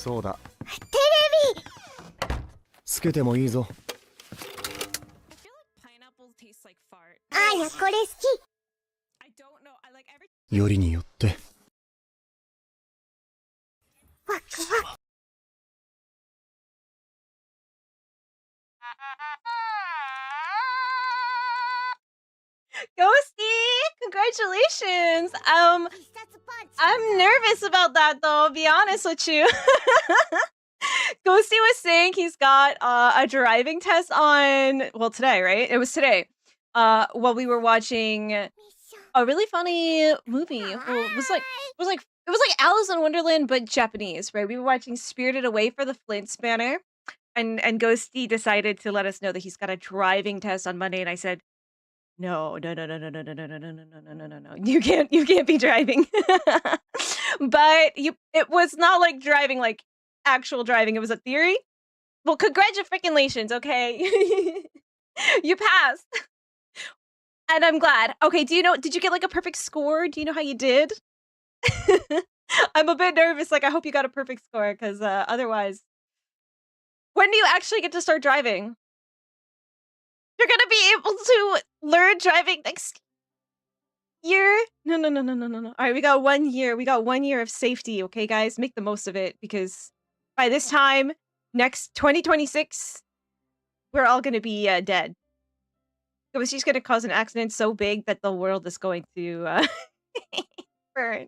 そうだ。テレビ。つけてもいいぞ。あや、これ好き。よりによって。ワクワク。Ghosty! Congratulations! I'm nervous about that though, I'll be honest with you. Ghosty was saying he's got a driving test on, well, today, right? It was today. While we were watching a really funny movie. Well, it was like Alice in Wonderland but Japanese, right? We were watching Spirited Away for the Flint's banner, and Ghosty decided to let us know that he's got a driving test on Monday, and I said, no, no, no, no, no, no, no, no, no, no, no, no, no, no, no. You can't be driving. But it was not like driving, like actual driving. It was a theory. Well, congratulations, okay? You passed. And I'm glad. Okay, did you get like a perfect score? Do you know how you did? I'm a bit nervous. Like, I hope you got a perfect score, because otherwise, when do you actually get to start driving? You're gonna be able to learn driving next year? No, no, no, no, no, no, no. All right, we got 1 year. We got 1 year of safety, okay, guys? Make the most of it, because by this time, next 2026, we're all gonna be dead. It was just gonna cause an accident so big that the world is going to burn.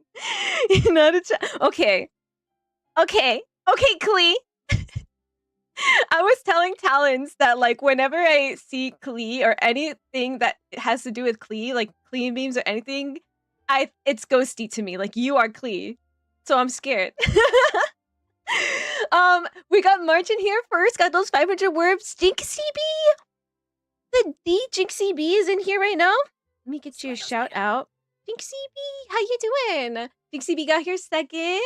Okay. Okay. Okay, Klee. I was telling Talons that, like, whenever I see Klee or anything that has to do with Klee, like Klee memes or anything, it's ghosty to me. Like, you are Klee. So I'm scared. We got March in here first. Got those 500 words. Jinxie B! The D Jinxie B is in here right now. Let me get you a shout out. Jinxie B, how you doing? Jinxie B got here second.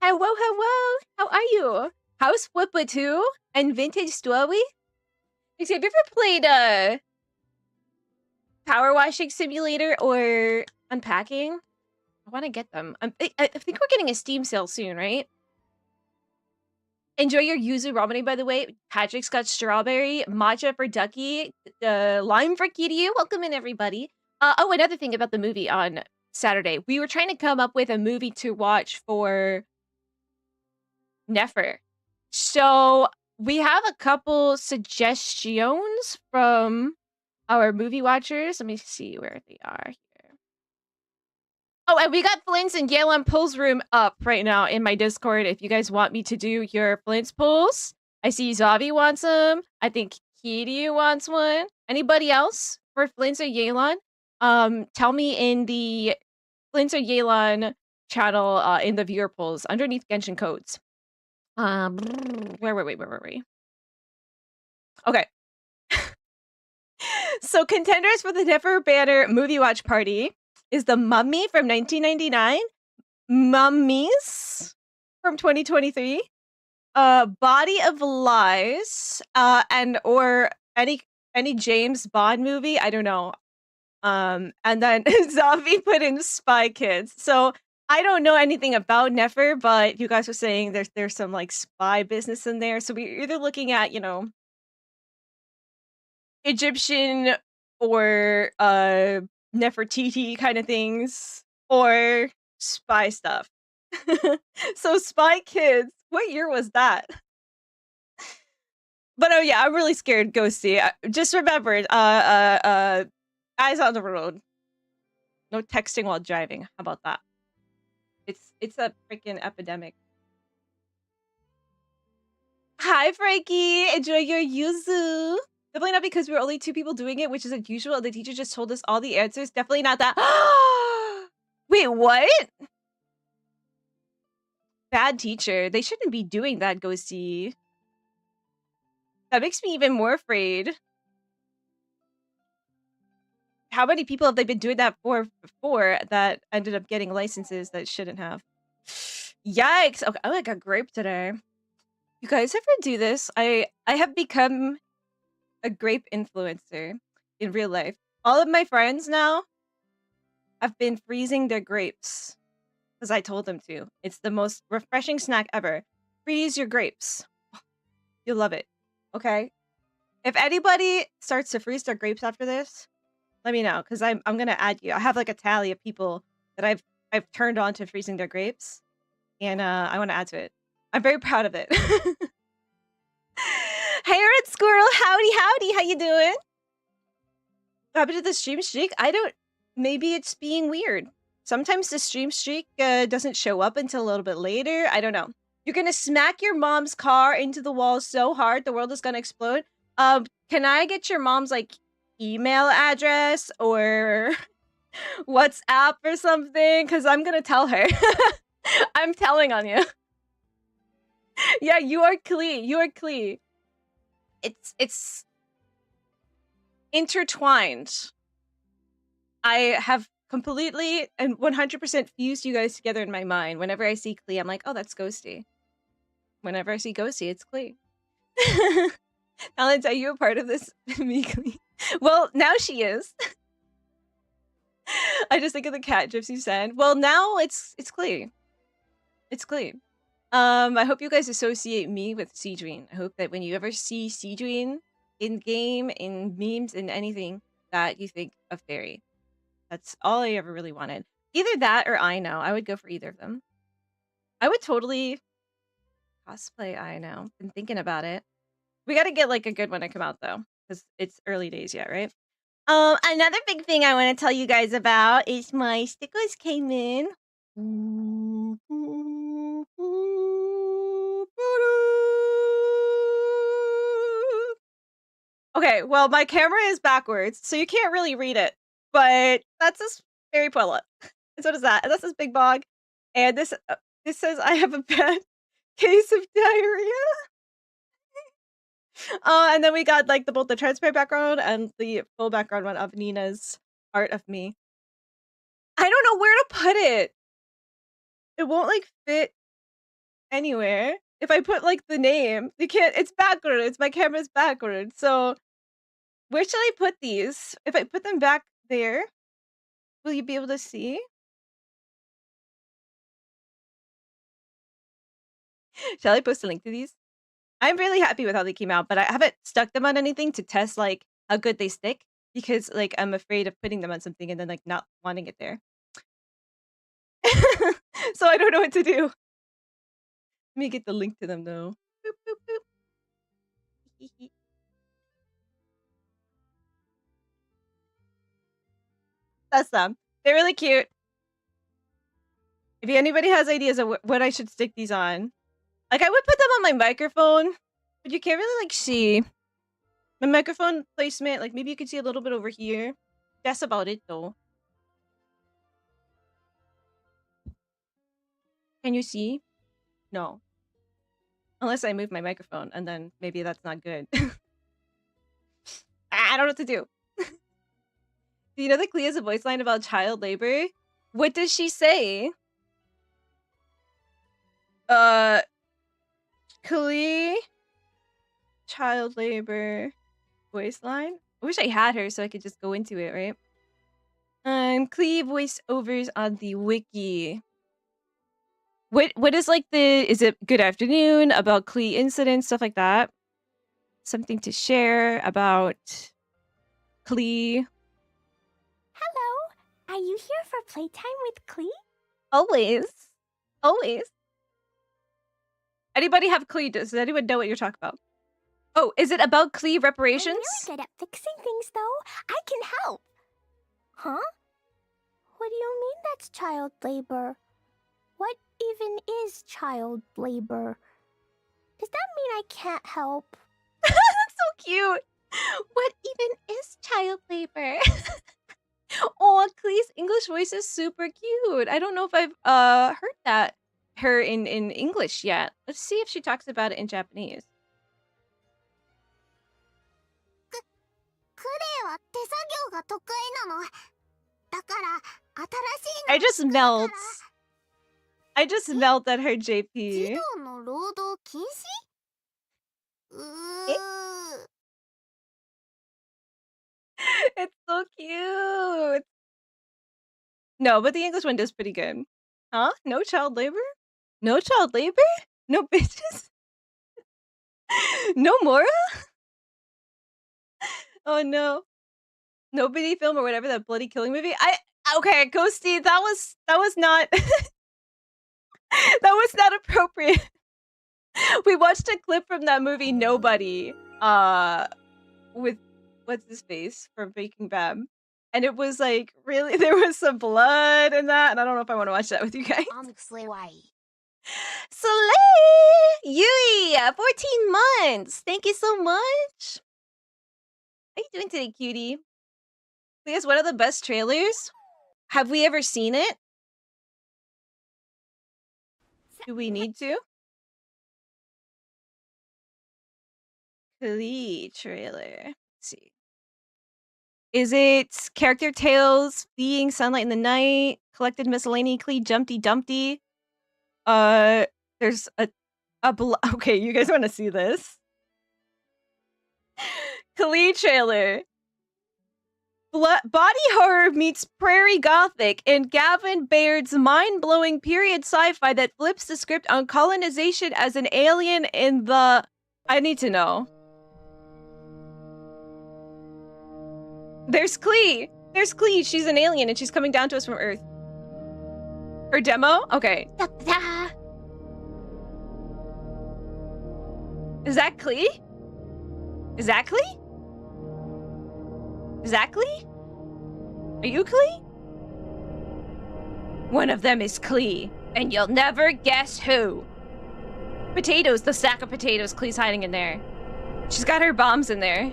Hello, hello. How are you? How's Flippa 2 and Vintage Story? Have you ever played Power Washing Simulator or Unpacking? I want to get them. I think we're getting a Steam sale soon, right? Enjoy your yuzu ramen, by the way. Patrick's got strawberry, matcha for Ducky, lime for Kiryu. Welcome in, everybody. Oh, another thing about the movie on Saturday. We were trying to come up with a movie to watch for Nefer. So we have a couple suggestions from our movie watchers. Let me see where they are here. Oh, and we got Flint's and Yelan Pulls room up right now in my Discord. If you guys want me to do your Flint's Pulls, I see Zavi wants them. I think Kiryu wants one. Anybody else for Flint's or Yelan? Tell me in the Flint's or Yelan channel in the viewer polls underneath Genshin codes. Where were we? Okay. So contenders for the Nefer Banner movie watch party is The Mummy from 1999, Mummies from 2023, Body of Lies, and or any James Bond movie, I don't know. And then Zavi put in Spy Kids. So I don't know anything about Nefer, but you guys are saying there's some like spy business in there. So we're either looking at, Egyptian or Nefertiti kind of things, or spy stuff. So Spy Kids, what year was that? But oh yeah, I'm really scared, Ghosty. Just remember, eyes on the road. No texting while driving. How about that? It's a freaking epidemic. Hi, Frankie. Enjoy your yuzu. Definitely not because we're only 2 people doing it, which is unusual. The teacher just told us all the answers. Definitely not that. Wait, what? Bad teacher. They shouldn't be doing that, Ghosty. That makes me even more afraid. How many people have they been doing that for before that ended up getting licenses that shouldn't have? Yikes. Okay, I like a grape today. You guys ever do this? I have become a grape influencer in real life. All of my friends now have been freezing their grapes. because I told them to. It's the most refreshing snack ever. Freeze your grapes. You'll love it. Okay? If anybody starts to freeze their grapes after this, let me know, because I'm gonna add you. I have like a tally of people that I've turned on to freezing their grapes, and I want to add to it. I'm very proud of it. Hey, Red Squirrel, howdy, how you doing? What happened to the stream streak? I don't. Maybe it's being weird. Sometimes the stream streak doesn't show up until a little bit later. I don't know. You're gonna smack your mom's car into the wall so hard the world is gonna explode. Can I get your mom's like email address or WhatsApp or something? Because I'm gonna tell her. I'm telling on you. Yeah, you are Klee. You are Klee. It's intertwined. I have completely and 100% fused you guys together in my mind. Whenever I see Klee, I'm like, oh, that's Ghosty. Whenever I see Ghosty, it's Klee. Talent, are you a part of this, me, Klee? Well, now she is. I just think of the cat Gypsy said. Well, now it's Klee. It's Klee. I hope you guys associate me with Seedreen. I hope that when you ever see Seedreen in game, in memes, in anything, that you think of Fairy. That's all I ever really wanted. Either that or I Know. I would go for either of them. I would totally cosplay I Know. Been thinking about it. We got to get like a good one to come out though, because it's early days yet, right? Another big thing I want to tell you guys about is my stickers came in. Okay, well, my camera is backwards, so you can't really read it. But that's this fairypuella. And so does that. And that's this big bog. And this says I have a bad case of diarrhea. And then we got like both the transparent background and the full background one of Nina's art of me. I don't know where to put it. It won't like fit anywhere. If I put like the name, you can't. It's backwards. My camera's backwards. So where should I put these? If I put them back there, will you be able to see? Shall I post a link to these? I'm really happy with how they came out, but I haven't stuck them on anything to test like how good they stick because like I'm afraid of putting them on something and then like not wanting it there. So I don't know what to do. Let me get the link to them though. Boop, boop, boop. That's them. They're really cute. If anybody has ideas of what I should stick these on, like I would put them on my microphone, but you can't really like see my microphone placement. Like maybe you could see a little bit over here. That's about it though. Can you see? No. Unless I move my microphone, and then maybe that's not good. I don't know what to do. Do you know that Clea has a voice line about child labor? What does she say? Clea, child labor, voice line? I wish I had her so I could just go into it, right? Clea voiceovers on the wiki. What is like is it good afternoon, about Clea incidents, stuff like that? Something to share about Clea? Hello, are you here for playtime with Klee? Always. Always. Anybody have Clea? Does anyone know what you're talking about? Oh, is it about Clea reparations? I'm really good at fixing things, though. I can help. Huh? What do you mean that's child labor? What even is child labor? Does that mean I can't help? That's so cute. What even is child labor? Oh, Clee's English voice is super cute. I don't know if I've heard her in English yet. Let's see if she talks about it in Japanese. I just melt. I just melt at her JP. It's so cute. No, but the English one does pretty good. Huh? No child labor? No child labor? No bitches? No Mora? Oh no. Nobody film or whatever, that bloody killing movie. Okay, Ghosty, that was not that was not appropriate. We watched a clip from that movie Nobody, with what's his face from Breaking Bad. And it was like really there was some blood in that, and I don't know if I want to watch that with you guys. Slay! Yui, 14 months. Thank you so much. How you doing today, cutie? Please, one of the best trailers? Have we ever seen it? Do we need to? Klee trailer. Let's see. Is it character tales, fleeing sunlight in the night, collected miscellany, Klee, Jumpty Dumpty? There's okay, you guys want to see this? Klee trailer. Body horror meets prairie gothic in Gavin Baird's mind-blowing period sci-fi that flips the script on colonization as an alien in the... I need to know. There's Klee! There's Klee! She's an alien and she's coming down to us from Earth. Her demo? Okay. Is that Klee? Is that Klee? Is that Klee? Are you Klee? One of them is Klee, and you'll never guess who. Potatoes, the sack of potatoes. Klee's hiding in there. She's got her bombs in there.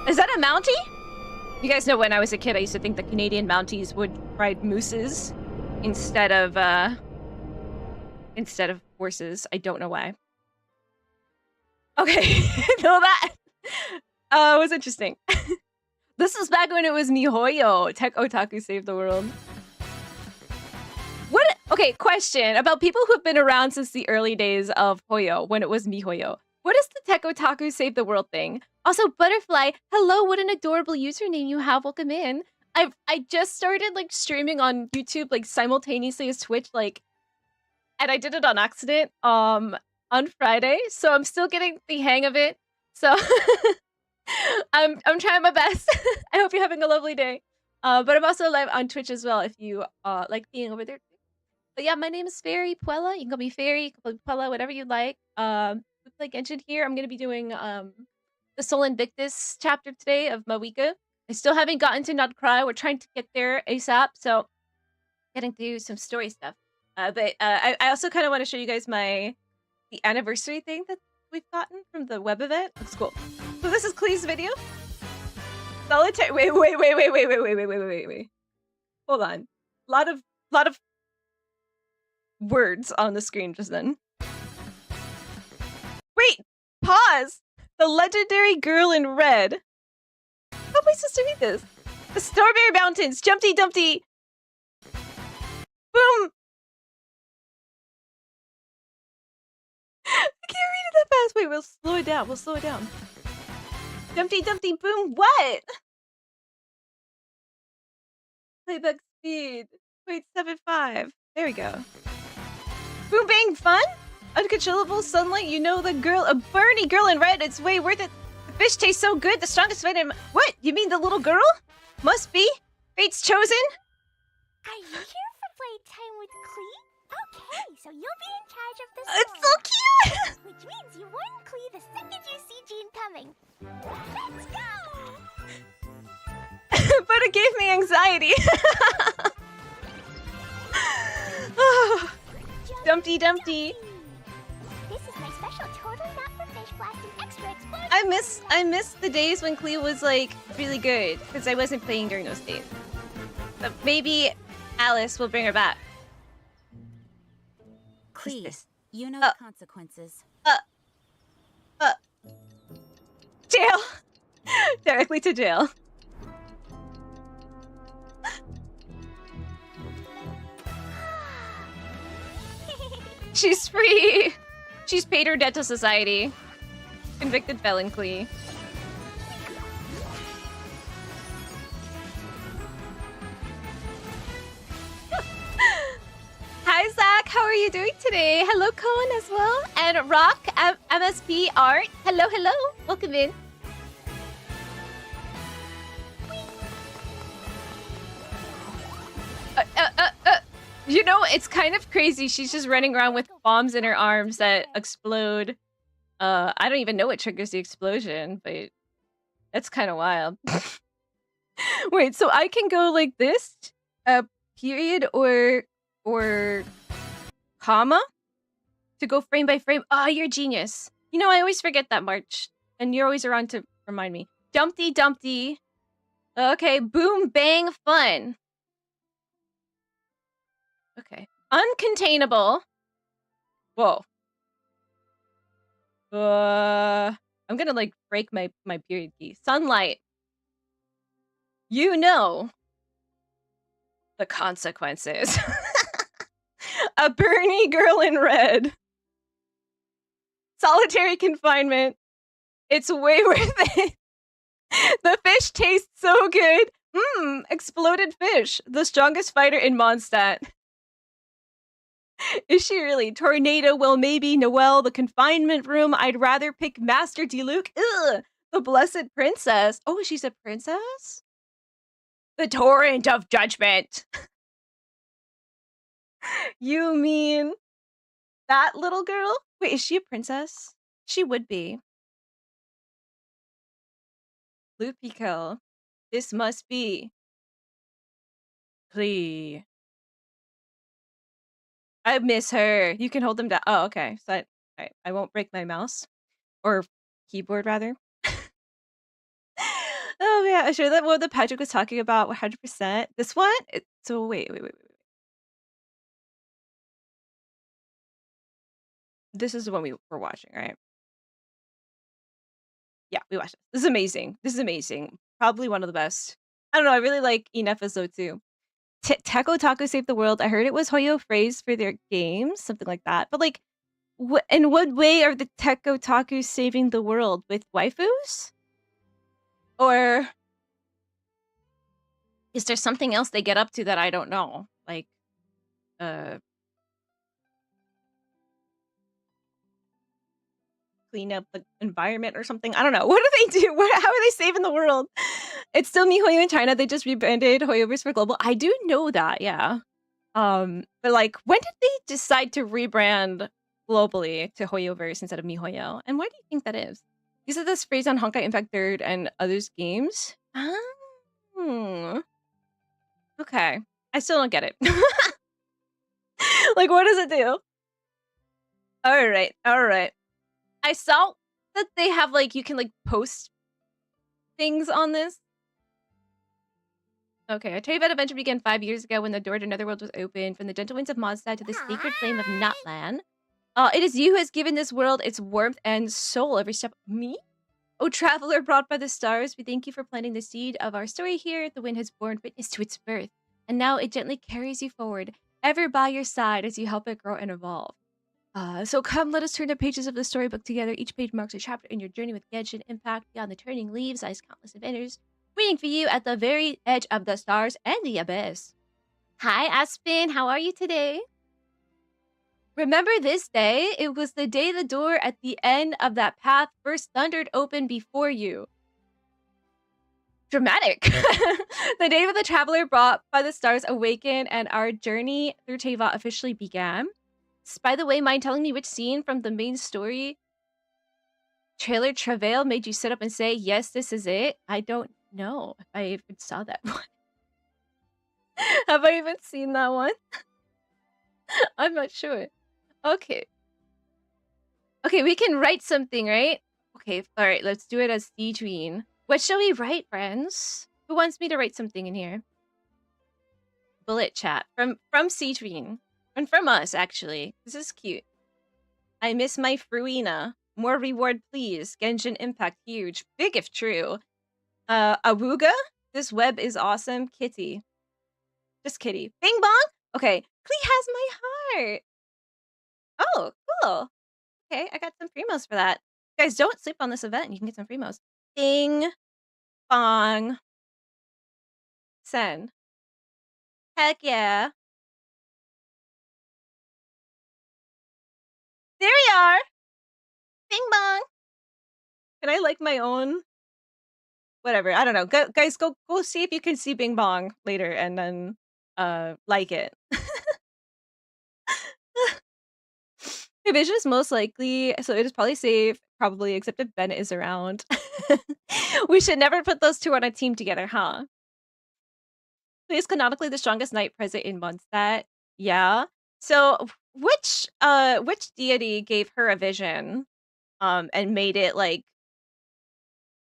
Is that a Mountie? You guys know when I was a kid, I used to think the Canadian Mounties would ride mooses instead of horses. I don't know why. Okay, know that. It was interesting. This was back when it was MiHoYo. Tech Otaku saved the world. What? Okay, question about people who've been around since the early days of Hoyo, when it was MiHoYo. What is the Tech Otaku save the world thing? Also, Butterfly, hello, what an adorable username you have. Welcome in. I just started like streaming on YouTube like simultaneously as Twitch, like, and I did it on accident on Friday, so I'm still getting the hang of it. So I'm trying my best. I hope you're having a lovely day. But I'm also live on Twitch as well if you like being over there. But yeah, my name is fairypuella. You can call me Fairy, you can call me Puella, whatever you like. We play Genshin here. I'm gonna be doing the Soul Invictus chapter today of Mavuika. I still haven't gotten to Not Cry. We're trying to get there ASAP, so getting through some story stuff. But I also kind of want to show you guys the anniversary thing that we've gotten from the web event. Looks cool. So this is Klee's video. Solitaire. Wait. Hold on. Lot of words on the screen just then. Wait. Pause. The legendary girl in red. How am I supposed to read this? The Strawberry Mountains. Jumpty Dumpty. Boom. I can't read it that fast. Wait, we'll slow it down. Dumpty Dumpty Boom. What? Playback speed. 0.75. There we go. Boom Bang Fun? Uncontrollable sunlight. You know the girl, a Bernie girl in red. It's way worth it. The fish tastes so good. The strongest vitamin. What? You mean the little girl? Must be. Fate's chosen. Are you here for playtime with Klee? Okay, so you'll be in charge of this. It's so cute. Which means you warn Klee the second you see Jean coming. Let's go! But it gave me anxiety. Oh. Dumpty Dumpty. This is my special totally not for fish blasting extra explosion. I miss the days when Klee was like really good because I wasn't playing during those days. But maybe Alice will bring her back. Klee, you know the consequences. Jail. Directly to jail. She's free. She's paid her debt to society. Convicted felon Klee. Jack, how are you doing today? Hello, Cohen as well. And Rock, MSP Art. Hello, hello. Welcome in. You know, it's kind of crazy. She's just running around with bombs in her arms that explode. I don't even know what triggers the explosion, but that's kind of wild. Wait, so I can go like this? Period or comma to go frame by frame. Oh, you're a genius. You know, I always forget that, March. And you're always around to remind me. Dumpty Dumpty. Okay, boom, bang, fun. Okay. Uncontainable. Whoa. I'm gonna like break my period key. Sunlight. You know the consequences. A Bernie girl in red. Solitary confinement. It's way worth it. The fish tastes so good. Exploded fish. The strongest fighter in Mondstadt. Is she really? Tornado, well, maybe. Noelle, the confinement room. I'd rather pick Master Diluc. Ugh. The Blessed Princess. Oh, she's a princess? The Torrent of Judgment. You mean that little girl? Wait, is she a princess? She would be. Lupico. This must be. Please. I miss her. You can hold them down. Oh, okay. So I won't break my mouse. Or keyboard, rather. Oh, yeah. I'm sure that what the Patrick was talking about 100%. This one? So, wait. This is the one we were watching, right? Yeah, we watched it. This is amazing. This is amazing. Probably one of the best. I don't know. I really like Episode 2. Taco Taco Saved the World. I heard it was Hoyo phrase for their games, something like that. But like, in what way are the Taco Taku saving the world? With waifus? Or is there something else they get up to that I don't know? Like, clean up the environment or something? I don't know. What do they do? How are they saving the world? It's still MiHoYo in China. They just rebranded Hoyoverse for Global. I do know that, yeah. But like, when did they decide to rebrand globally to Hoyoverse instead of MiHoYo? And why do you think that is? You said this phrase on Honkai Impact 3rd and others games? Okay. I still don't get it. Like, what does it do? Alright. I saw that they have, like, you can, like, post things on this. Okay, a Teyvat adventure began 5 years ago when the door to Netherworld was opened. From the gentle winds of Mondstadt to the sacred flame of Nutland. It is you who has given this world its warmth and soul every step. Me? Oh, traveler brought by the stars, we thank you for planting the seed of our story here. The wind has borne witness to its birth, and now it gently carries you forward, ever by your side as you help it grow and evolve. So come, let us turn the pages of the storybook together. Each page marks a chapter in your journey with Genshin Impact. Beyond the turning leaves lies countless adventures, waiting for you at the very edge of the stars and the abyss. Hi, Aspen. How are you today? Remember this day? It was the day the door at the end of that path first thundered open before you. Dramatic. The day of the traveler brought by the stars awakened and our journey through Teyvat officially began. By the way, mind telling me which scene from the main story trailer Travail made you sit up and say, yes, this is it? I don't know if I even saw that one. Have I even seen that one? I'm not sure. Okay. Okay, we can write something, right? Okay, alright, let's do it as Deedreen. What shall we write, friends? Who wants me to write something in here? Bullet chat from Deedreen. And from us, actually. This is cute. I miss my Fruina. More reward, please. Genshin Impact, huge. Big if true. Awuga? This web is awesome. Kitty. Just kitty. Bing bong? Okay. Klee has my heart. Oh, cool. Okay, I got some primos for that. Guys, don't sleep on this event and you can get some primos. Bing. Bong. Send. Heck yeah. are. Bing bong. Can I like my own? Whatever. I don't know. Guys, go see if you can see Bing Bong later and then like it. Evasion is most likely, so it is probably safe, probably, except if Ben is around. We should never put those two on a team together, huh? He is canonically the strongest knight present in Mondstadt. Yeah. So which deity gave her a vision and made it like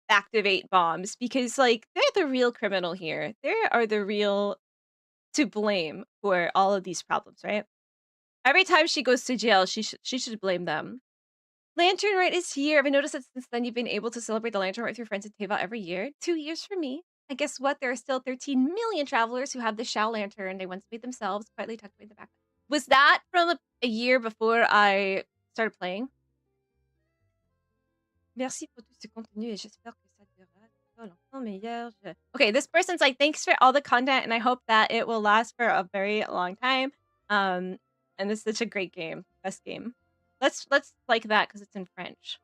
activate bombs? Because like they're the real criminal here. They are the real to blame for all of these problems, right? Every time she goes to jail, she should blame them. Lantern Rite is here. Have I noticed that since then you've been able to celebrate the Lantern Rite with your friends at Teva every year? 2 years for me. And guess what? There are still 13 million travelers who have the Shao Lantern they once made themselves, quietly tucked away in the back. Was that from a year before I started playing? Merci pour tout ce contenu et j'espère que ça durera longtemps meilleur. Okay, this person's like, thanks for all the content and I hope that it will last for a very long time. And this is such a great game. Best game. Let's like that because it's in French.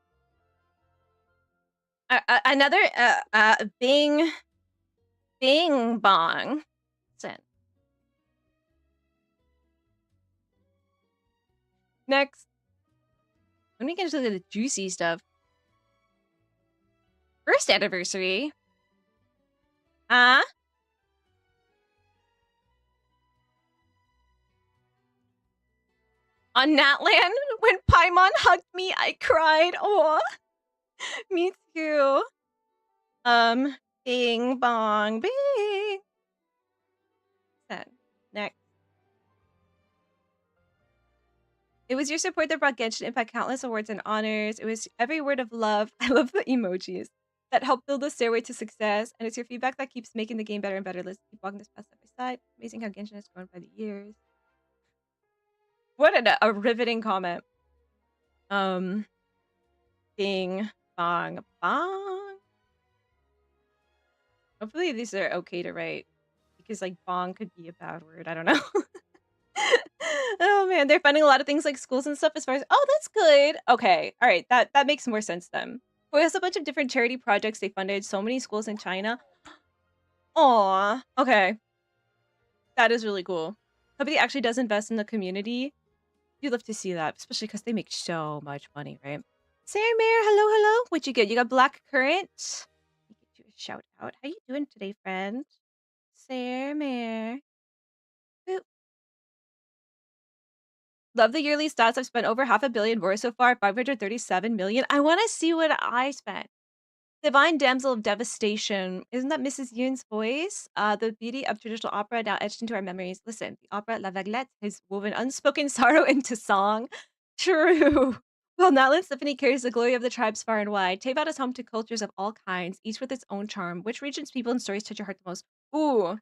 Another Bing Bong. Send. Next. When we get into the juicy stuff. First anniversary. On Natlan, when Paimon hugged me, I cried. Oh, me too. Bing bong bing. Then next. It was your support that brought Genshin Impact countless awards and honors. It was every word of love. I love the emojis that helped build the stairway to success. And it's your feedback that keeps making the game better and better. Let's keep walking this path side by side. Amazing how Genshin has grown by the years. What a riveting comment. Bing bong bong. Hopefully these are okay to write because like bong could be a bad word. I don't know. Oh man, they're funding a lot of things like schools and stuff as far as that's good. Okay. All right. That makes more sense then. Well, has a bunch of different charity projects they funded. So many schools in China. Aw. Okay. That is really cool. Company actually does invest in the community. You'd love to see that, especially because they make so much money, right? Sarah Mayer, hello. What you get? You got Black Currant. Let me get you a shout out. How you doing today, friend? Sarah Mayer. Boop. Love the yearly stats. I've spent over 500 million more so far, 537 million. I want to see what I spent. Divine Damsel of Devastation. Isn't that Mrs. Yoon's voice? The beauty of traditional opera now etched into our memories. Listen, the opera La Vaglette has woven unspoken sorrow into song. True. While Natlan Symphony carries the glory of the tribes far and wide, Tevat is home to cultures of all kinds, each with its own charm. Which region's people and stories touch your heart the most? Ooh.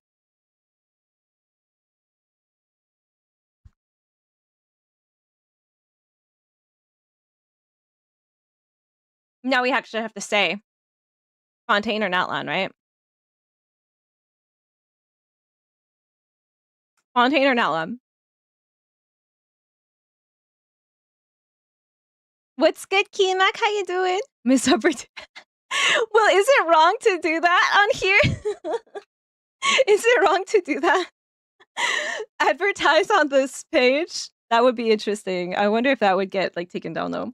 Now we actually have to say Fontaine or Natlan, right? Fontaine or Natlan? What's good, Kimak? How you doing? Miss Hubbard. Well, is it wrong to do that on here? Is it wrong to do that? Advertise on this page? That would be interesting. I wonder if that would get like taken down though.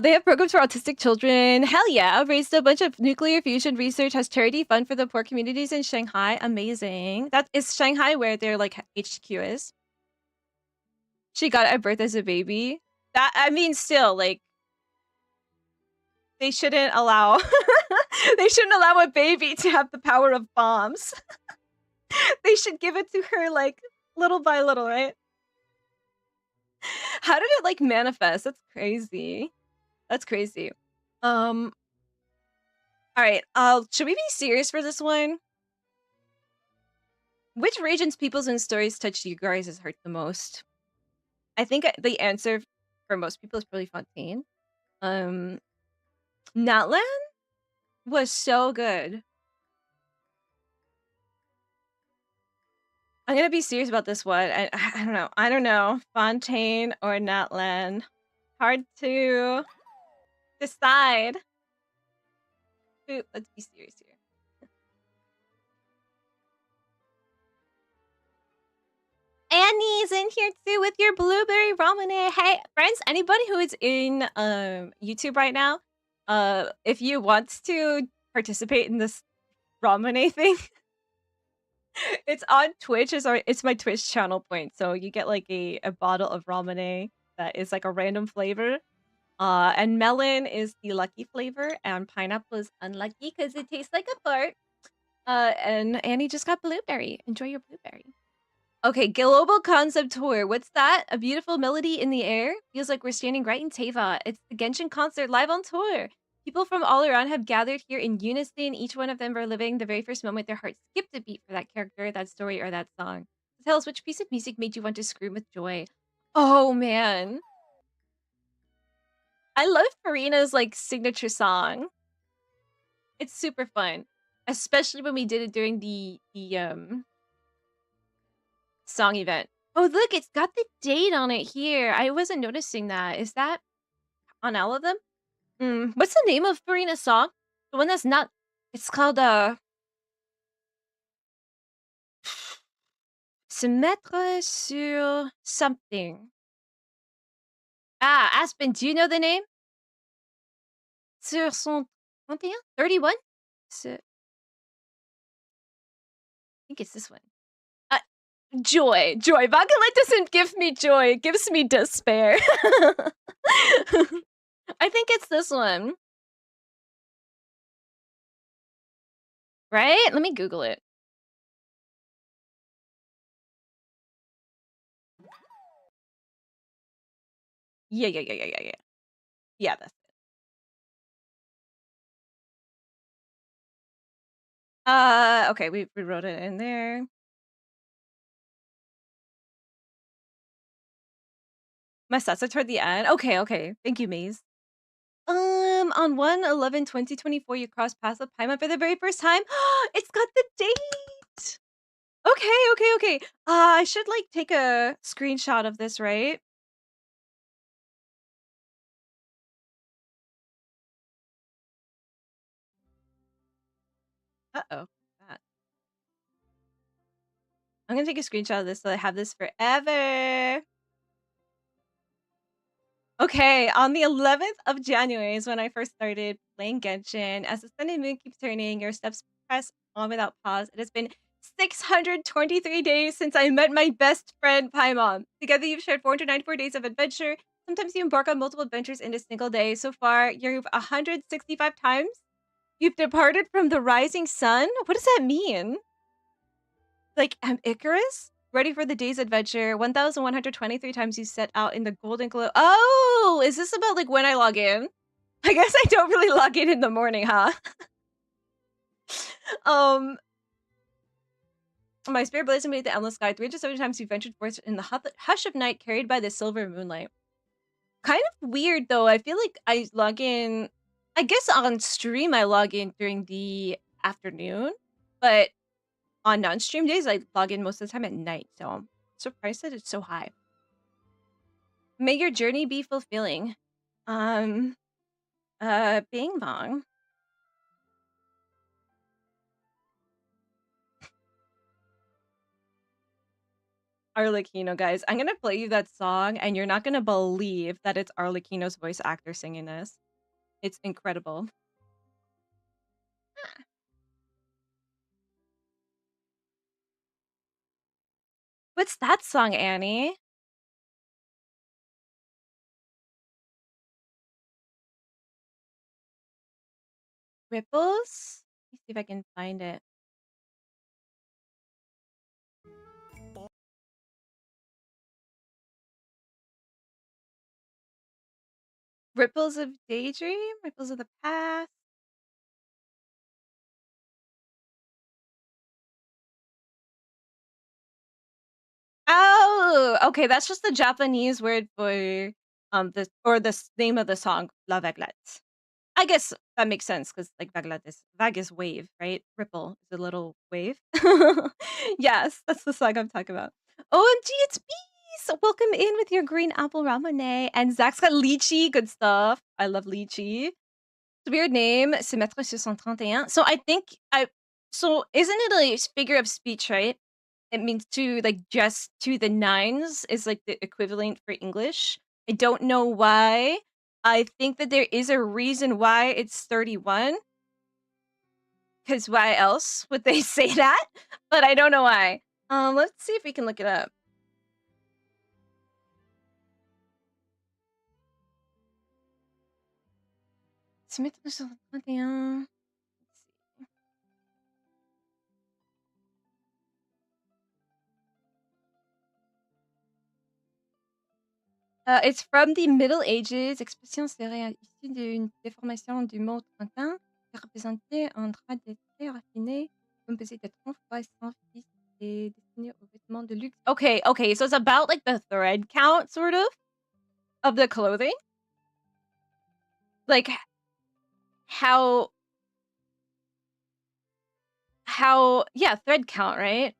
They have programs for autistic children. Hell yeah. Raised a bunch of nuclear fusion research, has charity fund for the poor communities in Shanghai. Amazing. That is Shanghai where their like HQ is. She got at birth as a baby. That, I mean, still like they shouldn't allow they shouldn't allow a baby to have the power of bombs. They should give it to her like little by little, right? How did it like manifest? That's crazy. That's crazy. All right. Should we be serious for this one? Which regions, peoples, and stories touch you guys' heart the most? I think the answer for most people is probably Fontaine. Natlan was so good. I'm gonna be serious about this one. I don't know. Fontaine or Natlan. Hard to decide. Ooh, let's be serious here. Annie's in here too with your blueberry ramen. Hey, friends, anybody who is in YouTube right now, if you want to participate in this ramen thing, it's on Twitch. It's my Twitch channel point. So you get like a bottle of ramen that is like a random flavor. And melon is the lucky flavor, and pineapple is unlucky because it tastes like a fart. And Annie just got blueberry. Enjoy your blueberry. Okay, global concept tour. What's that? A beautiful melody in the air? Feels like we're standing right in Teva. It's the Genshin concert live on tour. People from all around have gathered here in unison. Each one of them are living the very first moment their heart skipped a beat for that character, that story, or that song. So tell us, which piece of music made you want to scream with joy? Oh, man. I love Farina's, like, signature song. It's super fun. Especially when we did it during the song event. Oh, look, it's got the date on it here. I wasn't noticing that. Is that on all of them? What's the name of Farina's song? The one that's not... It's called, Se mettre sur something. Ah, Aspen, do you know the name? Sur son 31? 31? I think it's this one. Joy. Joy. Vagabond doesn't give me joy. It gives me despair. I think it's this one. Right? Let me Google it. Yeah. Yeah, that's it. Okay, we wrote it in there. My stats are toward the end. Okay. Thank you, Maze. On 1/11/2024, you crossed paths with Paimon for the very first time. It's got the date. Okay. I should like take a screenshot of this, right? Uh-oh. That. I'm gonna take a screenshot of this so I have this forever. Okay, on the 11th of January is when I first started playing Genshin. As the sun and moon keep turning, your steps press on without pause. It has been 623 days since I met my best friend, Paimon. Together, you've shared 494 days of adventure. Sometimes you embark on multiple adventures in a single day. So far, you've 165 times. You've departed from the rising sun? What does that mean? Like, I'm Icarus? Ready for the day's adventure. 1,123 times you set out in the golden glow. Oh, is this about like when I log in? I guess I don't really log in the morning, huh? My spirit blazing beneath the endless sky. 370 times you ventured forth in the hush of night, carried by the silver moonlight. Kind of weird though. I feel like I log in. I guess on stream I log in during the afternoon, but on non-stream days, I log in most of the time at night, so I'm surprised that it's so high. May your journey be fulfilling. Bing bong. Arlecchino, guys. I'm gonna play you that song, and you're not gonna believe that it's Arlecchino's voice actor singing this. It's incredible. What's that song, Annie? Ripples? Let me see if I can find it. Ripples of Daydream? Ripples of the Past? Oh, okay, that's just the Japanese word for the name of the song, La Vaguelette. I guess that makes sense because like vague is wave, right? Ripple is a little wave. Yes, that's the song I'm talking about. OMG, it's me! welcome in with your green apple ramen. And Zach's got lychee, good stuff. I love lychee. It's a weird name, se mettre sur son 31. So I think so isn't it a figure of speech, right? It means to like just to the nines is like the equivalent for English. I don't know why. I think that there is a reason why it's 31. Because why else would they say that? But I don't know why. Let's see if we can look it up. Se mettre sur le 31. It's from the Middle Ages. Expression serait issue d'une déformation du mot 31 qui représentait un trait de très raffiné, composé de 30 fois 100 fils et destiné aux vêtements de luxe. Okay, so it's about like the thread count, sort of the clothing. Like how yeah, thread count, right?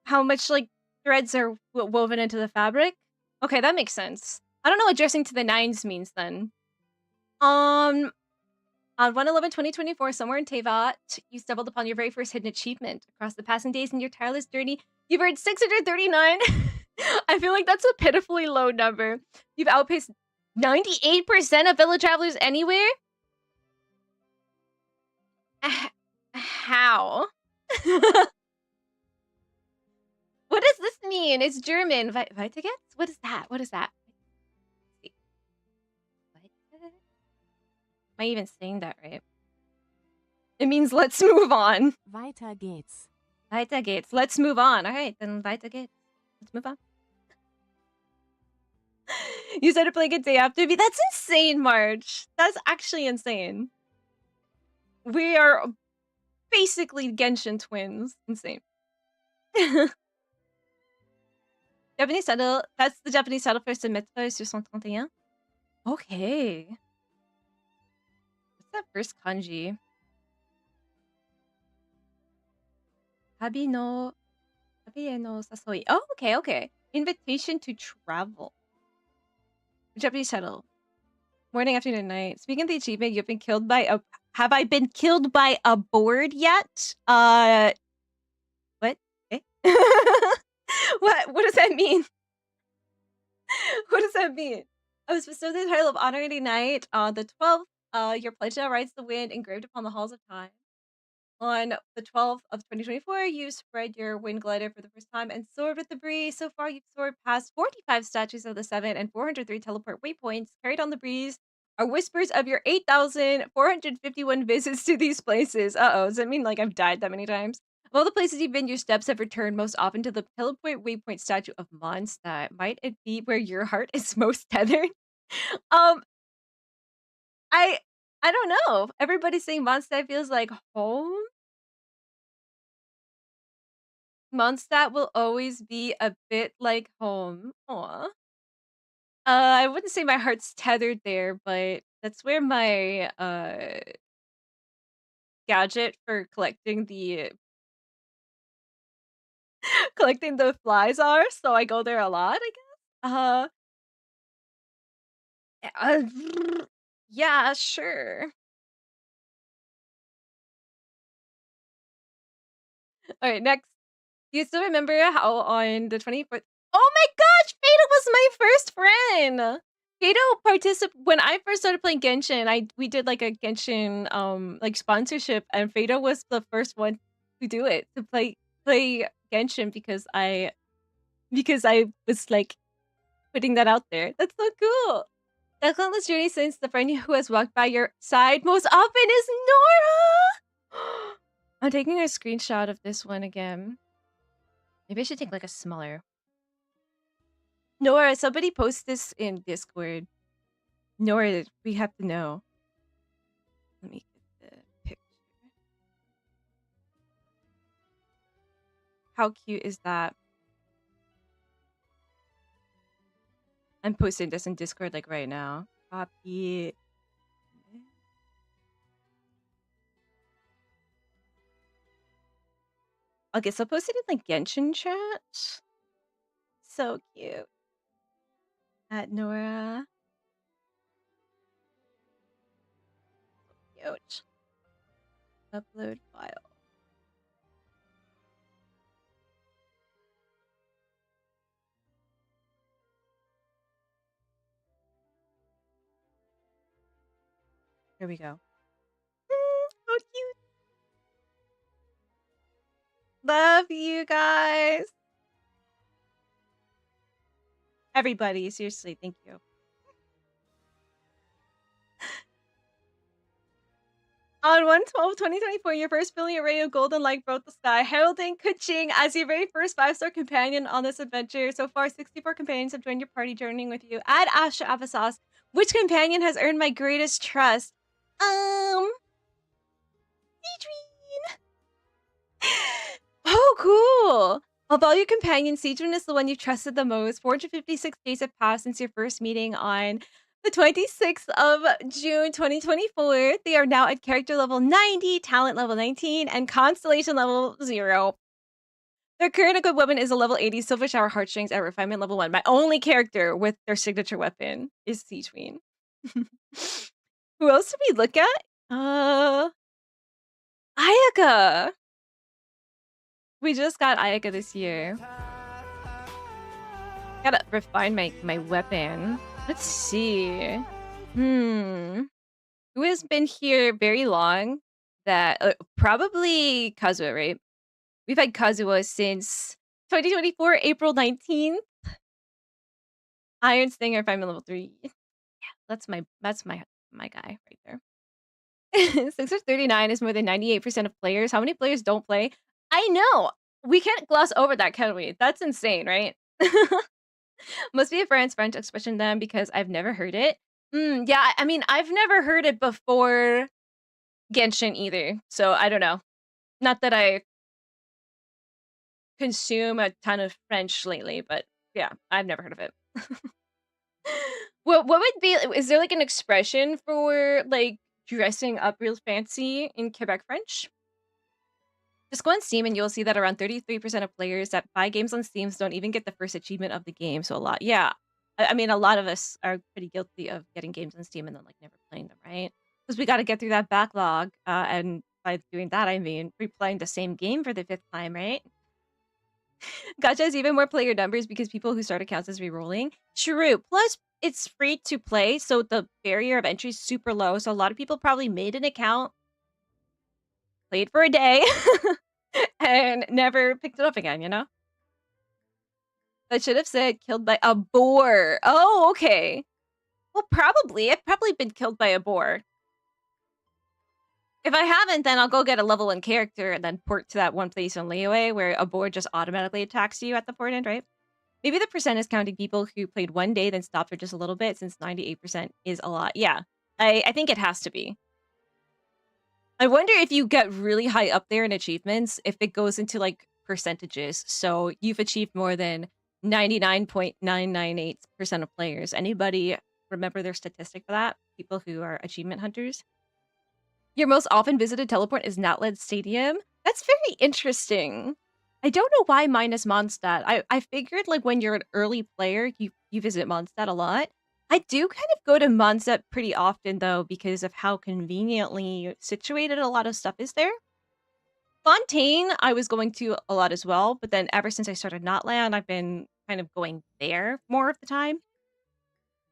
How much like threads are woven into the fabric. Okay, that makes sense. I don't know what dressing to the nines means then. On 1/11/2024, somewhere in Tevat, you stumbled upon your very first hidden achievement. Across the passing days in your tireless journey, you've earned 639. I feel like that's a pitifully low number. You've outpaced 98% of fellow travelers anywhere? How? What does this mean? It's German. Weitergeht's? What is that? What is that? Am I even saying that right? It means let's move on. Weiter geht's. Weiter geht's. Let's move on. All right, then weiter geht's. Let's move on. You started playing a day after me. That's insane, Marge. That's actually insane. We are basically Genshin twins. Insane. Japanese title. That's the Japanese title for Se mettre sur son 31. Okay. What's that first kanji? Tabi no sasoi. Oh, okay. Invitation to travel. Japanese title. Morning, afternoon, night. Speaking of the achievement, you've been killed by a... Have I been killed by a board yet? What? Eh? What does that mean? What does that mean? I was bestowed the title of Honorary Knight on the 12th. Your pledge now rides the wind engraved upon the halls of time. On the 12th of 2024, you spread your wind glider for the first time and soared with the breeze. So far, you've soared past 45 statues of the Seven and 403 teleport waypoints. Carried on the breeze are whispers of your 8,451 visits to these places. Uh-oh, does that mean like I've died that many times? Of all the places you've been, your steps have returned most often to the teleport waypoint statue of Mondstadt. Might it be where your heart is most tethered? I don't know. Everybody's saying Mondstadt feels like home. Mondstadt will always be a bit like home. Aw. I wouldn't say my heart's tethered there, but that's where my gadget for collecting the flies are, so I go there a lot, I guess. Yeah, sure. All right, next. Do you still remember how on the 24th? Oh my gosh, Fado was my first friend. Fado when I first started playing Genshin, we did like a Genshin like sponsorship, and Fado was the first one to do it, to play Genshin because I was like putting that out there. That's so cool. That countless journey since the friend who has walked by your side most often is Nora. I'm taking a screenshot of this one again. Maybe I should take like a smaller. Nora, somebody post this in Discord. Nora, we have to know. Let me get the picture. How cute is that? I'm posting this in Discord like right now. Copy. Okay, so I posted in like Genshin chat. So cute. At Nora. Cute. Upload file. Here we go. So cute. Love you guys. Everybody, seriously, thank you. On 1/12/2024, your first brilliant ray of golden light broke the sky, heralding Kuching as your very first 5-star companion on this adventure. So far, 64 companions have joined your party, journeying with you. Add Astra Avasas. Which companion has earned my greatest trust? Adrian. Oh, cool. Of all your companions, Seijun is the one you trusted the most. 456 days have passed since your first meeting on the 26th of June 2024. They are now at character level 90, talent level 19, and constellation level 0. Their current equipped weapon is a level 80 Silver Shower Heartstrings at refinement level 1. My only character with their signature weapon is Seijun. Who else did we look at? Ayaka. We just got Ayaka this year. Gotta refine my weapon. Let's see. Who has been here very long? That probably Kazuha, right? We've had Kazuha since 2024, April 19th. Iron Stinger, if I'm at level 3. Yeah, that's my guy right there. 639 is more than 98% of players. How many players don't play? I know. We can't gloss over that, can we? That's insane, right? Must be a French expression then, because I've never heard it. Yeah, I mean, I've never heard it before Genshin either, so I don't know. Not that I consume a ton of French lately, but yeah, I've never heard of it. What would be, is there like an expression for like dressing up real fancy in Quebec French? Just go on Steam and you'll see that around 33% of players that buy games on Steam don't even get the first achievement of the game. So a lot, yeah. I mean, a lot of us are pretty guilty of getting games on Steam and then like never playing them, right? Because we got to get through that backlog. And by doing that, I mean replaying the same game for the 5th time, right? Gacha has even more player numbers because people who start accounts is re-rolling. True. Plus, it's free to play, so the barrier of entry is super low. So a lot of people probably made an account, played for a day, and never picked it up again, you know? I should have said killed by a boar. Oh, okay. Well, probably. I've probably been killed by a boar. If I haven't, then I'll go get a level 1 character and then port to that one place on Liyue where a boar just automatically attacks you at the port end, right? Maybe the percent is counting people who played one day then stopped for just a little bit, since 98% is a lot. Yeah, I think it has to be. I wonder if you get really high up there in achievements, if it goes into like percentages. So you've achieved more than 99.998% of players. Anybody remember their statistic for that? People who are achievement hunters? Your most often visited teleport is Natland Stadium. That's very interesting. I don't know why mine is Mondstadt. I figured like when you're an early player, you visit Mondstadt a lot. I do kind of go to Mondstadt pretty often though, because of how conveniently situated a lot of stuff is there. Fontaine, I was going to a lot as well, but then ever since I started Notland, I've been kind of going there more of the time,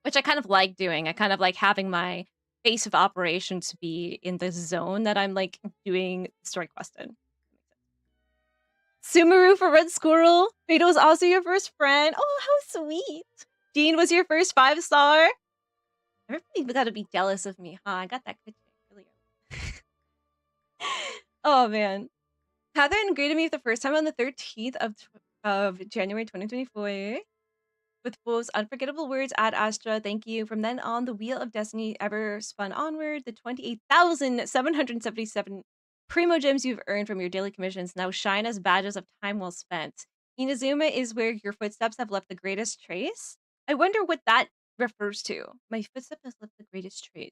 which I kind of like doing. I kind of like having my base of operations be in the zone that I'm like doing story quest in. Sumaru for Red Squirrel. Fado was also your first friend. Oh, how sweet. Dean was your first 5-star. Everybody gotta be jealous of me, huh? I got that good earlier. Oh, man. Catherine greeted me for the first time on the 13th of January 2024. With Wolf's unforgettable words, Ad Astra, thank you. From then on, the Wheel of Destiny ever spun onward. The 28,777 Primo Gems you've earned from your daily commissions now shine as badges of time well spent. Inazuma is where your footsteps have left the greatest trace. I wonder what that refers to. My footsteps has left the greatest trace.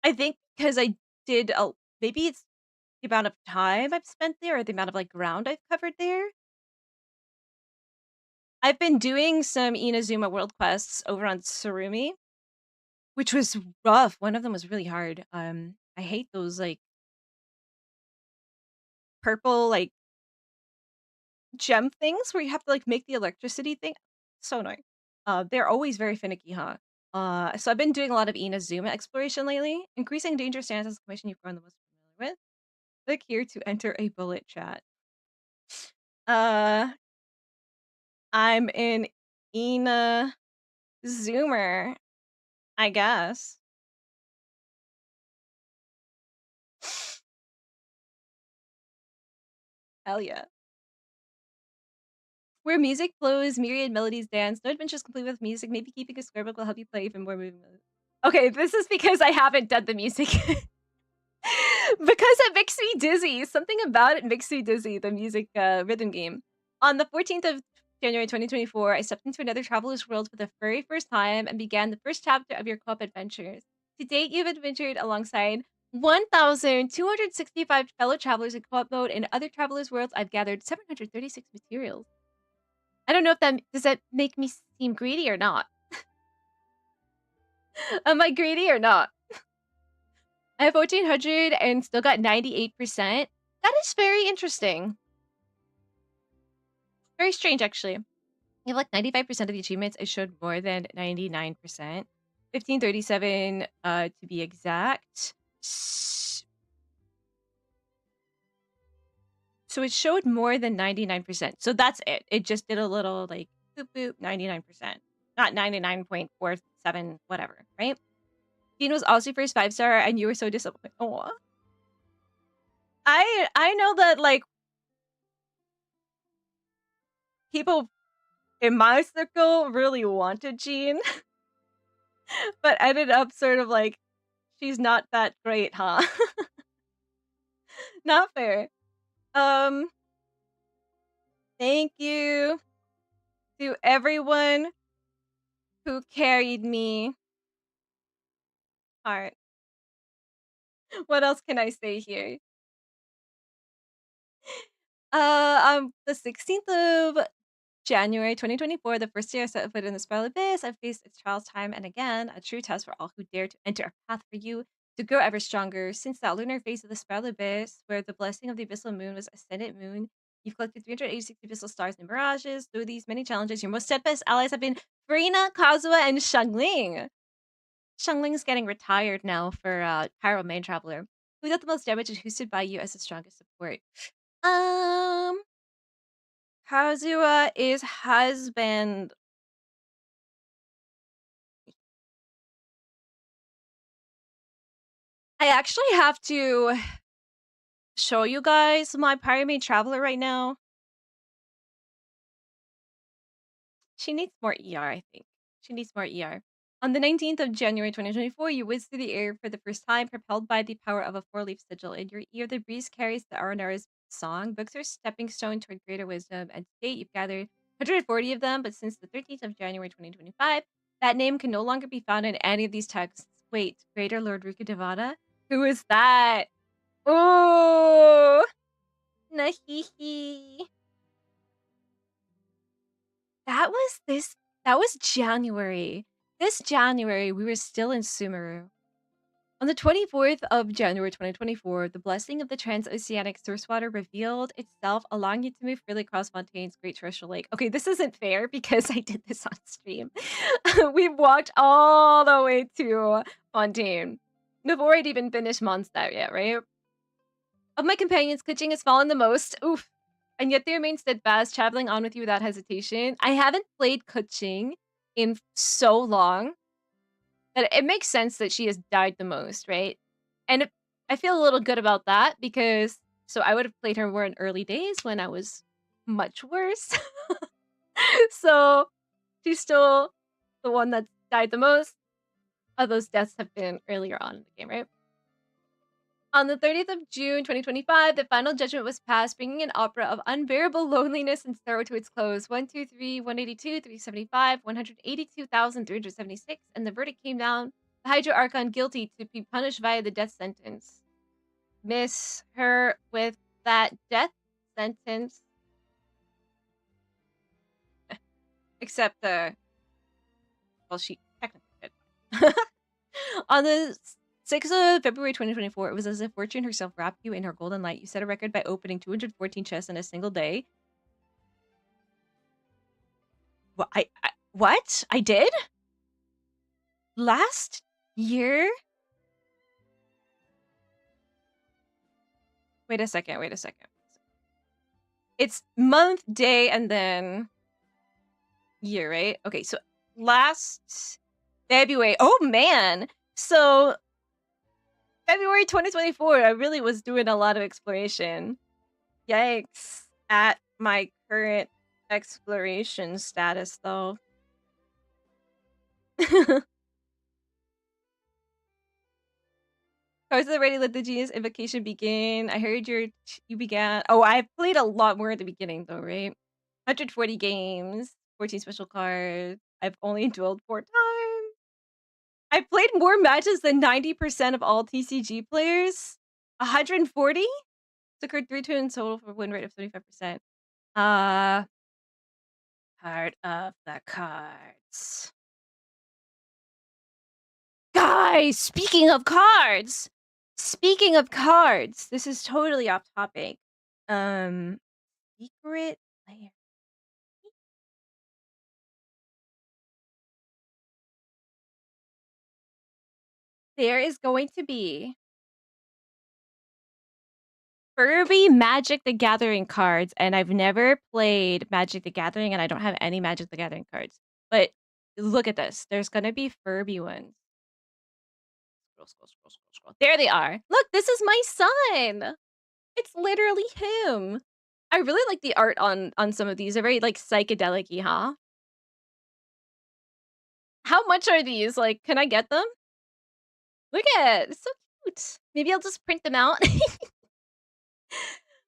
I think because I did, maybe it's the amount of time I've spent there or the amount of like ground I've covered there. I've been doing some Inazuma World quests over on Surumi, which was rough. One of them was really hard. I hate those like purple like gem things where you have to like make the electricity thing. So annoying. They're always very finicky, huh? So I've been doing a lot of Inazuma exploration lately. Increasing danger stands as a commission you've grown the most familiar with. Click here to enter a bullet chat. Uh, I'm in Ina Zoomer, I guess. Hell yeah. Where music flows, myriad melodies dance, no adventures complete with music. Maybe keeping a square book will help you play even more moving modes. Okay, this is because I haven't done the music. Because it makes me dizzy. Something about it makes me dizzy, the music rhythm game. On the 14th of January 2024, I stepped into another traveler's world for the very first time and began the first chapter of your co-op adventures. To date, you've adventured alongside 1,265 fellow travelers in co-op mode. In other travelers' worlds, I've gathered 736 materials. I don't know if does that make me seem greedy or not? Am I greedy or not? I have 1,400 and still got 98%. That is very interesting. Very strange, actually. You have like 95% of the achievements. I showed more than 99%. 1,537 to be exact. So it showed more than 99%. So that's it. It just did a little like boop boop 99%. Not 99.47, whatever, right? Dean was also first 5-star and you were so disappointed. Oh. I know that like people in my circle really wanted Jean, but ended up sort of like she's not that great, huh? Not fair. Thank you to everyone who carried me. Heart. What else can I say here? The 16th of January 2024, the first year I set foot in the Spiral Abyss, I've faced its trials time and again, a true test for all who dare to enter a path for you to grow ever stronger. Since that lunar phase of the Spiral Abyss, where the blessing of the Abyssal Moon was Ascendant Moon, you've collected 386 Abyssal Stars and Mirages. Through these many challenges, your most steadfast allies have been Farina, Kazuha, and Xiangling. Xiangling's getting retired now for Pyro Main Traveler. Who got the most damage is boosted by you as the strongest support. Kazuha is husband. I actually have to show you guys my Pyramid Traveler right now. She needs more ER, I think. She needs more ER. On the 19th of January 2024, you whiz through the air for the first time, propelled by the power of a four-leaf sigil. In your ear, the breeze carries the Aranara's song. Books are stepping stone toward greater wisdom, and to date, you've gathered 140 of them, but since the 13th of January 2025, that name can no longer be found in any of these texts. Wait, Greater Lord Ruka Devada? Who is that? Ooh! Nahihi. That was January. This January, we were still in Sumeru. On the 24th of January 2024, the blessing of the transoceanic source water revealed itself, allowing you to move freely across Fontaine's Great Terrestrial Lake. Okay, this isn't fair because I did this on stream. We walked all the way to Fontaine. Before I'd even finished Mondstadt yet, right? Of my companions, Kuching has fallen the most. Oof. And yet they remain steadfast, traveling on with you without hesitation. I haven't played Kuching in so long that it makes sense that she has died the most, right? And I feel a little good about that because so I would have played her more in early days when I was much worse. So she's still the one that died the most. Of those deaths have been earlier on in the game, right? On the 30th of June 2025, the final judgment was passed, bringing an opera of unbearable loneliness and sorrow to its close. 123, 182, 375, 182,376, and the verdict came down. The Hydra Archon guilty to be punished via the death sentence. Miss her with that death sentence. Except well, she technically did. On the 6th of February 2024, it was as if Fortune herself wrapped you in her golden light. You set a record by opening 214 chests in a single day. What? What? I did? Last year? Wait a second. It's month, day, and then year, right? Okay, so last February. Oh man. So February 2024, I really was doing a lot of exploration. Yikes. At my current exploration status though. Cards already let the genius invocation begin. I heard you began. Oh, I played a lot more at the beginning though, right? 140 games, 14 special cards. I've only dueled 4 times. I played more matches than 90% of all TCG players. 140? Secured 3 in total for a win rate of 35%. Part of the cards. Guys, speaking of cards, this is totally off topic. Secret layer. There is going to be Furby Magic the Gathering cards, and I've never played Magic the Gathering, and I don't have any Magic the Gathering cards. But look at this. There's gonna be Furby ones. Scroll. There they are. Look, this is my son. It's literally him. I really like the art on some of these. They're very like psychedelic-y, huh? How much are these? Like, can I get them? Look at it. It's so cute. Maybe I'll just print them out.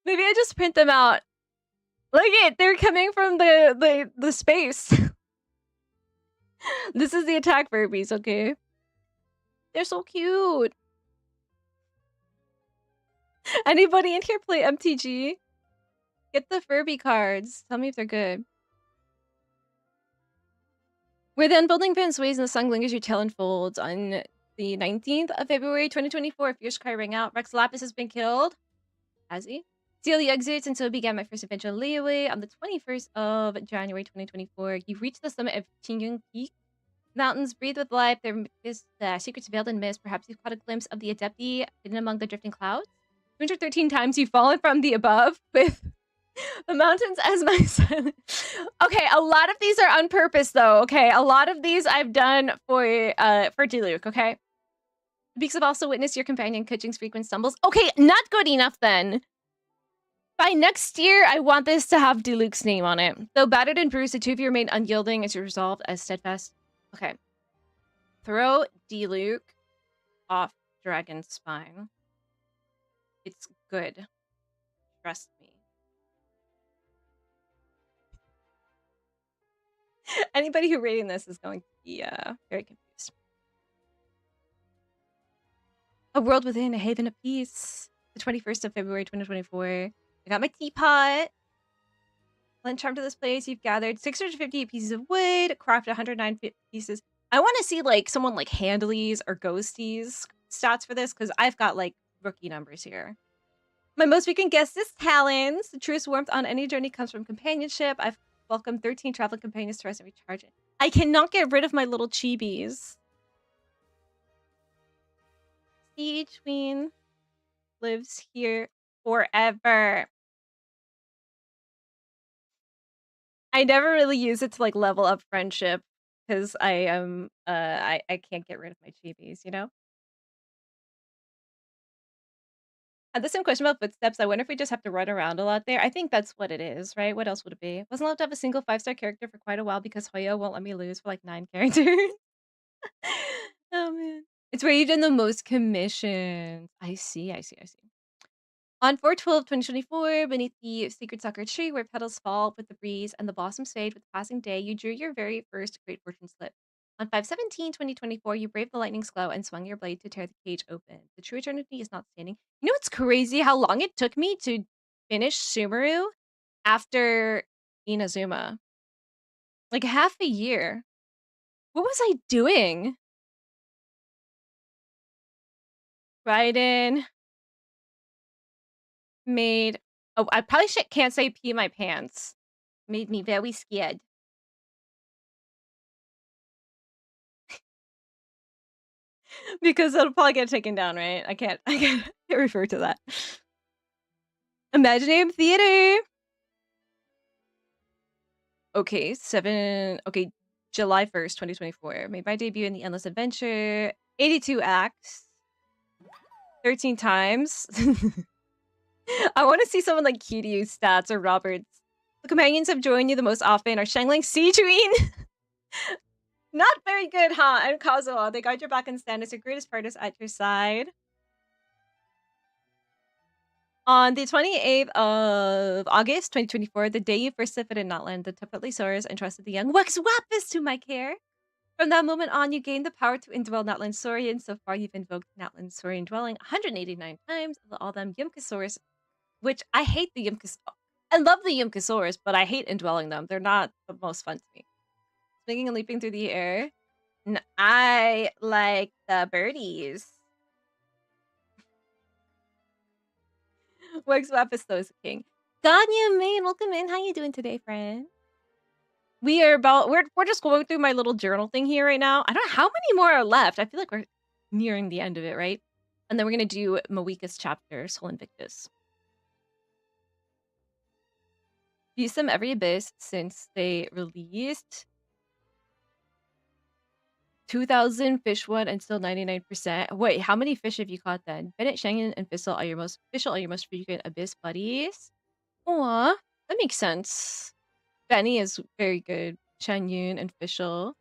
Maybe I just print them out. Look at it. They're coming from the space. This is the attack Furbies, okay? They're so cute. Anybody in here play MTG? Get the Furby cards. Tell me if they're good. Where the unfolding fan sways and the sun lingers, your tail unfolds. On the 19th of February 2024, Fierce Cry rang out. Rex Lapis has been killed. Has he? Seal the exits, and so began my first adventure layaway. On the 21st of January 2024, you reached the summit of Qingyun Peak. Mountains breathe with life. There is secrets veiled in mist. Perhaps you've caught a glimpse of the Adepti hidden among the drifting clouds. 213 times you've fallen from the above with the mountains as my son. Okay, a lot of these are on purpose though. Okay, a lot of these I've done for Diluc. Okay, Beaks have also witnessed your companion Kuching's frequent stumbles. Okay, not good enough then. By next year, I want this to have Diluc's name on it. Though battered and bruised, the two of you remain unyielding as you resolved as steadfast. Okay. Throw Diluc off Dragon's Spine. It's good. Trust me. Anybody who reading this is going to be very confused. A world within, a haven of peace. The 21st of February 2024. I got my teapot. Lend charm to this place. You've gathered 658 pieces of wood, craft 109 pieces. I want to see like someone like Handleys or Ghosties stats for this because I've got like rookie numbers here. My most frequent guest is Talons. The truest warmth on any journey comes from companionship. I've welcomed 13 traveling companions to rest and recharge it. I cannot get rid of my little chibis. Siege Queen lives here forever. I never really use it to like level up friendship because I am I can't get rid of my chibis, you know? The same question about footsteps. I wonder if we just have to run around a lot there. I think that's what it is, right? What else would it be? Wasn't allowed to have a single 5-star character for quite a while because Hoyo won't let me lose for like 9 characters. Oh man. It's where you've done the most commissions. I see. On 4/12/2024, beneath the secret sucker tree where petals fall with the breeze and the blossoms fade with the passing day, you drew your very first Great Fortune slip. On 5/17/2024, you braved the lightning's glow and swung your blade to tear the cage open. The true eternity is not standing. You know what's crazy? How long it took me to finish Sumeru after Inazuma. Like half a year. What was I doing? Raiden made... Oh, I probably can't say pee my pants. Made me very scared. Because it'll probably get taken down, right? I can't refer to that. Imagineering Theater. Okay, July 1st, 2024. Made my debut in The Endless Adventure. 82 acts. 13 times. I want to see someone like Kiryu, Stats, or Roberts. The companions have joined you the most often are Shangling Sijuin. Not very good, huh? And Kazuha. They guard your back and stand as your greatest partners at your side. On the 28th of August, 2024, the day you first set foot in Notland, the Tepetli entrusted the young Wexwapis to my care. From that moment on, you gained the power to indwell Notland Saurian. So far, you've invoked Notland Saurian dwelling 189 times, all them Yumkasaurus, which I hate the Yumkas. I love the Yumkasaurus, but I hate indwelling them. They're not the most fun to me. Swinging and leaping through the air. I like the birdies. Wexwapis though is a king. Ganya Main, welcome in. How you doing today, friend? We're just going through my little journal thing here right now. I don't know how many more are left. I feel like we're nearing the end of it, right? And then we're gonna do Mavuika's chapter, Soul Invictus. Used them every abyss since they released 2,000 fish one and still 99%. Wait, how many fish have you caught then? Bennett, Shangen, and Fizzle are your most frequent abyss buddies. Aw, that makes sense. Benny is very good. Shan Yun and Fischl.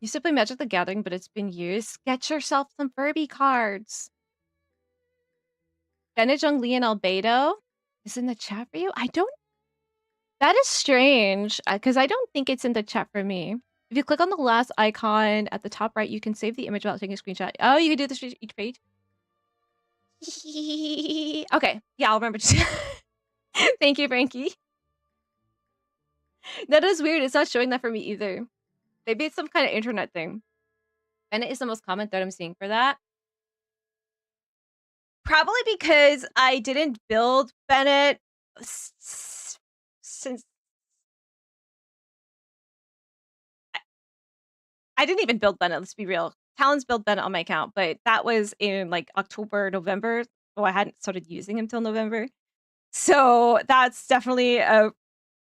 Used to play Magic the Gathering, but it's been years. Get yourself some Furby cards. Bennett, Zhongli, and Albedo is in the chat for you? I don't... That is strange, because I don't think it's in the chat for me. If you click on the last icon at the top right, you can save the image without taking a screenshot. Oh, you can do this for each page? Okay, yeah, I'll remember to... Thank you, Frankie. That is weird. It's not showing that for me either. Maybe it's some kind of internet thing. Bennett is the most common thread I'm seeing for that. Probably because I didn't build Bennett since... I didn't even build Bennett, let's be real. Talon's built Bennett on my account, but that was in like October, November. Oh, I hadn't started using him till November. So that's definitely a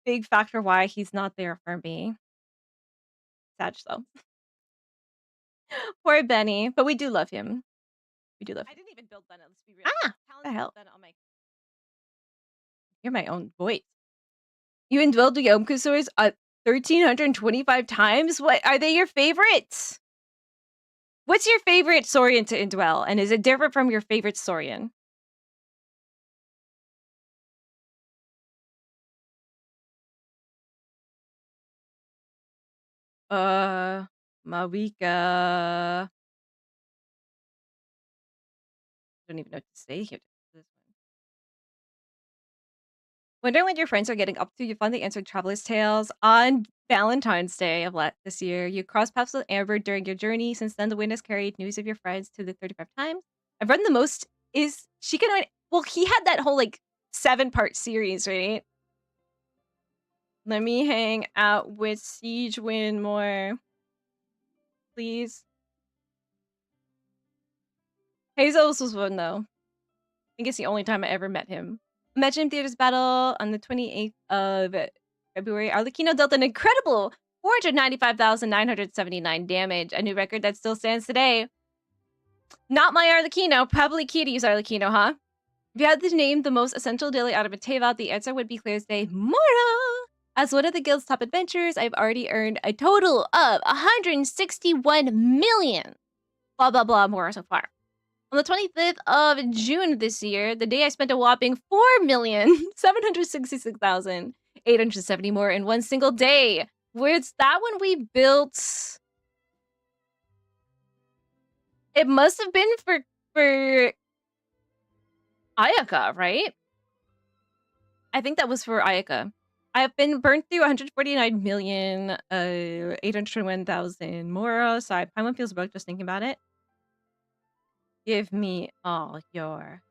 big factor why he's not there for me. Sad though. Poor Benny, but we do love him. We do love him. I didn't even build Bennett, let's be real. Ah! What the hell? On my... Hear my own voice. You indwelled the Yomkusaurs 1,325 times? What are they your favorites? What's your favorite Saurian to indwell? And is it different from your favorite Saurian? Mavuika. I don't even know what to say here. Wondering what your friends are getting up to? You finally answered Traveler's Tales on Valentine's Day of this year. You crossed paths with Amber during your journey. Since then, the wind has carried news of your friends to the 35 times. I've read the most. Is she gonna... Well, he had that whole, like, 7-part series, right? Let me hang out with Siegewin more. Please. Hazel's was fun, though. I think it's the only time I ever met him. Imagine Theater's battle on the 28th of February. Arlecchino dealt an incredible 495,979 damage, a new record that still stands today. Not my Arlecchino, probably Kiryu's Arlecchino, huh? If you had to name the most essential daily out of a Teva, the answer would be clear as day, Mora! As one of the guild's top adventurers, I've already earned a total of 161 million. Blah, blah, blah, more so far. On the 25th of June this year, the day I spent a whopping 4,766,870 more in one single day. Where's that when we built... It must have been for Ayaka, right? I think that was for Ayaka. I have been burned through 149,801,000 Mora, so Paimon feels broke just thinking about it. Give me all your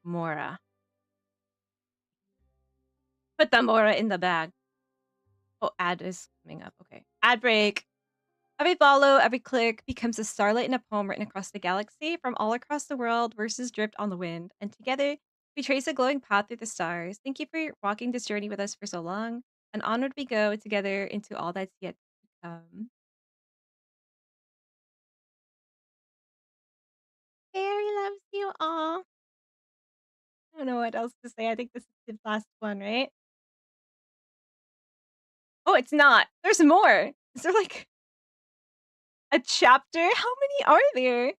Mora. Put the Mora in the bag. Oh, ad is coming up. Okay. Ad break. Every follow, every click becomes a starlight in a poem written across the galaxy. From all across the world, verses drift on the wind. And together, we trace a glowing path through the stars. Thank you for walking this journey with us for so long. And onward we go together into all that's yet to come. Fairy loves you all. I don't know what else to say. I think this is the last one, right? Oh, it's not. There's more. Is there like a chapter? How many are there?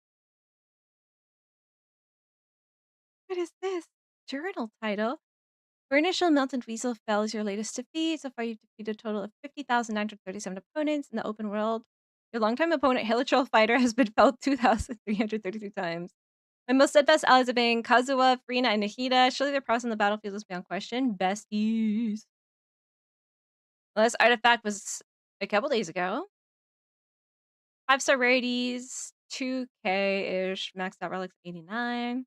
What is this? Journal title. Burnish Melted Weasel Fell is your latest defeat. So far, you've defeated a total of 50,937 opponents in the open world. Your longtime opponent, Hilichurl Fighter, has been felled 2,333 times. My most steadfast allies have been Kazuha, Farina, and Nahida. Surely their prowess on the battlefield is beyond question. Besties. Well, this artifact was a couple days ago. 5-star rarities, 2K-ish, maxed out relics 89.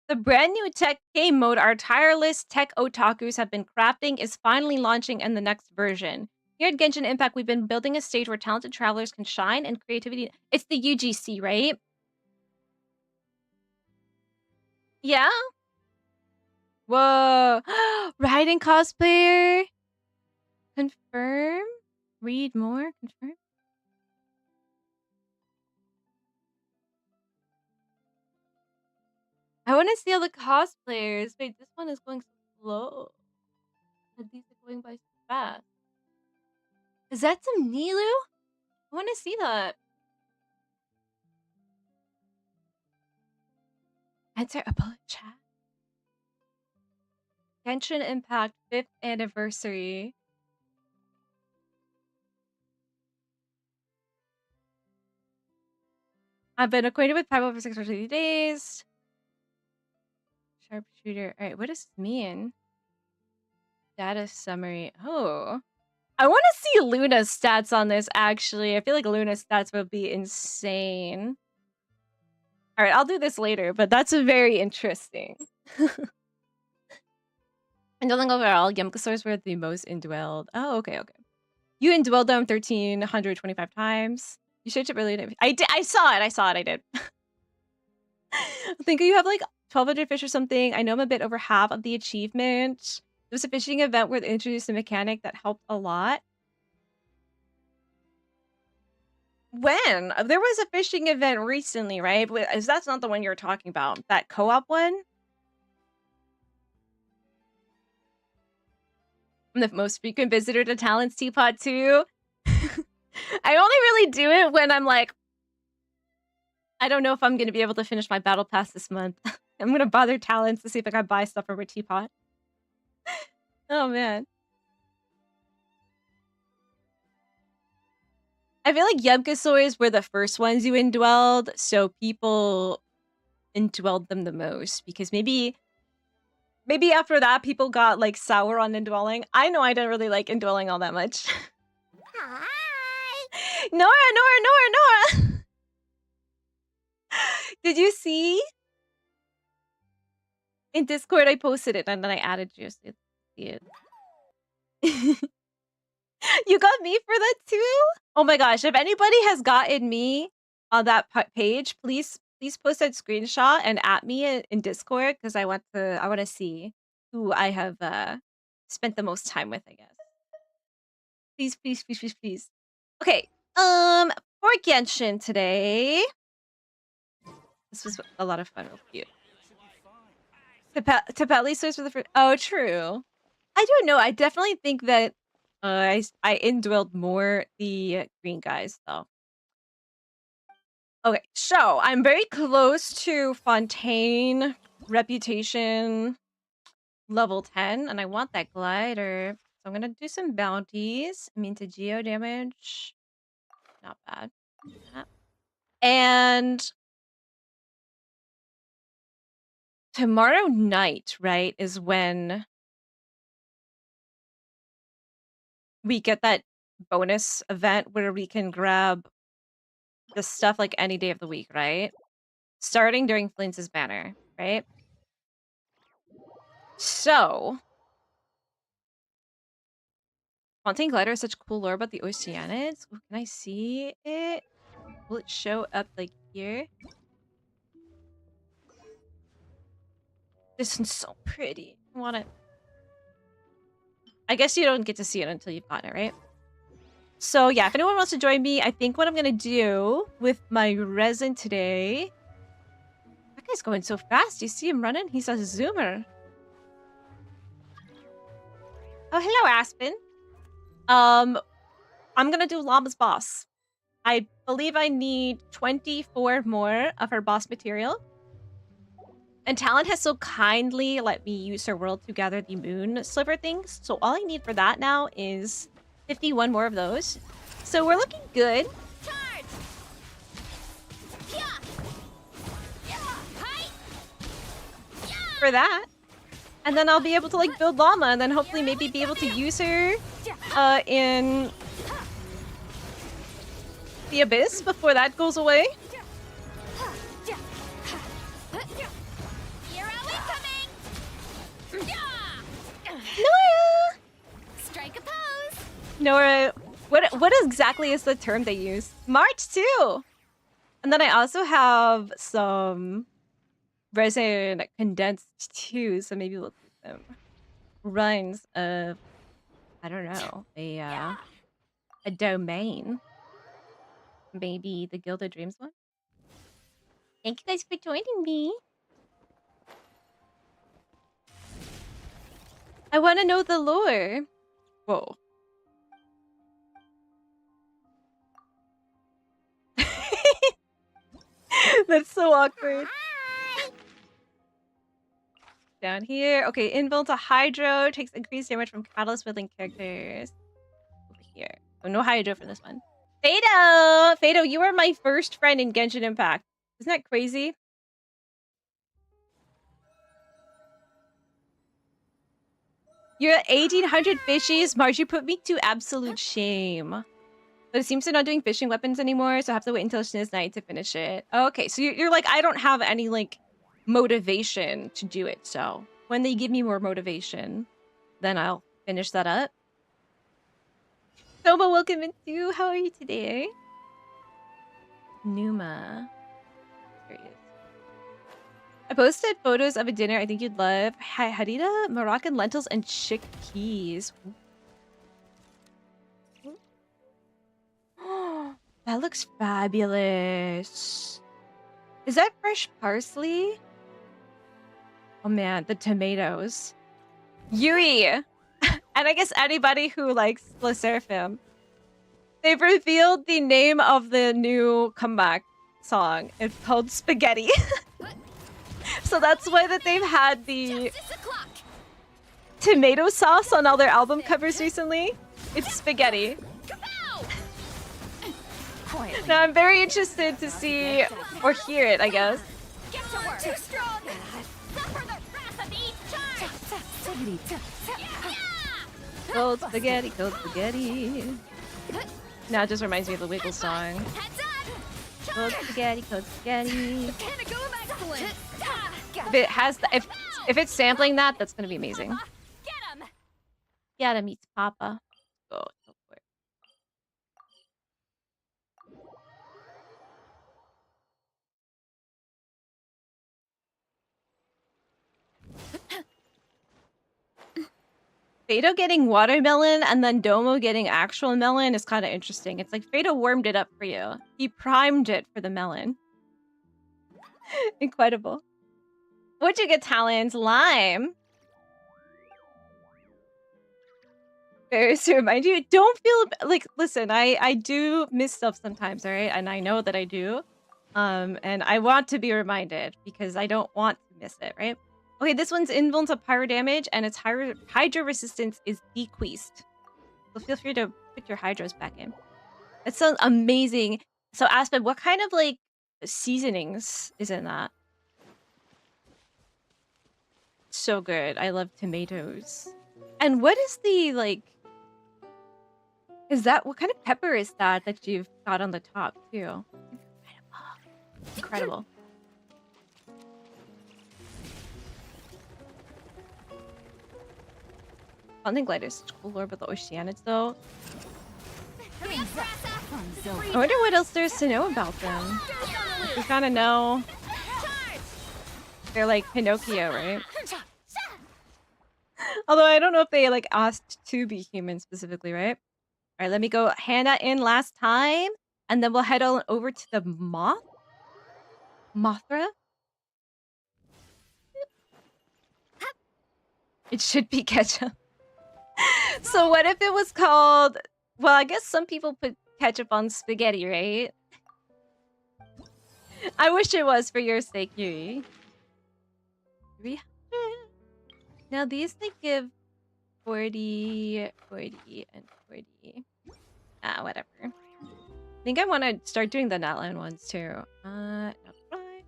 The brand new tech game mode our tireless tech otakus have been crafting is finally launching in the next version. Here at Genshin Impact, we've been building a stage where talented travelers can shine and creativity. It's the UGC, right? Yeah? Whoa. Riding cosplayer? Confirm? Read more? Confirm? I want to see all the cosplayers. Wait, this one is going slow. And these are going by so fast. Is that some Nilu? I want to see that. Enter a bullet chat. Genshin Impact 5th anniversary. I've been acquainted with Paibo for 630 days. Sharpshooter. All right, what does this mean? Data summary. Oh. I want to see Luna's stats on this, actually. I feel like Luna's stats would be insane. All right, I'll do this later, but that's very interesting. And don't think overall, Yemkasaurs were the most indwelled. Oh, okay. You indwelled them 1,325 times. You searched it really. I did. I saw it. I did. I think you have like 1,200 fish or something. I know I'm a bit over half of the achievement. There was a fishing event where they introduced a mechanic that helped a lot. When? There was a fishing event recently, right? That's not the one you're talking about. That co-op one? I'm the most frequent visitor to Talent's Teapot too. I only really do it when I'm like, I don't know if I'm going to be able to finish my battle pass this month. I'm going to bother Talents to see if I can buy stuff from a Teapot. Oh, man. I feel like Yemkasaurs were the first ones you indwelled, so people indwelled them the most. Because maybe after that, people got, like, sour on indwelling. I know I didn't really like indwelling all that much. Hi. Nora! Did you see? In Discord, I posted it, and then I added you so you see it. You got me for that too? Oh my gosh, if anybody has gotten me on that page, please post that screenshot and at me in Discord, because I want to see who I have spent the most time with, I guess. Please. Okay. For Genshin today. This was a lot of fun. Real cute. Tapeli source for the first. Oh, true. I don't know. I definitely think that I indwelled more the green guys though. Okay, so I'm very close to Fontaine reputation level 10, and I want that glider. So I'm gonna do some bounties. I mean, to geo damage, not bad. And tomorrow night, right, is when we get that bonus event where we can grab the stuff like any day of the week, right? Starting during Flintz's banner, right? So, Haunting Glider is such cool lore about the Oceanids. Ooh, can I see it? Will it show up like here? This one's so pretty. I want it. I guess you don't get to see it until you've gotten it, right? So yeah, if anyone wants to join me, I think what I'm gonna do with my resin today. That guy's going so fast. You see him running? He's a zoomer. Oh, hello, Aspen. I'm gonna do Llama's boss. I believe I need 24 more of her boss material. And Talon has so kindly let me use her world to gather the moon sliver things. So all I need for that now is 51 more of those. So we're looking good. Charge! Yeah! For that. And then I'll be able to like build Llama and then hopefully maybe be able to use her in the Abyss before that goes away. Nora! Strike a pose! Nora, what exactly is the term they use? March too! And then I also have some resin condensed too, so maybe we'll do some runs of, I don't know, a domain. Maybe the Guild of Dreams one? Thank you guys for joining me. I want to know the lore. Whoa. That's so awkward. Down here. Okay, invul to Hydro. Takes increased damage from Catalyst wielding characters. Over here. Oh, no Hydro for this one. Fado! Fado, you were my first friend in Genshin Impact. Isn't that crazy? You're at 1800 fishies. Margie put me to absolute shame. But it seems they're not doing fishing weapons anymore, so I have to wait until Shin's Night to finish it. Okay, so you're like, I don't have any, like, motivation to do it, so when they give me more motivation, then I'll finish that up. Soma, welcome into. How are you today? Numa. There he is. I posted photos of a dinner I think you'd love. Harira, Moroccan lentils, and chickpeas. That looks fabulous. Is that fresh parsley? Oh man, the tomatoes. Yui! And I guess anybody who likes Le Seraphim. They've revealed the name of the new comeback song. It's called Spaghetti. So that's why that they've had the tomato sauce on all their album covers recently. It's spaghetti. Now I'm very interested to see or hear it, I guess. Get to work! Too strong! Suffer the wrath of each charge! Cold spaghetti, cold spaghetti. Now it just reminds me of the Wiggle song. Cold spaghetti, cold spaghetti. If it has, if it's sampling that, that's gonna be amazing. Get him, meets Papa. Go for it. Fado getting watermelon and then Domo getting actual melon is kind of interesting. It's like Fado warmed it up for you. He primed it for the melon. Incredible. What'd you get, Talons? Lime. Bears to remind you, don't feel like, listen, I do miss stuff sometimes, all right? And I know that I do. And I want to be reminded because I don't want to miss it, right? Okay, this one's invulnerable to pyro damage and its hydro resistance is decreased. So feel free to put your hydros back in. That sounds amazing. So Aspen, what kind of like seasonings is in that? so good. I love tomatoes. And what is the, like... Is that... What kind of pepper is that that you've got on the top, too? Incredible. Fountain gliders, such cool lore about the oceanids, though. I wonder what else there is to know about them. Like, we kind of know they're like Pinocchio, right? Although I don't know if they like asked to be human specifically, right? All right, let me go Hannah in last time, and then we'll head on over to the Mothra. It should be ketchup. So what if it was called? Well, I guess some people put ketchup on spaghetti, right? I wish it was for your sake, Yuri. 300. Now these they give 40, 40, and 40. Ah, whatever. I think I want to start doing the Natline ones too. Not right.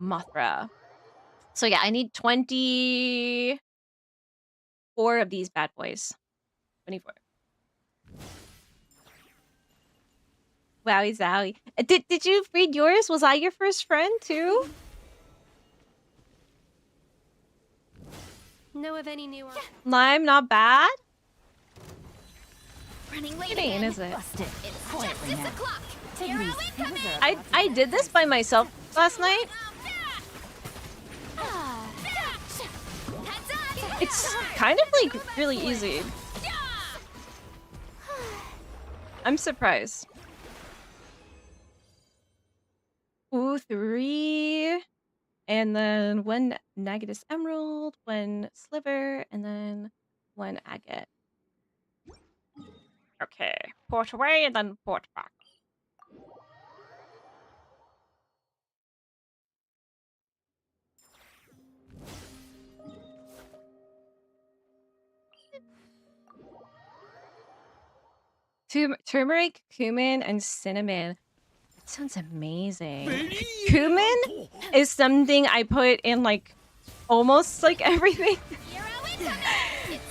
Mothra. So yeah, I need 24 of these bad boys. 24. Wowie zowie. Did you read yours? Was I your first friend too? Know of any new Lime, not bad. Running late It ain't, again. is it? Busted. It's Quietly just now. 6 o'clock. Take Here these we come pills in. are I did this by myself last night. It's kind of like really easy. I'm surprised. Ooh, 3. And then 1 Nagadus Emerald, 1 Sliver, and then 1 Agate. Okay. Port away and then port back. Turmeric, cumin, and cinnamon. That sounds amazing. Cumin is something I put in like almost like everything.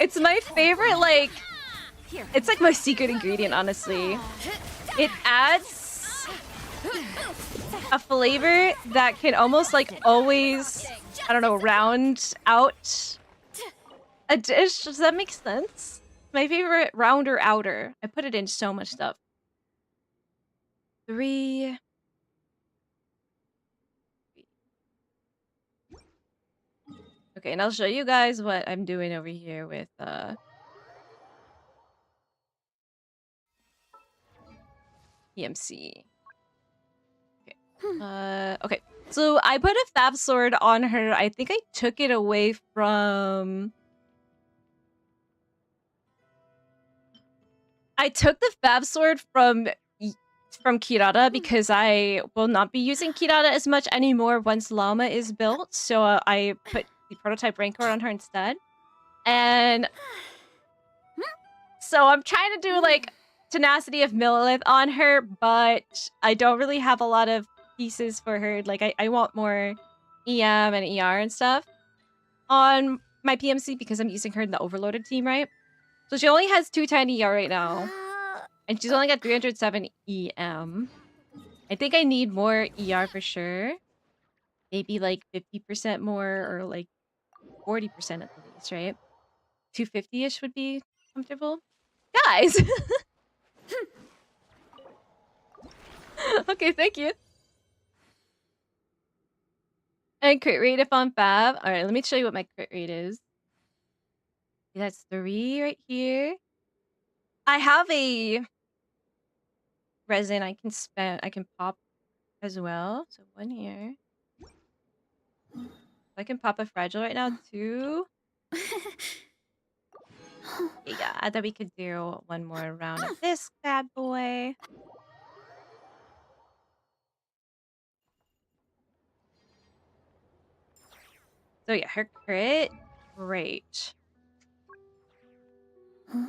It's my favorite, like, it's like my secret ingredient, honestly. It adds a flavor that can almost like always, I don't know, round out a dish. Does that make sense? My favorite rounder outer. I put it in so much stuff. 3. Okay, and I'll show you guys what I'm doing over here with PMC. Okay. Okay. So I put a Fab Sword on her. I think I took it away from... I took the Fab Sword from Kirara because I will not be using Kirara as much anymore once Llama is built. So I put the prototype Rancor on her instead. And so I'm trying to do like Tenacity of Millilith on her, but I don't really have a lot of pieces for her. Like I want more EM and ER and stuff on my PMC because I'm using her in the overloaded team, right? So she only has 210 ER right now. And she's only got 307 EM. I think I need more ER for sure. Maybe like 50% more or like 40% at the least, right? 250-ish would be comfortable. Guys! Okay, thank you. And crit rate if on Fab. Alright, let me show you what my crit rate is. That's 3 right here. I have a resin I can pop as well. So 1 here. I can pop a fragile right now too. Yeah, I thought we could do 1 more round of this bad boy. So yeah, her crit, great. Does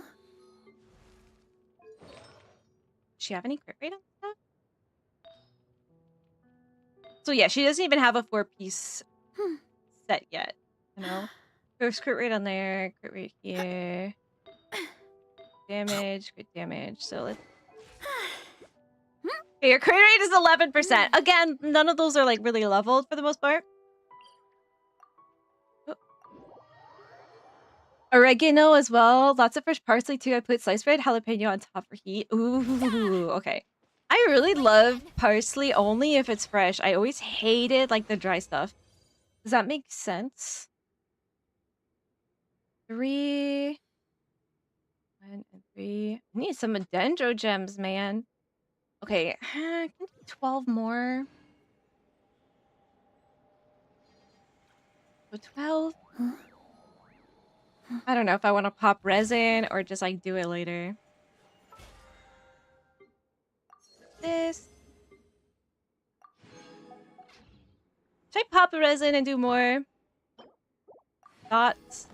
she have any crit rate on stuff? So yeah, she doesn't even have a 4-piece set yet. You know, there's crit rate on there, crit rate here, damage, crit damage. So let's. Okay, your crit rate is 11%. Again, none of those are like really leveled for the most part. Oh. Oregano as well. Lots of fresh parsley too. I put sliced bread, jalapeno on top for heat. Ooh, okay. I really love parsley only if it's fresh. I always hated like the dry stuff. Does that make sense? 3. 1 and 3. I need some dendro gems, man. Okay, can do 12 more. So 12. I don't know if I want to pop resin or just like do it later. This. Should I pop a resin and do more dots?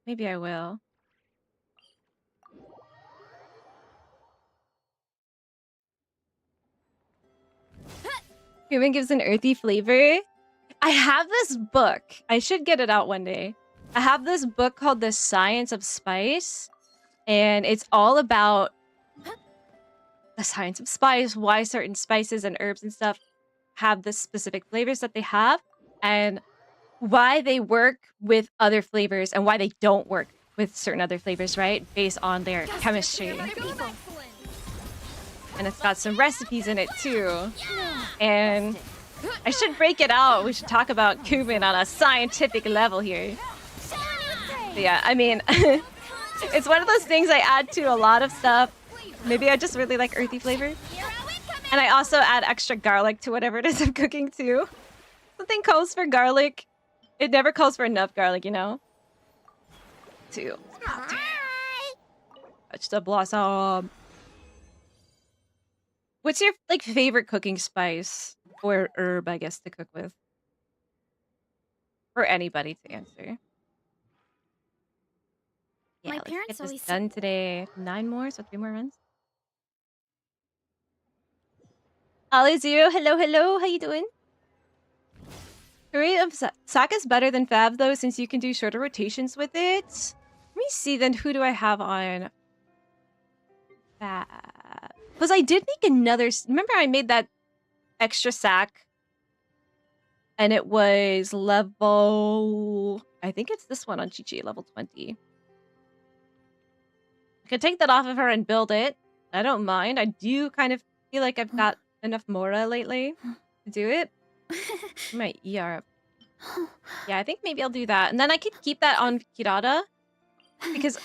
Maybe I will. Cumin gives an earthy flavor. I have this book. I should get it out one day. I have this book called The Science of Spice. And it's all about the science of spice, why certain spices and herbs and stuff have the specific flavors that they have, and why they work with other flavors and why they don't work with certain other flavors, right? Based on their chemistry. And it's got some recipes in it too. And I should break it out. We should talk about cumin on a scientific level here. But yeah, I mean, it's one of those things I add to a lot of stuff. Maybe I just really like earthy flavor. And I also add extra garlic to whatever it is I'm cooking too. Something calls for garlic. It never calls for enough garlic, you know? Touch the blossom. What's your like favorite cooking spice or herb, I guess, to cook with? For anybody to answer. Yeah, My let's parents get this always done today. 9 more, so 3 more runs. Ollie Zero, hello, hello. How you doing? Rate of Sack is better than Fab though, since you can do shorter rotations with it. Let me see then. Who do I have on Fab? Because I did make another. Remember, I made that extra sack, and it was level. I think it's this one on Chi-Chi, level 20. I could take that off of her and build it. I don't mind. I do kind of feel like I've got enough Mora lately to do it. My ER. Yeah, I think maybe I'll do that. And then I could keep that on Kirata. Because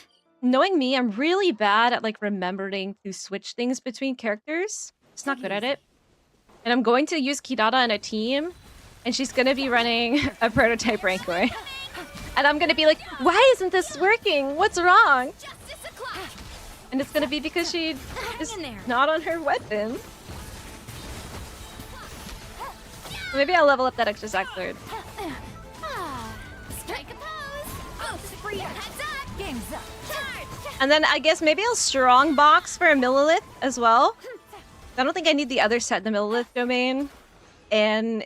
knowing me, I'm really bad at like remembering to switch things between characters. Just not good at it. And I'm going to use Kirata in a team. And she's going to be running a prototype Rancor. And I'm going to be like, why isn't this working? What's wrong? And it's going to be because she is not on her weapon. Maybe I'll level up that extra sack third. And then I guess maybe I'll strong box for a Millilith as well. I don't think I need the other set in the Millilith domain. And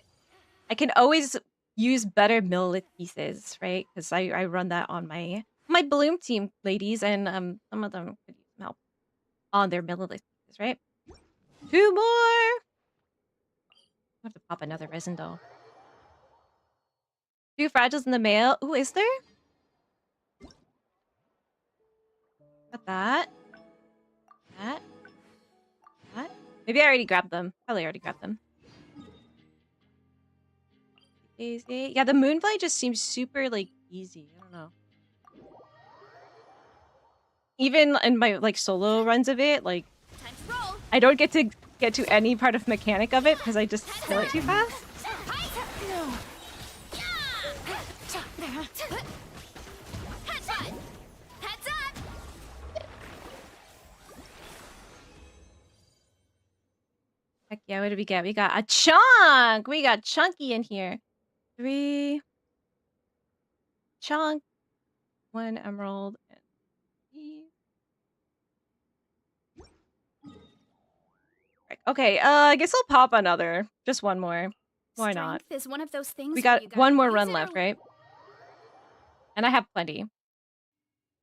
I can always use better Millilith pieces, right? Because I run that on my Bloom team, ladies, and some of them could use some help on their Millilith pieces, right? 2 more! I have to pop another resin though. 2 fragiles in the mail. Ooh, is there? Got that. That. Maybe I already grabbed them. Probably already grabbed them. Easy. Yeah, the Moonfly just seems super like easy. I don't know. Even in my like solo runs of it, like I don't get to any part of mechanic of it because I just kill it too fast. Heck yeah, what did we get? We got a chunk! We got chunky in here. 3 chunk, 1 emerald, and 3. Okay, I guess I'll pop another. Just one more. Why not? Strength is one of those things We where got you one gotta more use run it left, or- right? And I have plenty.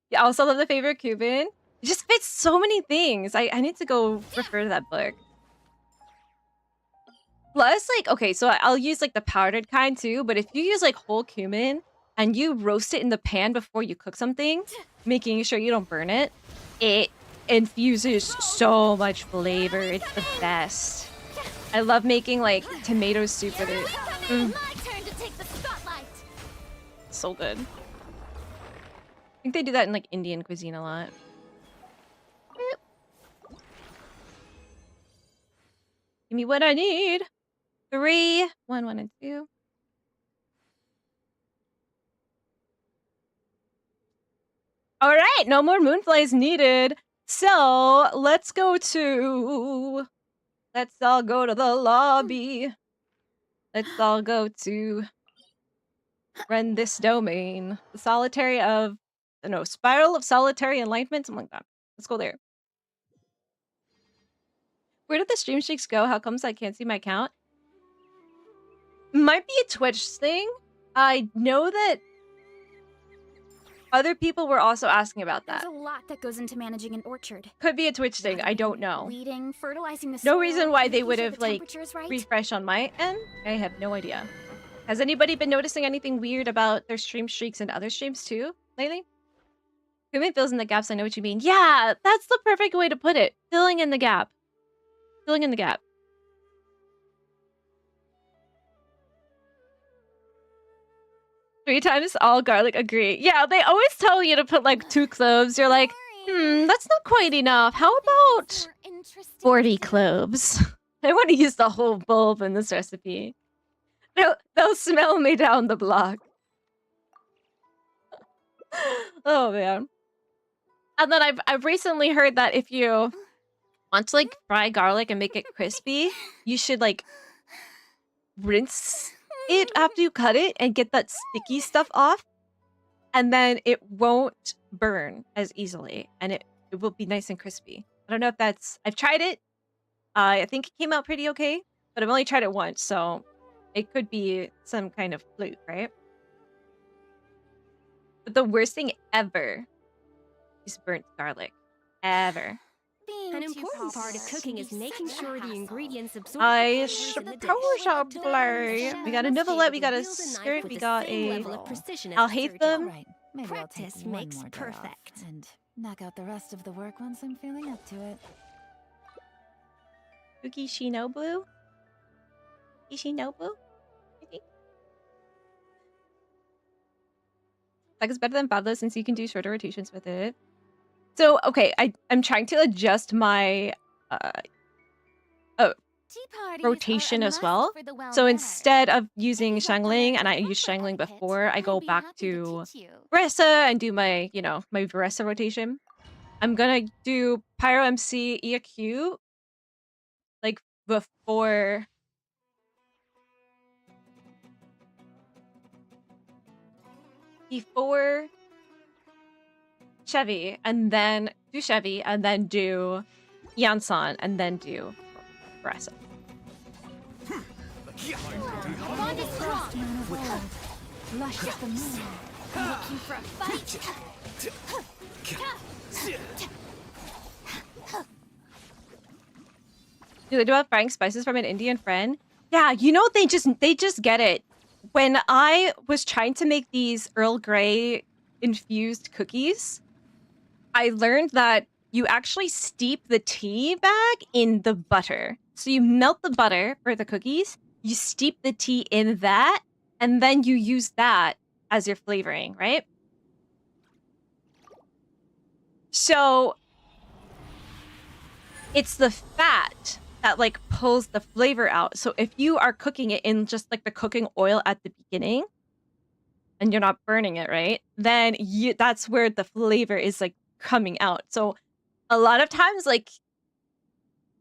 Yeah, I also love the favorite Cuban. It just fits so many things. I need to go refer to that book. Plus, like, okay, so I'll use like the powdered kind too, but if you use like whole cumin and you roast it in the pan before you cook something, making sure you don't burn it, it infuses so much flavor. It's the best. I love making like tomato soup with it. My turn to take the spotlight. So good. I think they do that in like Indian cuisine a lot. Give me what I need. 3, 1, 1, and 2. All right, no more moonflies needed. So let's go to. Let's all go to the lobby. Let's all go to run this domain. The solitary of. No, spiral of solitary enlightenment, something like that. Let's go there. Where did the stream streaks go? How comes I can't see my account? Might be a Twitch thing. I know that other people were also asking about There's that. a lot that goes into managing an orchard. Could be a Twitch thing. I don't know. Weeding, fertilizing the No soil, reason why they making would sure have the like temperature is right. refreshed on my end. I have no idea. Has anybody been noticing anything weird about their stream streaks and other streams too lately? Cumin fills in the gaps. I know what you mean. Yeah, that's the perfect way to put it. Filling in the gap. Filling in the gap. Three times all garlic. Agree. Yeah, they always tell you to put like 2 cloves. You're like, that's not quite enough. How about 40 cloves? I want to use the whole bulb in this recipe. They'll smell me down the block. Oh man. And then I've recently heard that if you want to like fry garlic and make it crispy, you should like rinse it after you cut it and get that sticky stuff off. And then it won't burn as easily and it will be nice and crispy. I don't know if that's I've tried it. I think it came out pretty okay, but I've only tried it once, so it could be some kind of fluke, right? But the worst thing ever is burnt garlic. Ever. An important part of cooking is making sure the ingredients absorb I the flavors in the dish. suppose I'll play. We got a novelette, we got a skirt, we got a... I'll hate them. Right. Maybe I'll take Practice one makes more day perfect. off and knock out the rest of the work once I'm feeling up to it. Yuki Shinobu? Ishinobu? I think. Like it's better than Pablo since you can do shorter rotations with it. So, okay, I'm trying to adjust my rotation as well. So instead of using Shangling, and I used Shangling before, I go back to Veressa and do my, you know, my Veressa rotation. I'm gonna do Pyro MC EQ like before Chevy, and then do Chevy, and then do Yansan, and then do Veressa. Bond is strong. Lush as the moon. Looking for a fight? Do they do have frying spices from an Indian friend? Yeah, you know they just get it. When I was trying to make these Earl Grey infused cookies, I learned that you actually steep the tea bag in the butter. So you melt the butter for the cookies, you steep the tea in that, and then you use that as your flavoring, right? So it's the fat that like pulls the flavor out. So if you are cooking it in just like the cooking oil at the beginning and you're not burning it, right? Then that's where the flavor is like coming out. So a lot of times like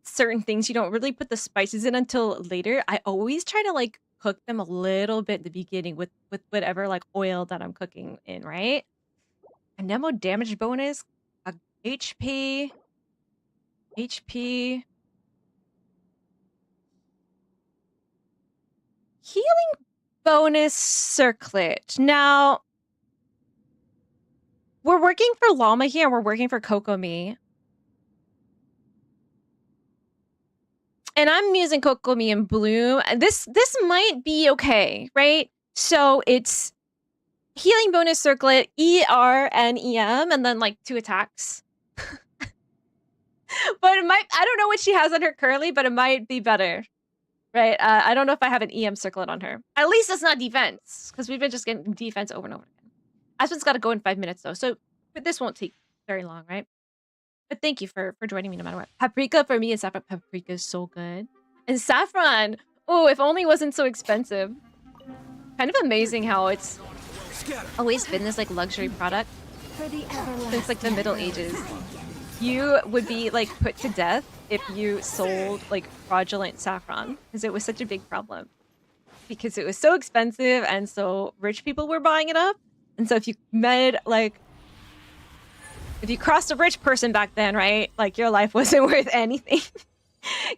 certain things you don't really put the spices in until later. I always try to like cook them a little bit at the beginning with whatever like oil that I'm cooking in, right? A Nemo damage bonus, a HP. Healing bonus circlet. Now, we're working for Llama here, and we're working for Kokomi. And I'm using Kokomi and Bloom. This might be okay, right? So it's healing bonus circlet, ER and EM, and then like 2 attacks. But it might, I don't know what she has on her currently, but it might be better. Right? I don't know if I have an EM circlet on her. At least it's not defense, because we've been just getting defense over and over again. Aspen's got to go in 5 minutes though, so but this won't take very long, right? But thank you for joining me no matter what. Paprika for me is saffron. Paprika is so good. And saffron! Oh, if only it wasn't so expensive. Kind of amazing how it's always been this like luxury product since like the Middle Ages. You would be like put to death if you sold like fraudulent saffron, because it was such a big problem. Because it was so expensive and so rich people were buying it up. And so if you made like, if you crossed a rich person back then, right? Like your life wasn't worth anything.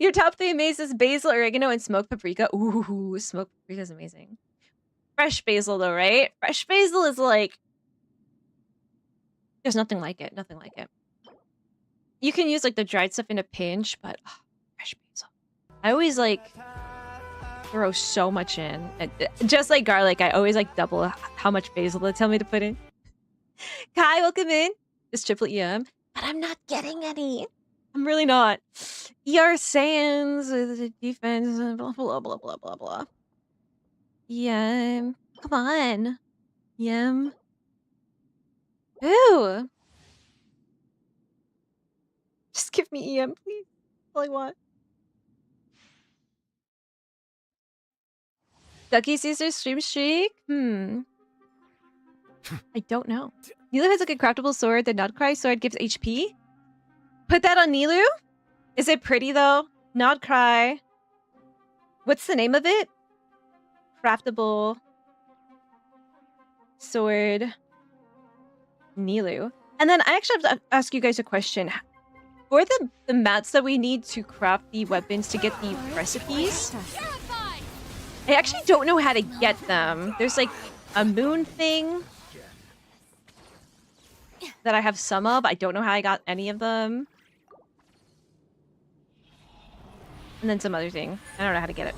Your top 3 mazes, basil, oregano, and smoked paprika. Ooh, smoked paprika is amazing. Fresh basil though, right? Fresh basil is like, there's nothing like it. Nothing like it. You can use like the dried stuff in a pinch, but fresh basil. I always like throw so much in. And, just like garlic, I always like double how much basil they tell me to put in. Kai, welcome in. It's triple EM, but I'm not getting any. I'm really not. ER Sands, defense, blah, blah, blah, blah, blah, blah. Yum. Come on. Yum. Ooh. Just give me EM, please. That's all I want. Ducky Caesar Stream Streak? I don't know. Nilu has like a craftable sword. The Nodcry sword gives HP. Put that on Nilu? Is it pretty though? Nodcry. What's the name of it? Craftable sword Nilu. And then I actually have to ask you guys a question. For the mats that we need to craft the weapons to get the recipes, I actually don't know how to get them. There's like a moon thing that I have some of. I don't know how I got any of them. And then some other thing. I don't know how to get it.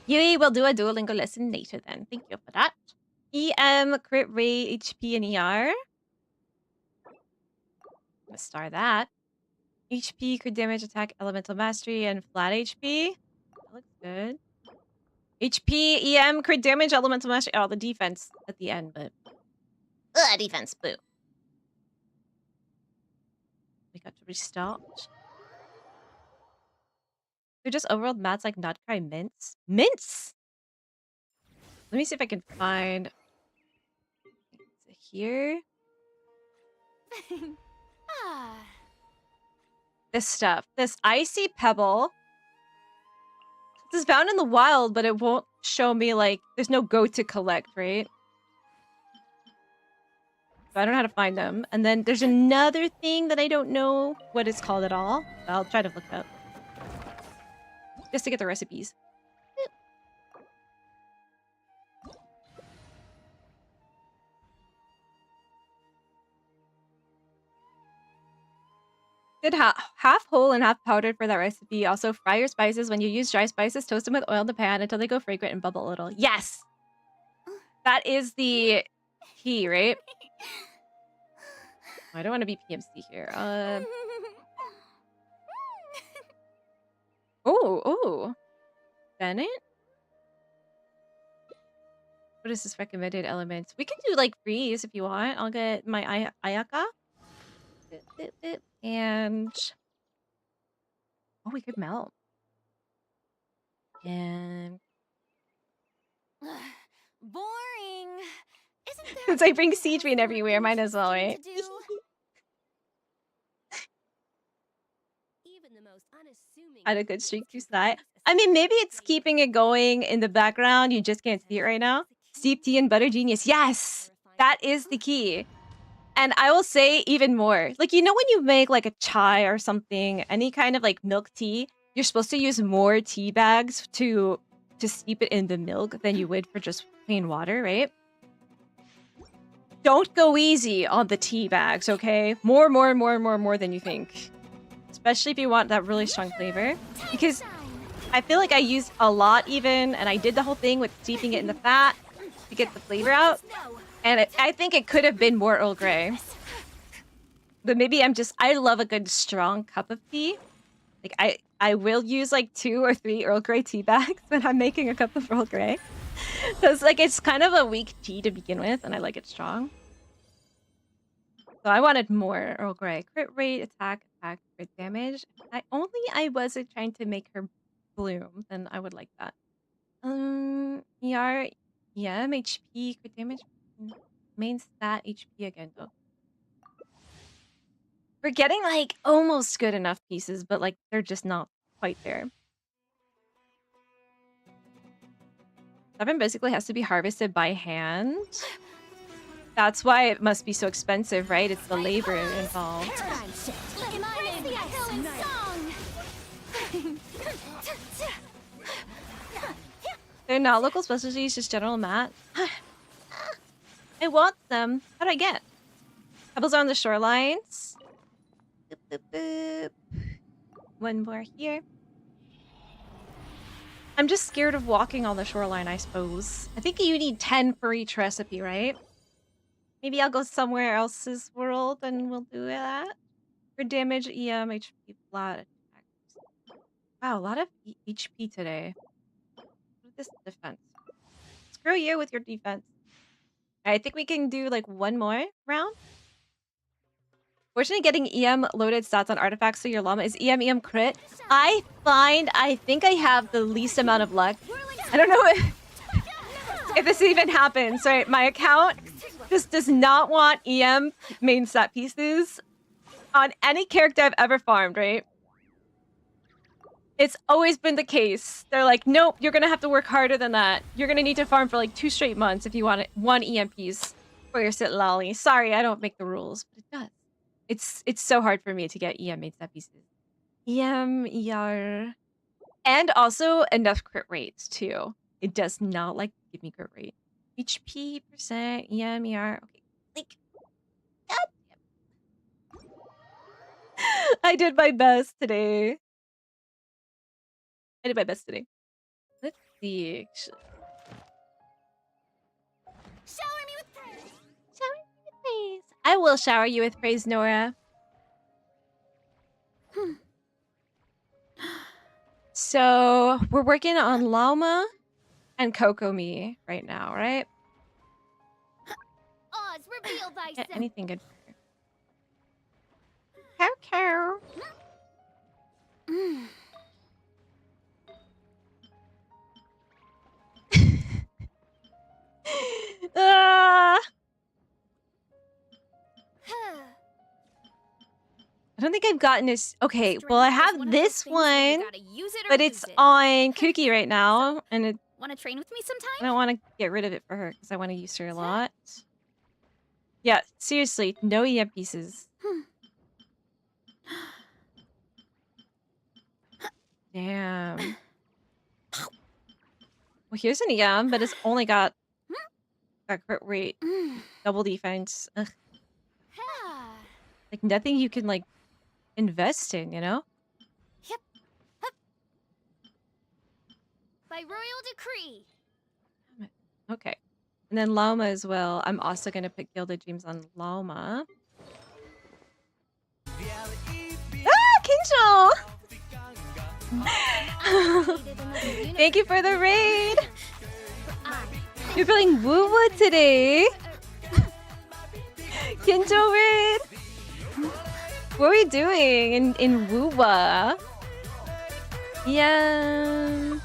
Yui will do a Duolingo lesson later then. Thank you for that. EM, crit rate, HP, and ER. Let's star that. HP, crit damage, attack, elemental mastery, and flat HP. That looks good. HP, EM, crit damage, elemental mastery. Oh, the defense at the end, but... defense, boo. We got to restart. They're just overworld mats like Nodcry mints. Mints? Let me see if I can find... Is it here? This stuff. This icy pebble. This is found in the wild, but it won't show me, like... There's no go to collect, right? So I don't know how to find them. And then there's another thing that I don't know what it's called at all. I'll try to look it up. Just to get the recipes. Good half whole and half powdered for that recipe. Also, fry your spices. When you use dry spices, toast them with oil in the pan until they go fragrant and bubble a little. Yes! That is the key, right? I don't want to be PMC here. Oh. Bennett? What is this recommended elements? We can do like freeze if you want. I'll get my Ayaka. And... Oh, we could melt. And... Boring. Isn't there Since I bring Siege Rain everywhere, might as well, right? Had a good streak to that. I mean, maybe it's keeping it going in the background. You just can't see it right now. Steep tea and butter genius. Yes! That is the key. And I will say even more. Like, you know when you make like a chai or something, any kind of like milk tea, you're supposed to use more tea bags to steep it in the milk than you would for just plain water, right? Don't go easy on the tea bags, okay? More than you think. Especially if you want that really strong flavor. Because I feel like I used a lot even, and I did the whole thing with steeping it in the fat to get the flavor out. And I think it could have been more Earl Grey. But maybe I love a good strong cup of tea. Like I will use like 2 or 3 Earl Grey tea bags when I'm making a cup of Earl Grey. Because like it's kind of a weak tea to begin with, and I like it strong. So I wanted more Earl Grey. Crit rate, attack, crit damage. I wasn't trying to make her bloom, then I would like that. ER, yeah, HP, crit damage. Main stat, HP again though. We're getting like almost good enough pieces, but like they're just not quite there. 7 basically has to be harvested by hand. That's why it must be so expensive, right? It's the labor involved. They're not local specialties, just general mat. I want them. How do I get? Pebbles are on the shorelines. Boop, boop, boop. One more here. I'm just scared of walking on the shoreline, I suppose. I think you need 10 for each recipe, right? Maybe I'll go somewhere else's world and we'll do that. For damage, EM, HP, flat attack. Wow, a lot of HP today. What is this defense? Screw you with your defense. I think we can do like one more round. Fortunately, getting EM loaded stats on artifacts so your llama is EM crit. I think I have the least amount of luck. I don't know if this even happens, right? My account just does not want EM main stat pieces on any character I've ever farmed, right? It's always been the case. They're like, nope, you're gonna have to work harder than that. You're gonna need to farm for like 2 straight months if you want 1 EM piece for your sit lolly. Sorry, I don't make the rules, but it does. It's so hard for me to get EM main stat pieces. EM, ER, and also enough crit rates too. It does not like give me crit rate. HP percent, EM, ER. Okay, like, God damn. I did my best today. I did my best today. Let's see. Shower me with praise. Shower me with praise. I will shower you with praise, Nora. So we're working on Llama and Kokomi right now, right? Oz, reveal thyself. Anything good for her. Cow. I don't think I've gotten this. Okay, well I have this one, but it's on Cookie right now, and I Want to train with me sometime? don't want to get rid of it for her because I want to use her a lot. Yeah, seriously, no EM pieces. Damn. Well, here's an EM, but it's only got crit rate, double defense. Ugh. Like nothing you can like invest in, you know? By royal decree. Okay. And then Llama as well. I'm also gonna put Gilded Dreams on Llama. Ah, Kinjo! Thank you for the raid! You're feeling woo-woo today! Kinjo raid! What are we doing in Woowa? Yeah.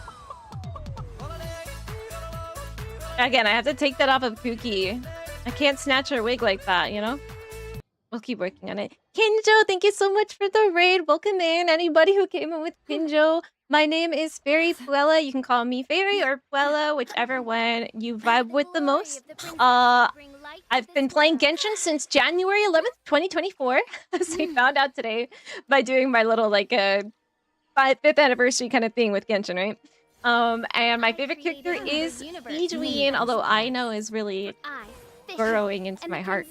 Again, I have to take that off of Pookie. I can't snatch her wig like that, you know? We'll keep working on it. Kinjo, thank you so much for the raid. Welcome in, anybody who came in with Kinjo. My name is fairypuella. You can call me Fairy or Puella, whichever one you vibe with the most. I've been playing Genshin since January 11th, 2024. As we found out today by doing my little like fifth anniversary kind of thing with Genshin, right? And my favorite character is Ejuin, although I know is really burrowing into my heart.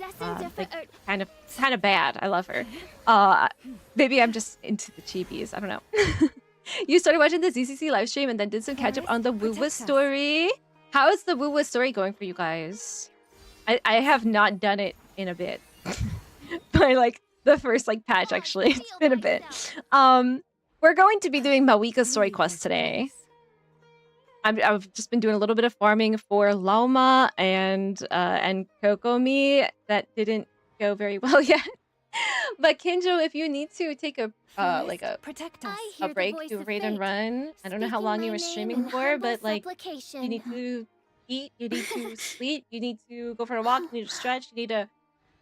Like kind of bad. I love her. Maybe I'm just into the chibis. I don't know. You started watching the ZCC live stream and then did some catch up on the Wuwa story. How is the Wuwa story going for you guys? I have not done it in a bit. By like the first like patch actually. It's been a bit. We're going to be doing Mavuika's story quest today. I've just been doing a little bit of farming for Lauma and Kokomi. That didn't go very well yet. But Kinjo, if you need to take a like a break to raid and run, I don't know how long you were streaming for, but like you need to eat, you need to sleep, you need to go for a walk, you need to stretch, you need to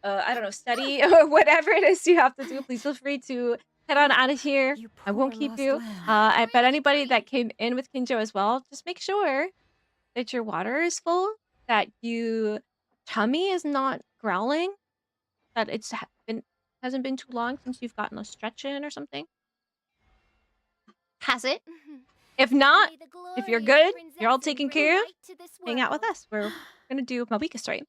I don't know, study or whatever it is you have to do. Please feel free to head on out of here. I won't keep you. I bet anybody that came in with Kinjo as well, just make sure that your water is full, that your tummy is not growling, that hasn't been too long since you've gotten a stretch in or something. Has it? If not, if you're good, you're all taken care of, hang out with us. We're gonna do Mavuika story.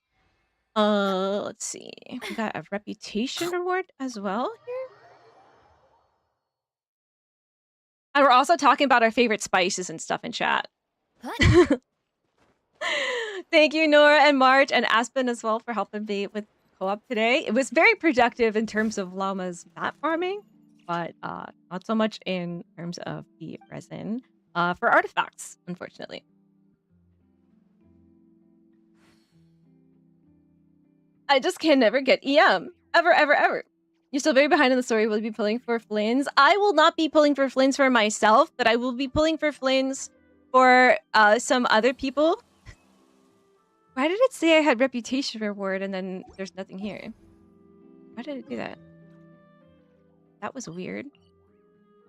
Let's see. We got a reputation reward as well here. And we're also talking about our favorite spices and stuff in chat. Thank you, Nora and Marge and Aspen as well for helping me with co-op today. It was very productive in terms of Llama's mat farming, but not so much in terms of the resin for artifacts, unfortunately. I just can never get EM. Ever, ever, ever. You're still very behind in the story. Will you be pulling for Flins? I will not be pulling for Flins for myself, but I will be pulling for Flins for some other people. Why did it say I had reputation reward and then there's nothing here? Why did it do that? That was weird.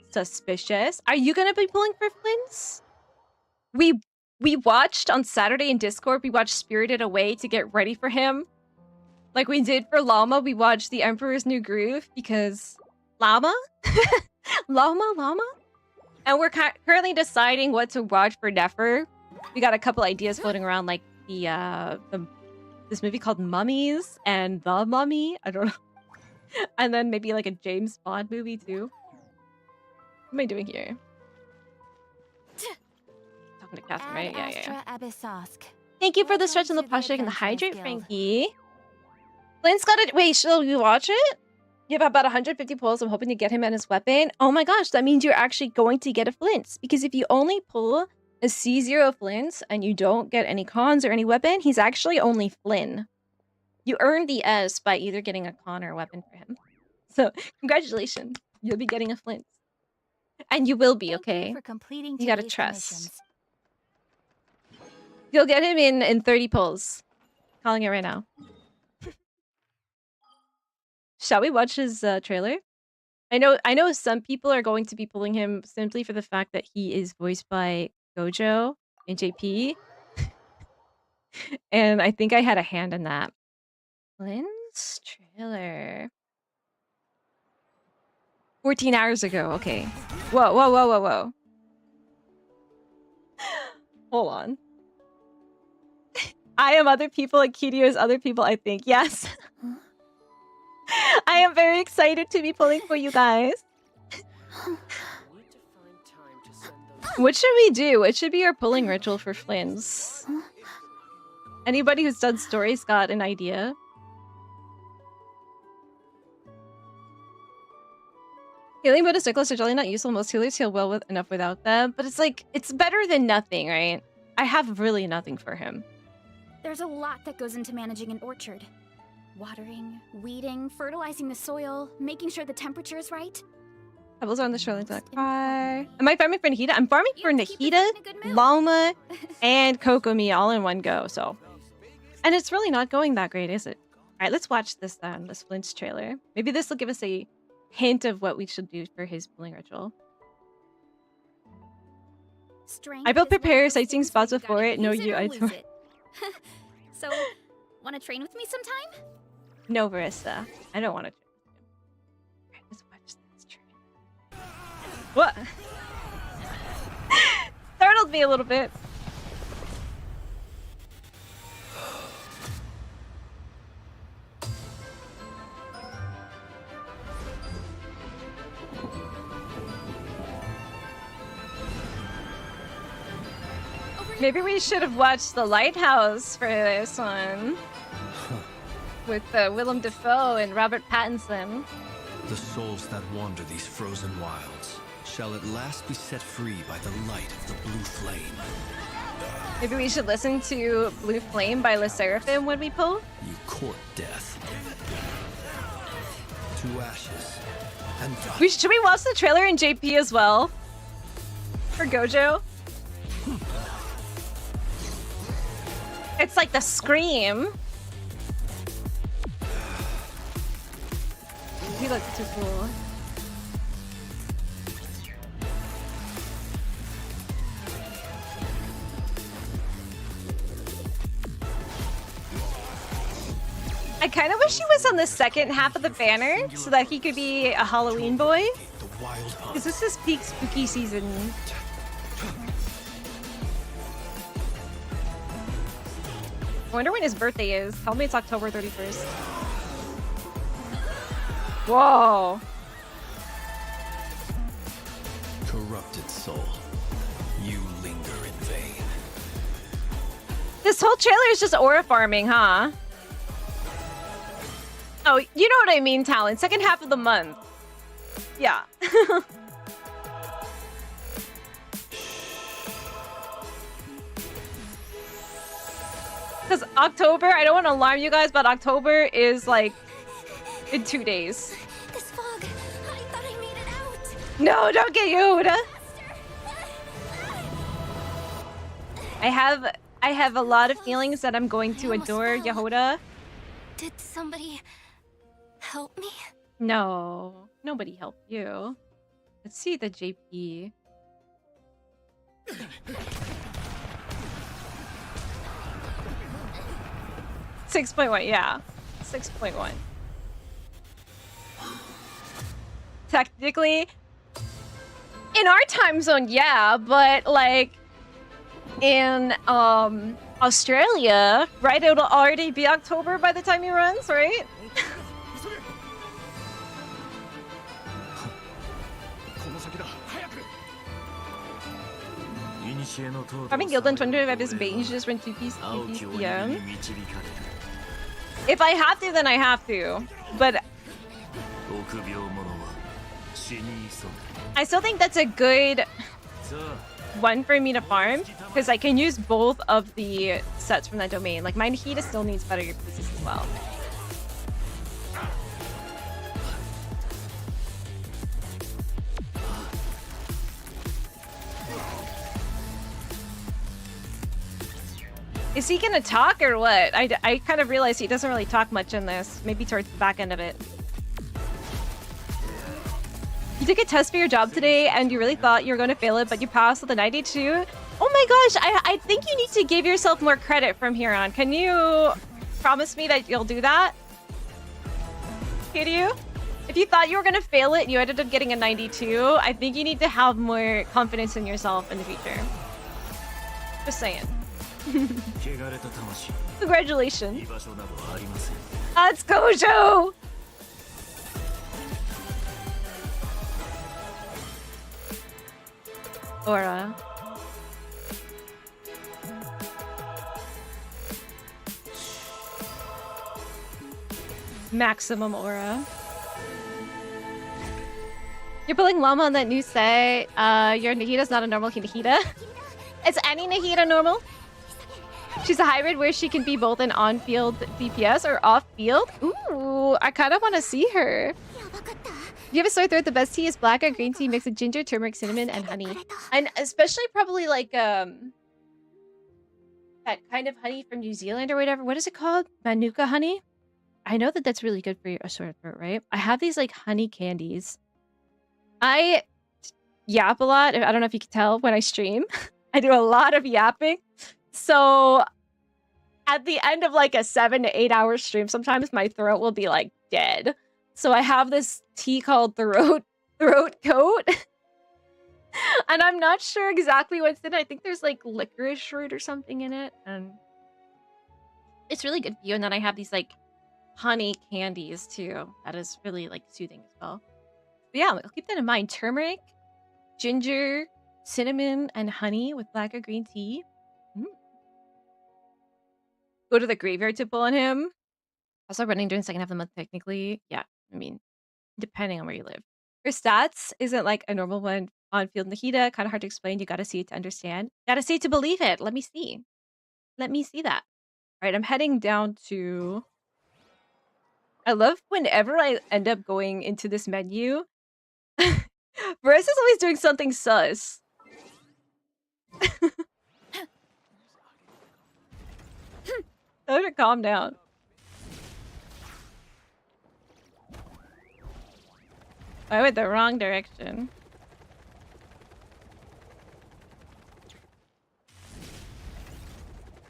Suspicious. Are you gonna be pulling for Flins? We watched on Saturday in Discord, we watched Spirited Away to get ready for him. Like we did for Llama, we watched The Emperor's New Groove because Llama? Llama? And we're currently deciding what to watch for Nefer. We got a couple ideas floating around, like this movie called Mummies and The Mummy. I don't know. And then maybe like a James Bond movie too. What am I doing here? Talking to Catherine, right? Yeah. Thank you for the stretch and the push and the hydrate, Frankie. Flint's got it. Wait, shall we watch it? You have about 150 pulls. I'm hoping to get him and his weapon. Oh my gosh, that means you're actually going to get a Flint. Because if you only pull a C0 Flint and you don't get any cons or any weapon, he's actually only Flynn. You earned the S by either getting a con or a weapon for him. So, congratulations. You'll be getting a Flint. And you will be, okay? You gotta trust. You'll get him in 30 pulls. Calling it right now. Shall we watch his trailer? I know some people are going to be pulling him simply for the fact that he is voiced by Gojo in JP. And I think I had a hand in that. Lynn's trailer. 14 hours ago. Okay. Whoa. Hold on. I am other people and Kiryu is other people, I think. Yes. I am very excited to be pulling for you guys. What should we do? What should be our pulling ritual for Flins? Anybody who's done stories got an idea? Healing motorcyclists are generally not useful. Most healers heal well enough without them. But it's like, it's better than nothing, right? I have really nothing for him. There's a lot that goes into managing an orchard. Watering, weeding, fertilizing the soil, making sure the temperature is right. Pebbles are on the shoreline to cry. Am I farming for Nahida? I'm farming for Nahida, Llama, and Kokomi all in one go, so. And it's really not going that great, is it? Alright, let's watch this then, this Flint's trailer. Maybe this will give us a hint of what we should do for his pulling ritual. I built prepare sightseeing spots before it. No, I don't. So, want to train with me sometime? No, Marissa. I don't want to. Alright, let's watch this trailer. What? with me a little bit. Maybe we should have watched The Lighthouse for this one. With Willem Dafoe and Robert Pattinson. The souls that wander these frozen wilds shall at last be set free by the light of the blue flame. Maybe we should listen to Blue Flame by Le Seraphim when we pull? You court death. To ashes and dust. Should we watch the trailer in JP as well? For Gojo? It's like the scream. He looks too cool. I kind of wish he was on the second half of the banner so that he could be a Halloween boy. Because this is peak spooky season. I wonder when his birthday is. Tell me it's October 31st. Whoa. Corrupted soul, you linger in vain. This whole trailer is just aura farming, huh? Oh, you know what I mean, Talon. Second half of the month. Yeah. Because October, I don't want to alarm you guys, but October is like in 2 days. This fog. I thought I made it out. No, don't get Yoda. I have a lot of feelings that I'm going to adore Yehoda. Did somebody help me? No, nobody helped you. Let's see the JP. $6.1, yeah. 6.1. Technically, in our time zone, yeah, but like in Australia, right? It'll already be October by the time he runs, right? Having Gildan 25 is beige just run 2 piece PM. If I have to, then I have to. But I still think that's a good one for me to farm because I can use both of the sets from that domain. Like my Nahida still needs better pieces as well. Is he gonna talk or what? I kind of realized he doesn't really talk much in this. Maybe towards the back end of it. You took a test for your job today and you really thought you were going to fail it, but you passed with a 92? Oh my gosh, I think you need to give yourself more credit from here on. Can you promise me that you'll do that? Can you? If you thought you were going to fail it and you ended up getting a 92, I think you need to have more confidence in yourself in the future. Just saying. Congratulations. Let's go, Joe! Aura. Maximum aura. You're pulling Llama on that new set. Your Nahida's not a normal Nahida. Is any Nahida normal? She's a hybrid where she can be both an on-field DPS or off-field. Ooh, I kind of want to see her. If you have a sore throat, the best tea is black or green tea mixed with ginger, turmeric, cinnamon, and honey. And especially probably like that kind of honey from New Zealand or whatever. What is it called? Manuka honey? I know that that's really good for your sore throat, right? I have these like honey candies. I yap a lot. I don't know if you can tell when I stream. I do a lot of yapping. So at the end of like a 7 to 8 hour stream, sometimes my throat will be like dead. So I have this tea called throat coat. And I'm not sure exactly what's in it. I think there's like licorice root or something in it, and it's really good for you. And then I have these like honey candies too. That is really like soothing as well. But yeah, I'll keep that in mind. Turmeric, ginger, cinnamon, and honey with black or green tea. Go to the graveyard to pull on him. Also running during the second half of the month, technically. Yeah, I mean, depending on where you live. Her stats isn't like a normal one on Field Nahida. Kind of hard to explain. You gotta see it to understand. Gotta see it to believe it. Let me see. Let me see that. All right, I'm heading down to... I love whenever I end up going into this menu. Veris is always doing something sus. Tell her to calm down. I went the wrong direction.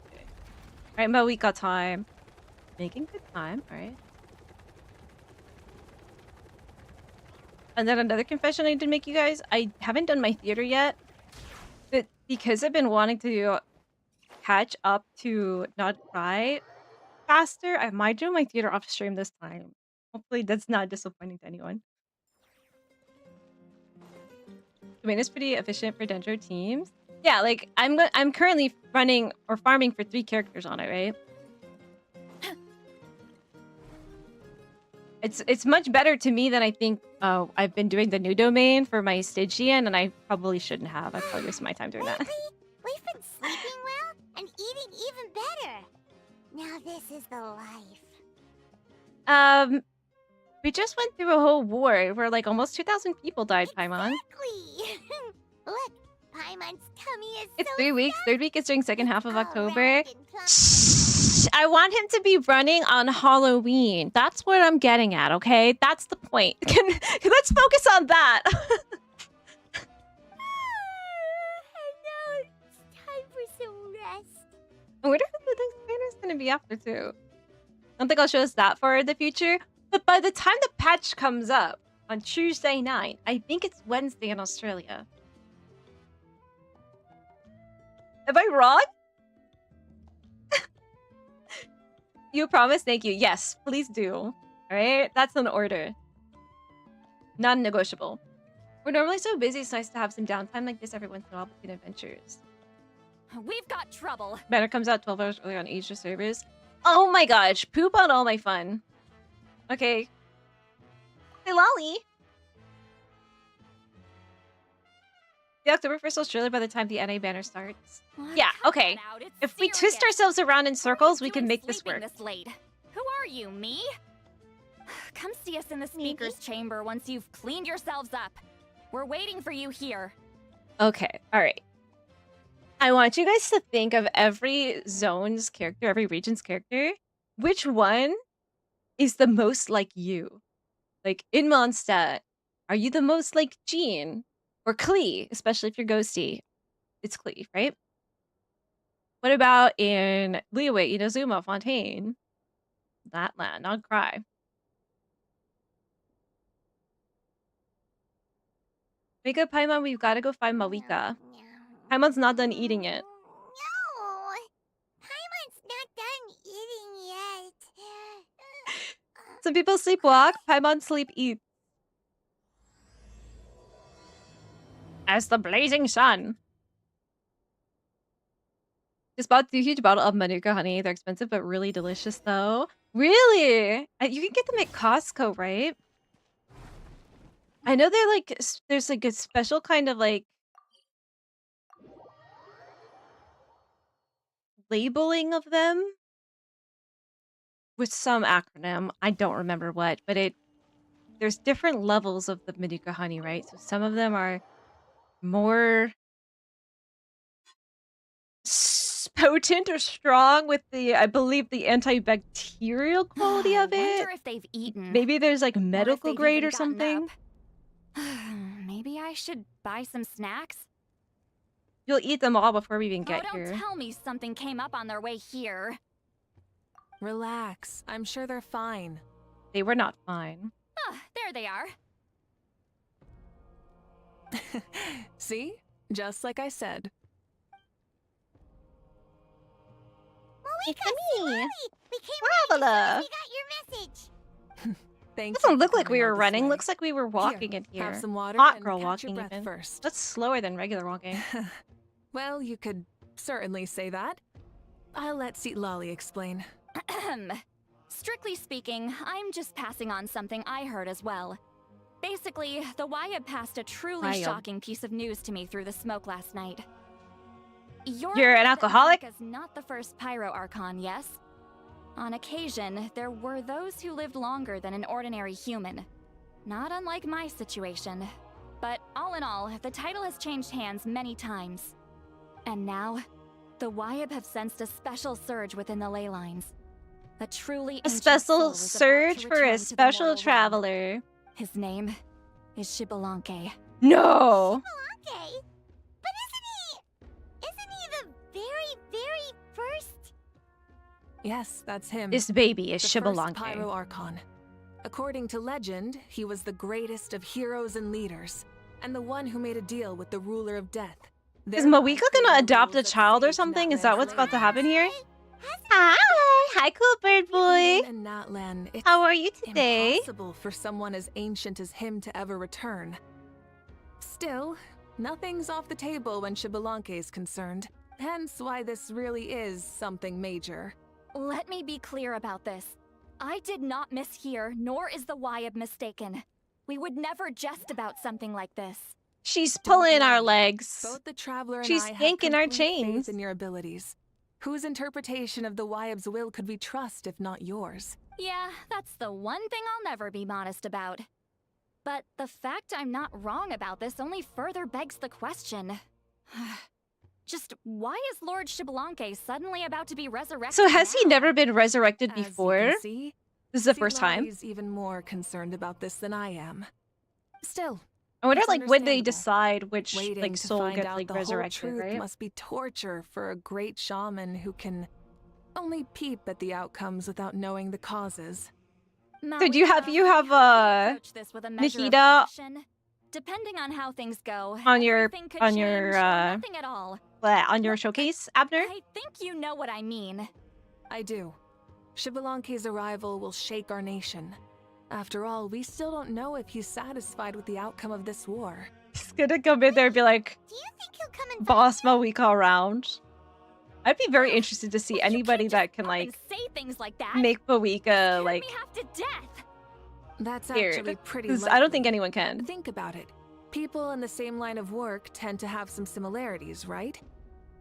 Okay. Alright, Mavuika time. Making good time, alright. And then another confession I need to make, you guys. I haven't done my theater yet. But because I've been wanting to catch up to not cry faster, I might do my theater off stream this time. Hopefully that's not disappointing to anyone. Domain is pretty efficient for Dendro teams. Yeah, like I'm currently running or farming for 3 characters on it, right? It's much better to me than I think. I've been doing the new domain for my Stygian, and I probably shouldn't have. I probably wasted my time doing that. We've been sleeping well and eating even better. Now this is the life. We just went through a whole war where like almost 2,000 people died, Paimon. Exactly. Look, Paimon's tummy is It's so 3 weeks. 3rd week is during second half of all October. round and plump. Shh, I want him to be running on Halloween. That's what I'm getting at, okay? That's the point. Let's focus on that. And now it's time for some rest. I wonder who the next trainer's gonna be after too. I don't think I'll show us that far in the future. But by the time the patch comes up on Tuesday night, I think it's Wednesday in Australia. Am I wrong? You promise? Thank you. Yes, please do. All right? That's an order. Non-negotiable. We're normally so busy, it's nice to have some downtime like this every once in a while between adventures. We've got trouble. Banner comes out 12 hours earlier on Asia servers. Oh my gosh, poop on all my fun. Okay. Hey, Lolly. The October 1st Australia by the time the NA banner starts. Yeah, okay. If we twist ourselves around in circles, we can make this work. This late? Who are you, me? Come see us in the speaker's chamber once you've cleaned yourselves up. We're waiting for you here. Okay, alright. I want you guys to think of every zone's character, every region's character. Which one is the most like you? Like, in Mondstadt, are you the most like Jean? Or Klee, especially if you're ghosty. It's Klee, right? What about in Liyue, Inazuma, Fontaine? That land, not Cry. Wake up, Paimon, we've got to go find Mavuika. Paimon's not done eating it. No, Paimon's not done eating yet. Some people sleepwalk, Paimon sleep eat. As the blazing sun. Just bought 2 huge bottles of Manuka honey. They're expensive, but really delicious, though. Really? You can get them at Costco, right? I know they're like, there's like a special kind of like labeling of them with some acronym. I don't remember what, but there's different levels of the Manuka honey, right? So some of them are more potent or strong with the, I believe, the antibacterial quality of it. Wonder if they've eaten. Maybe there's like medical grade or even gotten something. up. Maybe I should buy some snacks? You'll eat them all before we even Oh, get don't here. tell me something came up on their way here. Relax. I'm sure they're fine. They were not fine. Ah, there they are. See? Just like I said. Mavuika, It's me. Lily, we came right as soon Traveler. as we got your message. Thank you Doesn't for look like coming we all were this running. way. Looks like we were walking in Have here. some water Hot and girl catch your walking breath even. first. That's slower than regular walking. Well, you could certainly say that. I'll let Seat Lolly explain. Strictly speaking, I'm just passing on something I heard as well. Basically, the Wyab passed a truly Wyab. shocking piece of news to me through the smoke last night. You're You're an aware that alcoholic? Mavuika's not the first Pyro Archon, yes? On occasion, there were those who lived longer than an ordinary human. Not unlike my situation. But all in all, the title has changed hands many times. And now, the Wyab have sensed a special surge within the ley lines. A truly A ancient soul special is about to surge for return a to the special mortal realm. traveler. His name is Xbalanque. No! Okay. But isn't he the very, very first? Yes, that's him. This baby is the first Xbalanque. Pyro Archon. According to legend, he was the greatest of heroes and leaders, and the one who made a deal with the ruler of death. Is Thereby Mavuika creating gonna the adopt a rules that child or saved something? Is that what's about Natlan's to land. happen here? Hi! Hi, cool bird boy! Even in Natlan, it's How are you today? impossible for someone as ancient as him to ever return. Still, nothing's off the table when Xbalanque is concerned. Hence why this really is something major. Let me be clear about this. I did not mishear, nor is the Wyab mistaken. We would never jest about something like this. She's Don't pulling our worry. legs. Both the Traveler and She's I have yanking our complete chains. faith in your abilities. Whose interpretation of the Wyab's will could we trust if not yours? Yeah, that's the one thing I'll never be modest about. But the fact I'm not wrong about this only further begs the question. Just why is Lord Xbalanque suddenly about to be resurrected So has he now? never been resurrected As you before? can see, This is the first time. He's even more concerned about this than I am. Still, I wonder, it's like, when they understandable. decide which, waiting like, to soul find gets, out like, the whole resurrected, truth right? must be torture for a great shaman who can only peep at the outcomes without knowing the causes. So do you have- Mavuika, you have, I hope you approach this with a measure of Nikita caution. Depending on how things go, on your- everything could on change your, or nothing at all. On your showcase, Abner? I think you know what I mean. I do. Xbalanque's arrival will shake our nation. After all, we still don't know if he's satisfied with the outcome of this war. He's gonna come in there and be like, Do you think he'll come and boss Mavuika around. I'd be very interested to see You anybody can't that just can, up and like, say things like that. make Mavuika, Scared like, me half to death. That's weird. actually pretty 'Cause I don't think likely. anyone can. Think about it. People in the same line of work tend to have some similarities, right?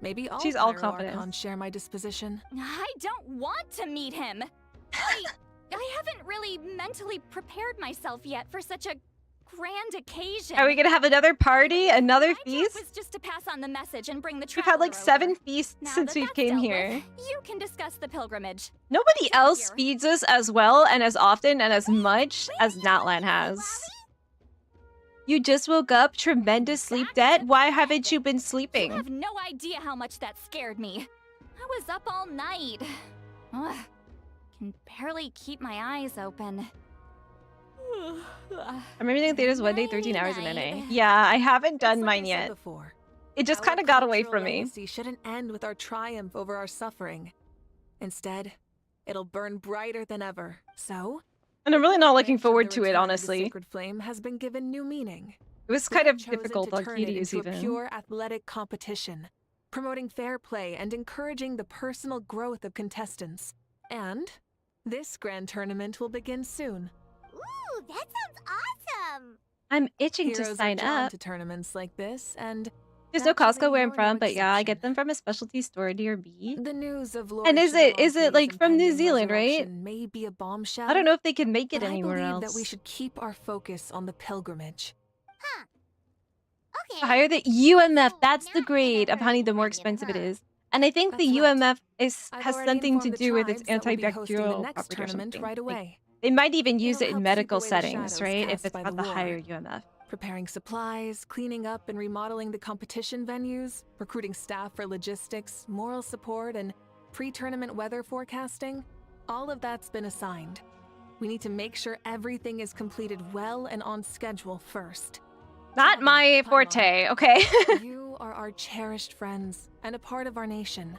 Maybe all She's all Pyro confidence. Archons share my disposition. I don't want to meet him. I haven't really mentally prepared myself yet for such a grand occasion. Are we gonna have another party? Another My job feast? was just to pass on the message and bring the We've had like traveler 7 over. feasts Now since that we've that's came dealt here. with, you can discuss the pilgrimage. Nobody Sit else here. feeds us as well and as often and as much as Natlan has. You just woke up, tremendous sleep debt? Why haven't you been You sleeping? have no idea how much that scared me. I was up all night. Ugh. Can barely keep my eyes open. I'm reading theaters one day, 13 hours in NA. Night. Yeah, I haven't done It's like mine I said yet. before, It just our kind of got away cultural from me. legacy shouldn't end with our triumph over our suffering. Instead, it'll burn brighter than ever. So, And I'm really not looking the forward to it, return of the honestly. Sacred Flame has been given new meaning. It was We kind have of chosen difficult to on turn key it to use into a even. pure athletic competition, promoting fair play and encouraging the personal growth of contestants. And this grand tournament will begin soon. Ooh, that sounds awesome! I'm itching to Heroes sign are drawn up. to tournaments like this, and There's no naturally Costco where I'm you're from, no but yeah, I get exception. them from a specialty store near me. The news of Lord And is it Xbalanque's like from New impending Zealand, right? resurrection may be a bombshell. I don't know if they can make it but anywhere I believe else. that we should keep our focus on the pilgrimage. Okay. The higher the UMF, So that's now the I'm grade gonna of honey, the more hurry, expensive it huh? is. And I think the That's right. UMF is I've has already something to informed the do with its tribes that we'll be hosting the antibacterial next property or tournament something. right Like, away. they might even use It'll it in help medical keep away the settings, shadows right? If cast it's by at the the higher war. UMF. Preparing supplies, cleaning up and remodeling the competition venues, recruiting staff for logistics, moral support, and pre-tournament weather forecasting. All of that's been assigned. We need to make sure everything is completed well and on schedule first. Not Travel, my Paimon. forte, okay? You are our cherished friends and a part of our nation.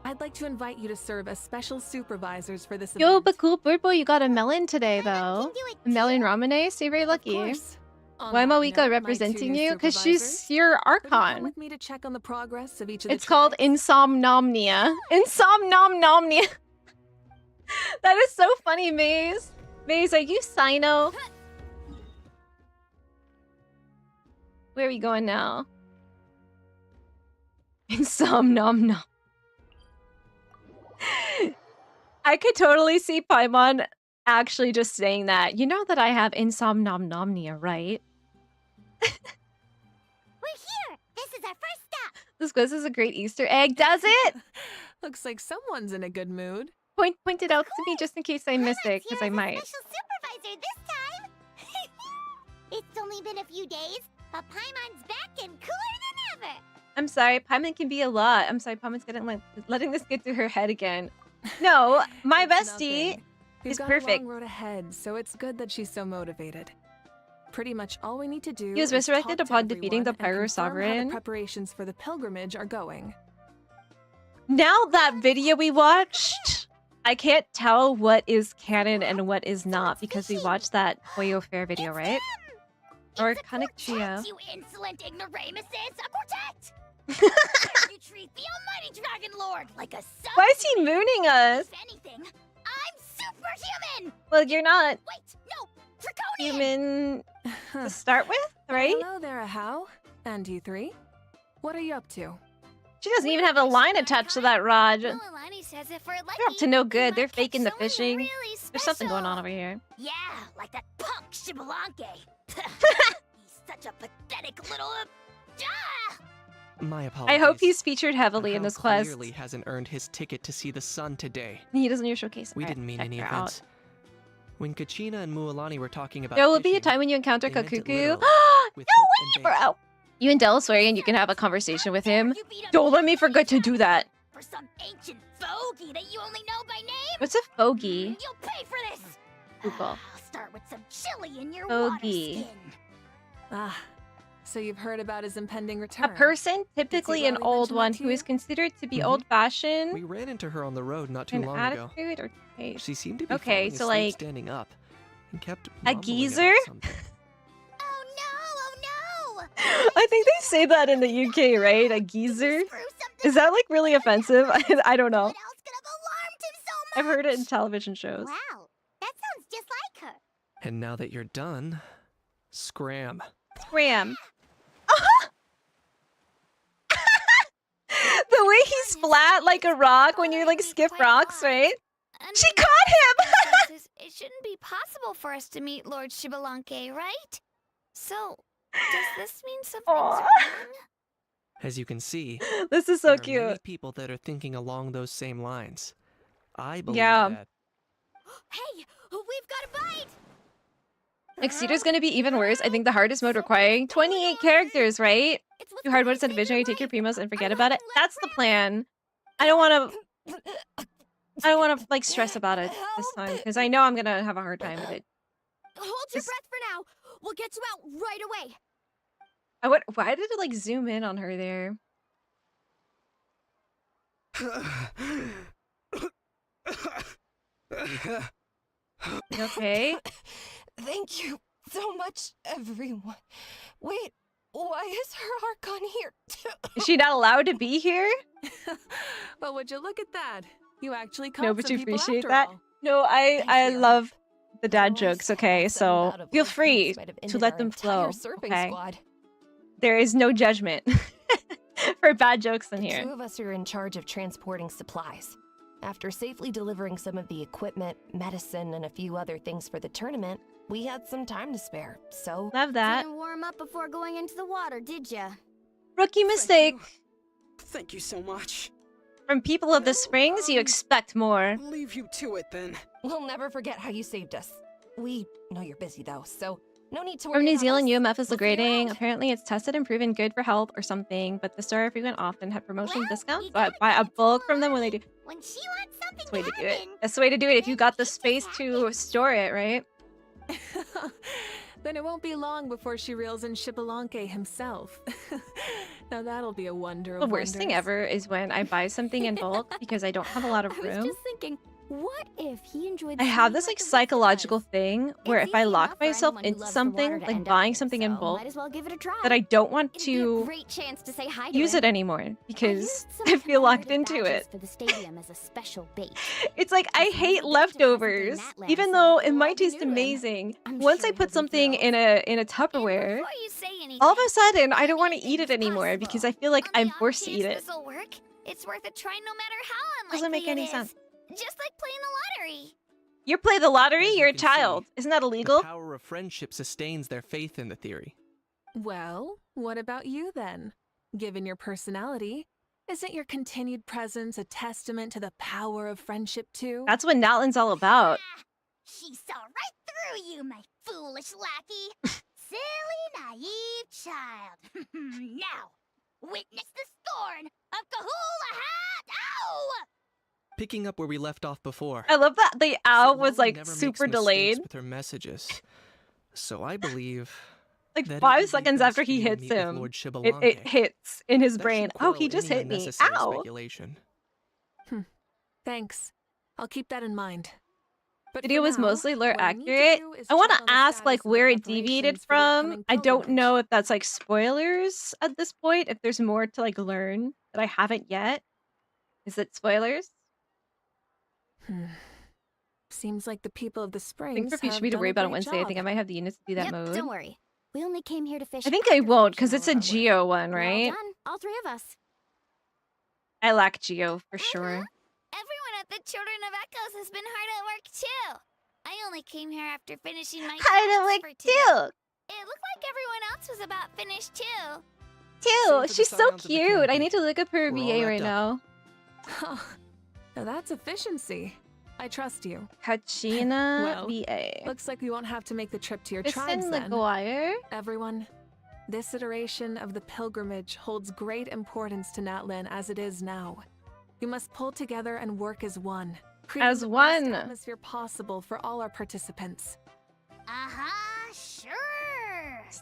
I'd like to invite you to serve as special supervisors for this Yo, event. but cool, Bird Boy, you got a melon today, though. can do it A melon ramune, so you're very Of lucky. course. On Why that Mavuika note, my representing two you? Because supervisors, she's your will you come Archon. with me to check on the progress of each of the It's called tribes? Insomnomnia. Insomnomnomnia. That is so funny, Maze. Maze, are you Sino? Where are we going now? Insomnomnom. I could totally see Paimon actually just saying that. You know that I have insomnomnomnia, right? We're here. This is our first stop. This quiz is a great Easter egg, does it? Looks like someone's in a good mood. Point it out to me just in case I miss it, because I Paimon might. Special supervisor this time. It's only been a few days, but Paimon's back and cooler than ever. I'm sorry, Paimon can be a lot. I'm sorry, Paimon's getting letting this get to her head again. No, my It's bestie nothing. We've is got perfect. a long road ahead, so it's good that she's so motivated. Pretty much all we need to do He was is talk resurrected to upon defeating the everyone and confirm how Pyro-Sovereign. the preparations for the pilgrimage are going. Now that video we watched, I can't tell what is canon and what is not because we watched that Hoyo Fair video, right? Or It's a Conic Trio. quartet, you insolent ignoramuses! A quartet! Dare you treat the almighty Dragon Lord like a son? Why is he mooning us? If anything, I'm superhuman! Well, you're not Wait, no! Draconian! human to start with, right? Hello there, Ahau. And you three? What are you up to? She doesn't even have a line attached to that rod. Well, Alani says if we're lucky, They're up to no we good. might They're catch faking the someone fishing. really There's something going on special. over here. Yeah, like that punk Shibalanke. He's such a pathetic little... My apologies. I hope he's featured heavily in Ahau this quest. clearly hasn't earned his ticket to see the sun today. He doesn't need to showcase. We Alright, didn't mean check any her offense. When Kachina and Mualani were talking about There will be a fishing, time when you encounter they meant it Kakuku. literally, No with hook and way, bait. bro! You and Del swear and you can have a conversation with him. You beat up Don't let me forget to do that. for some ancient fogey that you only know by name? What's a fogey? You'll pay for this! Google. I'll start with some chili in your Fogey. water skin. Ah, so you've heard about his impending return. A person, typically an Lally old mention one, that to who is you? considered to be Mhm. old-fashioned, We ran into her on the road not too an long ago. attitude or taste. She seemed to be Okay, falling so, asleep like, standing up and kept a mumbling about geezer? something. Oh no! I think they say that in the UK, right? A geezer? Screw something Is that like really offensive? I don't know. What else could have alarmed him so much? I've heard it in television shows. Wow, that sounds just like her. And now that you're done, scram. Scram. The way he's flat like a rock when you like skip rocks, right? She caught him! It shouldn't be possible for us to meet Lord Shibalanke, right? So, does this mean something's Aw. wrong? As you can see, This is so there are many cute. people that are thinking along those same lines. I believe Yeah. that Hey, we've got a bite! Exceeder's gonna be even worse. I think the hardest mode requiring 28 characters, right? It's what's Do hard gonna modes at a save vision where your you take your life. primos and forget I'm about it. running That's the plan. I don't wanna like stress about it this time because I know I'm gonna have a hard time with it. Hold your Just- breath for now. We'll get you out right away. Why did it like zoom in on her there? You okay? Thank you so much, everyone. Wait, why is her Archon here too? Is she not allowed to be here? But would you look at that? You actually caught No, but some you people appreciate after that? all. No, I Thank you. love the dad Otherwise, jokes, okay? some So bout of feel blood free clots might have to ended let our them entire flow. surfing Okay? squad. There is no judgment for bad jokes in The here. two of us are in charge of transporting supplies. After safely delivering some of the equipment, medicine, and a few other things for the tournament, we had some time to spare. So, Love that. Didn't warm up before going into the water, did ya? Rookie mistake. Thank you so much. From people of the springs, you expect more. Leave you to it then. we'll never forget how you saved us. We know you're busy though, so no need to worry From New about Zealand, us. UMF is We'll see you degrading. around. Apparently, it's tested and proven good for help or something, but the store frequent often have promotional Well, discounts, you so I gotta buy a give it to bulk from them when they do. When she wants something That's the way to do it. happen. That's the way to do it if you then got the it's just space to happy. store it, right? Then it won't be long before she reels in Xbalanque himself. Now that'll be a wonder The of worst thing wonders. ever is when I buy something in bulk because I don't have a lot of I was room. just thinking, what if he enjoyed I have this swimming like the rest of psychological us? thing where It's if I easy lock enough for myself anyone who into loves the water something, to like end up buying in, something in so bulk, might as well give it a try. that I don't want It'd be a to great chance to say hi to use him. it anymore I because used some I feel locked commemorative into badges it. for the stadium as a special bait. It's like I If you hate ever get to present-day leftovers, Natland, even so though it it'll all might be taste new to him. amazing. I'm Once I sure put he'll be something thrilled. in a Tupperware, Before you say anything, all of a sudden I don't want to eat anything's it anymore possible. because I feel like On the I'm off forced to chance eat it. this'll work, it's worth a try no matter how unlikely Doesn't make any it is. sense. Just like playing the lottery. You play the lottery, As you you're a can child. see, Isn't that The illegal? power of friendship sustains their faith in the theory. Well, what about you then? Given your personality, isn't your continued presence a testament to the power of friendship too? That's what Natlan's all about. Ah, she saw right through you, my foolish lackey. Silly, naive child. Now, witness the scorn of Kahula Hat! Ow! Picking up where we left off before. I love that the owl was Sitwell like never makes super mistakes delayed. with her messages. So I believe Like that it would 5 be seconds best after for he you to hits meet with him, Lord it Xbalanque. hits in his That brain. should Oh, quell he just any hit me. unnecessary Ow! speculation. Thanks. I'll keep that in mind. But For Video was now, mostly lore what I need to accurate. do is I want check to on the ask like status of the where it deviated preparations for the from. upcoming I don't pilgrimage. know if that's like spoilers at this point. If there's more to like learn that I haven't yet. Is it spoilers? Seems like the people of the I springs think for have future me to done worry a about on great Wednesday. I think I job. might have the units to do that Yep, mode. don't worry. We only came here to fish. I think I after won't finishing because it's all a of our work. Geo one, We're all right? done, all three of us. I lack Geo for sure. Everyone at the Children of Echoes has been hard at work too. I only came here after finishing my Hard at tasks work for today. too. It looked like everyone else was about finished too. Same for the She's so scions of the cute. I canopy. need to look up her We're all VA right wrapped up. now. Now that's efficiency. I trust you. Kachina Well, VA. Looks like we won't have to make the trip to your Kristen tribes then. McGuire. Everyone, this iteration of the pilgrimage holds great importance to Natlan as it is now. We must pull together and work as one. Creating As the one. best atmosphere possible for all our participants. Sure.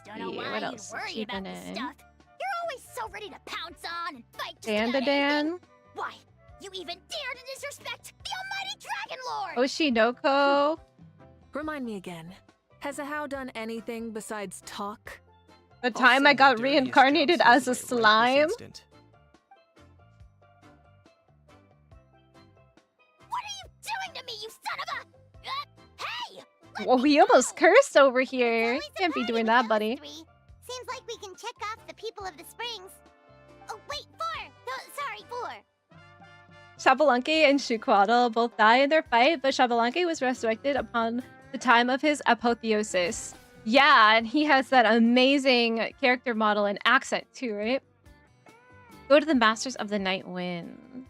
Don't know See, why what you'd else is worry she about been this in? stuff. You're always so ready to pounce on and fight just Danda about anything. Dan. Why? You even dare to disrespect the almighty Dragon Lord! Oshinoko. Remind me again, has Ahau done anything besides talk? The I'll time send I the got dirtiest reincarnated jobs as a his way right this slime. instant. What are you doing to me, you son of a... hey! Well, we almost cursed over here. It's always a Can't be party doing with that, those buddy. three. Seems like we can check off the people of the springs. Oh, wait, 4! Sorry, 4. Xbalanque and Shuquatl both die in their fight, but Xbalanque was resurrected upon the time of his apotheosis. Yeah, and he has that amazing character model and accent too, right? Go to the Masters of the Night Wind.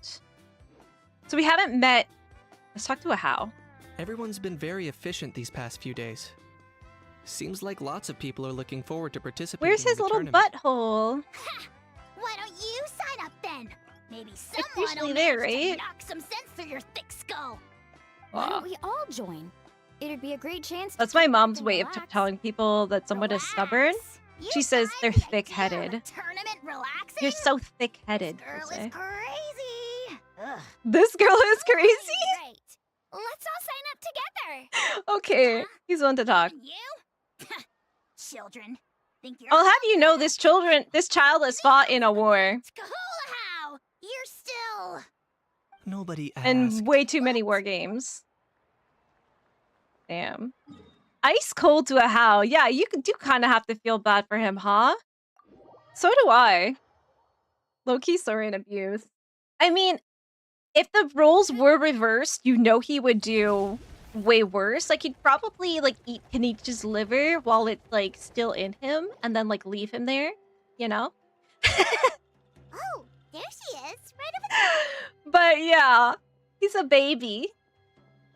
So we haven't met... Let's talk to Ahau. Everyone's been very efficient these past few days. Seems like lots of people are looking forward to participating Where's in his the little tournament. butthole? Why don't you sign up then? Maybe someone usually will there, manage to right? knock some sense through your thick skull. Why Why don't don't we all join? It'd be a great chance. That's my mom's way of telling people that someone is stubborn. She says they're thick-headed. Tournament relaxing. You're so thick-headed, This girl she'll say. is crazy. Ugh. This girl is crazy? Great. Let's all sign up together. Okay, he's one to talk. And you? Children. Think you're I'll have you know this child has fought in a war. Kahula, you're still. Nobody asked. And way too many war games. Damn. Ice cold to Ahau. Yeah, you do kind of have to feel bad for him, huh? So do I. Low-key sorry and abuse. I mean, if the roles were reversed, you know he would do way worse. Like, he'd probably, like, eat Kenichi's liver while it's, like, still in him, and then, like, leave him there, you know? Oh, there she is, right over there. But, yeah, he's a baby.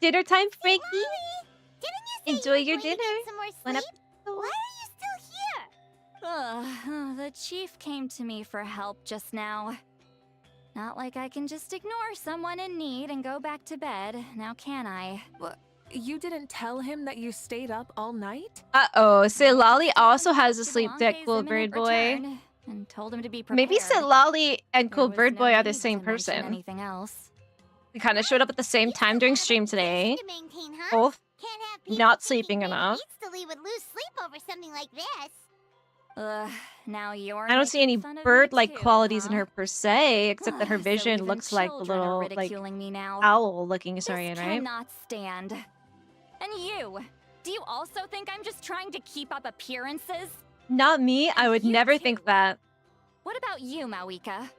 Dinner time, Frankie? Mommy, didn't you say Enjoy you your were going to dinner. get some more Went up- sleep? Why are you still here? The chief came to me for help just now. Not like I can just ignore someone in need and go back to bed, now can I? You didn't tell him that you stayed up all night? Uh-oh, Silali also has a Spoke to sleep deck, Belange's Cool Bird imminent Boy. return And told him to be prepared. Maybe Silali and There Cool was Bird no Boy are the need same to mention person. Anything else? They kind of showed up at the same time during stream today. To maintain, huh? Both Can't have people not taking sleeping great enough. Easterly would lose sleep over something like this. Now you're I don't see any making fun of me bird-like too, qualities in huh? her per se, except that her So vision even looks like the children are little, like, ridiculing me now. owl-looking This Saurian, right? cannot stand. And you? Do you also think I'm just trying to keep up appearances? Not me, I would you never too. think that. What about you, Mavuika?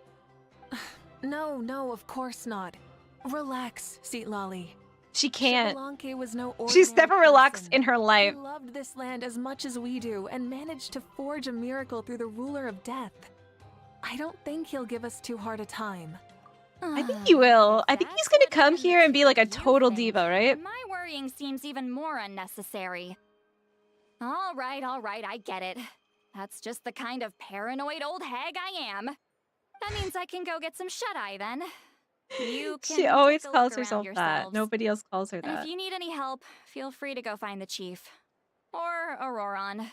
No, of course not. Relax, Seatlali. She can't. Xbalanque was no She's ordinary never relaxed person. in her life. He loved this land as much as we do and managed to forge a miracle through the ruler of death. I don't think he'll give us too hard a time. I think he will. I think he's gonna come here and be like a total diva, right? My worrying seems even more unnecessary. All right, I get it. That's just the kind of paranoid old hag I am. That means I can go get some shut-eye then. You can She always take a calls look around herself that. yourselves. Nobody else calls her And that. if you need any help, feel free to go find the chief. Or Auroron.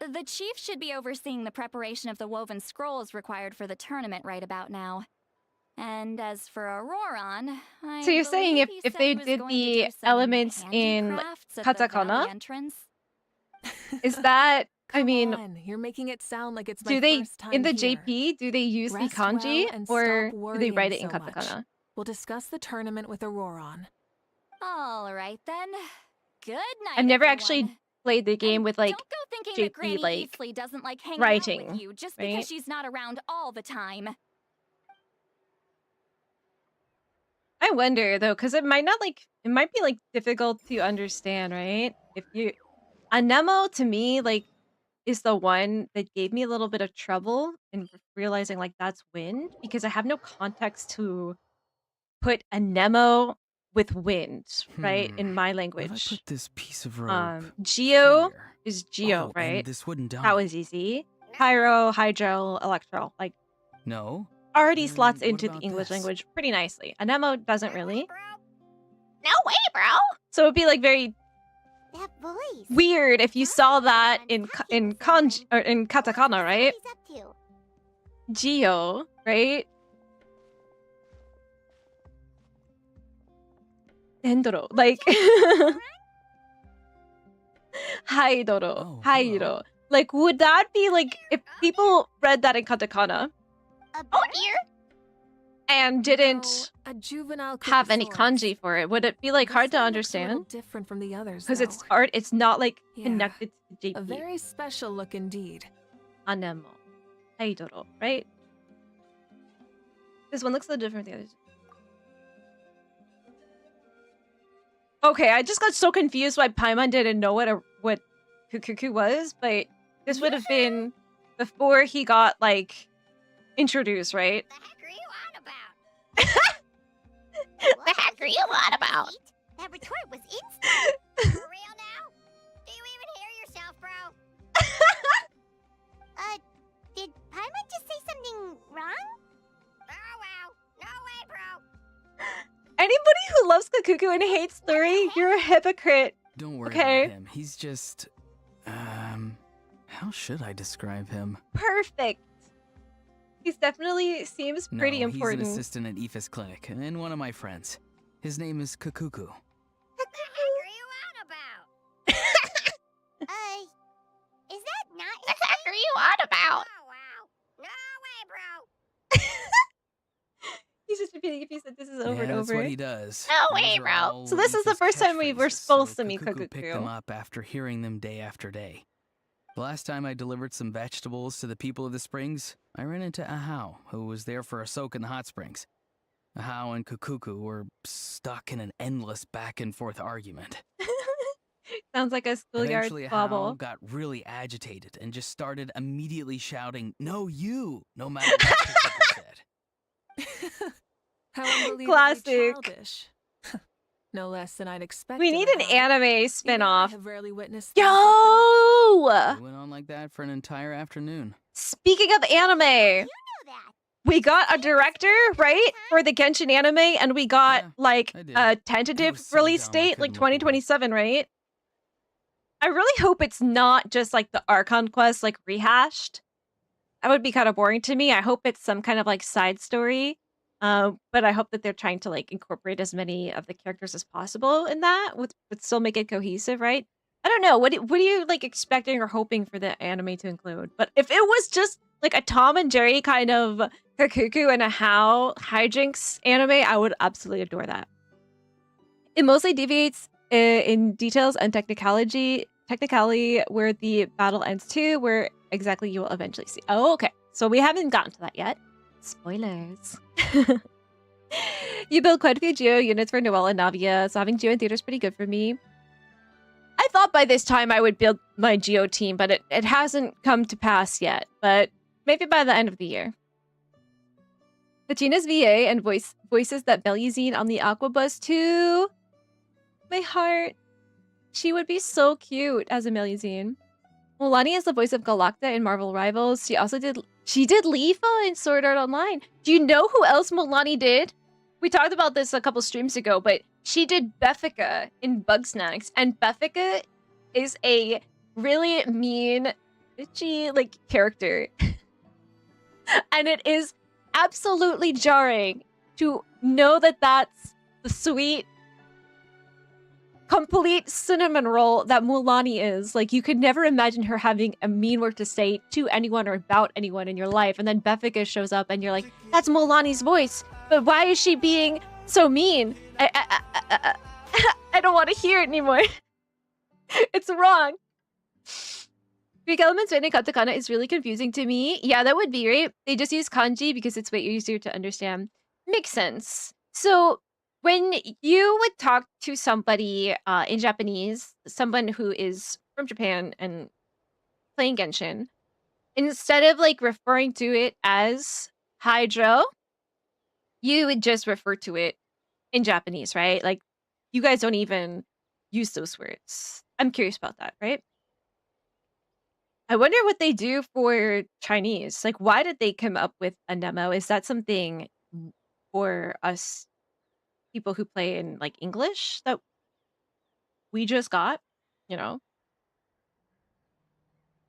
The chief should be overseeing the preparation of the woven scrolls required for the tournament right about now. And as for Auroron, I So you're saying believe if he they said he was did going to the do some elements in handicrafts at the katakana? valley entrance? Is that, I Come mean, on, you're making it sound like it's my do they, first time in the here. JP, do they use the Rest kanji well and or stop do they write worrying it in so much. katakana? We'll discuss the tournament with Auroron. All right then. Good night. I've never everyone. actually played the game And with like don't go thinking JP, that Granny like, Easley doesn't like hanging writing, out with you just right? because she's not around all the time. I wonder though, because it might not like, it might be like difficult to understand, right? If you, Anemo to me, like, is the one that gave me a little bit of trouble in realizing like that's wind because I have no context to put Anemo with wind, right? In my What if I language. put this piece of rope Geo here? is Geo, Oh, right? and this wooden dome. That was easy. Pyro, Hydro, Electro, like No. already Then slots what into the about English this? language pretty nicely. Anemo doesn't really. No way, bro. So it'd be like very That voice. weird if you saw that in kanji or in katakana, right? What he's up to. Geo, right? Dendro, like Haidoro, Oh, Hairo. hello. Like, would that be like if people read that in katakana A bird? and didn't No, a juvenile have any Kurosaurus. kanji for it? Would it be like This hard to one looks a little understand? different from the others, Because it's though. art, it's not like Yeah. connected to the A JP. very special look indeed. Anemo, Haidoro, right? This one looks a little different from the others. Okay, I just got so confused why Paimon didn't know what Kukuku was, but this would have been before he got like introduced, right? The heck are you on about? The heck are you on about? That retort was instant. For real now? Do you even hear yourself, bro? Did Paimon just say something wrong? Oh wow. No way, bro. Anybody who loves Kukuku and hates Luri, you're a hypocrite. Don't worry Okay. about him. He's just... How should I describe him? Perfect. He's definitely seems pretty no, important. He's an assistant at Aoife's clinic, and one of my friends. His name is Kukuku. The heck are you on about? Is that not the heck are you on about? Oh wow. No way, bro. He's just repeating if he said this is over yeah, and that's over. what he does. No Those way, are bro. all So this is the Aoife's first time we were catchphrases, supposed so to meet picked them Kukuku. up after hearing them day after day. The last time I delivered some vegetables to the people of the springs, I ran into Ahau, who was there for a soak in the hot springs. Ahau and Kukuku were stuck in an endless back and forth argument. Sounds like a schoolyard Eventually, squabble. Ahau got really agitated and just started immediately shouting, "No, you!" no matter what Kukuku said. How unbelievably Classic. childish. No less than I'd expect. We of need a an hound. anime Even I spin-off. have rarely witnessed Yo! It went on like that for an entire afternoon. Speaking of anime, You know that. we got a director, right, for the Genshin anime, and we got Yeah, like I did. a It tentative was so release dumb I date, like couldn't look away. 2027, right? I really hope it's not just like the Archon quest, like rehashed. That would be kind of boring to me. I hope it's some kind of like side story. But I hope that they're trying to like incorporate as many of the characters as possible in that, but still make it cohesive, right? I don't know. What are you like expecting or hoping for the anime to include? But if it was just like a Tom and Jerry kind of Kakuku and a How hijinks anime, I would absolutely adore that. It mostly deviates in details and technicality where the battle ends too, where exactly you will eventually see. Oh, okay. So we haven't gotten to that yet. Spoilers. You build quite a few Geo units for Noelle and Navia, so having Geo in theater is pretty good for me. I thought by this time I would build my Geo team, but it hasn't come to pass yet. But maybe by the end of the year. Patina's VA and voices that Belluzine on the Aquabus too. My heart. She would be so cute as a Melusine. Mulani is the voice of Galacta in Marvel Rivals. She did Leafa in Sword Art Online. Do you know who else Mulani did? We talked about this a couple streams ago, but she did Beffica in Bugsnax, and Beffica is a really mean, bitchy like character. And it is absolutely jarring to know that that's the sweet complete cinnamon roll that Mulani is. Like, you could never imagine her having a mean word to say to anyone or about anyone in your life. And then Beffica shows up and you're like, that's Mulani's voice. But why is she being so mean? I don't want to hear it anymore. It's wrong. Greek elements written in katakana is really confusing to me. Yeah, that would be right. They just use kanji because it's way easier to understand. Makes sense. So when you would talk to somebody in Japanese, someone who is from Japan and playing Genshin, instead of like referring to it as Hydro, you would just refer to it in Japanese, right? Like, you guys don't even use those words. I'm curious about that, right? I wonder what they do for Chinese. Like, why did they come up with Anemo? Is that something for us people who play in like English that we just got? You know?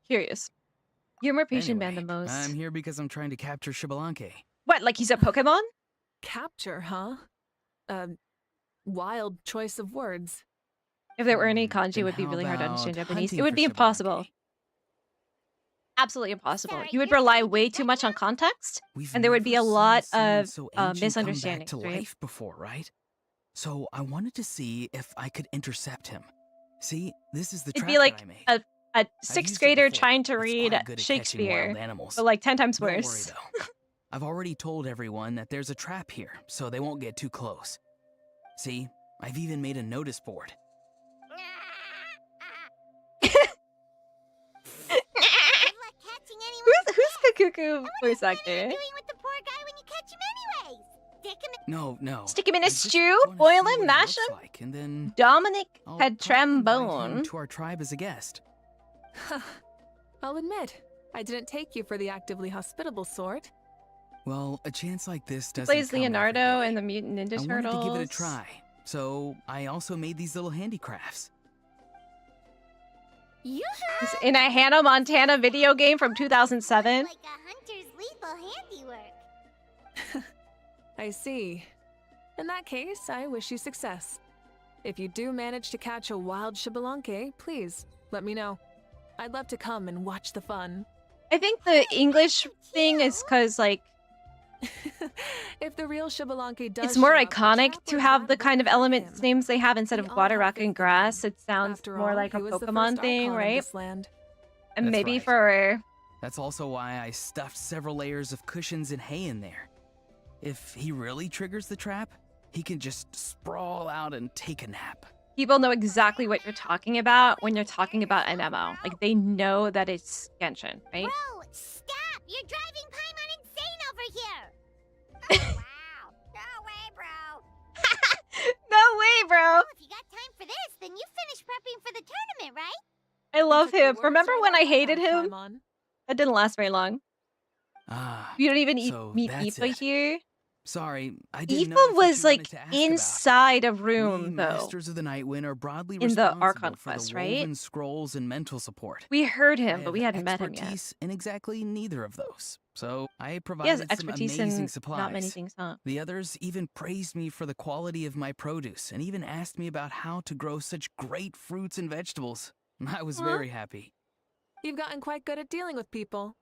Curious. You're more patient man than most. I'm here because I'm trying to capture Shibalanke. What, like he's a Pokemon? Capture, huh? Wild choice of words. If there were any kanji, Then it would be how really hard to about understand Japanese. hunting It would for be impossible. Shibalanke? Absolutely impossible. Sorry, You would you're rely speaking way right too much on now? context, We've and there would be a never seen lot someone of so ancient come back misunderstandings, to right? life before, right? So I wanted to see if I could intercept him. See, this is the It'd trap be like that I made. a I've sixth used it grader before. trying to It's read quite good at catching Shakespeare, wild animals. but like 10 times Don't worry worse. though. I've already told everyone that there's a trap here, so they won't get too close. See, I've even made a notice board. Good luck catching anyone. Who's Kakuku voice actor? Doing with the poor guy when you catch him anyways. Stick him No. Stick him in a I just stew, wanna boil see him, what he mash looks him? like, and then Dominic I'll had probably invite him trombone. to our tribe as a guest. I'll admit, I didn't take you for the actively hospitable sort. Well, a chance like this He doesn't plays come every Leonardo day. and the Mutant Ninja I Turtles. wanted to give it a try, so I also made these little handicrafts. You He's in a Hannah Montana video game from 2007. like a hunter's lethal handiwork. I see. In that case, I wish you success. If you do manage to catch a wild Shibalanke, please let me know. I'd love to come and watch the fun. I think the English thing is because, like, If the real Shibalanke does it's more show up, iconic to travelers have might the kind of recognize elements him. names they have instead We of all water, have rock, faith and in grass. him. It sounds After more all, like a he was the Pokemon first thing, Archon in right? this land. And That's maybe right. for That's also why I stuffed several layers of cushions and hay in there. If he really triggers the trap, he can just sprawl out and take a nap. people know exactly what you're talking about when you're talking about an MO. Like, they know that it's Genshin, right? Bro, stop! You're driving Paimon insane over here! Oh, wow. No way, bro. No way, bro! Well, if you got time for this, then you finish prepping for the tournament, right? I love You took your him. words Remember right when out I of my hated mouth, him? Paimon. That didn't last very long. Ah, You don't even so meet that's Aoife it. here. Sorry, I didn't know Aoife that's what was you like wanted to ask about. inside a We room though, Masters of the Night Wind are broadly in the responsible Archon for the quest, woven right? scrolls and mental support. We heard I him, but have we hadn't met him yet. expertise in exactly neither of those, so I He has provided some expertise amazing in supplies. not many things, huh? The others even praised me for the quality of my produce and even asked me about how to grow such great fruits and vegetables. I was Huh? very happy. You've gotten quite good at dealing with people.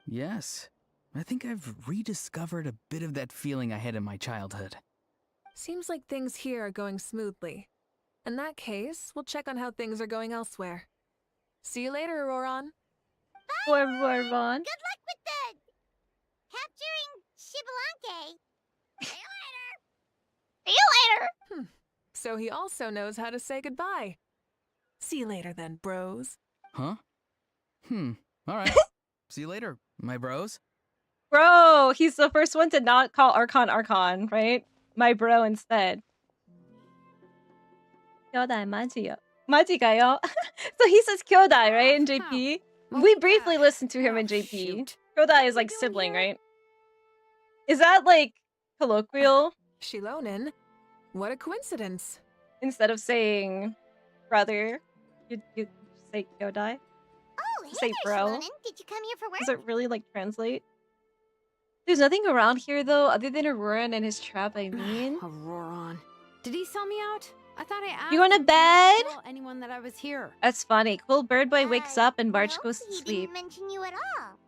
Yes, I think I've rediscovered a bit of that feeling I had in my childhood. Seems like things here are going smoothly. In that case, we'll check on how things are going elsewhere. See you later, Auroron. Bourbon. Good luck with the capturing Shibalanke. See you later. See you later. So he also knows how to say goodbye. See you later then, bros. Huh? Alright. See you later, my bros. Bro, he's the first one to not call Archon Archon, right? My bro instead. Kyodai Majiyo. Majigayo. So he says Kyodai, right, in JP? We briefly listened to him in JP. Kyodai is like sibling, right? Is that like colloquial Shilonin? What a coincidence. instead of saying brother? You say Kyodai? Oh, hey Say there, bro. Shilonin. Did you come here for work? Does it really like translate? There's nothing around here though, other than Auroran and his trap, I mean. Auroran. Did he sell me out? I thought I asked You going to him not bed? tell anyone that I was here. That's funny. Cool bird boy wakes up and Barge no, goes to he sleep. didn't mention you at all.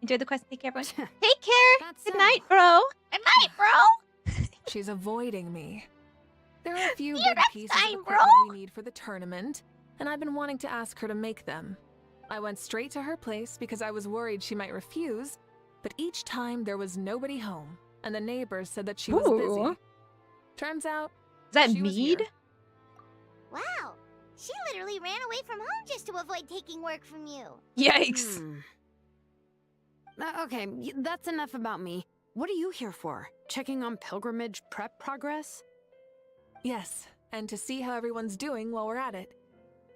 Enjoy the quest. Take care, everyone. Take care. That's Good so. night, bro. Good night, bro. She's avoiding me. There are a few See you big next pieces time, of bro. equipment we need for the tournament, and I've been wanting to ask her to make them. I went straight to her place because I was worried she might refuse, but each time there was nobody home, and the neighbors said that she was Ooh. busy. Turns out, Is that she was mead? here. Wow. She literally ran away from home just to avoid taking work from you. Yikes. Okay, that's enough about me. What are you here for? Checking on pilgrimage prep progress? Yes, and to see how everyone's doing while we're at it.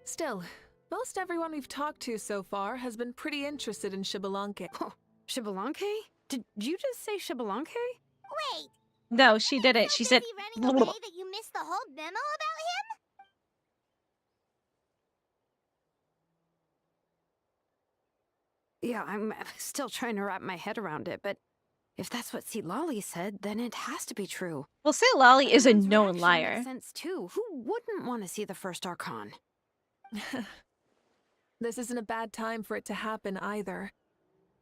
Still, most everyone we've talked to so far has been pretty interested in Shibalanke. Oh, Shibalanke? Did you just say Shibalanke? Wait. No, she didn't. She so said. busy running away that you missed the whole memo about him? Yeah, I'm still trying to wrap my head around it, but if that's what Lolly said, then it has to be true. Well, say Lolly is a Everyone's known reaction liar. makes sense too. Who wouldn't want to see the first Archon? This isn't a bad time for it to happen either.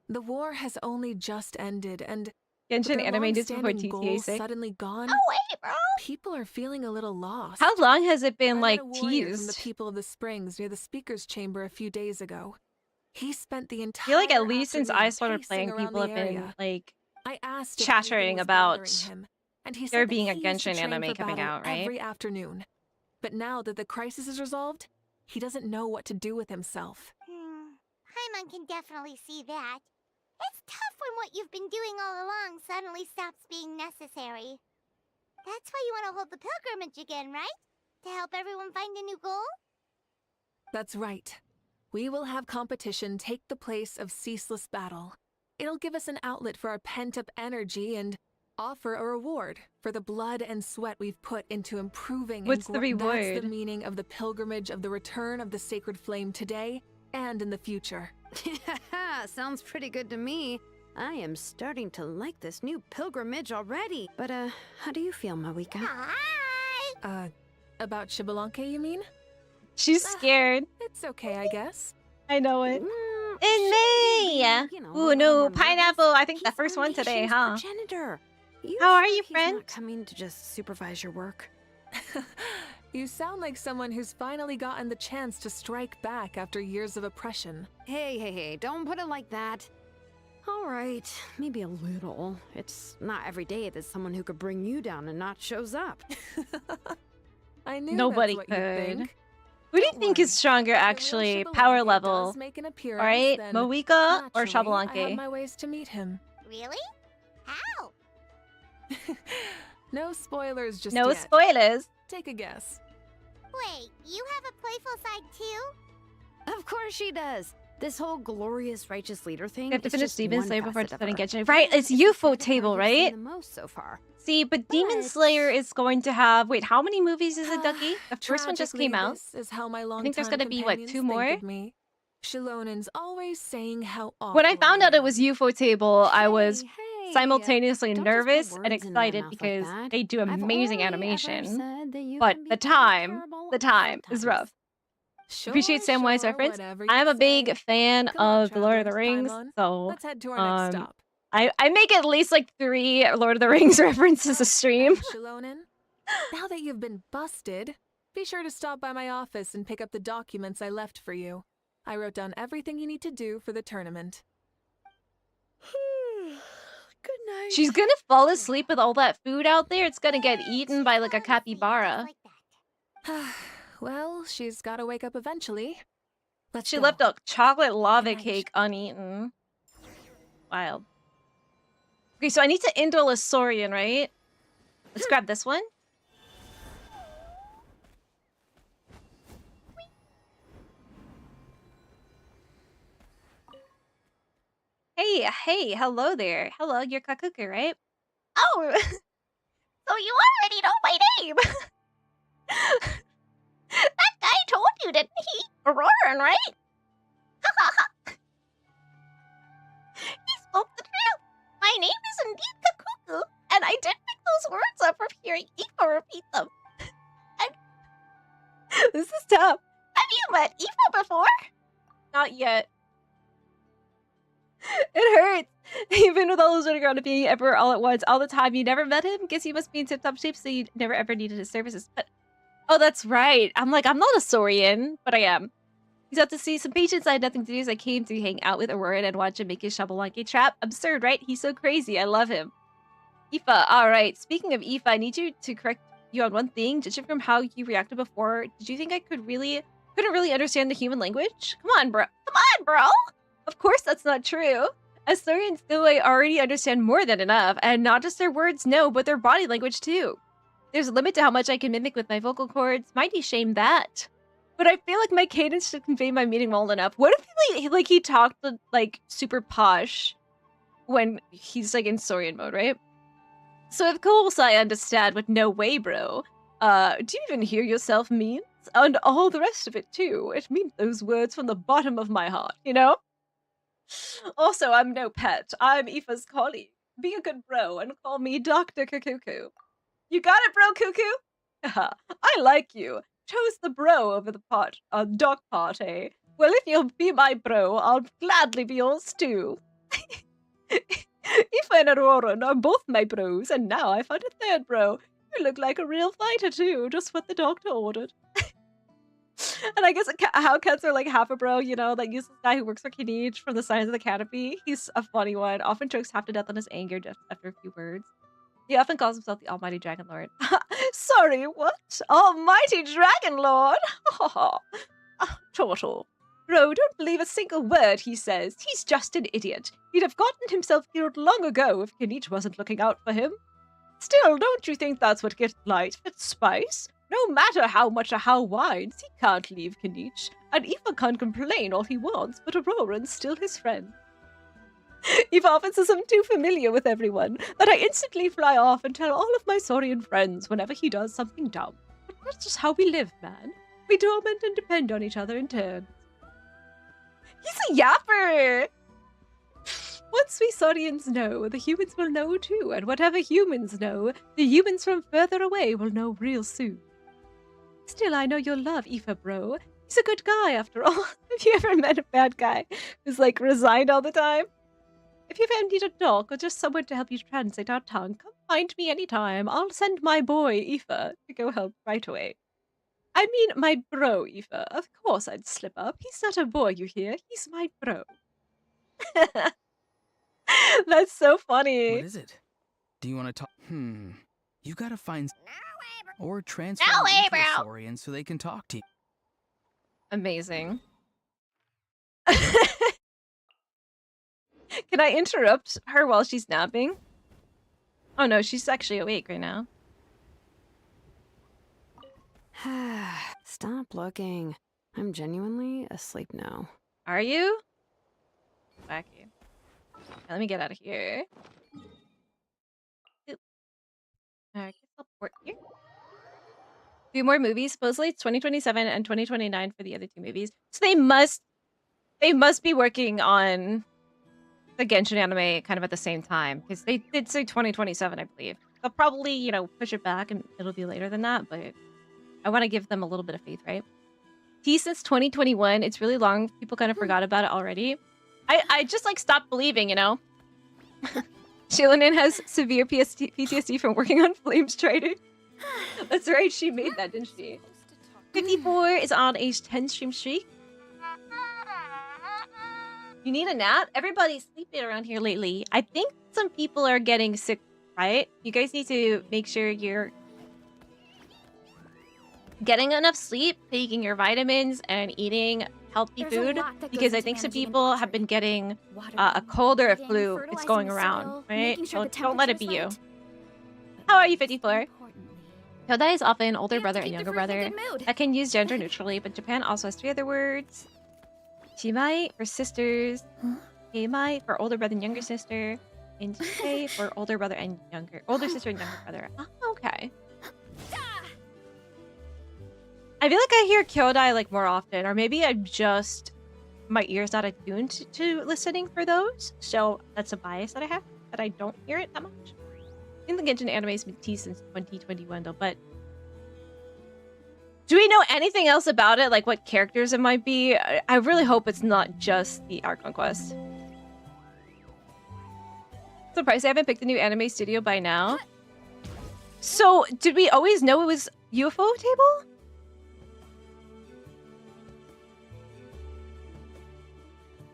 The war has only just ended, and with Genshin their animated before long-standing GTA goals 6. suddenly gone, No way, bro. people are feeling a little lost. How long has it been I like met a warrior from the teased? people of the Springs near the speaker's chamber a few days ago. He spent the I entire feel like at least since I afternoon started pacing playing, around people the have been area. like I asked if chattering anything was about bothering him, and he there said that being a he used to Genshin train anime for coming battle out, right? every afternoon. But now that the crisis is resolved, he doesn't know what to do with himself. Paimon can definitely see that. It's tough when what you've been doing all along suddenly stops being necessary. That's why you want to hold the pilgrimage again, right? To help everyone find a new goal? That's right. We will have competition take the place of ceaseless battle. It'll give us an outlet for our pent-up energy and offer a reward for the blood and sweat we've put into improving What's and the That's reward? the meaning of the pilgrimage of the return of the sacred flame today and in the future. Sounds pretty good to me. I am starting to like this new pilgrimage already. But, how do you feel, Mavuika? Hi! About Shibalanke, you mean? she's scared. It's okay, I guess. I know it. Mm, In May. you know, a Ooh, little no more pineapple. I think the He's first one today, Onision's huh? Progenitor. You How are sure you, he's friend? Not coming to just supervise your work. You sound like someone who's finally gotten the chance to strike back after years of oppression. Hey, don't put it like that. All right, maybe a little. It's not every day that someone who could bring you down and not shows up. I knew Nobody that's what you'd could. think. Who do you Don't think worry. is stronger, If the real actually? Shibalanke Power does level. make an appearance, Alright, then Mavuika or naturally, I have Shabalanke? my ways to meet him. Really? How? No spoilers just No yet. spoilers. Take a guess. Wait, you have a playful side too? Of course she does. This whole glorious righteous leader thing. You have to is finish just Demon one Slayer before facet of starting her. Genshin. Right, it's UFO It's the table, part you've seen right? the most so far. See, but Demon But- Slayer is going to have... Wait, how many movies is it, Ducky? The first one just Tragically, came out. This is how my I think there's longtime gonna be, what, companions 2 think more? of me. Shilonen's always saying how awful When I found out it am. was UFO table, I was Hey, simultaneously don't just put nervous words and in my excited mouth like because that. they do I've amazing only ever animation. said that you But can be the kind of time terrible is rough. Sure, Appreciate Samwise sure, reference. whatever I am you a big say. fan Come on, of the Lord of the travelers, Rings, Paimon. so Let's head to our next stop. I make at least like 3 Lord of the Rings references a stream. And Shilonen, now that you've been busted, be sure to stop by my office and pick up the documents I left for you. I wrote down everything you need to do for the tournament. Good night. She's gonna fall asleep with all that food out there. It's gonna get eaten by like a capybara. Well, she's gotta wake up eventually. Let's She go. left a chocolate lava Good night. cake uneaten. Wild. Okay, so I need to indole a Saurian, right? Let's grab this one. Hey, hello there. Hello, you're Kakuku, right? Oh, so you already know my name. That guy told you, didn't he? Roaring, right? He spoke the truth. My name is indeed Kakuku, and I did pick those words up from hearing Aoife repeat them. This is tough. Have you met Aoife before? Not yet. It hurts. Even with all those underground being ever all at once, all the time. You never met him? Guess you must be in tip-top shape, so you never ever needed his services. But oh, that's right. I'm not a Saurian, but I am. He's out to see some patients I had nothing to do, so I came to hang out with Aurora and watch him make his Shabalanke trap. Absurd, right? He's so crazy. I love him. Aoife, alright. Speaking of Aoife, I need you to correct you on one thing. Judging from how you reacted before, did you think I couldn't really understand the human language? Come on, bro. Come on, bro! Of course that's not true. As Saurians, though, I already understand more than enough, and not just their words, no, but their body language too. There's a limit to how much I can mimic with my vocal cords. Mighty shame that. But I feel like my cadence should convey my meaning well enough. What if he talked like super posh when he's like in Saurian mode, right? So of course I understand, but no way, bro. Do you even hear yourself means? And all the rest of it too. It means those words from the bottom of my heart, you know? Also, I'm no pet. I'm Aoife's colleague. Be a good bro and call me Dr. Kukuku. You got it, bro, Cuckoo? I like you. Chose the bro over the dog part, eh? Well, if you'll be my bro, I'll gladly be yours too. Aoife and Aurora are both my bros, and now I found a third bro. You look like a real fighter too, just what the doctor ordered. And I guess how cats are like half a bro, you know, like use this guy who works for Kinich from the Signs of the Canopy. He's a funny one, often chokes half to death on his anger just after a few words. He often calls himself the Almighty Dragon Lord. Sorry, what? Almighty Dragon Lord? Turtle. Bro, don't believe a single word he says. He's just an idiot. He'd have gotten himself killed long ago if Kinich wasn't looking out for him. Still, don't you think that's what gives life its spice? No matter how much a how whines, he can't leave Kinich, and Aoife can't complain all he wants, but Auroran's still his friend. Aoife often says I'm too familiar with everyone, that I instantly fly off and tell all of my Saurian friends whenever he does something dumb. But that's just how we live, man. We torment and depend on each other in turn. He's a yapper! Once we Saurians know, the humans will know too, and whatever humans know, the humans from further away will know real soon. Still, I know you'll love Aoife, bro. He's a good guy, after all. Have you ever met a bad guy who's, like, resigned all the time? If you ever need a dog or just someone to help you translate our tongue, come find me anytime. I'll send my boy, Aoife, to go help right away. I mean, my bro, Aoife. Of course I'd slip up. He's not a boy, you hear? He's my bro. That's so funny. What is it? Do you want to talk? You gotta find or transfer No them way, into the bro. Saurian so they can talk to you. Amazing. Can I interrupt her while she's napping? Oh no, she's actually awake right now. Stop looking. I'm genuinely asleep now. Are you? Wacky. Let me get out of here. Oop. I guess I'll port here. 2 more movies. Supposedly it's 2027 and 2029 for the other 2 movies. So they must be working on the Genshin anime kind of at the same time, because they did say 2027, I believe. They'll probably, you know, push it back and it'll be later than that, but I want to give them a little bit of faith, right? T since 2021. It's really long. People kind of forgot about it already. I just like stopped believing, you know? Shailanin has severe PTSD from working on Flame Strider. That's right, she made that, didn't she? 54 is on age 10 stream streak. You need a nap? Everybody's sleeping around here lately. I think some people are getting sick, right? You guys need to make sure you're getting enough sleep, taking your vitamins, and eating healthy food. Because I think some people have been getting a cold or a flu. It's going around, right? Don't let it be you. How are you, 54? Kyodai is often older brother and younger brother. That can use gender neutrally, but Japan also has 3 other words. Chimai for sisters, Heimai for older brother and younger sister, and Jikei for older brother and older sister and younger brother. Oh, okay. I feel like I hear Kyodai like more often, or maybe I'm just my ears not attuned to listening for those. So that's a bias that I have, that I don't hear it that much. I think the Genshin anime has been teased since 2021 though, but do we know anything else about it? Like what characters it might be? I really hope it's not just the Archon quest. Surprised I haven't picked a new anime studio by now. So, did we always know it was UFO Table?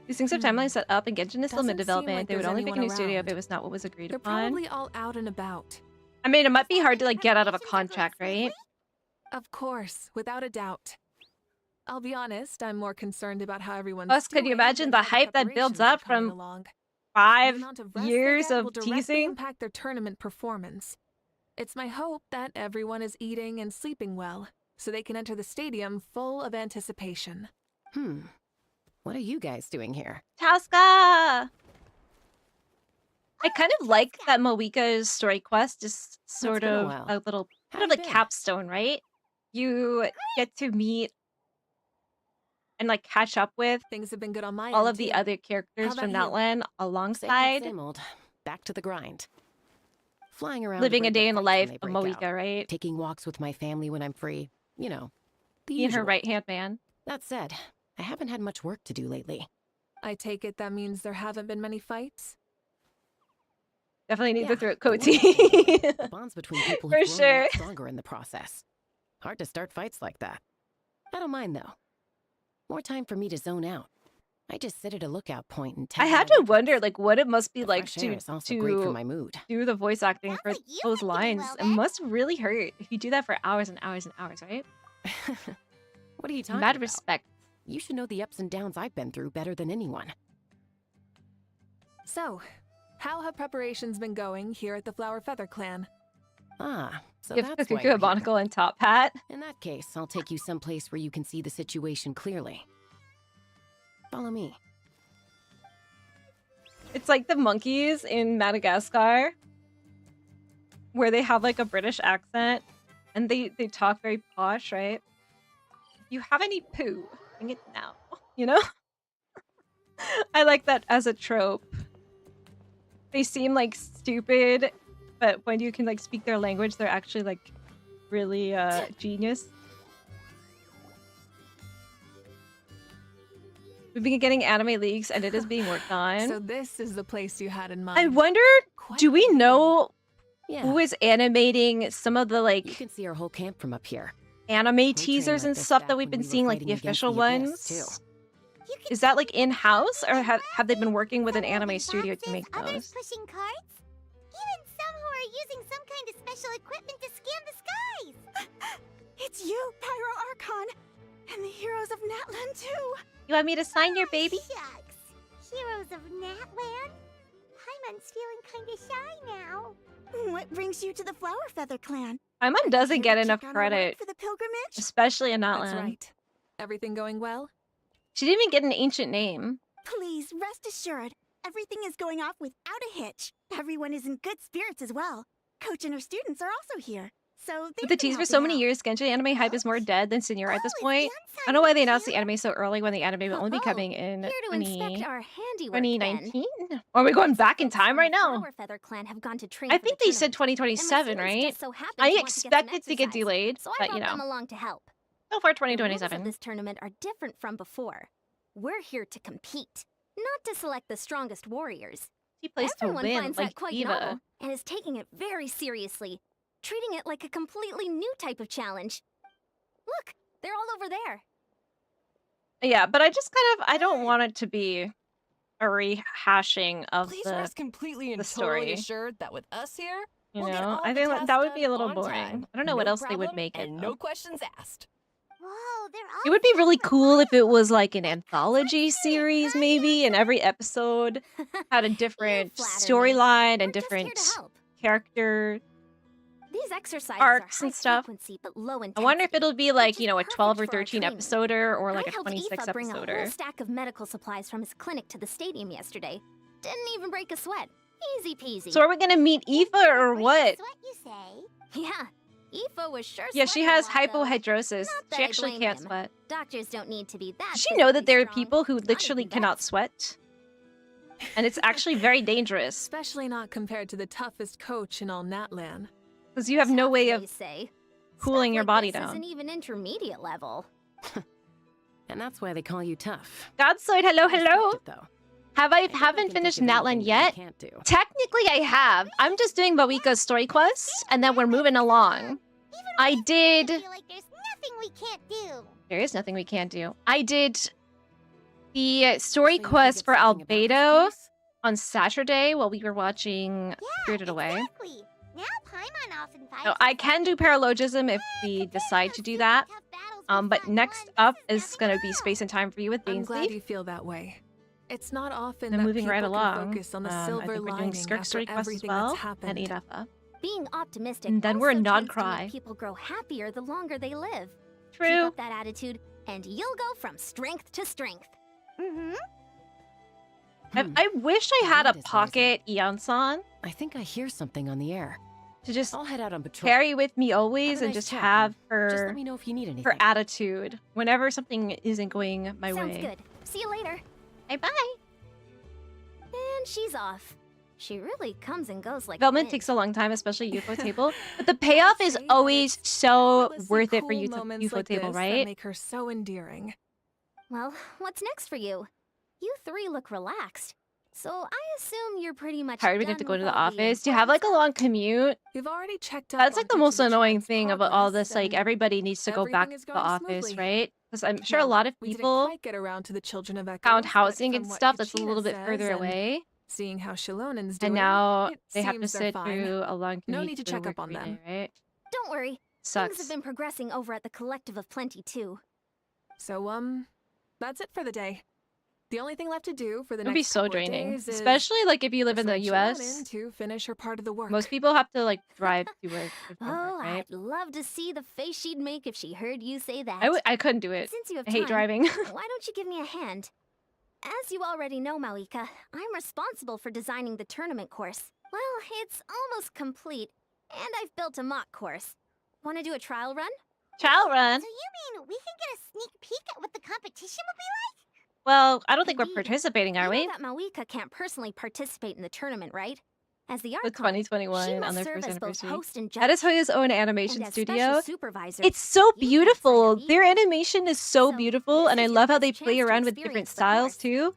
These things have timelines set up and Genshin is still mid-development. They would only pick a new studio if it was not what was agreed upon. They're probably all out and about. I mean, it might be hard to like get out of a contract, right? Of course, without a doubt. I'll be honest, I'm more concerned about how everyone's Plus, could you imagine the hype that builds up from 5 years of teasing? Impact their tournament performance. It's my hope that everyone is eating and sleeping well, so they can enter the stadium full of anticipation. What are you guys doing here? Tasca! I kind of like that Mavuika's story quest is sort of a little kind of like capstone, right? You get to meet and like catch up with Things have been good on my all end, of the too. other characters from that land alongside Same old. Back to the grind. Flying around, living to a break day up in the fights life when of they break Mavuika, out. right? Taking walks with my family when I'm free. You know, the Being her usual. right-hand man. That said, I haven't had much work to do lately. I take it that means there haven't been many fights? Definitely need the Yeah, throat the coat one thing tea. is, the bonds between people For have grown a sure. lot stronger in the process. Hard to start fights like that. I don't mind though. More time for me to zone out. I just sit at a lookout point and I tell have to wonder like what it must be the like fresh air is also great for my mood. do the voice acting for Sounds like you those would be doing lines. well, It then. must really hurt if you do that for hours and hours and hours, right? What are you talking Mad about? respect. You should know the ups and downs I've been through better than anyone. So, how have preparations been going here at the Flower Feather Clan? Ah, so You have that's why Kuku, you're a here. monocle, and top hat. In that case, I'll take you someplace where you can see the situation clearly. Follow me. It's like the monkeys in Madagascar, where they have like a British accent, and they talk very posh, right? If you have any poo, bring it now. You know? I like that as a trope. They seem like stupid, but when you can like speak their language, they're actually like really genius. We've been getting anime leaks, and it is being worked on. So this is the place you had in mind. I wonder, Quite do we the know Yeah, who is animating some of the you like can see our whole camp from up here. anime trained teasers like and this stuff back that we've when been we were seeing, like fighting the against official the Abyss, ones? too. You can Is that see like people in-house, or pushing have they been working with an some anime holding studio to boxes, make others those? pushing carts. Even some who are using some kind of special equipment to scan the skies. It's you, Pyro Archon, and the heroes of Natlan too. You want me to sign your baby? Shucks. Heroes of Natland? Paimon's feeling kinda shy now. What brings you to the Flower Feather Clan? Paimon doesn't Here get to enough check on our work credit, for the pilgrimage? especially in That's Outland. right. Everything going well? She didn't even get an ancient name. Please rest assured, everything is going off without a hitch. Everyone is in good spirits as well. Coach and her students are also here. So With the tease for so many years, Genshin anime hype is more dead than Senior at this point. I don't know why they announced the anime so early when the anime will only be coming in Here to inspect our handiwork, 2019? Or are we going back in time right now? Flower Feather Clan have gone to train I for think the they said tournament, and my 2027, students right? just so happen I to want to get expect some it to get exercise, delayed, so I but brought you them know. along to help. So far, The rules of 2027. this tournament are different from before. We're here to compete, not to select the strongest warriors. She plays to Everyone win, finds like that quite Diva. novel and is taking it very seriously, treating it like a completely new type of challenge. Look, they're all over there. Yeah, but I just kind of, I don't want it to be a rehashing of Please the rest completely and the totally story. assured that with us here, You we'll get know, all I the think tasks that would be a done little on boring. time. I don't know what No else they would problem, make it. and Though. no questions asked. Whoa, they're all It would be really separate. cool if it was like an anthology series, maybe, and every episode had a different flatter me. storyline We're and just here different to help. character. These exercises arcs are and high stuff. frequency but low I intensity. wonder if it'll be like, which you is know, a perfect 12 or for our 13 training. episoder or like I a helped 26 Aoife bring a whole episoder. stack of medical supplies from his clinic to the stadium yesterday. Didn't even break a sweat. Easy peasy. So are we gonna meet Aoife or what? Sweat, you say? Yeah, Aoife was sure. Yeah, she sweating a has lot, though. hypohidrosis. Not that She I actually blame can't him. sweat. Doctors don't need to be that. Did she know that there are physically people who strong. Not literally even cannot vets. sweat? And it's actually very dangerous Especially not compared to the toughest coach in all Natlan. because you have no Tough, way they of say. cooling Stuff your like body this down. Isn't even intermediate level. And that's why they call you tough. Godsoid, hello, I respect hello. it, though. Have I never haven't can finished think of Natlan anything that yet? you can't do. Technically, I have. I'm just doing Mavuika's story quests, and then we're moving along. I did. I feel like there's nothing we can't do. There is nothing we can't do. I did the story So you think quest it's for something about this Albedo place? on Saturday while we were watching Spirited Away. Exactly. Now Paimon often finds So I can do paralogism if we decide to do that. But next up is gonna be Space and Time for You with I'm glad Dainsleif. you feel that way. It's not often Then that moving people right can along. focus on the I silver think we're doing lining Skirk after story quest as everything well that's happened. and Irafa. Being optimistic And then we're also a nod tends to cry. make people grow happier the longer they live. Keep True. up that attitude, and you'll go from strength to strength. Mm-hmm. I wish I had a Wind is pocket Eon-san I think I hear something on the air. to just I'll head out on patrol. carry with me always Have a and nice just chat, have Just let her me know if you need anything. her attitude whenever something isn't going my Sounds way. good. See you later. Bye. And she's off. She really comes and goes like Development wind. takes a long time, especially UFO table, but the payoff is say that always it's so effortlessly worth it for cool you moments UFO like table, this that right? make her so endearing. Well, what's next for you? You three look relaxed. So I assume you're pretty much Tired we have to done go to with the all office. Do you have like a important long commute? We've already checked up That's on like the each most of the annoying tribe's thing about all progress, this. Like and everybody needs to go back everything is to the going office, smoothly. right? Because I'm sure a Well, lot of we didn't people quite get around to the children of Echoes, found but housing from and what stuff that's a Kachina little bit says further and away, Seeing how Shalonen's doing, and now it they have to seems they're sit fine. through a long No commute need to to check work up on every them. day, right? Don't worry. Things Sucks. have been progressing over at the Collective of Plenty too. So, that's it for the day. The only thing left to do for the It would next be so couple of draining, days is especially like if you live in the persuade U.S. Shalonen to finish her part of the work. Most people have to like drive to work, Oh, right? I'd love to see the face she'd make if she heard you say that. I couldn't do it. Since you have I hate time, driving. why don't you give me a hand? As you already know, Mavuika, I'm responsible for designing the tournament course. Well, it's almost complete, and I've built a mock course. Want to do a trial run? Trial run. So you mean we can get a sneak peek at what the competition will be like? Well, I don't think we're Indeed. participating, are you we? know that Mavuika can't personally participate in the tournament, right? As the With Archon, she 2021 on must their serve first as both anniversary. host and judge. That is Hoya's own And animation as studio. special supervisor, It's so you can't sign beautiful. up Their either. animation is so So, beautiful, this and I is your love how best they play chance to around with different experience the styles course. too.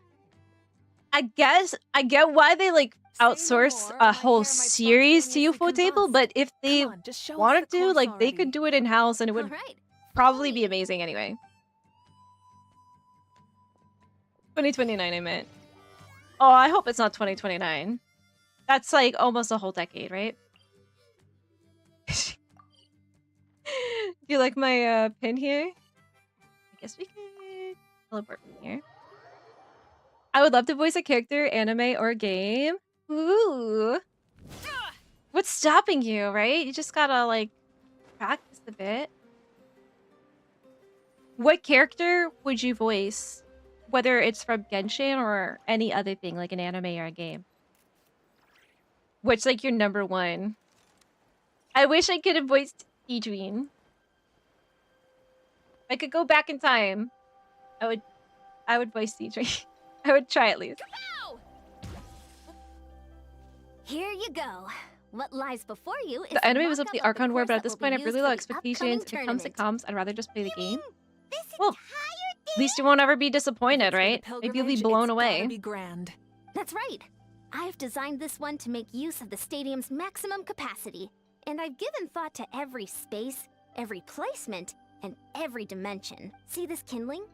I get why they like Say no outsource more, a my whole hair might series to spontaneously UFO Table, combust. but if they Come on, just show us wanted the to, course like they could already. do it in house, and it would All right, probably follow be me. amazing anyway. 2029, I meant. Oh, I hope it's not 2029. That's like almost a whole decade, right? Do you like my pin here? I guess we could teleport from here. I would love to voice a character, anime, or game. Ooh. What's stopping you, right? You just gotta, like, practice a bit. What character would you voice? whether it's from Genshin or any other thing, like an anime or a game. What's like your number one? I wish I could have voiced Idrine. If I could go back in time, I would voice Idrine. I would try at least. Here you go. What lies before you is The anime was up the mock-up of Archon War, course but at that this will be point I have used really for low the expectations. upcoming If it comes, it tournament. comes. I'd rather just play the game. This Well, entire At least you won't ever be If disappointed, it's for the right? Maybe you'll be pilgrimage, blown it's away. gotta be grand. That's right. I've designed this one to make use of the stadium's maximum capacity. And I've given thought to every space, every placement, and every dimension. See this kindling?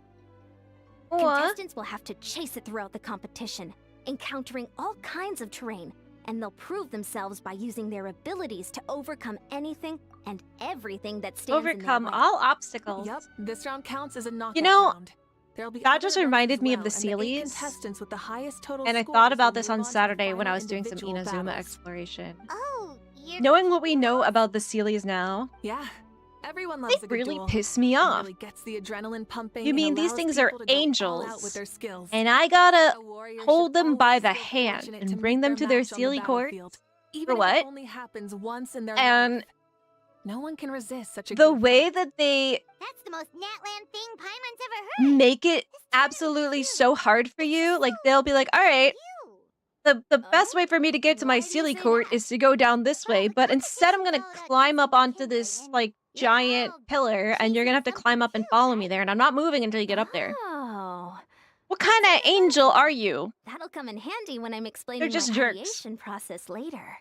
What? Contestants will have to chase it throughout the competition, encountering all kinds of terrain, and they'll prove themselves by using their abilities to overcome anything and everything that stands Overcome in their way. all obstacles. Yup, this round counts as a knockout You know, round. There'll be that other just events reminded as me of well, the and the 8 Sealies. contestants with the highest total And I scores thought will about this move on to the Saturday when I final was doing some individual Inazuma battles. exploration. Oh, you're Knowing what we know about the Sealies now, Yeah, everyone they loves a good really duel. piss me It off. really gets the adrenaline pumping. You and mean these allows things are people to go all out angels, with their skills. and I gotta A warrior hold should them by always the feel hand fortunate and to bring meet them to their match on the Sealy court. battlefield, even For if what? it only happens once in their And life. No one can resist such a the good way fight. that they That's the most Natland thing Paimon's ever heard. make it absolutely so hard for you, like they'll be like, all right, You. the best way for me to get to my Why do you Sealy say court that? is to go down this way, the but instead I'm gonna competition climb followed up onto Kindle this and like you're giant all pillar, and you're gonna have to chasing climb up and something follow too, me right? there, and I'm not moving until you get up there. Oh, What kind of angel are you? that'll come in handy when I'm explaining just my jerks. ideation process later.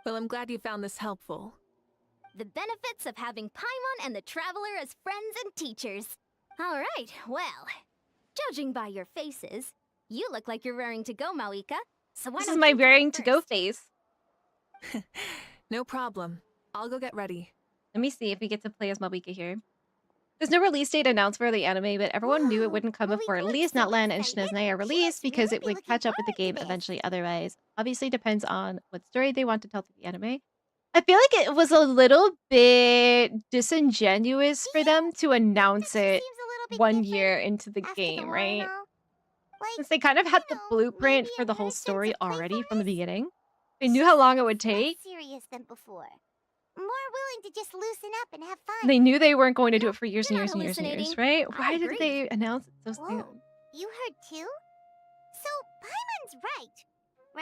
Well, I'm glad you found this helpful. The benefits of having Paimon and the Traveler as friends and teachers. All right, well, judging by your faces, you look like you're raring to go, Mavuika. So why This don't is my you try raring to go first? face. No problem. I'll go get ready. Let me see if we get to play as Mavuika here. There's no release date announced for the anime, but everyone knew it Whoa, wouldn't come Mavuika before at looks least so Natlan and excited. Shinazunai are She released must because really it be would looking catch up with the forward to game this. eventually otherwise. Obviously depends on what story they want to tell through the anime. I feel like it was a little bit disingenuous for them to announce This it seems a little bit 1 different year into the after game, war and right? all. Like, Since they kind of had the you know, blueprint maybe for the another whole sense story of already from the playfulness? beginning. They knew how long it would Less take. serious than before. More willing to just loosen up and have fun. They knew they weren't going to do it for years and You're years not and years and years, hallucinating. right? I Why did agree. they announce it so soon? Whoa, you heard too? So, Paimon's right.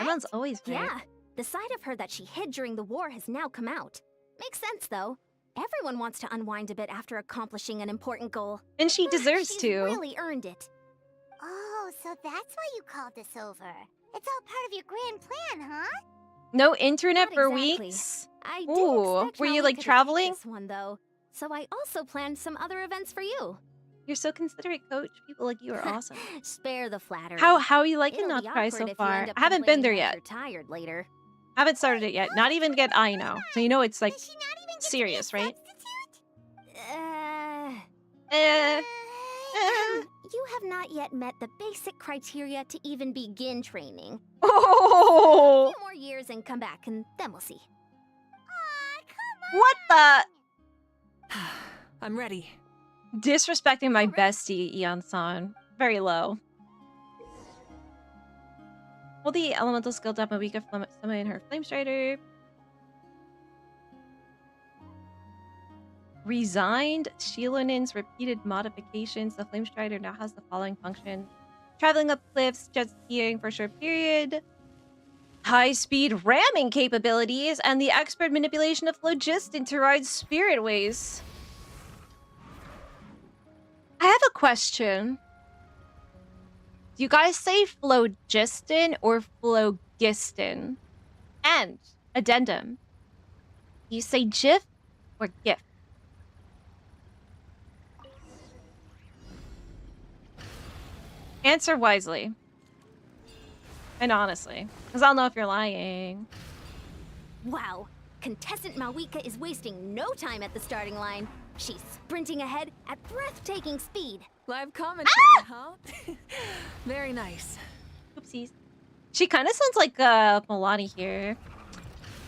Everyone's always right. Yeah, the side of her that she hid during the war has now come out. Makes sense, though. Everyone wants to unwind a bit after accomplishing an important goal. And she deserves She's to. really earned it. Oh, so that's why you called us over. It's all part of your grand plan, huh? No internet Not for exactly. weeks? I Ooh, did expect were you, Mavuika like, to take traveling? this one, though. So I also planned some other events for you. You're so considerate, coach. People like you are awesome. Spare the flattery. How are you liking It'll Not be Cry awkward so if you far? end up I haven't been there complaining yet. that You're tired later. Haven't started it yet. Not even get I know. So you know it's like Does she not even get to be a serious, right? substitute? Eh. You have not yet met the basic criteria to even begin training. A Oh, few more years and come back, and then we'll see. Aw, come what the? I'm ready. Disrespecting my bestie, Eon-san. Very low. Will the elemental skill up Mavuika summon her Flame Strider? Resigned Shilonin's repeated modifications. The Flame Strider now has the following function: traveling up cliffs, jet skiing for a short period, high-speed ramming capabilities, and the expert manipulation of phlogiston to ride spirit ways. I have a question. Do you guys say phlogiston or phlogiston? And addendum. Do you say GIF or GIF? Answer wisely. And honestly. Because I'll know if you're lying. Wow, contestant Mavuika is wasting no time at the starting line. She's sprinting ahead at breathtaking speed. Live commentary, huh? Very nice. Oopsies. She kind of sounds like Milani here.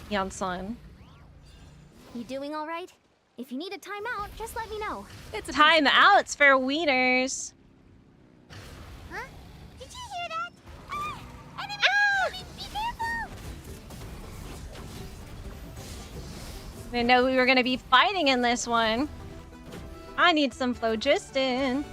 Yan-san. You doing all right? If you need a timeout, just let me know. It's a Time outs for wieners. Huh? Didn't know we were gonna be fighting in this one. I need some phlogiston.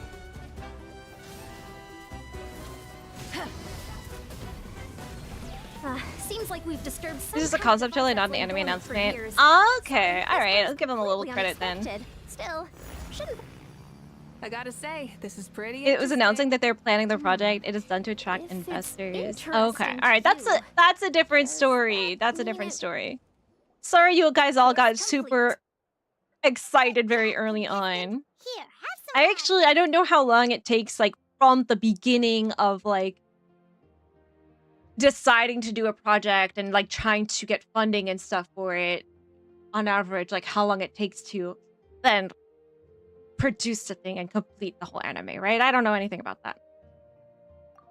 Seems like we've disturbed some This is a kind of concept trailer, not an process anime we've dormant for announcement. years. Okay, alright, I'll give them a little Completely credit then. unexpected. Still, shouldn't I gotta say, this is pretty It was announcing interesting. that they're planning the project. It is done to attract If it's investors. interesting Okay, to alright, that's you, a different does story. that That's a mean different it story. Sorry you guys all got was super excited very early on. Here, have some. I don't know how long it takes, like, from the beginning of, like, deciding to do a project and, like, trying to get funding and stuff for it, on average, like, how long it takes to then produce the thing and complete the whole anime, right? I don't know anything about that.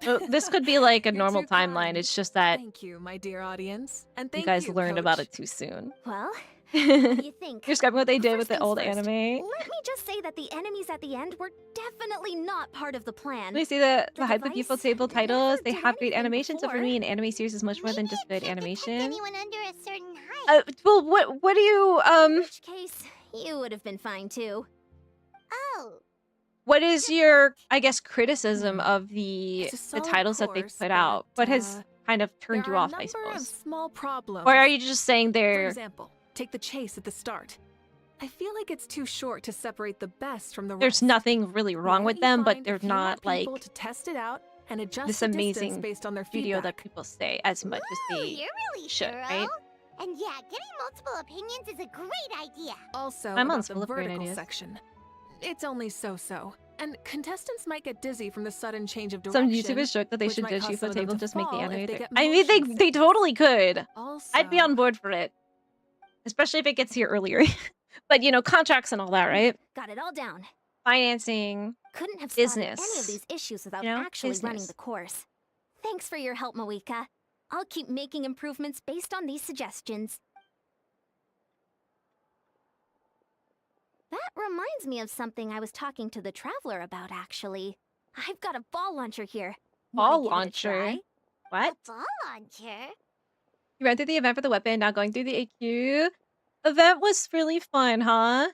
So this could be, like, a You're normal too timeline. kind. It's just that Thank you, my dear audience. And you thank guys you, learned about Coach. it too soon. Well, You're what do you think? describing what they did with First the old things first, anime. Let me just say that the enemies at the end were definitely not part of the plan. Let me see the The hype of beautiful device table never titles. They did have great anything animation. So for before. me, an anime series is much more than Maybe just it good can't detect animation. anyone under a certain height. Well, what do you In which case, you would have been fine too. Oh, what is your, I guess, criticism of the It's a solid titles that they've course, put out? but, What has kind of turned There you are off, a I number of suppose? small problems. Or are you just saying For they're example, take the chase at the start. I feel like it's too short to separate the best from the there's rest. nothing really Why wrong don't with you them, but find a they're few more not like people to test it out and adjust this the distance amazing based on their studio that feedback. people say as much as ooh, they you're really should, thorough. right? And yeah, getting multiple opinions is a great idea. Also, My about mom's the full of great vertical ideas. section. It's only so-so, and contestants might get dizzy from the sudden change of Some direction. YouTubers joke that they which should might ditch cause some UFO of them table to just make the fall if anime. they get I mean, they motion they sickness. totally could. Also, I'd be on board for it, especially if it gets here earlier. But you know, contracts and all that, right? Got it all down. Financing. Couldn't have spotted any Business. of these issues without You know, actually running business. the course. Thanks for your help, Mavuika. I'll keep making improvements based on these suggestions. That reminds me of something I was talking to the Traveler about, actually. I've got a ball launcher here. Wanna Ball give it a launcher. try? What? A ball launcher? You ran through the event for the weapon, now going through the AQ. Event was really fun, huh?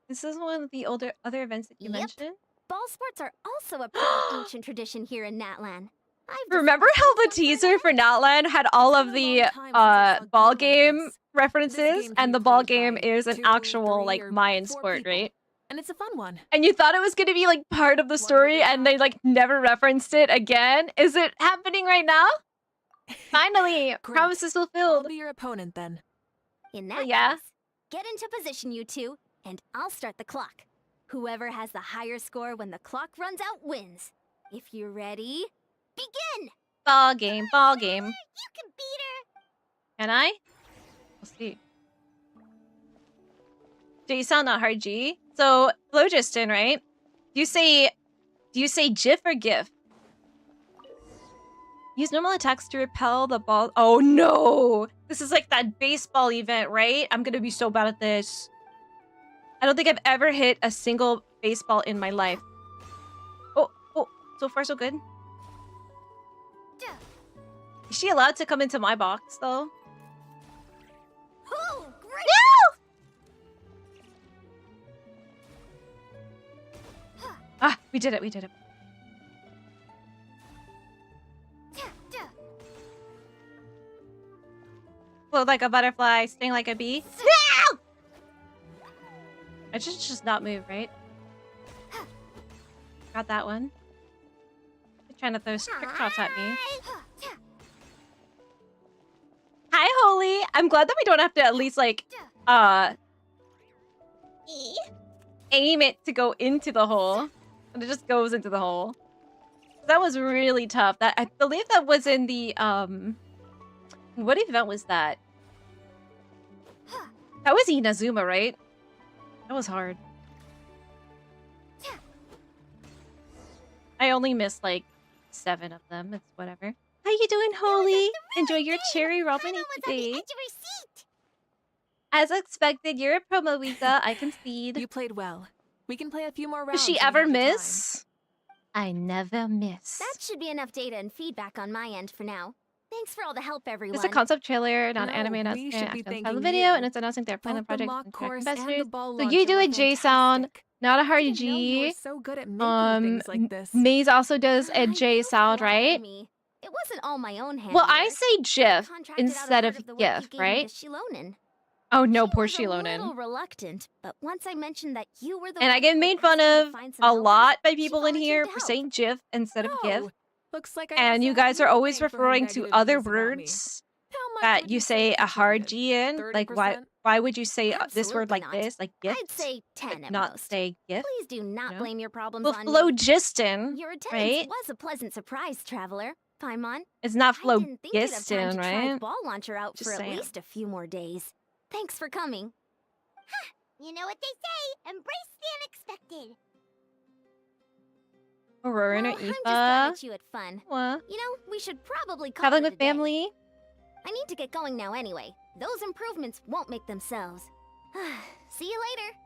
This is one of the other events that you Yep. mentioned. Ball sports are also a pretty ancient tradition here in Natlan. I've Remember decided how to the look for teaser for Natlan had all It's of been a the long time since I saw a ball game like game this. references, game can and be the ball played game by is an 2, actual 3, like or Mayan 4 sport, people. right? And it's a fun one. And you thought it was gonna be like part of the story, and they like never referenced it again. Is it happening right now? Finally, Great. promises I'll fulfilled. be your opponent then. In that yeah. case, get into position, you two, and I'll start the clock. Whoever has the higher score when the clock runs out wins. If you're ready, begin! Ball game, ball game. You can beat her. Can I? We'll see. JSON, not hard G. So phlogiston, right? Do you say GIF or GIF? Use normal attacks to repel the ball. Oh no! This is like that baseball event, right? I'm gonna be so bad at this. I don't think I've ever hit a single baseball in my life. Oh, so far so good. Is she allowed to come into my box though? Oh, great. Ah, we did it, we did it. Float like a butterfly, sting like a bee. No! I should just not move, right? Got that one. They're trying to throw trick shots at me. Hi, Holy! I'm glad that we don't have to at least, like, aim it to go into the hole. And it just goes into the hole. That was really tough. That I believe that was in the, what event was that? That was Inazuma, right? That was hard. I only missed, like, 7 of them. It's whatever. How you doing, Holy? Enjoy your cherry ramen was on the today. edge of her seat. As expected, you're a promo, Wika. I concede. You played well. We can play a few more rounds. Does she when we ever have the time. miss? I never miss. That should be enough data and feedback on my end for now. Thanks for all the help, everyone. It's a concept trailer, not No, anime we announcement. should be After the thanking video, you. and it's announcing their final Both the project mock and track course and the investors. ball So launcher you do were a J sound, fantastic. not a hard I didn't know you were G. so good at making things like this. Maze also does a J You sound, flatter right? me. It wasn't all my own Well, I handiwork. say GIF Contracted out instead part of the work GIF, you gave me right? to Shilonen. Oh no, poor She was a little Shilonen. reluctant, but once I mentioned that you were the And one I get who made had fun asked me to of find some a helpers, lot by she people in volunteered here to for help. saying GIF instead of GIF. Oh, looks like I And also you have guys are to always thank for her referring to negative other views about me. words How much that would you say a hard contributed? G in. Like, 30%? why would you say this word Absolutely like not. this, like I'd gift, say 10 at not most. say gift? Please do not No? blame your problems Well, on me. phlogiston, Your attendance right? was a pleasant surprise, traveler. Paimon. It's not I didn't think you'd have time phlogiston, to try right? ball launcher out Just for saying. at least a few more days. Thanks for coming. You know what they say, embrace the unexpected. Aurora and Well, I'm just glad Aoife. that you had fun. What? You know, we should probably call Traveling it with a day. family? I need to get going now anyway. Those improvements won't make themselves. See you later.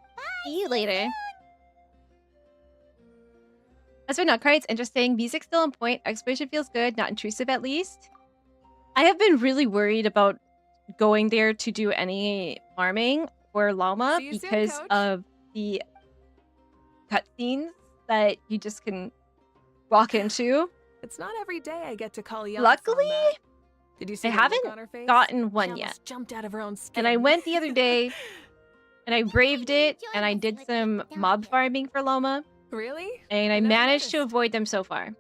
See you later. As for Nutcry, it's interesting. Music still on point. Exploration feels good, not intrusive at least. I have been really worried about going there to do any farming or llama See you soon, because Coach. of the cutscenes that you just can walk into. It's not every day I get to call Yana Luckily, that. Did you see I the look haven't on her face? gotten She one almost yet. jumped out of her own skin. And I went the other day and I braved it and I did some mob farming for llama Really? and I never managed to noticed. avoid them so far.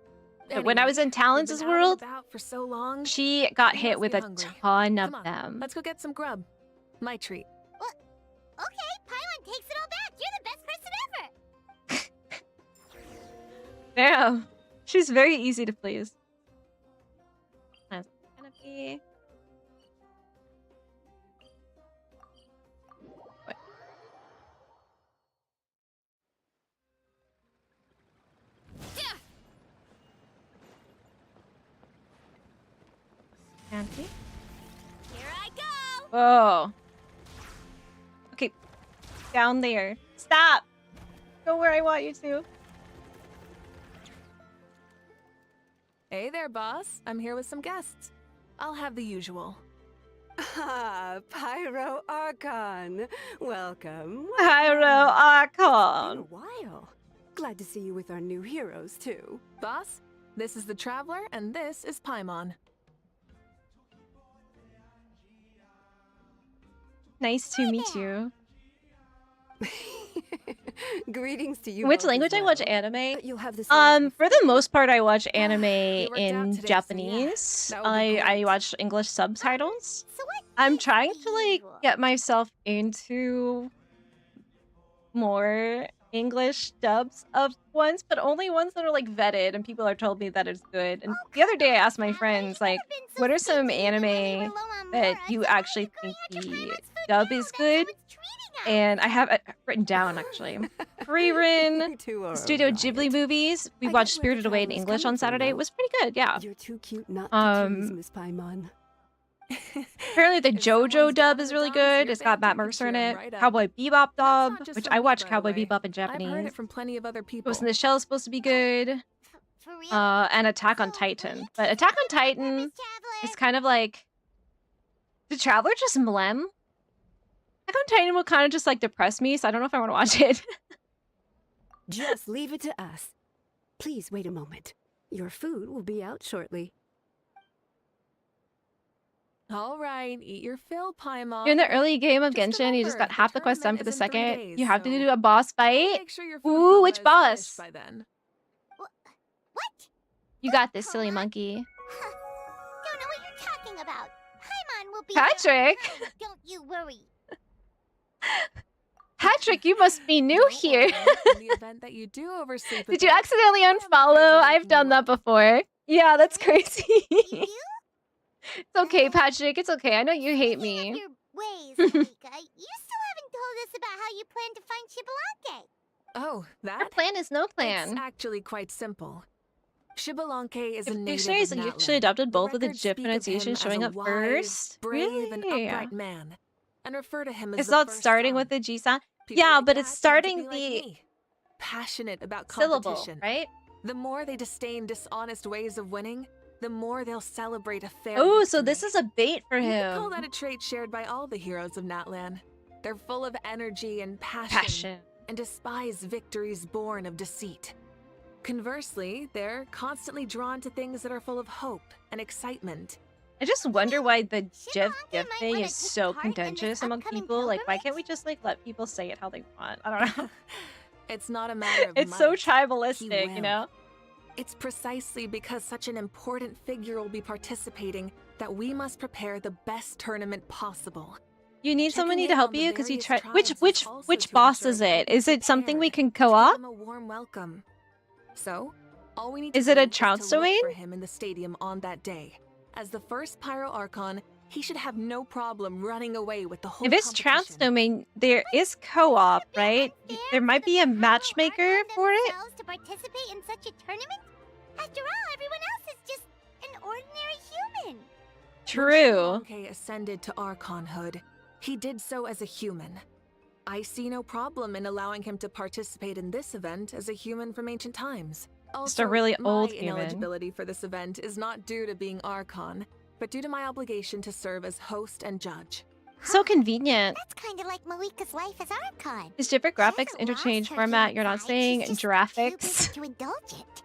But when I was in We've Talons' been out and world, about for so long. she got You hit must with be a hungry. ton of Come on, them. let's go get some grub. My treat. Okay, Paimon takes it all back. You're the best person ever. Damn. She's very easy to please. That's gonna be... What? Can't be? Here I go. Whoa. Okay. Down there. Stop! Go where I want you to. Hey there, boss. I'm here with some guests. I'll have the usual. Ah, Pyro Archon. Welcome. Pyro Been a Archon. while. Glad to see you with our new heroes, too. Boss, this is the Traveler, and this is Paimon. Nice to meet you. Greetings to you. Which both as language I watch well. anime? But you'll have the same For the most part, I watch anime We worked out in today, so yeah, Japanese. that would be I great. watch English subtitles. So what I'm is trying the to like usual? get myself into more English dubs of ones, but only ones that are like vetted and people are told me that it's good. And the other day I asked my friends like, what are some anime that you actually think the dub is good? And I have it written down actually. Frieren, You two are Studio a riot. Ghibli movies. We I get watched where Spirited the Away in traveler's English coming on from, Saturday. It though. was pretty good, yeah. You're too cute not to tease, Um, Miss Paimon. Apparently the If someone's JoJo dub down is the really dumps, good. you're It's got bound Matt to Mercer in cheer 'em it. right up. Cowboy Bebop That's dub, not just which from I me, watch by the Cowboy way. Bebop in I've heard Japanese. it from plenty of other people. Ghost in the Shell is supposed to be good. For real? And Attack on Titan. But Attack on Titan is kind of like... The Traveler just mlem? Attack on Titan will kind of just like depress me, so I don't know if I want to watch it. Just leave it to us. Please wait a moment. Your food will be out shortly. All right, eat your fill, Paimon. You're in the early game of Just Genshin, you just remember, got half the the quest done for tournament the is in 3 second. days, You have to so do a boss fight. Make sure your food Ooh, coma which is boss? finished by then. What? You got this, silly monkey. Don't know what you're talking about. Paimon will be Patrick! there. Don't you worry. Patrick, you must be new Don't here. worry, in the event that you do oversleep a Did you bit, accidentally I am unfollow? always I've making done you that up. before. Yeah, that's crazy. You do? It's okay, Patrick. It's okay. I know you hate Speaking of me. your ways, Mavuika, you still haven't told us about how you plan to find Chibalanke. Oh, Our that? plan is no It's plan. actually quite simple. Shibalanke is a If native dictionaries of actually Natlan. adopted The both with the records GIF speak of pronunciation him as showing a up wise, first. brave, and Really? upright man, and refer to him as It's the not first starting son. with the G sound. People Yeah, like but that it's tend to starting be like the me, passionate about syllable, competition. right? The more they disdain dishonest ways of winning, the more they'll celebrate a fair Oh, victory. so this is a bait for You could call him. that a trait shared by all the heroes of Natlan. They're full of energy and Passion. and despise victories born of deceit. Conversely, they're constantly drawn to things that are full of hope and excitement. I just wonder why the GIF might thing wanna is take so part in this contentious among upcoming people. Like, why pilgrimage? can't we just like let people say it how they want? I don't know. It's not a matter of It's so might. tribalistic, He you know? It's precisely because such an important figure will be participating that we must prepare the best tournament possible. You need Checking somebody in to help on the you because you various try. tribes is also Which to boss ensure is that it? we're Is it something we prepared can to give co-op? him a warm welcome. So, all we need Is to it a do trounce to look domain? for him in the stadium on that day. As the first Pyro Archon, he should have no problem running away with the whole If it's trounce competition. domain, there is co-op, right? There might be a matchmaker for it. To participate in such a tournament? After all, everyone else is just an ordinary human. True. When ascended to Archonhood, he did so as a human. I see no problem in allowing him to participate in this event as a human from ancient times. Just a really old my human. ineligibility for this event is not due to being Archon, but due to my obligation to serve as host and judge. So convenient. That's kind of like Mavuika's life as Archon. Is different graphics interchange format? You're not saying graphics? To indulge it.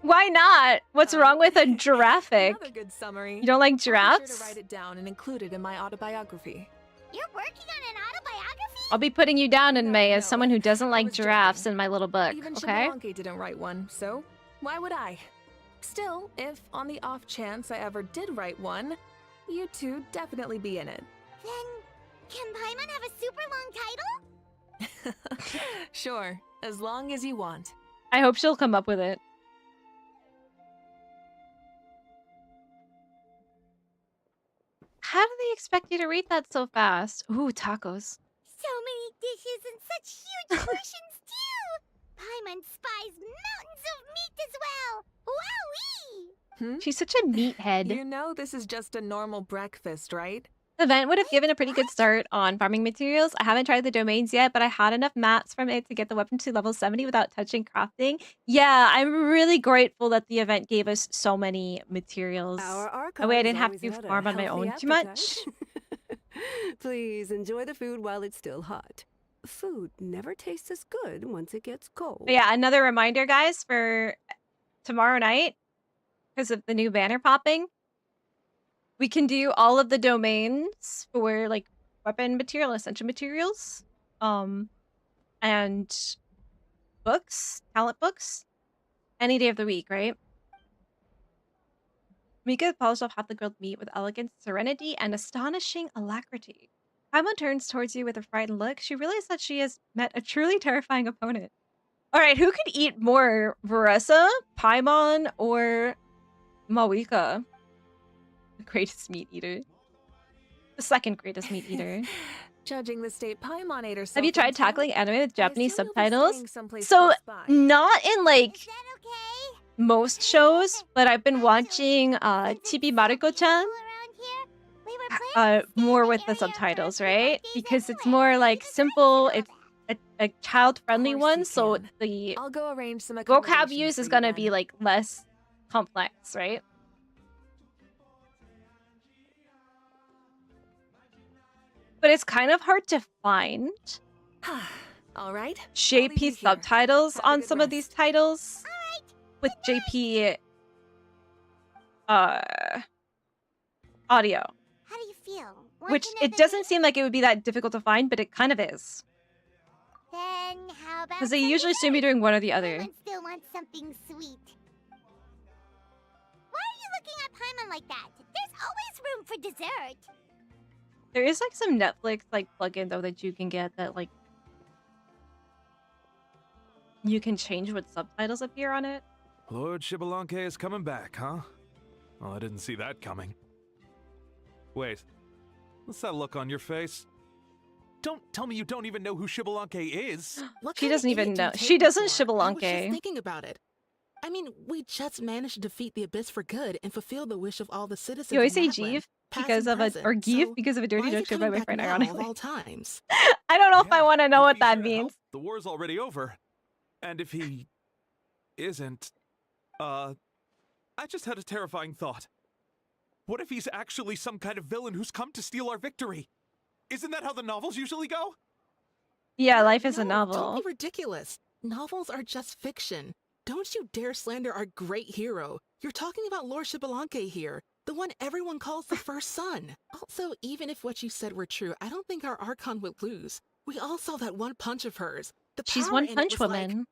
Why not? What's wrong with a giraffic? Another good summary. You don't like I'll be sure to giraffes? write it down and include it in my autobiography. You're working on an autobiography? I'll be putting you down in May as no, someone who doesn't I like was giraffes joking. in my little book, Even okay? Shibalonke didn't write one, so why would I? Still, if on the off chance I ever did write one, you two definitely be in it. Then, can Paimon have a super long title? Sure, as long as you want. I hope she'll come up with it. How do they expect you to read that so fast? Ooh, tacos. So many dishes and such huge portions too! Paimon spies mountains of meat as well! Wowee! She's such a meathead. You know this is just a normal breakfast, right? The event would have given a pretty good start on farming materials. I haven't tried the domains yet, but I had enough mats from it to get the weapon to level 70 without touching crafting. Yeah, I'm really grateful that the event gave us so many materials. Our That way I archives didn't have always to had a farm on my healthy own too much. appetite. Please enjoy the food while it's still hot. Food never tastes as good once it gets cold. But yeah, another reminder, guys, for tomorrow night, because of the new banner popping, we can do all of the domains for like weapon material, essential materials, and books, talent books, any day of the week, right? Mika polished off half the grilled meat with elegance, serenity, and astonishing alacrity. Paimon turns towards you with a frightened look. She realizes that she has met a truly terrifying opponent. All right, who could eat more, Veressa, Paimon, or Mavuika? The greatest meat eater. The second greatest meat eater. Judging the state Paimon ate herself Have you tried into, tackling anime with Japanese assume you'll be subtitles? staying someplace So, close by. not in like Is that okay? most shows, but I've been watching Chibi Maruko-chan Around here? We were planning to stay more in the with the area for subtitles, a few right? days Because it's anyway. more like She's simple, nice it's about a child-friendly Of course one, you so can. the I'll go arrange some vocab accommodations use for is you gonna then. be like less complex, right? But it's kind of hard to find All right. leave JP you here. subtitles Have a on good some of rest. these titles with JP audio, How do you feel? which Want it another doesn't drink? seem like it would be that difficult to find, but it kind of is. Then how about Because they some usually assume you're dessert? doing one or the other. Paimon still wants something sweet. Why are you looking at Paimon like that? There's always room for dessert. There is like some Netflix like plugin though that you can get that like you can change what subtitles appear on it. Lord Shibalonke is coming back, huh? Well, I didn't see that coming. Wait, what's that look on your face? Don't tell me you don't even know who Shibalonke is. What She kind of doesn't even idiot do you know. take She me doesn't for? I was Shibalonke. just thinking about it. I mean, we just managed to defeat the Abyss for good and fulfill the wish of all the citizens. You always of say Natlan, Jeeve past because and of a present. or Geeve So because of a dirty why is joke he shared by coming my back friend, now ironically. of all times? I don't know if I Yeah, want to know if what he's that here to means. help, the war's already over. And if he isn't, I just had a terrifying thought. What if he's actually some kind of villain who's come to steal our victory? Isn't that how the novels usually go? Yeah, life is a No, novel. Don't be ridiculous. Novels are just fiction. Don't you dare slander our great hero. You're talking about Lord Xbalanque here, the one everyone calls the first son. Also, even if what you said were true, I don't think our Archon would lose. We all saw that one punch of hers. The She's power One in it Punch was like, Woman.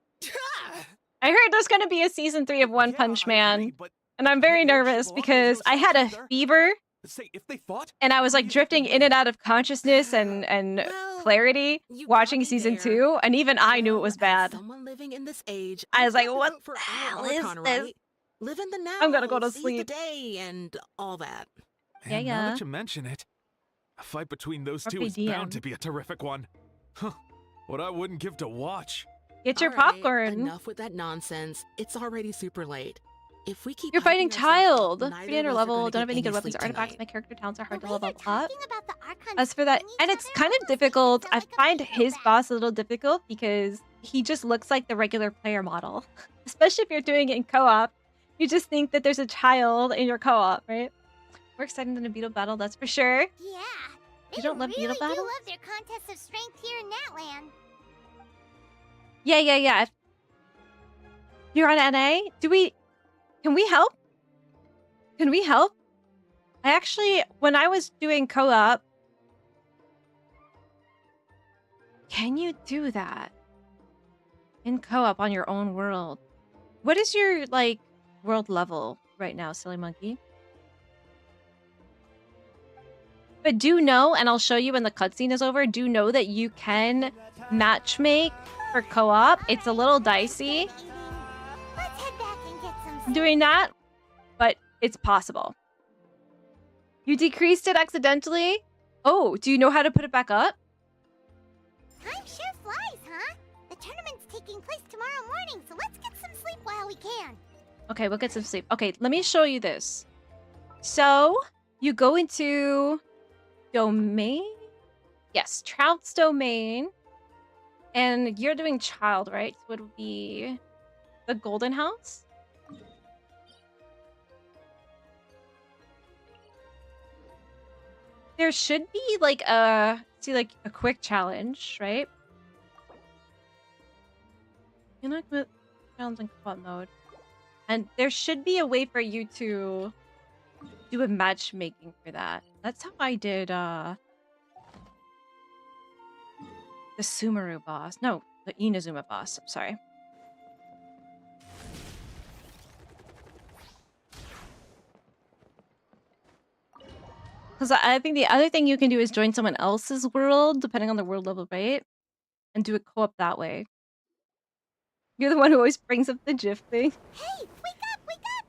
I heard there's going to be a season 3 of One Punch Man, and I'm very nervous because I had a fever, Say, if they fought, and I was like drifting in and out of consciousness and Well, clarity you watching got me season there. 2, and even I knew it was As bad. someone living in this age, I was you like, have to what vote for the our hell is Archon, this? right? Live in the now. I'm gonna go to seize sleep. the day and all that. Yeah, Man, yeah. Now that you mention it, a fight between those two Carpe is diem. bound to be a terrific one. Huh. What I wouldn't give to watch. Get your All right, popcorn. Enough with that nonsense. It's already super late. If we keep You're fighting hyping ourselves child. up, neither Beginner of us are level. gonna Don't have get any good any weapons sleep or artifacts. tonight. My character talents are hard The to way level they're up. talking about the Archons As for that, killing and each it's other kind of almost makes me difficult. feel I like a find video his back. boss a little difficult because he just looks like the regular player model. Especially if you're doing it in co-op. You just think that there's a child in your co-op, right? More exciting than a beetle battle, that's for sure. Yeah. They You don't love really beetle do battles? love their contests of strength here in Natland. Yeah. You're on NA? Can we help? Can we help? I actually, when I was doing co-op, can you do that? In co-op on your own world? What is your, like, world level right now, Silly Monkey? But do know, and I'll show you when the cutscene is over, do know that you can matchmake for co-op. It's a little dicey Let's head back and get some doing that, but it's possible. You decreased it accidentally? Oh, do you know how to put it back up? Time sure flies, huh? The tournament's taking place tomorrow morning, so let's get some sleep while we can. Okay, we'll get some sleep. Okay, let me show you this. So, you go into domain? Yes, Trout's domain. And you're doing child, right? So it would be the golden house? There should be like a quick challenge, right? You're not with challenge in co-op mode. And there should be a way for you to do a matchmaking for that. That's how I did the Sumeru boss. No, the Inazuma boss. I'm sorry. Because I think the other thing you can do is join someone else's world, depending on the world level, right? And do a co-op that way. You're the one who always brings up the GIF thing. Hey, wake up!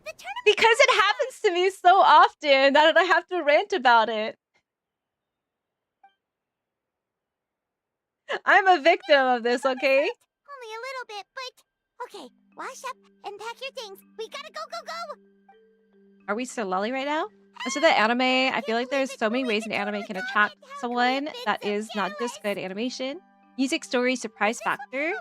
The tournament! Because it happens to me so often that I have to rant about it. I'm a victim of this, okay? Only a little bit, but... Okay, wash up and pack your things. We gotta go! Are we still lolly right now? As for the anime, I feel like there's so many ways an anime can attract someone that is not just good animation, music, story, surprise factor,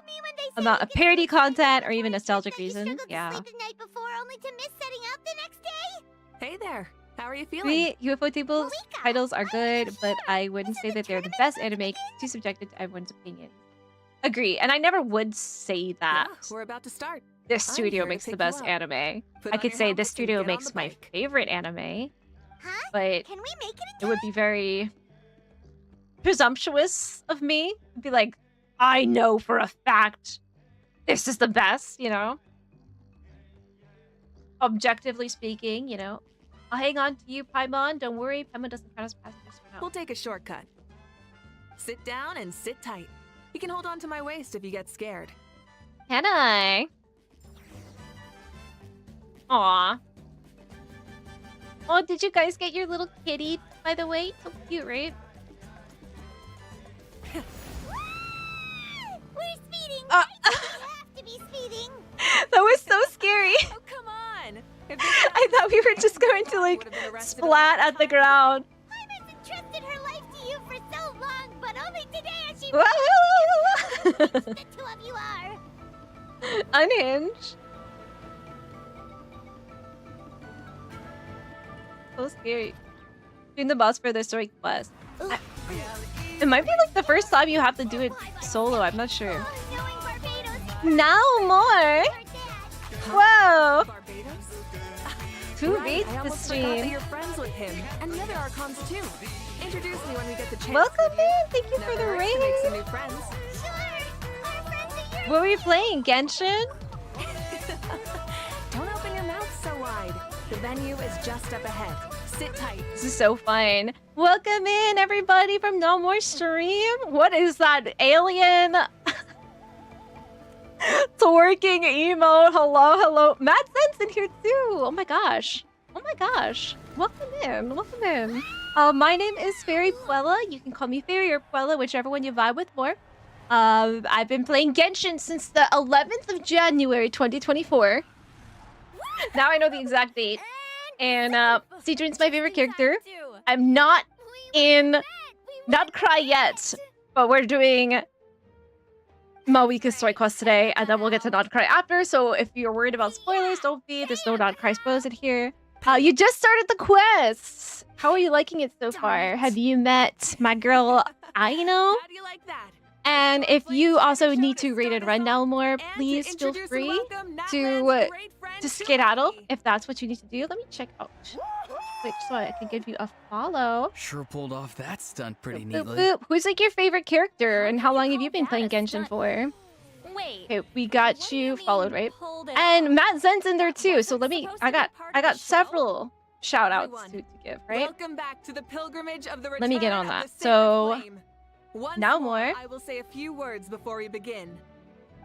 about a parody content, or even nostalgic reason. Yeah. Sleep the night before only to miss setting out the next day. Hey there. How are you feeling? Three UFO tables Mavuika, titles are I good, understand. but I wouldn't say So that they're the the best tournament anime. It's too subjective to everyone's opinion. Agree, and I never would say that Yeah, we're about to start. this I'm studio here to makes the pick you best up. anime. Put I on could your say helmets this and studio get on makes the my bike. favorite anime, Huh? but Can we make it it would be very presumptuous of me to be like, I know for a fact this is the best, you know? Objectively speaking, you know? I'll hang on to you, Paimon. Don't worry, Paimon doesn't pass this for now. We'll take a shortcut. Sit down and sit tight. You can hold on to my waist if you get scared. Can I? Aw. Oh, did you guys get your little kitty, by the way? So cute, right? We're speeding! Uh, we have to be speeding! That was so scary. Oh, come on! If I thought we were just going to, like, splat at the ground. Paimon's entrusted her life to you for so long, but only today has she Whoa! realized the two of you are. Unhinged. So scary. Doing the boss for the story quest. It might be like the first time you have to do it solo. I'm not sure. Now more. Whoa. Who reads the stream? You're friends with him and the other Archons too. Introduce me when we get the chance. Welcome in. Thank you for the Never hurts to raid. make some new friends. What were we playing? Genshin? Don't open your mouth so wide. The venue is just up ahead. Sit tight. This is so fun. Welcome in, everybody, from No More Stream. What is that alien twerking emote? Hello, hello. Matt Sense in here too. Oh my gosh. Oh my gosh. Welcome in. Welcome in. My name is fairypuella. You can call me Fairy or Puella, whichever one you vibe with more. I've been playing Genshin since the 11th of January 2024. Now I know the exact date. And Cedrin's my favorite character. I'm not in Not Cry yet, but we're doing Mavuika story quest today, and then we'll get to Not Cry after. So if you're worried about spoilers, don't be. There's no Not Cry spoilers in here. You just started the quest. How are you liking it so far? Have you met my girl Aino? How do you like that? And if you also need to rate and run now more, please feel free to skedaddle if that's what you need to do. Let me check out Twitch so I can give you a follow. Sure pulled off that stunt pretty Boop, neatly. boop. Who's like your favorite character and how long have you been playing Genshin for? Wait. Okay, we got you followed, right? And Matt Zen's in there too. So let me. I got several shout outs to give, right? Welcome back to the pilgrimage of the Let me get return on of that. the sacred So flame. Once now more. I will say a few words before we begin.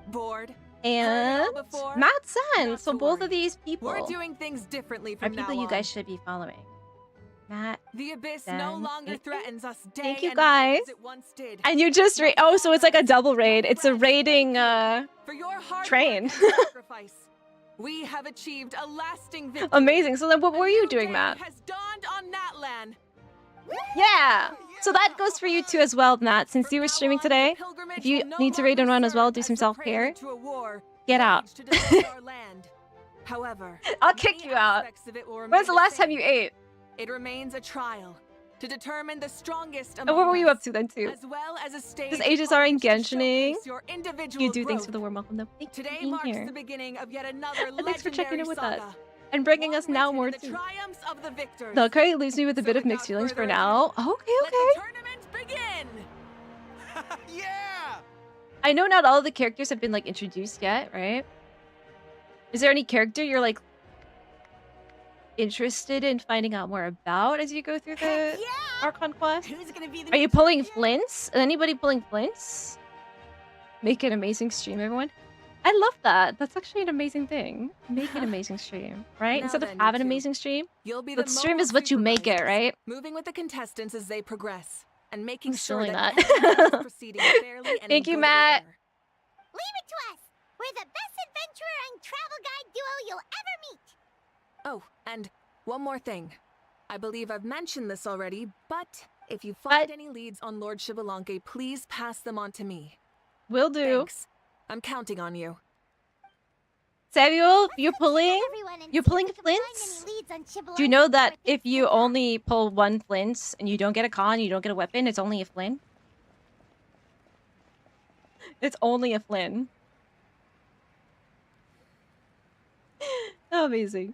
Bored? And Heard it all before? Matt Zen. Not So to both worry. of these people We're doing things differently are from now people you on. guys should be following. Matt. The abyss Zen. no longer Thank you. threatens us day Thank you and night guys. as it once did. And you just oh, so it's like a double raid. It's a raiding For your hard train. work and sacrifice, we have achieved a lasting victory. Amazing. So then what A were you new doing, day Matt? has dawned on Natlan. Yeah. So that goes for you too as well, Matt. Since you were streaming today, if you need to raid and run as well, do some self-care, get out. However, I'll kick you out. When's the last time you ate? It remains a trial to determine the strongest And among what were you us, up to then too? as well as a stage This Aegis are in upon which to Genshining. showcase your individual You do things growth. for the warm welcome though. Thank you Today for being marks here. the beginning of yet another And thanks for checking in with legendary us. saga. And bringing One us now written more in the too. triumphs of the victors. No, Curry leaves me with a bit of mixed without feelings for further now. Okay, Let okay. the tournament begin. Yeah! I know not all of the characters have been like introduced yet, right? Is there any character you're like interested in finding out more about as you go through the Archon quest? Who's gonna be the Are you new pulling champion? flints? Is anybody pulling flints? Make an amazing stream, everyone. I love that. That's actually an amazing thing. Make an amazing stream, right? Now Instead of then, have an you two. amazing stream, You'll be the the stream mobile is what you make it, supervisors, right? moving with the contestants as they progress and making I'm sure stealing that that. everyone is proceeding fairly and in Thank you, good Matt. order. Leave it to us. We're the best adventurer and travel guide duo you'll ever meet. Oh, and one more thing. I believe I've mentioned this already, but if you find any leads on Lord Shibalanke, please pass them on to me. Will do. Thanks. I'm counting on you. Samuel, you're pulling flints? Do you know that if you only pull one flint and you don't get a con, you don't get a weapon, it's only a flint? It's only a flint. Oh, amazing.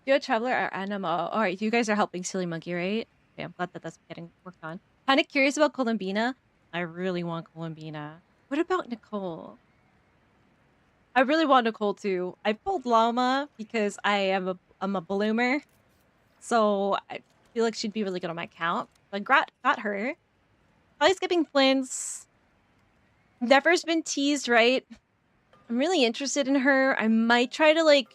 You're a traveler or animal. Alright, you guys are helping Silly Monkey, right? Okay, I'm glad that that's getting worked on. Kind of curious about Columbina. I really want Columbina. What about Nicole? I really want Nicole too. I pulled Llama because I'm a bloomer. So I feel like she'd be really good on my account. But got her. Probably skipping Flints. Never's been teased, right? I'm really interested in her. I might try to like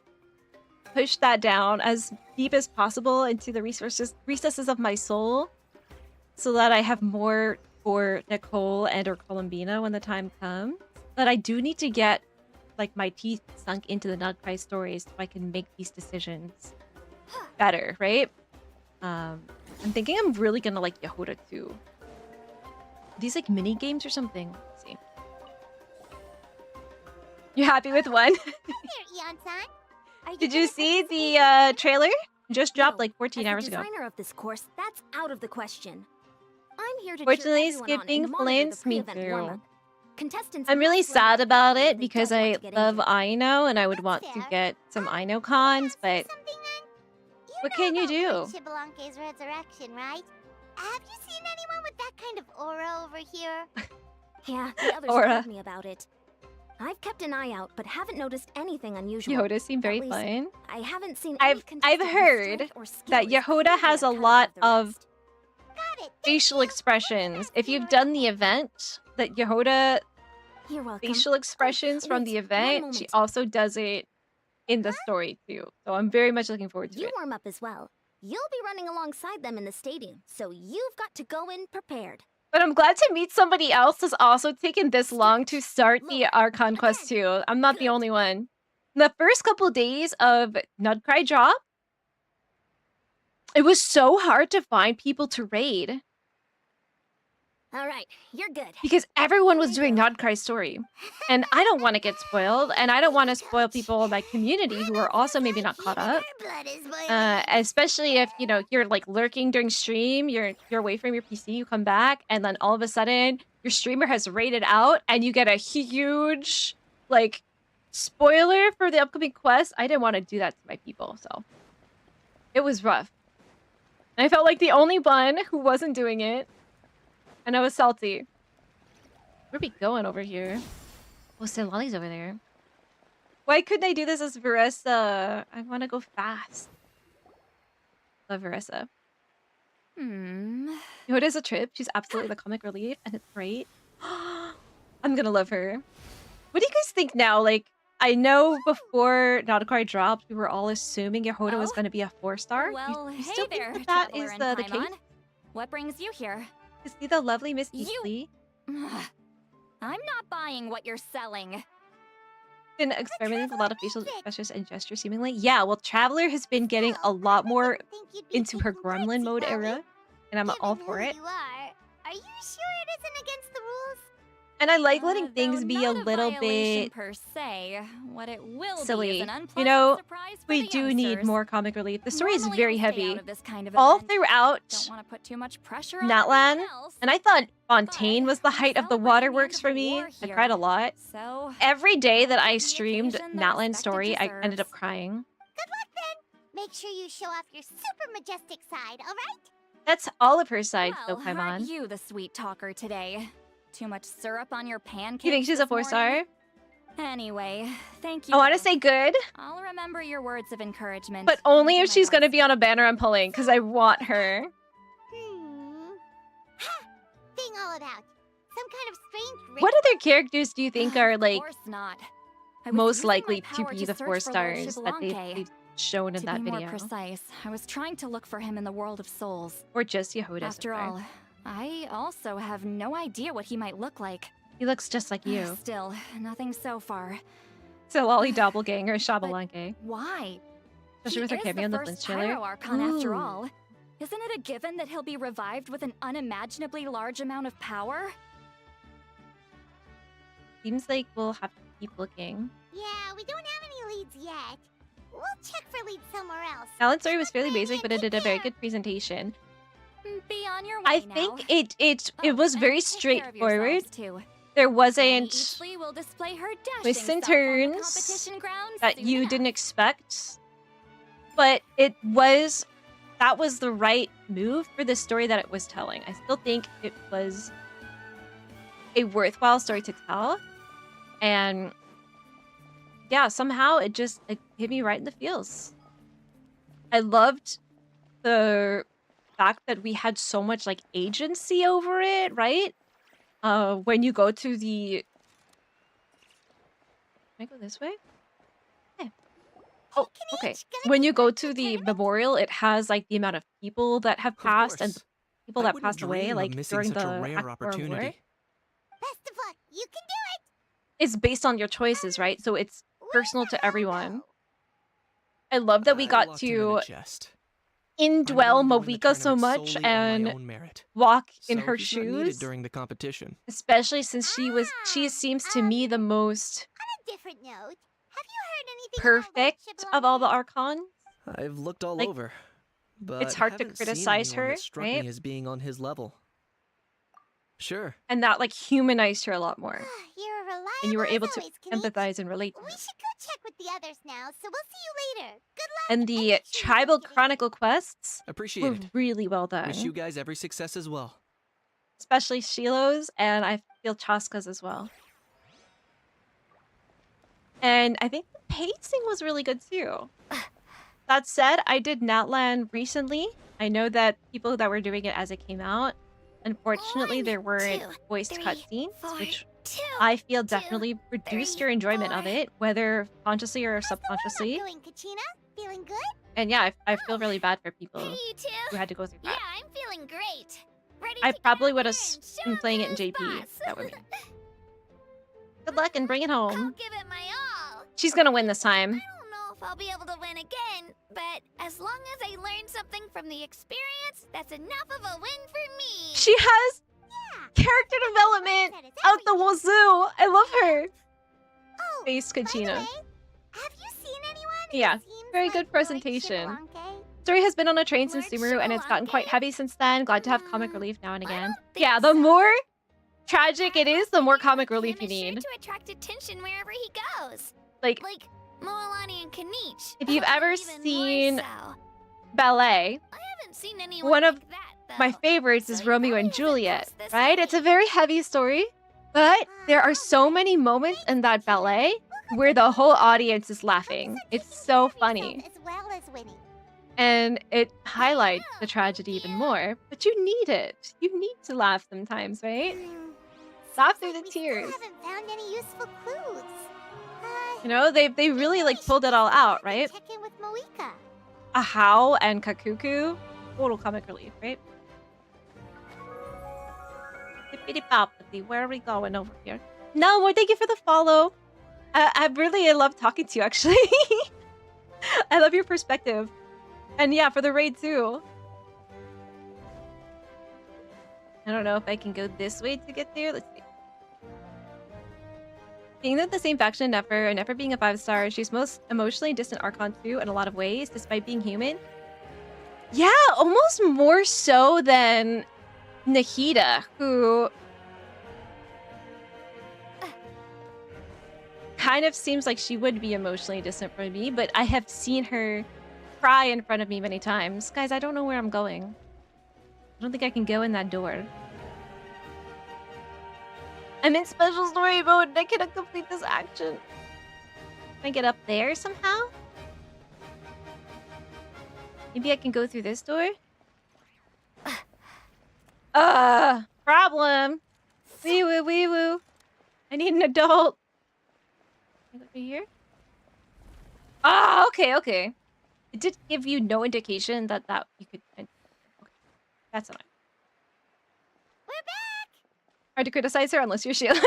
push that down as deep as possible into the recesses of my soul so that I have more for Nicole and or Columbina when the time comes. But I do need to get like my teeth sunk into the Nugpie stories so I can make these decisions better, right? I'm thinking I'm really gonna like Yehuda too. These like mini games or something. Let's see. You happy with one? There, Ian-san. Are Did gonna you see participate the in this? trailer? Just dropped No, like 14 as hours the ago. designer of this course, that's out of the question. I'm here to cheer Fortunately, everyone on skipping and monitor the flames me pre-event through. warm-up. Contestants I'm really must learn sad about quickly if it they because don't I want to get love injured. Aino and I would That's want to fair. get some Aino cons, but Something then? You what know can you about do? Prince Shibalanke's resurrection, right? Have you seen anyone with that kind of aura over here? Yeah, the others Aura. told me about it. I've kept an eye out, but haven't noticed anything unusual. Yehoda seemed very At least, fun. I haven't seen I've any contestant whose heard strength or skill that is Yehoda clearly has a cut lot above the of rest. Got it. facial expressions. If you've done the event, that Yehoda You're welcome. facial expressions from wait, the one event, she moment. also does it in the story too. So I'm very much looking forward to You it. warm up as well. You'll be running alongside them in the stadium, so you've got to go in prepared. But I'm glad to meet somebody else that's also taken this long to start the Archon quest too. I'm not the only one. The first couple days of Nutcry drop, it was so hard to find people to raid All right, you're good. because everyone was doing Nutcry's story. And I don't want to get spoiled, and I don't want to spoil people in my community who are also maybe not caught up. Blood is boiling. Especially if you're like lurking during stream, you're away from your PC, you come back, and then all of a sudden your streamer has raided out, and you get a huge like spoiler for the upcoming quest. I didn't want to do that to my people, so it was rough. And I felt like the only one who wasn't doing it, and I was salty. Where are we going over here? Oh, Lolly's over there. Why couldn't I do this as Veressa? I want to go fast. Love Veressa. Yoda is a trip. She's absolutely the comic relief, and it's great. I'm gonna love her. What do you guys think now? Like, I know before Nauticar dropped, we were all assuming Yehoda was going to be a 4-star. Well, you hey still there, think that traveler is in the Paimon. case? What brings you here? To see the lovely Miss You- Easley. I'm not buying what you're selling. Been experimenting with a lot of facial expressions and gestures, seemingly. Yeah, well, Traveler has been getting a lot more into her gremlin mode era, and I'm all for it. You are you sure it isn't against the rules? And I like letting Though things be a not little violation bit per se. What it will be silly. is an unpleasant You know, surprise for we the do need youngsters. more comic relief. The story is Normally very I'll stay heavy. out of this kind of All event. throughout Don't want to put too much pressure on Natlan, anyone else. and I thought Fontaine was the height of the celebrating the waterworks end of for the me. war I here. cried a lot. So Every day that I the streamed occasion the Natlan's respect it story, I ended up deserves. crying. Good luck then. Make sure you show off your super majestic side, all right? That's all of her side, though, well, Paimon. aren't you the sweet talker today? Too much syrup on your pancakes. You think she's a this morning? 4-star? Anyway, thank you. I want to both. say good, I'll remember your words of encouragement. but only and if do my she's going to best. be on a banner I'm pulling, because I want her. Ha! Thing all about. Some kind of strange What other characters do you think are, Of like, course not. I was most using my likely to power be the search for 4-stars Lord that Shibalanke. they've shown in To that be video? more precise, I was trying to look for him in the world of souls. Or just Yehoda. After all, I also have no idea what he might look like. He looks just like you. Still, nothing so far. So Lolly Doppelganger, Shabalanke. Why? Especially with her He is cameo the in the first Blitz trailer. Pyro Archon after Ooh. all. Isn't it a given that he'll be revived with an unimaginably large amount of power? Seems like we'll have to keep looking. Yeah, we don't have any leads yet. We'll check for leads somewhere else. Alan's story was fairly basic, but it did a very good presentation. Be on your way I now. think it Oh, was and very take care of straightforward. yourselves, too. There Lady wasn't Easley will display her dashing twists and self on the turns competition grounds that soon you enough. didn't expect, but that was the right move for the story that it was telling. I still think it was a worthwhile story to tell, and yeah, somehow it hit me right in the feels. I loved the fact that we had so much like agency over it, right? When you go to the... Can I go this way? Okay. Oh, okay. When you go to the memorial, it has like the amount of people that have passed and the people that passed away, like during the War. Best of luck. You can do it. It's based on your choices, right? So it's personal to everyone. I love that we got to indwell Mavuika so much and walk in her shoes, during the competition. especially since she seems to me the most different note, have you heard anything perfect of all the Archons. I've looked all Like, over, but it's hard to haven't seen criticize anyone her, that struck right? me as being on his level. Sure. And that like humanized her a lot more. You're reliable And you were able as to always, Kanich. empathize and relate to We her. should go check with the others now, so we'll see you later. Good luck. And the Tribal Chronicle quests Appreciate were it. really well done. Wish you guys every success as well. Especially Shiloh's, and I feel Chaska's as well. And I think the pacing was really good too. That said, I did Natland recently. I know that people that were doing it as it came out, unfortunately, there weren't voiced cutscenes, which I feel definitely reduced your enjoyment of it, whether consciously or subconsciously. Doing, Kachina? Feeling good? And yeah, I feel really bad for people You too? who had to go through Yeah, that. I'm feeling great. Ready I to probably would have been playing it in JP. That would be. Good luck and bring it home. I'll give it my all. She's gonna win this time. I don't know if I'll be able to win again, but as long as I learn something from the experience, that's enough of a win for me. She has character development out the wazoo. I love her. Oh, Face Kachina. have you seen anyone? Yeah, very good presentation. Story has been on a train since Sumeru, and it's gotten quite heavy since then. Glad to have comic relief now and again. Yeah, the more tragic it is, the more comic relief you need. To attract attention wherever he goes. Like Moalani and Kanich. if you've ever Even seen more so. ballet, I haven't seen anyone one of like that, my favorites is Romeo and Juliet, right? It's a very heavy story, but there are so many moments in that ballet where the whole audience is laughing. It's so funny. As well as winning. And it highlights the tragedy even more. But you need it. You need to laugh sometimes, right? Laugh through the tears. I haven't found any useful clues. You know, they really like pulled it all out, right? Check in with Mavuika. Ahau and Kakuku. Total comic relief, right? Bippity-boppity, where are we going over here? No, well, thank you for the follow. I love talking to you, actually. I love your perspective. And yeah, for the raid too. I don't know if I can go this way to get there. Let's see. Being that the same faction never being a 5-star, she's most emotionally distant Archon too in a lot of ways, despite being human. Yeah, almost more so than Nahida, who kind of seems like she would be emotionally distant from me, but I have seen her cry in front of me many times. Guys, I don't know where I'm going. I don't think I can go in that door. I'm in special story mode and I cannot complete this action. Can I get up there somehow? Maybe I can go through this door? Problem. Wee woo, wee woo. I need an adult. Can I go through here? Ah, okay. It did give you no indication that you could. Okay, that's annoying. We're back. Hard to criticize her unless you're Sheila.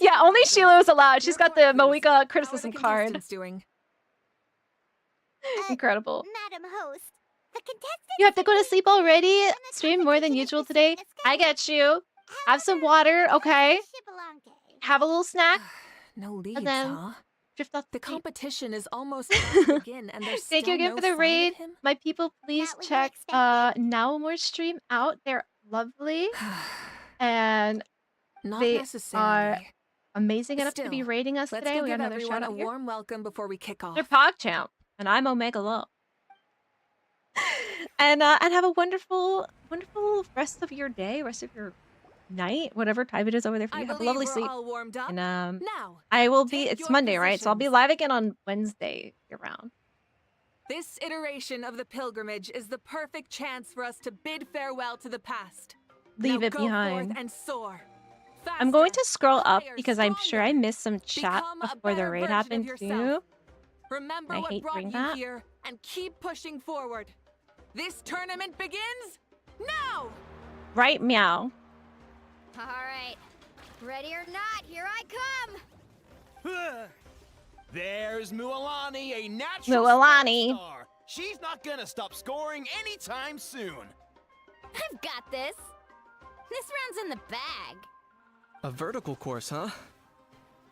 Yeah, only Sheila is allowed. She's got the Mavuika criticism card. Doing? Incredible. Madam Host, the contestants. You have to go to sleep already? Stream more than usual today? I get you. Have some water, okay? Have a little snack. No leads, And then huh? drift off The to sleep. competition is almost about to begin, and there's Thank you still again no for the sign raid. of him? My people, please Not what you check expected. Now More stream out. They're lovely. And Not they are necessarily. amazing enough to be Still, raiding us Let's today. go We got give another everyone shout a out here. warm welcome before we kick off. They're PogChamp, and I'm Omega Low. And have a wonderful rest of your day, rest of your night, whatever time it is over there for you. Have a lovely sleep. All warmed up. And Now, I will be. take It's your Monday, right? So I'll be positions. live again on Wednesday around. This iteration of the pilgrimage is the perfect chance for us to bid farewell to the past. Leave Now it go behind. forth and soar. I'm going to Faster, scroll up higher, because I'm sure I stronger. missed some chat Become a before the better raid version of happened yourself. too. Remember I what hate brought doing you that. here and keep pushing forward. This tournament begins now. Right, meow. All right. Ready or not, here I come. There's Mualani, a natural Mualani. star. She's not gonna stop scoring anytime soon. I've got this. This round's in the bag. A vertical course, huh?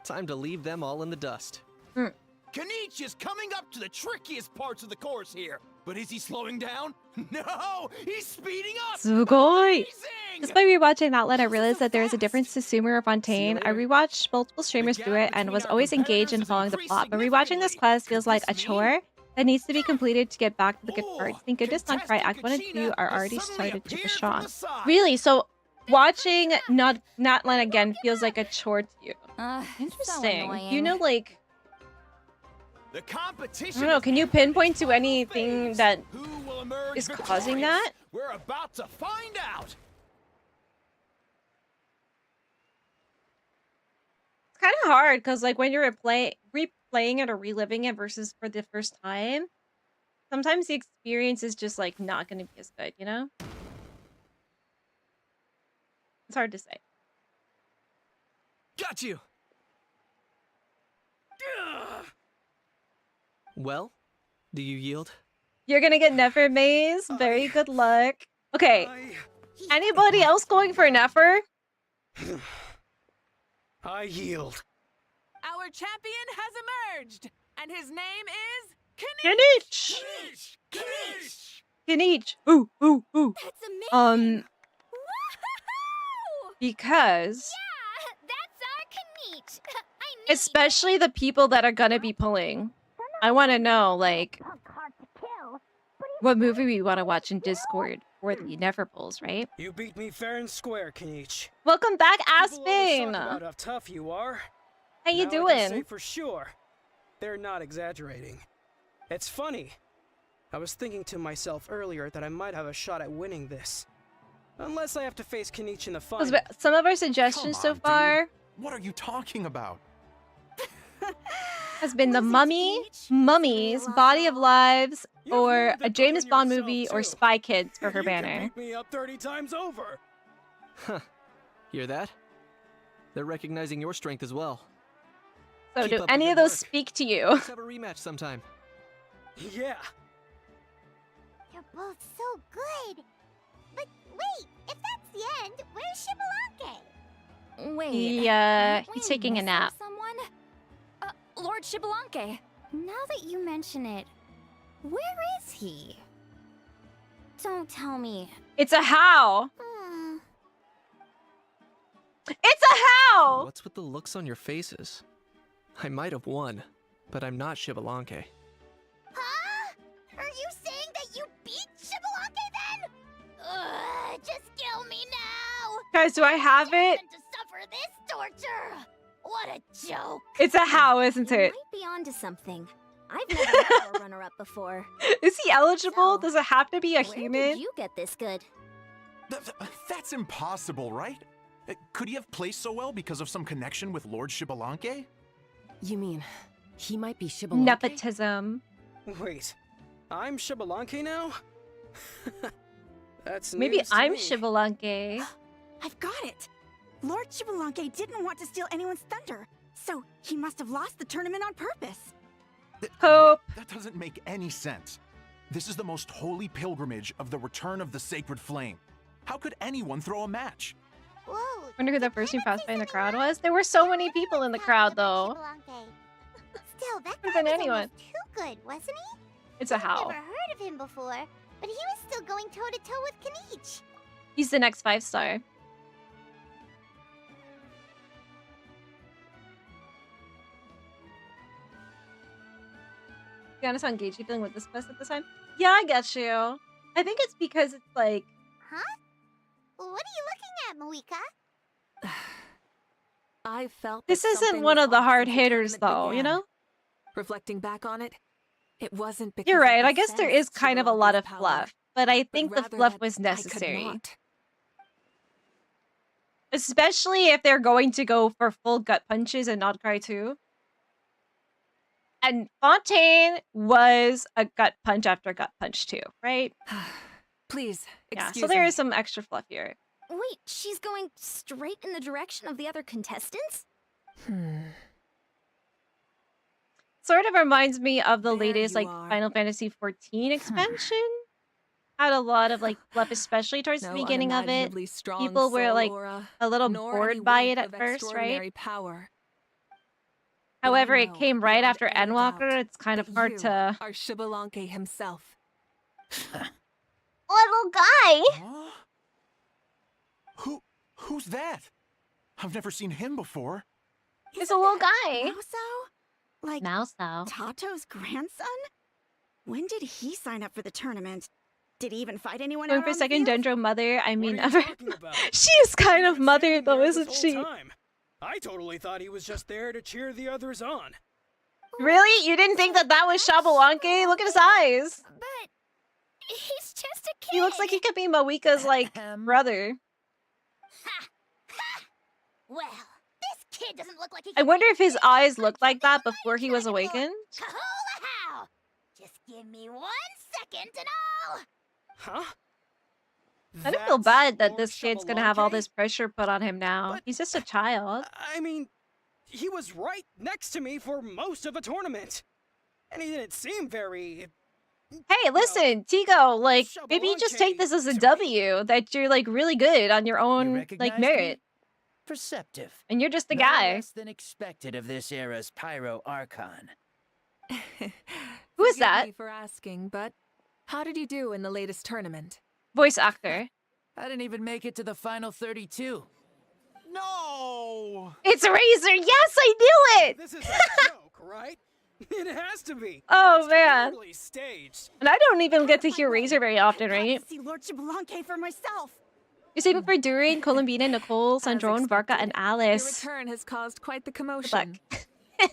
Time to leave them all in the dust. Kenichi is coming up to the trickiest parts of the course here. But is he slowing down? No! He's speeding up! すごい! Just by rewatching Outlet, I realized that there is a difference to Sumer or Fontaine. I rewatched multiple streamers do it and was always engaged in following the plot, but rewatching this quest feels like a chore that needs to be completed to get back to the good parts. Thank goodness Not Cry Act 1 and 2 are already started to push on. Really? So watching Notland again feels like a chore to you. Interesting. So You know, like, The competition I don't know, can you pinpoint to anything that Who will emerge is causing that? We're about to find out. It's kind of hard because, like, when you're replaying it or reliving it versus for the first time, sometimes the experience is just like not going to be as good, you know? It's hard to say. Got you! Well, do you yield? You're gonna get Nefer Maze. Very good luck. Okay. Anybody else going for Nefer? I yield. Our champion has emerged, and his name is Kenich! Kenich! Ooh, ooh, ooh. That's amazing. Because Yeah, that's our Kenichi. especially the people that are gonna be pulling. I want to know, like, what movie we want to watch in Discord for the Never Pulls, right? You beat me fair and square, Kenichi. Welcome back, People always Aspen! talk about how tough you are. How you Now I can say doing? for sure, they're not exaggerating. It's funny. I was thinking to myself earlier that I might have a shot at winning this. Unless I have to face Kenichi in the final. Some of our suggestions so far What are you talking about? has been The Mummy, Mummies, Body of Lives, or a James Bond movie, or Spy Kids for her You can banner. beat me up 30 times over. Huh. Hear that? They're recognizing your strength as well. So Keep do up the any good of those work. speak to you? Let's have a rematch sometime. Yeah. You're both so good. But wait, if that's the end, where's Shibalanke? Wait. He's taking a nap. Someone? Lord Shibalanke. Now that you mention it, where is he? Don't tell me. It's a how. Hmm. It's a how! What's with the looks on your faces? I might have won, but I'm not Shibalanke. Huh? Are you saying that you beat Shibalanke then? Just kill me now! Guys, do I have it? To suffer this torture! What a joke! It's a how, isn't it? Might be onto something. I've never been a runner-up before. Is he eligible? Does it have to be a Where human? did you get this good? That's impossible, right? Could he have placed so well because of some connection with Lord Shibalanke? You mean he might be Shibalanke? Nepotism. Wait, I'm Shibalanke now? That's Maybe news to I'm me. Shibalanke. I've got it! Lord Shibalanke didn't want to steal anyone's thunder, so he must have lost the tournament on purpose. Hope. That doesn't make any sense. This is the most holy pilgrimage of the return of the sacred flame. How could anyone throw a match? Whoa. Wonder who the first new prospect in the crowd was. There were so many people in the crowd, though. Still, that Could've guy been was anyone. almost too good, wasn't he? It's a how. Never heard of him before, but he was still going toe-to-toe with Kenichi. He's the next 5-star. Be honest, how engaged you feeling with this quest at this time? Yeah, I get you. I think it's because it's like, Huh? What are you looking at, Mavuika? I felt this that isn't something one was of the off hard since the hitters, tournament though, you began. know? Reflecting back on it, it wasn't because You're I right. I could guess there sense is kind of a lot of Shibalanke's power, fluff, but I think the rather fluff that was I could necessary. not. Especially if they're going to go for full gut punches and not cry too. And Fontaine was a gut punch after gut punch too, right? Please, Yeah, excuse so there me. is some extra fluff here. Wait, she's going straight in the direction of the other contestants? Sort of reminds me of the latest you like are. Final Fantasy 14 expansion. Had a lot of like fluff, especially towards the No beginning of it. unimaginably strong People were soul like aura, a little nor any bored by whiff it at of first, right? extraordinary power. However, it know came right beyond after any Endwalker. doubt It's kind of that hard you to. are Shibalanke himself. Little guy! Huh? Who's that? I've never seen him before. It's a little guy. Mouso? Like Mouso. Tato's grandson? When did he sign up for the tournament? Did he even fight anyone Going out for on the second field? Dendro mother. I mean, What are you talking about? she is kind of mother though, There this isn't whole she? time. I totally thought he was just there to cheer the others on. Really? You didn't think that that was Shabalanke? Look at his eyes. But he's just a kid. He looks like he could be Mawika's like brother. Well, this kid doesn't look like he. I wonder if his eyes looked like that before he was awakened. Kahula how? Just give me 1 second and I'll. Huh? I don't feel That's bad that Lord this kid's gonna have all Shabalanke? this pressure put on him now. But- He's just a child. I mean, he was right next to me for most of the tournament. And he didn't seem very... Hey, listen, Tigo, like, maybe you just take this as a W, that you're, like, really good on your own, like, recognize merit. me? Perceptive. And you're just the No guy. less than expected of this era's Pyro Archon. Who is Forgive that? me for asking, but how did you do in the latest tournament? Voice actor. I didn't even make it to the final 32. No! It's Razor! Yes, I knew it! This is a joke, right? It has to be. Oh, It's man. clearly staged. And I don't even get to hear Razor very often, right? To see Lord Shibalanke for myself. You're saving for Durian, Columbina, Nicole, Sandrone, Varka, and Your Alice. return has caused quite the Good luck. commotion.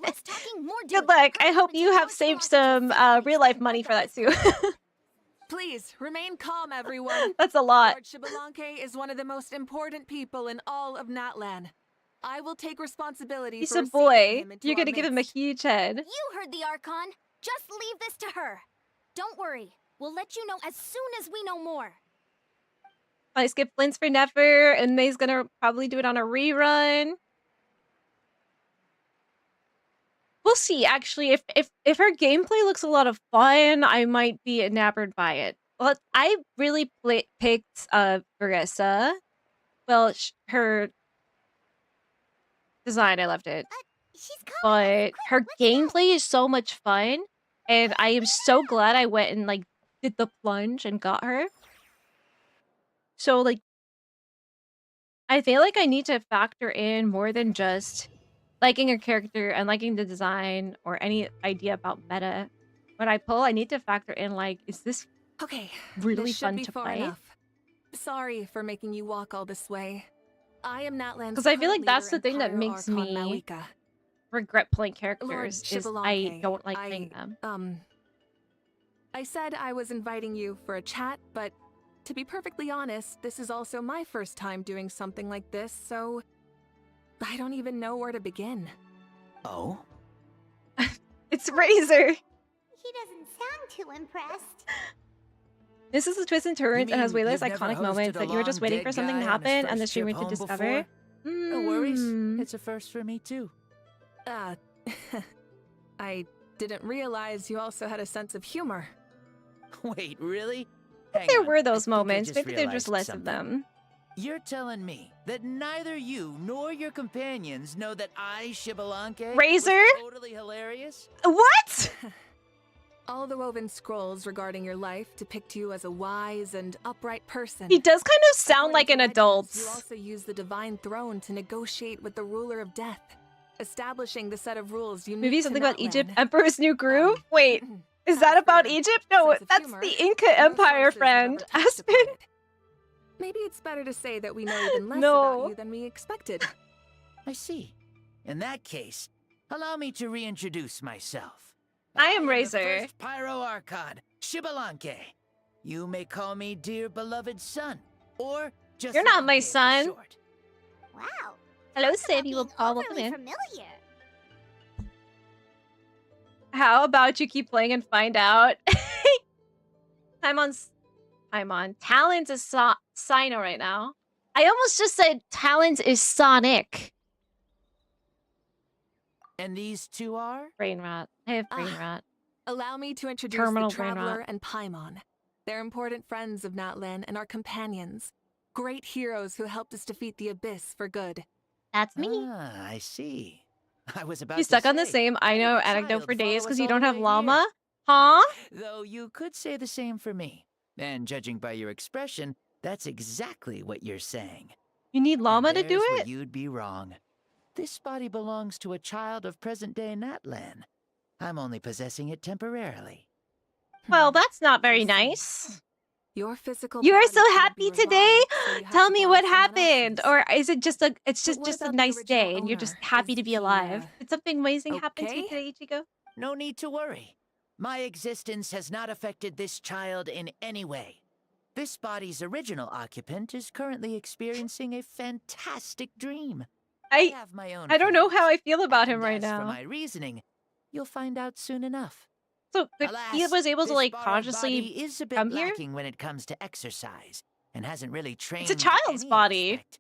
Let's talking more. Good luck. I hope you have saved some real-life money for that, too. Please remain calm, everyone. That's a lot. Lord Shibalanke is one of the most important people in all of Natlan. I will take responsibility He's for a receiving boy. him into You're our gonna give him a midst. huge head. You heard the Archon. Just leave this to her. Don't worry. We'll let you know as soon as we know more. I skip Flint's for never, and May's gonna probably do it on a rerun. We'll see. Actually, if her gameplay looks a lot of fun, I might be enamored by it. Well, I really picked Veressa. Well, her design, I loved it, She's but her gameplay is so much fun, and I am so glad I went and like did the plunge and got her. So like, I feel like I need to factor in more than just liking a character and liking the design or any idea about meta. When I pull, I need to factor in like, is this Okay, really this should fun be to far play? enough. Sorry for making you walk all this way. I am Natlan's Because I feel like current that's the leader thing that and makes Pyro me Archon Mavuika. regret playing Lord characters is I Shibalanke, don't like playing them. I said I was inviting you for a chat, but to be perfectly honest, this is also my first time doing something like this, so I don't even know where to begin. Oh? It's Razor! He doesn't sound too impressed. This is a twist and turns and has way less you've never iconic moments hosted a that you were just long waiting for dead something to guy on his happen and the first streamer trip to home discover. before? No worries. Mm. It's a first for me, too. I didn't realize you also had a sense of humor. Wait, really? Hang There on, were those I think I moments. just Maybe they're just realized less of something. them. You're telling me that neither you nor your companions know that I, Shibalanke, Razor? was totally hilarious? What? All the woven scrolls regarding your life depict you as a wise and upright person. He does kind of sound like an adult. You also use the divine throne to negotiate with the ruler of death, establishing the set of rules unique Maybe to something about Natlan. Egypt, Emperor's New Groove? Wait, is that about Egypt? No, sense of that's humor, the Inca no Empire, sources have friend. ever touched Aspen? upon it. Maybe it's better to say that we know even less No. about you than we expected. I see. In that case, allow me to reintroduce myself. I am the Razor. first Pyro Archon, Shibalanke. You may call me dear beloved son, or just You're not my Lanke for son. short. Wow. Hello, Talk about Samuel being Paul. Welcome overly in. familiar. How about you keep playing and find out? I'm on. Talent is Sino right now. I almost just said Talent is Sonic. And these two are? Brain rot. I have brain rot. Allow me to introduce Terminal the brain Traveler rot. and Paimon. They're important friends of Natlan and our companions. Great heroes who helped us defeat the Abyss for good. That's me. Ah, I see. I was about You to stuck on the say, same I know anecdote child for days follow because us you all don't the have way llama? here. Huh? Though you could say the same for me. And judging by your expression, that's exactly what you're saying. You need llama And to do there's where it? you'd be wrong. This body belongs to a child of present-day Natlan. I'm only possessing it temporarily. Well, that's not very nice. Your physical You are body so couldn't be happy today? revived, so you had Tell to me borrow what someone happened. else's. Or is it just it's But what just a about the nice original day and you're just owner? happy Is to be he, alive? Did something amazing happen to you okay? today, Ichigo? No need to worry. My existence has not affected this child in any way. This body's original occupant is currently experiencing a fantastic dream. I have my own I don't know how theories. I feel about him And right as for now. my reasoning, you'll find out soon enough. So he Alas, was able to this like borrowed consciously body is a bit come here? lacking when it comes to exercise, and hasn't really trained It's a child's any body. aspect.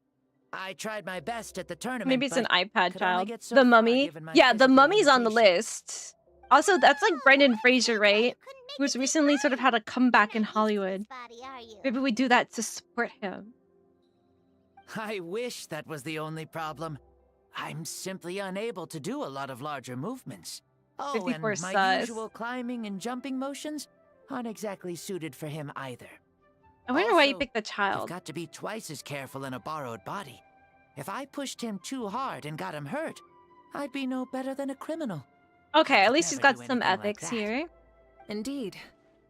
I tried my best at the tournament, Maybe it's an but iPad could only child. get so The far Mummy. given my Yeah, the physical Mummy's on the limitations. list. Also, that's like Brendan Fraser, right? Who's recently sort of had a comeback in Hollywood. Maybe we do that to support him. I wish that was the only problem. I'm simply unable to do a lot of larger movements. Oh, and 54 my sus. usual climbing and jumping motions aren't exactly suited for him either. I wonder why you Also, picked the You've child. got to be twice as careful in a borrowed body. If I pushed him too hard and got him hurt, I'd be no better than a criminal. Okay, at least he's never got do some anything like ethics that. here. Indeed.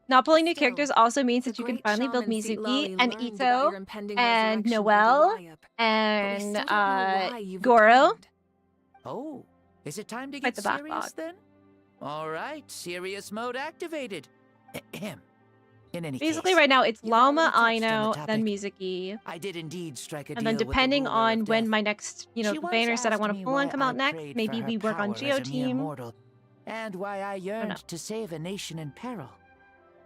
Not pulling new Still, characters also means the that you can great finally build shaman Mizuki Zitlali and learned about Ito your impending and resurrection from Noelle Goliath, and still don't know why you've Goro. returned. Oh, is it time to Quite get the serious backlog. then? All right, serious mode activated. Ahem. In any Basically, case, right now it's you've Llama, already touched on Aino, the then topic. Mizuki. I did indeed strike a And then deal with the depending ruler on of when death. my next, She the once banners that I asked want to me pull on why come I out next, prayed maybe for we her work on power Geo as a mere Team. mortal, and why I yearned to save a nation in peril.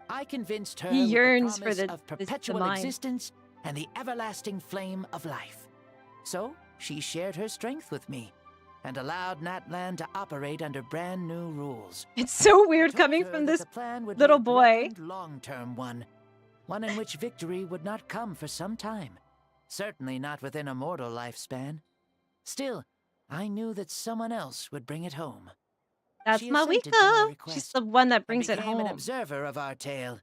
I convinced her He with the yearns for promise the of perpetual mine. existence and the everlasting flame of life. So she shared her strength with me, and allowed Natlan to operate under brand new rules. It's so weird Told coming her from that this the plan would little be a boy. grand, long-term one in which victory would not come for some time. Certainly not within a mortal lifespan. Still, I knew that someone else would bring it home. That's She assented to my Mavuika. request She's the one that and brings it became an home. observer of our tale.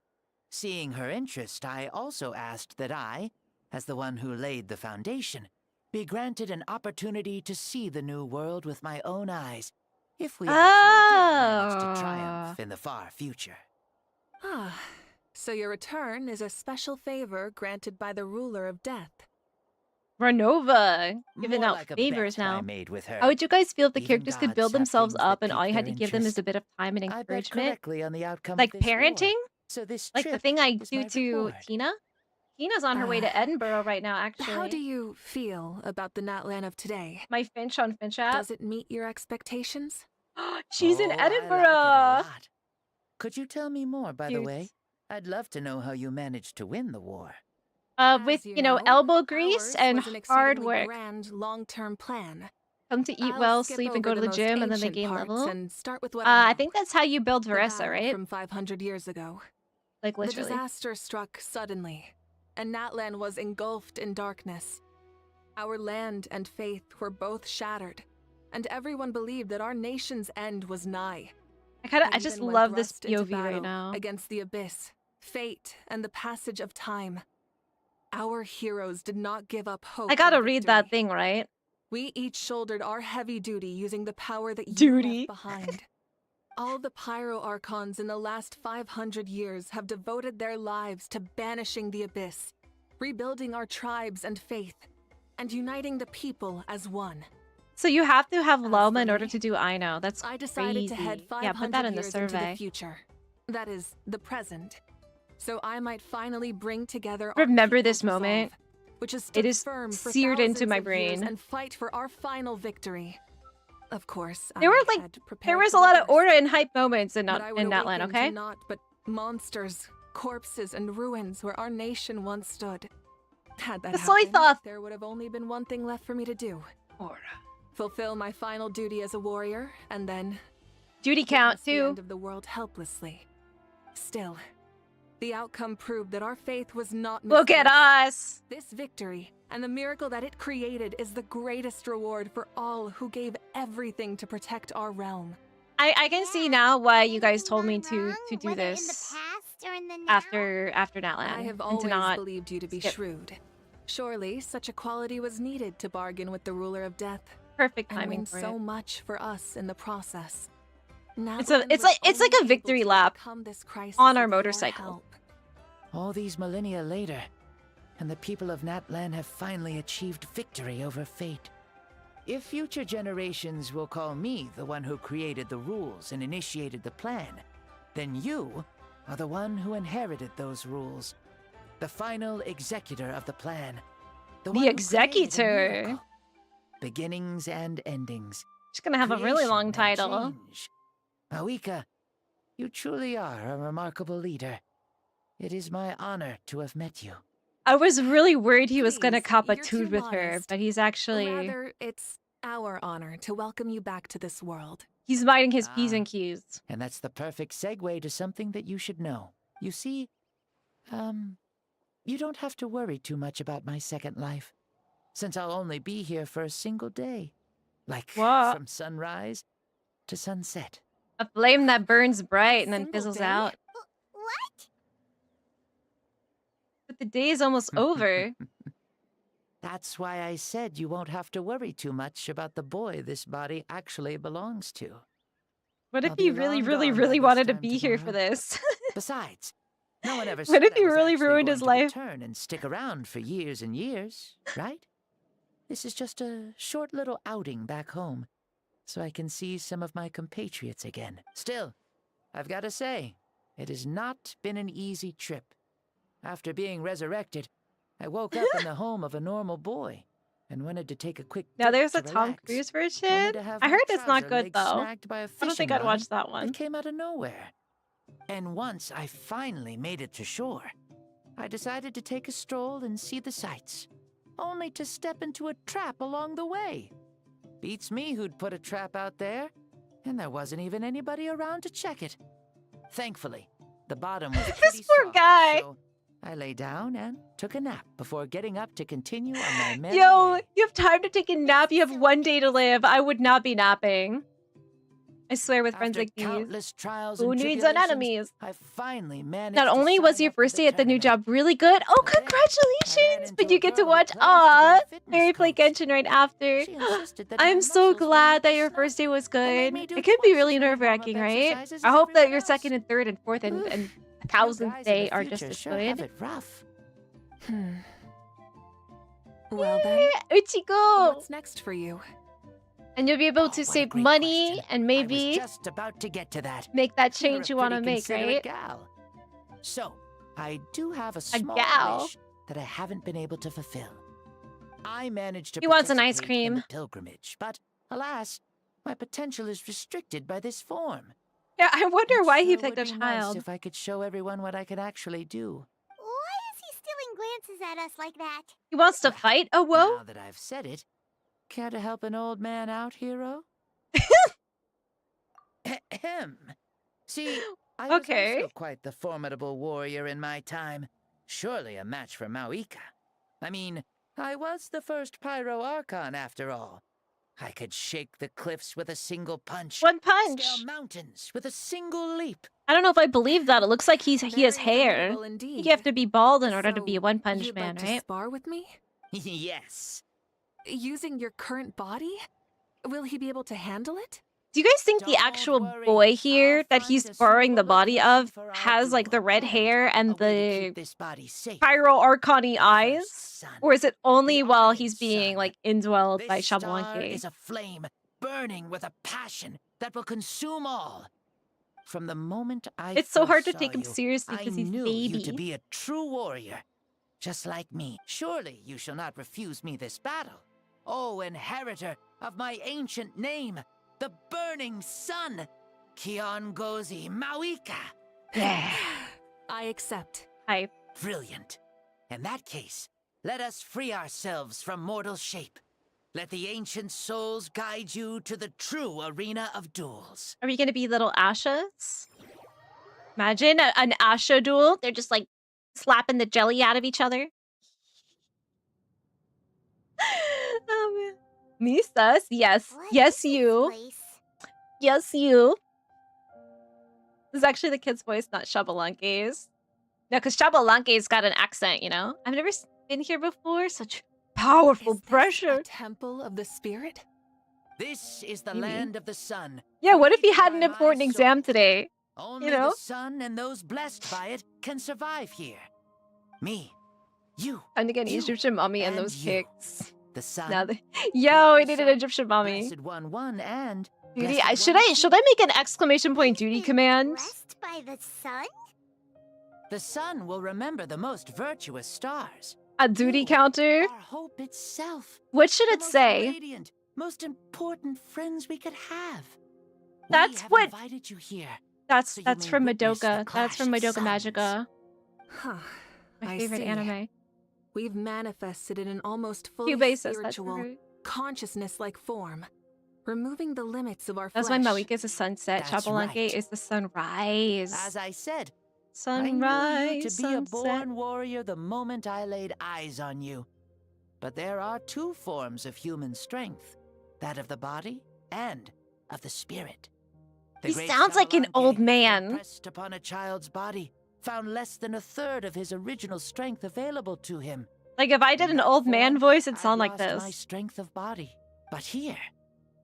Seeing her interest, I also asked that I, as the one who laid the foundation, be granted an opportunity to see the new world with my own eyes, if we actually did manage to triumph in the far future. Ah, so your return is a special favor granted by the ruler of death. Renova giving More out like a favors bet I now. made with her. How would you guys feel if the Even characters could gods build have themselves things up that and all pique you had their to give them is interest. a bit of time and I bet encouragement? correctly on the outcome Like of this war. parenting? So this Like the trip thing I is do my to reward. Tina? Tina's on her way to Edinburgh right now, actually. How do you feel about the Natlan of today? My Finch on Finch app. Does it meet your expectations? She's in Oh, I like it a Edinburgh! lot. Could you tell me more, by the Cute. way? I'd love to know how you managed to win the war. With, As you know, know, elbow grease ours and was an hard exceedingly work. grand long-term plan. Come to eat I'll well, skip sleep, and go over to the the most gym, and then they ancient gain parts level. and start with what I think that's how you build The Veressa, battle right? From 500 years ago. Like, The literally. disaster struck suddenly, and Natlan was engulfed in darkness. Our land and faith were both shattered, and everyone believed that our nation's end was nigh. I just Even when love this thrust into POV right battle now. Against the abyss, fate, and the passage of time, our heroes did not give up hope. I gotta of read that victory. thing, right? We each shouldered our heavy duty using the power that you Duty. left behind. All the Pyro Archons in the last 500 years have devoted their lives to banishing the abyss, rebuilding our tribes and faith, and uniting the people as one. So you have to have As Loma for in order me, to do I know. That's I decided crazy. to head 500 Yeah, put that in the years into survey. the future. That is, the present. So I might finally bring together Remember our this people's moment. resolve, which has It stood is firm for seared into thousands my of years, brain. and fight for our final victory. Of course, There I were like had there prepared was for a the lot of worst. order and hype moments in But I would Natlan, awaken okay? to naught but monsters, corpses, and ruins where our nation once stood. Had that The soy happened, sauce. there would have only been one thing left for me to do. Fulfill my final duty as a warrior, and then Duty count witness the too. end of the world helplessly. Still, The outcome proved that our faith was not Look at misplaced. us. This victory and the miracle that it created is the greatest reward for all who gave everything to protect our realm. I can see now why you guys told me to do this Past or in the now? after Natlan. I have and to always not believed you to be skip. shrewd. Surely, such a quality was needed to bargain with the ruler of death. Perfect And timing win for so it. much for us in the process. It's Natlan was like a only able victory to lap overcome this crisis on our with your motorcycle. help. All these millennia later, and the people of Natlan have finally achieved victory over fate. If future generations will call me the one who created the rules and initiated the plan, then you are the one who inherited those rules. The final executor of the plan. The The one who created a executor. miracle. Beginnings and endings. She's gonna have a really Creation long and title. change. Mavuika, you truly are a remarkable leader. It is my honor to have met you. I was really worried he was gonna Please, cop a you're too toot with her, modest. but he's actually Rather, it's our honor to welcome you back to this world. he's minding his P's and Q's. And that's the perfect segue to something that you should know. You see, you don't have to worry too much about my second life, since I'll only be here for a single day. Like, What? from sunrise to sunset. A flame that burns bright and then Single fizzles day? out. What? But the day is almost over. That's why I said you won't have to worry too much about the boy this body actually belongs to. What if I'll he be really, long really, gone by really this wanted to time be here for tomorrow. this? Besides, no one ever What said if I he was really actually ruined going his to life? return and stick around for years and years, right? This is just a short little outing back home, so I can see some of my compatriots again. Still, I've got to say, it has not been an easy trip. After being resurrected, I woke up in the home of a normal boy and wanted to take a quick Now dip there's to a Tom relax, Cruise only version. to have I my heard it's not trouser good leg though. snagged by a I don't think fishing I'd watch line that one. that came out of nowhere. And once I finally made it to shore, I decided to take a stroll and see the sights, only to step into a trap along the way. Beats me who'd put a trap out there, and there wasn't even anybody around to check it. Thankfully, the bottom was pretty This poor soft, guy. so I lay down and took a nap before getting up to continue on my merry Yo, way. you have time to take a nap. You have one day to live. I would not be napping. I swear with friends After like these. countless trials Who and needs tribulations, enemies? I finally managed Not to only sign was your up for first the day at the new tournament. job really good, oh, But then I ran congratulations! But into you a get to girl who watch, claims to be a fitness Fairy Play coach. Genshin right after. She insisted that my I'm so muscles glad weren't that your snug first day was and made good. me do It could be twice really as many nerve-wracking, warm-up right? exercises I as hope that everyone your else. second and third and fourth and You 1,000th guys in day the are just future as sure have good. it rough. Well then, Uchiko! what's next for you? And you'll be able Oh, to what a save great money question. and I maybe was just about to get to that. make that You're change a you want to pretty make, considerate right? gal. So, I do have a small gal? wish that I haven't been able to fulfill. I managed to He wants an ice participate in cream. the pilgrimage, but alas, my potential is restricted by this form. Yeah, I wonder It why he sure picked would a be nice child. if I could show everyone what I could actually do. Why is he stealing glances at us like that? He wants to fight a woe? Now that I've said it, care to help an old man out, hero? Ahem. See, I was Okay. also quite the formidable warrior in my time. Surely a match for Mavuika. I mean, I was the first Pyro Archon after all. I could shake the cliffs with a single punch. One punch. Scale mountains with a single leap. I don't know if I believe that. It looks like he has Very hair. formidable I indeed. think you have to be bald in order to So, be a One Punch you'd Man, like right? to spar with me? Yes. Using your current body? Will he be able to handle it? Do you guys think the Don't actual worry, boy here I'll that find he's a borrowing the suitable body location of for our has like the duel, red and hair a and way to the keep this body safe. pyro arcani eyes? First son. Or is it only The while Iron he's being Sun. like indwelled by This star Shabalanque? is a flame burning with a passion that will consume all. From the moment I It's so hard first to take saw him you, seriously I because he's knew baby. you to be a true warrior, just like me. Surely you shall not refuse me this battle. O inheritor of my ancient name, the Burning Sun, Kiongozi Mavuika. Yeah. I accept. Hype. Brilliant. In that case, let us free ourselves from mortal shape. Let the ancient souls guide you to the true arena of duels. Are we gonna be little Ashas? Imagine an Asha duel. They're just like slapping the jelly out of each other. Oh man. Me sus. Yes. Yes, you. Yes, you. This is actually the kid's voice, not Shabalanke's. No, because Shabalanke's got an accent, you know? I've never been here before. Such powerful pressure. A temple of the spirit? This is the land of the sun. Yeah, what if he had an important exam today? Only You know? the sun and those blessed by it can survive here. Me, you. Time to get an Egyptian mommy and those kicks. The sun. Now Yo, I need an Egyptian mommy. Blessed one and Duty. blessed Should I make an exclamation point duty command? Blessed by the sun? The sun will remember the most virtuous stars. A duty counter? Our hope itself. What should it The most say? Radiant, most important friends we could have. That's we have what. invited you here. That's so you that's may from witness the Madoka. That's from clash of Madoka suns. Magica. Huh. My I favorite see. anime. We've manifested in an almost fully Cubase says that's spiritual, right. consciousness-like form, removing the limits of our That's flesh. why Mavuika is the sunset. That's Chapalanque right. is the sunrise. As I said, I Sunrise, knew you to be a sunset. born warrior the moment I laid eyes on you. But there are two forms of human strength, that of the body and of the spirit. The He great sounds like an Shabalanque, old when man. pressed upon a child's body, found less than a third of his original strength available to him. Like if I did an old man voice, it'd sound like Lost my this. strength of body, but here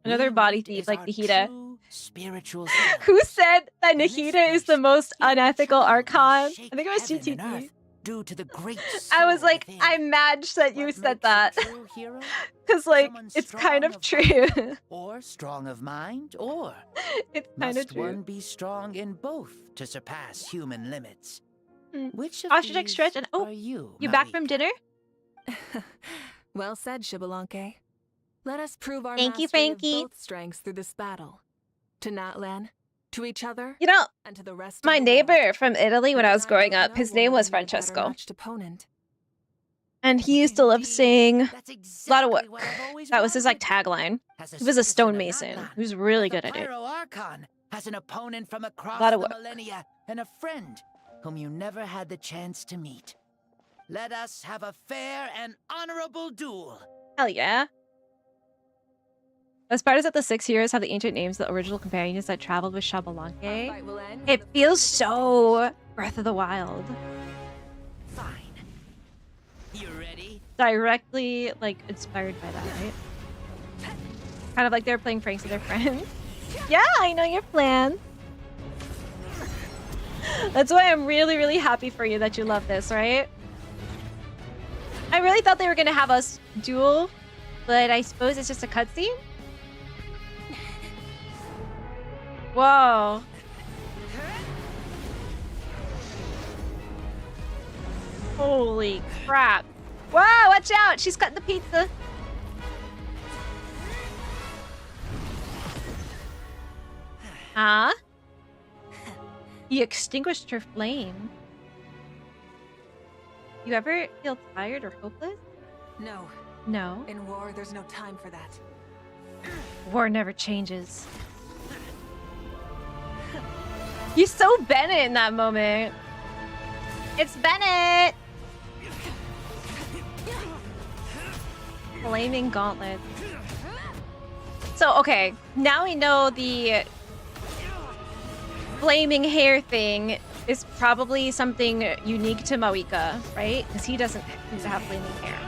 Another we body meet thief as like our Nahida. true spiritual selves. Who said that Nahida is the most unethical Archon? I think it was Heaven and GTT. earth due to the great I was soul like, within. I'm mad that you What said makes a that. true hero? Because, like, Someone it's kind strong of of true. body, or strong of mind, or It's kind of must true. one be strong in both to surpass human limits? Hmm. Which of Ostrich these stretch and are you, you back Mavuika? from dinner? Well said, Shibalanke. Let us prove our Thank you, mastery of Frankie. both strengths through this battle. To Natlan, to each other, You know, and to the rest my of the world. neighbor from Italy when I was And growing don't up, know his name one was who knew a better Francesco. matched opponent. And he used to love saying a lot of Exactly work. what I've always That was his like wanted. tagline. As He was a citizen of stonemason. Natlan, He was really the good at it. Pyro Archon has an opponent from across Lot of the work. millennia and a friend whom you never had the chance to meet. Let us have a fair and honorable duel. Hell yeah. As part of the 6 years have the ancient names of the original companions that traveled with Shabalanque. Fight will end It feels so Breath of the Wild. Fine. You ready? Directly, like, inspired by that, right? Kind of like they're playing pranks with their friends. Yeah, I know your plan. That's why I'm really, really happy for you that you love this, right? I really thought they were gonna have us duel, but I suppose it's just a cutscene? Whoa. Holy crap. Whoa, watch out! She's cutting the pizza. Huh? He extinguished her flame. You ever feel tired or hopeless? No. No. In war, there's no time for that. War never changes. You're so Bennett in that moment. It's Bennett! Flaming gauntlet. So, okay. Now we know the flaming hair thing is probably something unique to Mavuika, right? Because he doesn't seem to have flaming hair.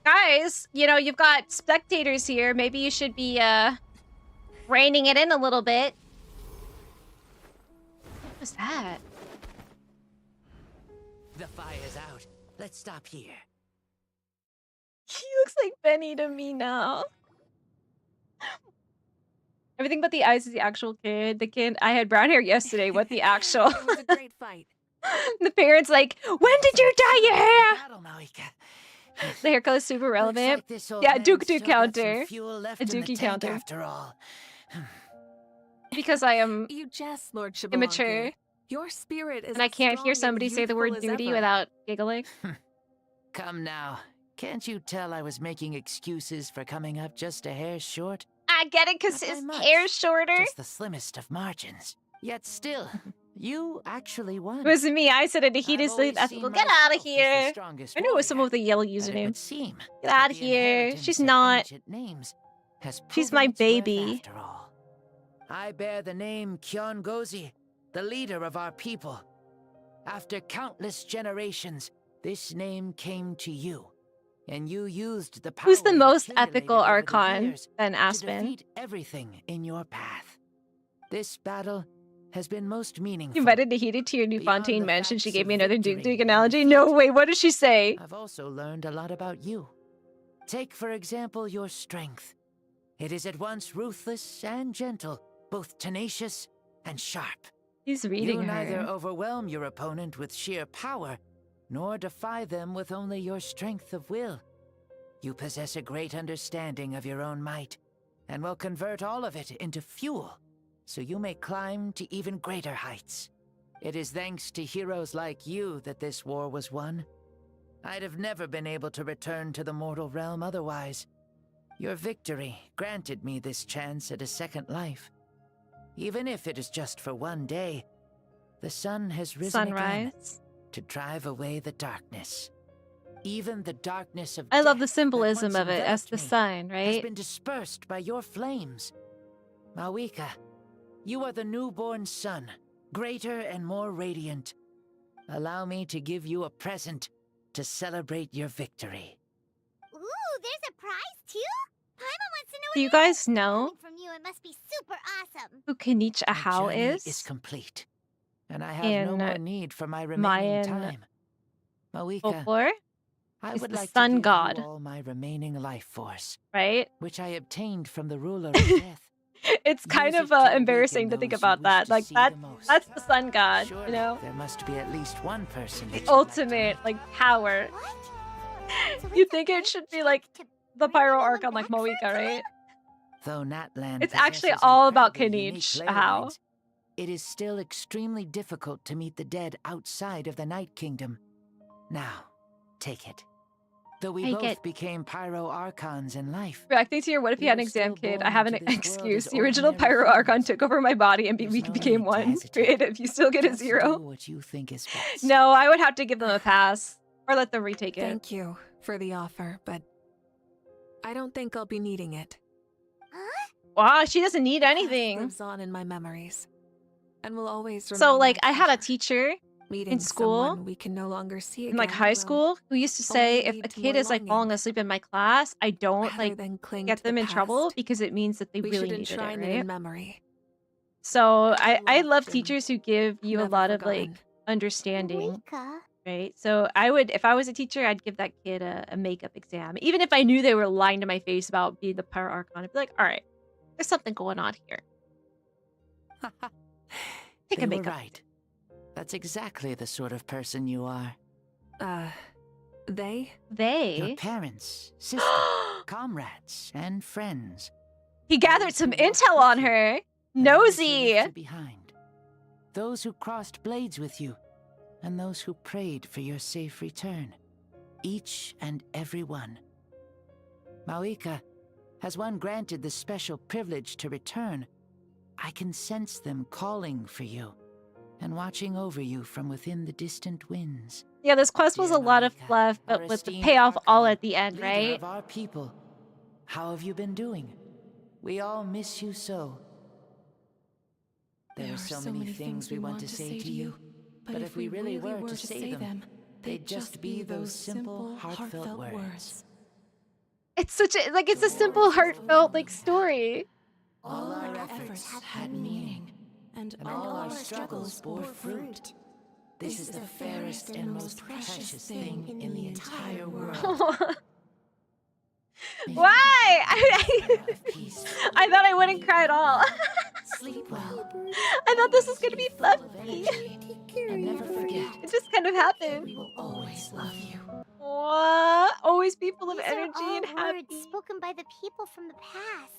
Guys, you know, you've got spectators here. Maybe you should be, reining it in a little bit. What was that? The fire's out. Let's stop here. He looks like Benny to me now. Everything but the eyes is the actual kid. The kid, I had brown hair yesterday. What the actual? It was a great fight. The parents like, when did you dye your hair? Battle, Mavuika. The hair color is super Looks relevant. like this old Yeah, man Duke still got some counter. fuel left A in the Dookie tank counter. after all. Because I am You jest, Lord Shibalanke. immature. Your spirit is And I can't hear as somebody strong say and the word youthful as duty ever. without giggling. Come now. Can't you tell I was making excuses for coming up just a hair short? I get it, because Not by his much, hair's shorter. Just the slimmest of margins. Yet still, you actually won. It wasn't me. I said it to Heated Sleep. I said, well, get out of here. I knew it was someone with a yellow username. Get out of here. She's not. She's my baby. After all. I bear the name Kyongozi, the leader of our people. After countless generations, this name came to you. And you used the power Who's the most you ethical accumulated over the Archon years than to Aspen? defeat everything in your path. This battle has been most meaningful. You invited to Heated to your New Fontaine mansion. She facts gave of me another Duke victory Duke and analogy. No, wait, what did she say? I've also learned a lot about you. Take, for example, your strength. It is at once ruthless and gentle, both tenacious and sharp. He's reading You neither her. overwhelm your opponent with sheer power, nor defy them with only your strength of will. You possess a great understanding of your own might, and will convert all of it into fuel, so you may climb to even greater heights. It is thanks to heroes like you that this war was won. I'd have never been able to return to the mortal realm otherwise. Your victory granted me this chance at a second life. Even if it is just for one day, the sun has risen again to drive away the darkness. Even the darkness of I love the death that symbolism once of it as enveloped the me sign, has right? been dispersed by your flames. Mavuika, you are the newborn sun, greater and more radiant. Allow me to give you a present to celebrate your victory. Ooh, there's a prize too? Paimon wants to know Do you guys know from you. It must be super awesome. who Kenichi Ahau Journey is? complete, and I have no In more need for my remaining Mayan time. Mavuika, folklore? I He's would the like sun to give god, you all my remaining life force, right? which I obtained from the ruler of death. It's kind Use of it to embarrassing to awaken think those you about wish that. to Like see that's the most. that's the sun god, Surely you know? there must be at least one person The that you'd like to ultimate meet. like power. You think it should be like the Pyro Archon like Mavuika, right? Though Natlan It's actually possesses all about incredibly unique Kenichi ley Ahau. lines, it is still extremely difficult to meet the dead outside of the Night Kingdom. Now, take it. Though we Take both it. became Pyro Archons in life, Reacting to your what if you had an exam kid, I have an excuse. The original Pyro Archon took over my body and we became one. Creative, you still get a just do 0. what you think is best. No, I would have to give them a pass. Or let them retake it. Thank you for the offer, but I don't think I'll be needing it. Wow, she doesn't need It anything. lives on in my memories, and will always So remain like my I had a treasure. teacher Meeting in school, someone we can no longer see in like again high will school, who used to say only if lead a to kid more is like longing. falling asleep in my class, I don't Rather like than cling get to them the in trouble past, because it means that they we really should needed it, enshrine it right? in memory. So I love loved and teachers who give you a never lot of like forgotten. understanding, Mavuika. right? So I would, if I was a teacher, I'd give that kid a makeup exam, even if I knew they were lying to my face about being the Pyro Archon. I'd be like, all right, there's something going on here. Take They a were makeup. right. That's exactly the sort of person you are. They? Your parents, sister, comrades, and friends. He gathered some intel on her. Nosy. Left you behind. Those who crossed blades with you, and those who prayed for your safe return. Each and every one. Mavuika, has one granted the special privilege to return, I can sense them calling for you, and watching over you from within the distant winds. Yeah, this quest was a lot of fluff, but our with the esteemed payoff all Archon, at the end, leader right? of our people, how have you been doing? We all miss you so. There are so many things we want to say to you, but if we really were to say them, they'd just be those simple, heartfelt words. It's such a like it's a simple, heartfelt like story. All our efforts had meaning, and all our struggles bore fruit. This is the fairest and most precious thing in the entire world. Why? I thought I wouldn't cry at all. Sleep well. I thought this was gonna be fluffy. And never forget, It just kind of happened. we will always love you. What? Always be full of These energy are all and happy. words spoken by the people from the past.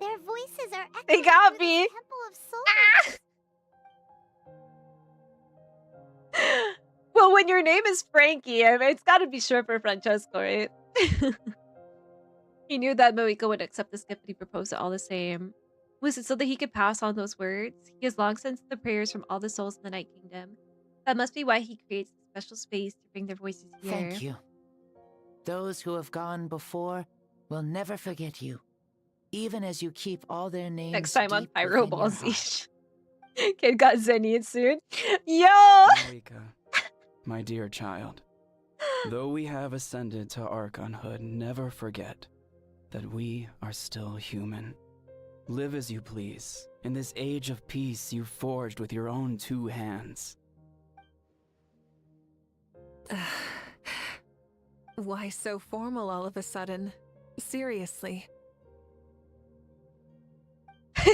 Their voices are echoing They got through me. the Temple of Souls. Well, Well, when your name is Frankie, I mean, it's got to be short for Francesco, right? He knew that Mavuika would accept this gift, but he proposed it all the same. Was it so that he could pass on those words? He has long sensed the prayers from all the souls in the Night Kingdom. That must be why he creates a special space to bring their voices here. Thank you. Those who have gone before will never forget you, even as you keep all their names. Next time on deep Pyro within Ball your Z. heart. Kid got Zenny soon. Yo! Mavuika, my dear child, though we have ascended to Archonhood, never forget that we are still human. Live as you please, in this age of peace you forged with your own 2 hands. Why so formal all of a sudden? Seriously.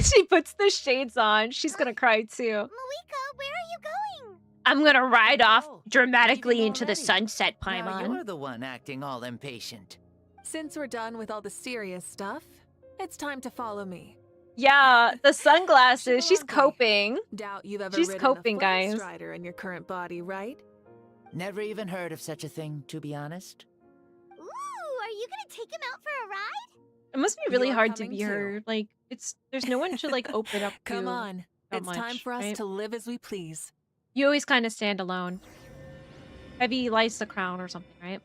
She puts the shades on. She's gonna cry too. Mavuika, where are you going? I'm gonna ride off dramatically into the sunset, Now Paimon. you're the one acting all impatient. Since we're done with all the serious stuff, it's time to follow me. Yeah, the sunglasses. She's coping. Doubt you've ever She's ridden coping, a Flame guys. Strider in your current body, right? Never even heard of such a thing, to be honest. Ooh, are you gonna take him out for a ride? It must be really You're hard to coming be her. Like, there's no one to like open up to. Come on. that It's time much, for us right? to live as we please. You always kind of stand alone. Heavy lights the crown or something, right?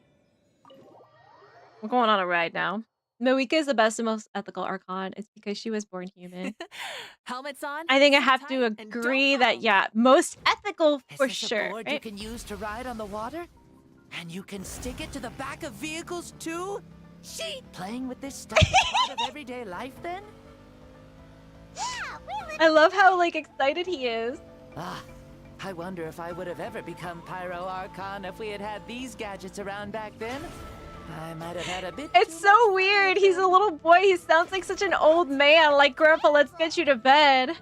We're going on a ride now. Mavuika is the best and most ethical Archon. It's because she was born human. Helmets on. I think I sit have tight, to and don't agree that, fall. yeah, most ethical Is for this a sure. board Right? you can use to ride on the water? And you can stick it to the back of vehicles too? Sheet! Playing with this stuff is part of everyday life then? Yeah, we live I love how like excited he is. Ah, I wonder if I would have ever become Pyro Archon if we had had these gadgets around back then. I might have had a bit. It's so weird. He's a little boy. He sounds like such an old man. Like, Grandpa, let's get you to bed.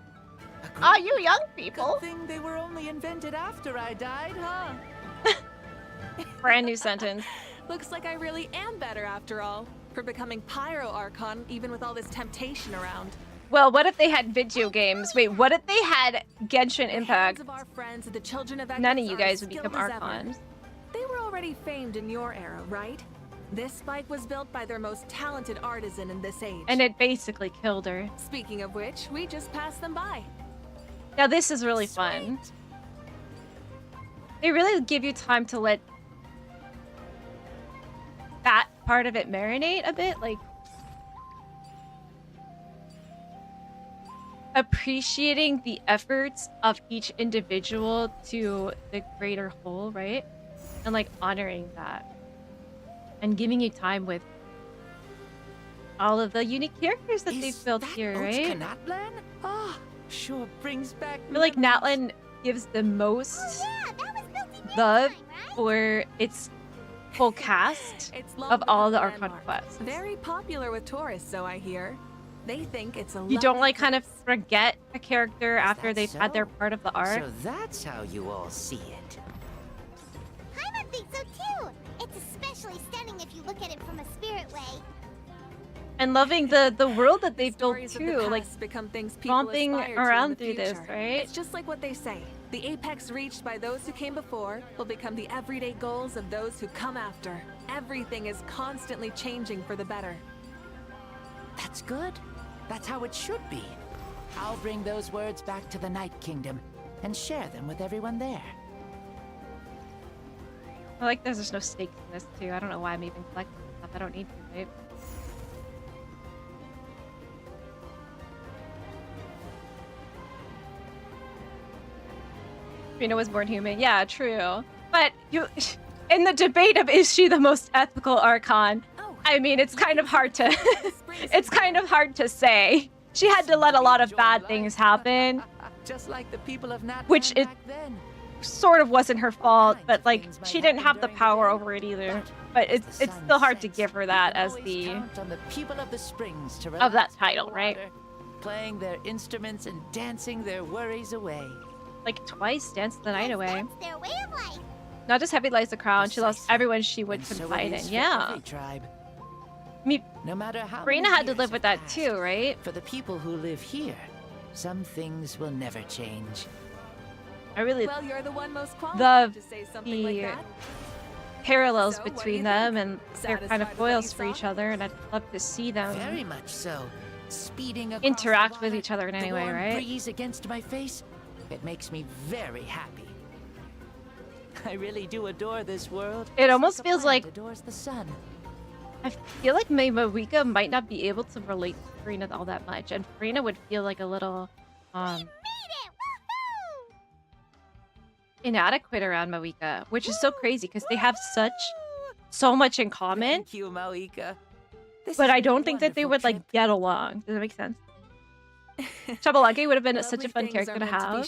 Ah, you young people. Good thing they were only invented after I died, huh? Brand new sentence. Looks like I really am better after all. For becoming Pyro Archon, even with all this temptation around. Well, what if they had video games? Wait, what if they had Genshin Impact? Hands of our friends, the children of None of Invictus you are guys as would become skilled as ever. Archons. They were already famed in your era, right? This bike was built by their most talented artisan in this age. And it basically killed her. Speaking of which, we just passed them by. Now this is really fun. They really give you time to let that part of it marinate a bit, like appreciating the efforts of each individual to the greater whole, right? And like honoring that. And giving you time with all of the unique characters that they've built here, right? Natlan? Ah, sure brings back. I feel like Natlan gives the most love for its full cast It's of all the Archon landmark. quests. Very popular with tourists, so I hear. They think it's a You don't lovely like kind of forget a character after that they've had so? their part of the arc. So that's how you all see it. Paimon thinks so too. It's especially stunning if you look at it from a spirit way. And loving the world that they've built Stories of the too, like past become things people romping aspire to in around the through this, future. right? It's just like what they say. The apex reached by those who came before will become the everyday goals of those who come after. Everything is constantly changing for the better. That's good. That's how it should be. I'll bring those words back to the Night Kingdom and share them with everyone there. I like there's no stakes in this too. I don't know why I'm even collecting stuff. I don't need to, right? Trina was born human. Yeah, true. But you, in the debate of is she the most ethical Archon, I mean, it's kind of hard to, it's kind of hard to say. She had to let a lot of bad things happen, Just like the people of Natlan which it back then. sort of wasn't her fault, but like she didn't have the power over it either. But it's still hard to give her that as the Count on the people of the springs to of that relax title, by the right? water, playing their instruments and dancing their worries away. Like twice danced the night away. That's their way of life. Not just Heavy lies the crown, she lost everyone she would And so it confide is in. for Yeah. every tribe. I mean, No matter how Brina many had to years live with have that passed, too, right? For the people who live here, some things will never change. I really Well, you're the one most the qualified to say something like the that. parallels So, what do between you them, think? and they're kind Satisfied of with what you foils for saw? each other, and I'd love to see them Very much so. Speeding across interact the with water, each other in any the way, warm right? breeze against my face, it makes me very happy. I really do adore this world. It almost a feels planet like adores the sun. I feel like Mavuika might not be able to relate to Farina all that much, and Farina would feel like a little inadequate around Mavuika, which is so crazy because they have so much in common. Thank you, Mavuika. This But has I been a don't think that they wonderful would like get along. Does that make sense? Shabalagi would have been such a fun character to have.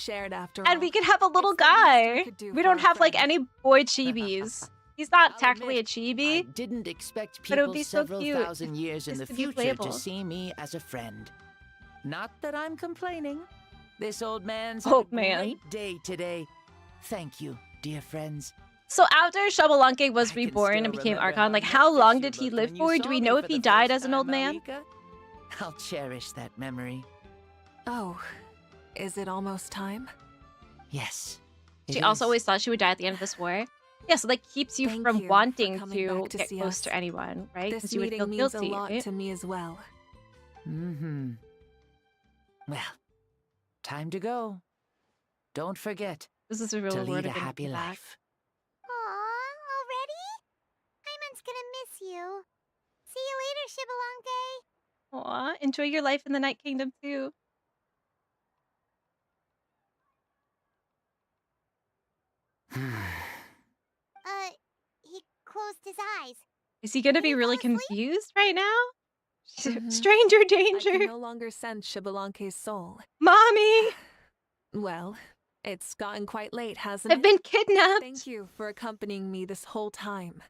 And we could have a little guy. We don't have like any boy chibis. He's not technically a chibi. I didn't expect but it would people be so several cute thousand years in just the to be future playable. to see me as a friend. Not that I'm complaining. This old man's Old had a man. great day today. Thank you, dear friends. So after Shabalanque was reborn and became Archon, like how long did he live for? Do we know if he died as an old man? I'll cherish that memory. Oh, is it almost time? Yes. She also always thought she would die at the end of this war. Yeah, so that keeps you Thank from you for wanting coming to back to get see close us. to anyone, right? This Because you would feel meeting means guilty. a lot right? to me as well. Mm-hmm. Well, time to go. Don't forget This is a real to reward lead a of getting happy you back. life. Aw, already? Paimon's gonna miss you. See you later, Shibalonke. Aw, enjoy your life in the Night Kingdom too. He closed his eyes. Is he gonna be really confused right now? Mhm. Stranger I danger. can no longer sense Shibalonke's soul. Mommy! Well, it's gotten quite late, hasn't I've it? been kidnapped. Thank you for accompanying me this whole time.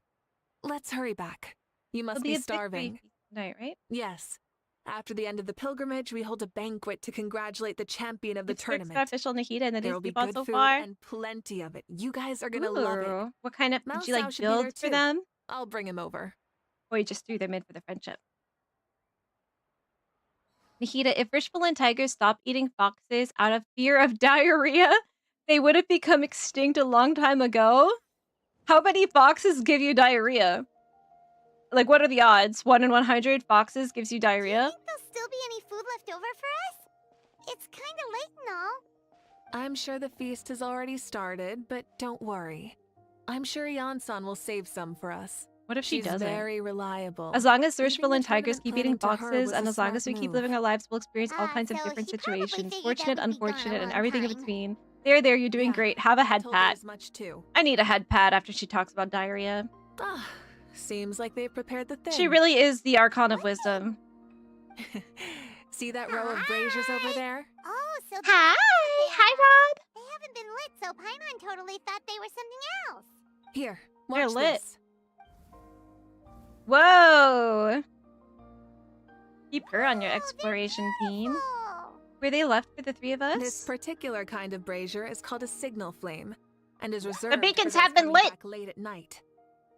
Let's hurry back. You must It'll be be a starving. victory tonight, right? Yes. After the end of the pilgrimage, we hold a banquet to congratulate the champion of the It's for tournament. official Nahida and the There news will be we bought good so food far. and plenty of it. You guys are gonna love it. Ooh, what kind of did you Mao like Sao should be there build for too. them? I'll bring him over. Or you just threw them in for the friendship? Nahida, if Rishbal and tigers stopped eating foxes out of fear of diarrhea, they would have become extinct a long time ago. How many foxes give you diarrhea? Like, what are the odds? 1 in 100 foxes gives you diarrhea? There'll still be any food left over for us? It's kinda late and all. I'm sure the feast has already started, but don't worry. I'm sure Yansan will save some for us. What if she She's doesn't? very reliable. As long as the Leaving Rishbal the and tigers tournament keep eating planning to her foxes, was and a as long smart as we keep move. living our lives, we'll experience all Ah, kinds of so different he probably situations. figured I Fortunate, would be gone a unfortunate, and long everything in time. between. There, you're doing Yeah, great. Have a I head told her pat. as much too. I need a head pat after she talks about diarrhea. Ah, seems like they've prepared the thing. She really is the Archon of Wisdom. See that row of braziers over there? Oh, so Hi! Hi, Rob! they haven't been lit, so Paimon totally thought they were something else. Here, They're watch lit. this. Whoa! Keep her on your exploration team. Were they left for the three of us? This particular kind of brazier is called a signal flame, and is reserved beacons for those have been coming lit. back late at night.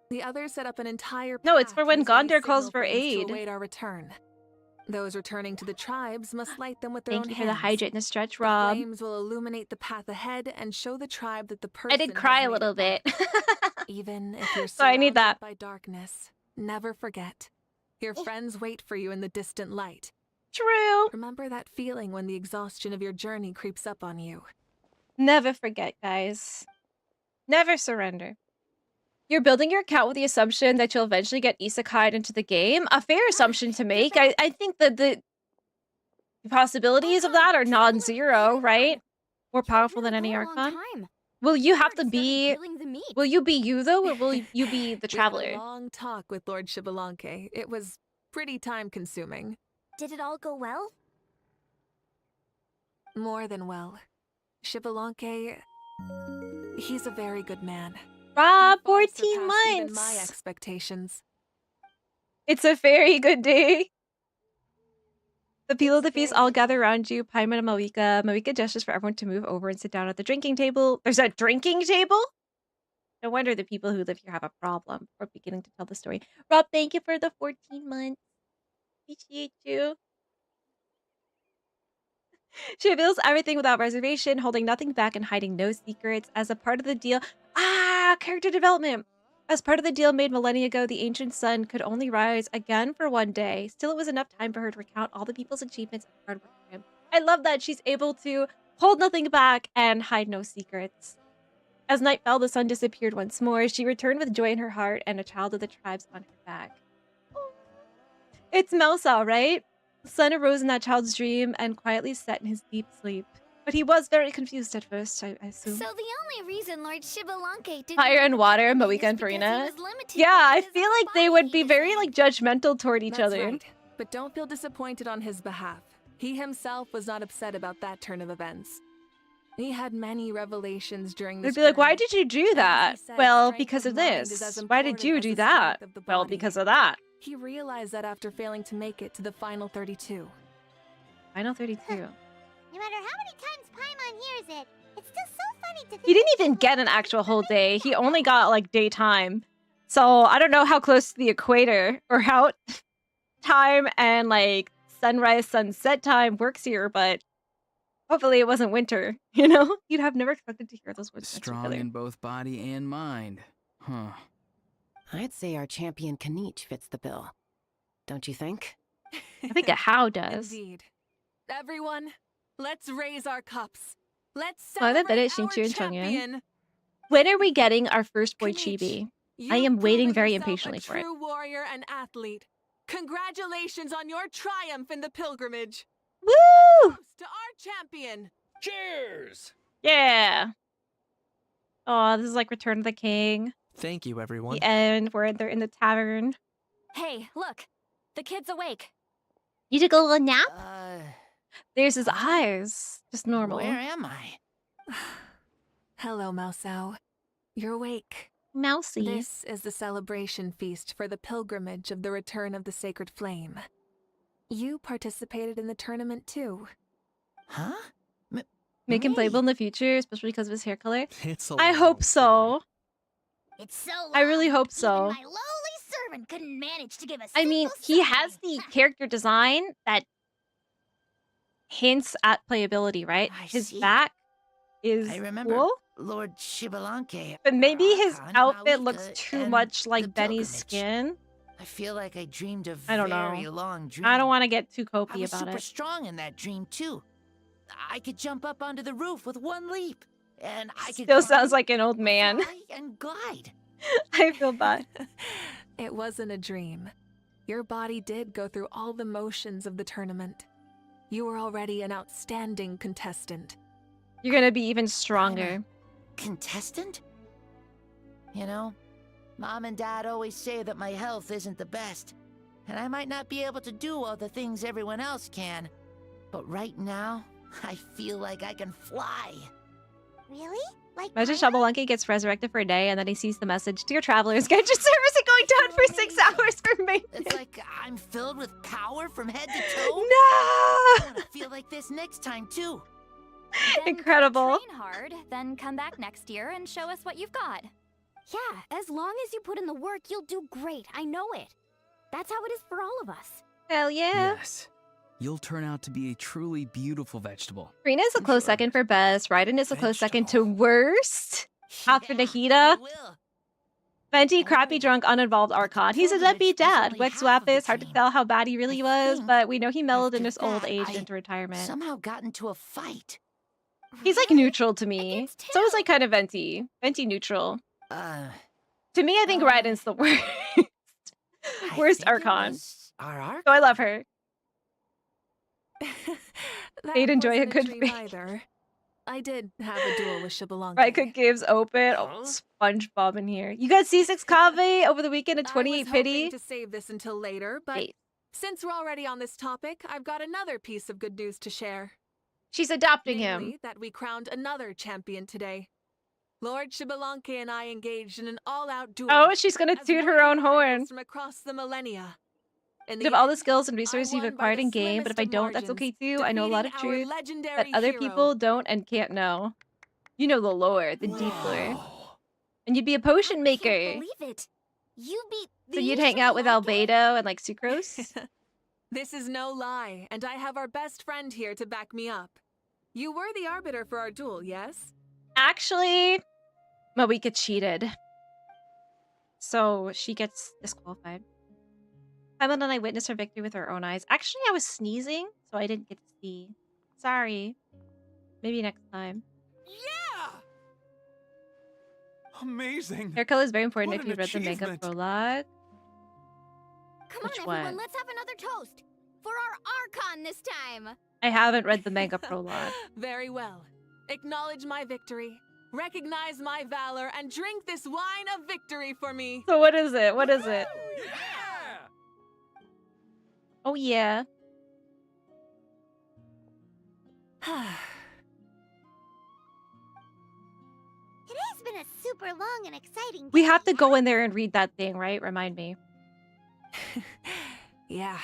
The others set up an entire No, it's path for when using these Gondor calls signal for flames aid. to await our return. Those returning to the tribes must light them with their Thank own you for the hands. hydrate and the stretch, The Rob. flames will illuminate the path ahead and show the tribe that the person I did has cry a made little it bit. back. Even if you're So I need surrounded that. by darkness, never forget. Your friends wait for you in the distant light. True. Remember that feeling when the exhaustion of your journey creeps up on you. Never forget, guys. Never surrender. You're building your account with the assumption that you'll eventually get isekai'd into the game. A fair assumption to make. I think that the possibilities of that are non-zero, right? More powerful than any Archon. Will you have to be... Will you be you, though, or will you be the We had Traveler? a long talk with Lord Shibalonke. It was pretty time-consuming. Did it all go well? More than well. Shibalonke, he's a very good man. Rob, He far 14 surpassed even my months! expectations. It's a very good day. The people of the feast all gather around you, Paimon and Mavuika. Mavuika gestures for everyone to move over and sit down at the drinking table. There's a drinking table? No wonder the people who live here have a problem before beginning to tell the story. Rob, thank you for the 14 months. Appreciate you. She reveals everything without reservation, holding nothing back and hiding no secrets. As a part of the deal, character development. As part of the deal made millennia ago, the ancient sun could only rise again for one day. Still, it was enough time for her to recount all the people's achievements and hard work for him. I love that she's able to hold nothing back and hide no secrets. As night fell, the sun disappeared once more. She returned with joy in her heart and a child of the tribes on her back. It's Mousa, right? The sun arose in that child's dream and quietly set in his deep sleep. But he was very confused at first, I assume. So the only reason Lord Shibalanke didn't Fire and water, Mavuika and Farina. Yeah, I feel like they would be very like judgmental toward each That's other. right. But don't feel disappointed on his behalf. He himself was not upset about that turn of events. He had many revelations during this They'd be like, journey. why did you do that? Well, because of this. Why did you do that? Well, because of that. He realized that after failing to make it to the final 32. Final 32. No matter how many times Paimon hears it, it's still so funny to think He didn't even get an actual whole day. He only got like daytime. So I don't know how close to the equator or how time and like sunrise, sunset time works here, but hopefully it wasn't winter, you know? You'd have never expected to hear those words. Strong in both body and mind. Huh. I'd say our champion Kanich fits the bill. Don't you think? I think a how does. Indeed. Everyone, let's raise our cups. Let's Oh, that celebrate is our Xingqiu and Chongyun. champion. When are we getting our first boy chibi? I am You've waiting proven very yourself impatiently a for it. true warrior and athlete. Congratulations on your triumph in the pilgrimage. Woo! To our champion. Cheers! Yeah. Oh, this is like Return of the King. Thank you, everyone. The end where they're in the tavern. Hey, look! The kid's awake. You took a little nap? There's his eyes. Just normal. Where am I? Hello, Mousao. You're awake. Mousy. This is the celebration feast for the pilgrimage of the return of the sacred flame. You participated in the tournament too. Huh? Make him playable in the future, especially because of his hair color. It's a I hope so. It's so I really hope so. even my lowly servant couldn't manage to give a I mean, he has the character design that hints at playability, right? His see. back is I remember cool, Lord Shibalanke. but maybe his Archon, outfit Mavuika, looks too and much like the Benny's pilgrimage. skin. I feel like I dreamed a I don't very know. long dream. I don't want to get too I copy was about super it. strong in that dream too. I could jump up onto the roof with one leap, and I could Still climb, sounds like an old man. fly, and glide. I feel bad. It wasn't a dream. Your body did go through all the motions of the tournament. You were already an outstanding contestant. You're gonna be even stronger. Contestant? You know, Mom and Dad always say that my health isn't the best, and I might not be able to do all the things everyone else can. But right now, I feel like I can fly. Really? Like Imagine Shabalanki gets resurrected for a day and then he sees the message, "Dear travelers, get your service is going down for 6 hours for maintenance." It's like I'm filled with power from head to toe. No! I want to feel like this next time too. Then Incredible. Train hard, then come back next year and show us what you've got. Yeah, as long as you put in the work, you'll do great. I know it. That's how it is for all of us. Hell yeah. Yes. You'll turn out to be a truly beautiful vegetable. Rena is a close second for best. Raiden is a close second to worst. After Nahida. Venti, crappy, drunk, uninvolved Archon. He's a deadbeat dad. Wex Wappis, hard to tell how bad he really was, but we know he mellowed in his old age into retirement. Somehow got into a fight. He's like neutral to me. So is like kind of Venti. Venti neutral. To me, I think Raiden's the worst. Worst Archon. So I love her. They'd enjoy a wasn't good dream fake. either. I did have a duel with Shibalanke. Right, could gives open. Oh, SpongeBob in here. You got C6 Kave over the weekend at I 28 was Pity. hoping to save this until later, but Wait. since we're already on this topic, I've got another piece of good news to share. She's adopting him. Namely, that we crowned another champion today. Lord Shibalanke and I engaged in an all-out duel. Oh, she's gonna as toot her own horn. from across the millennia. In You have all the end, skills and resources you've won by acquired the in game, but if I slimmest of don't, that's okay margins, too. I know a lot of defeating our truth that legendary other hero. people don't and can't know. You know the lore, the deep lore. And you'd be a potion maker. Believe it. You beat So you'd hang out with Albedo and like Sucrose. This is no lie, and I have our best friend here to back me up. You were the arbiter for our duel, yes? Actually, Mavuika cheated. So she gets disqualified. Paimon and I witnessed her victory with our own eyes. Actually, I was sneezing, so I didn't get to see. Sorry. Maybe next time. Yeah! Amazing. Hair color is very important What if an you read the manga achievement. prologue. Come Which on, everyone, one? let's have another toast for our Archon this time. I haven't read the manga prologue. Very well. Acknowledge my victory, recognize my valor, and drink this wine of victory for me. So what is it? What is it? Yeah! Oh yeah. Today's been a super long and exciting We day. have to go in there and read that thing, right? Remind me. Yeah,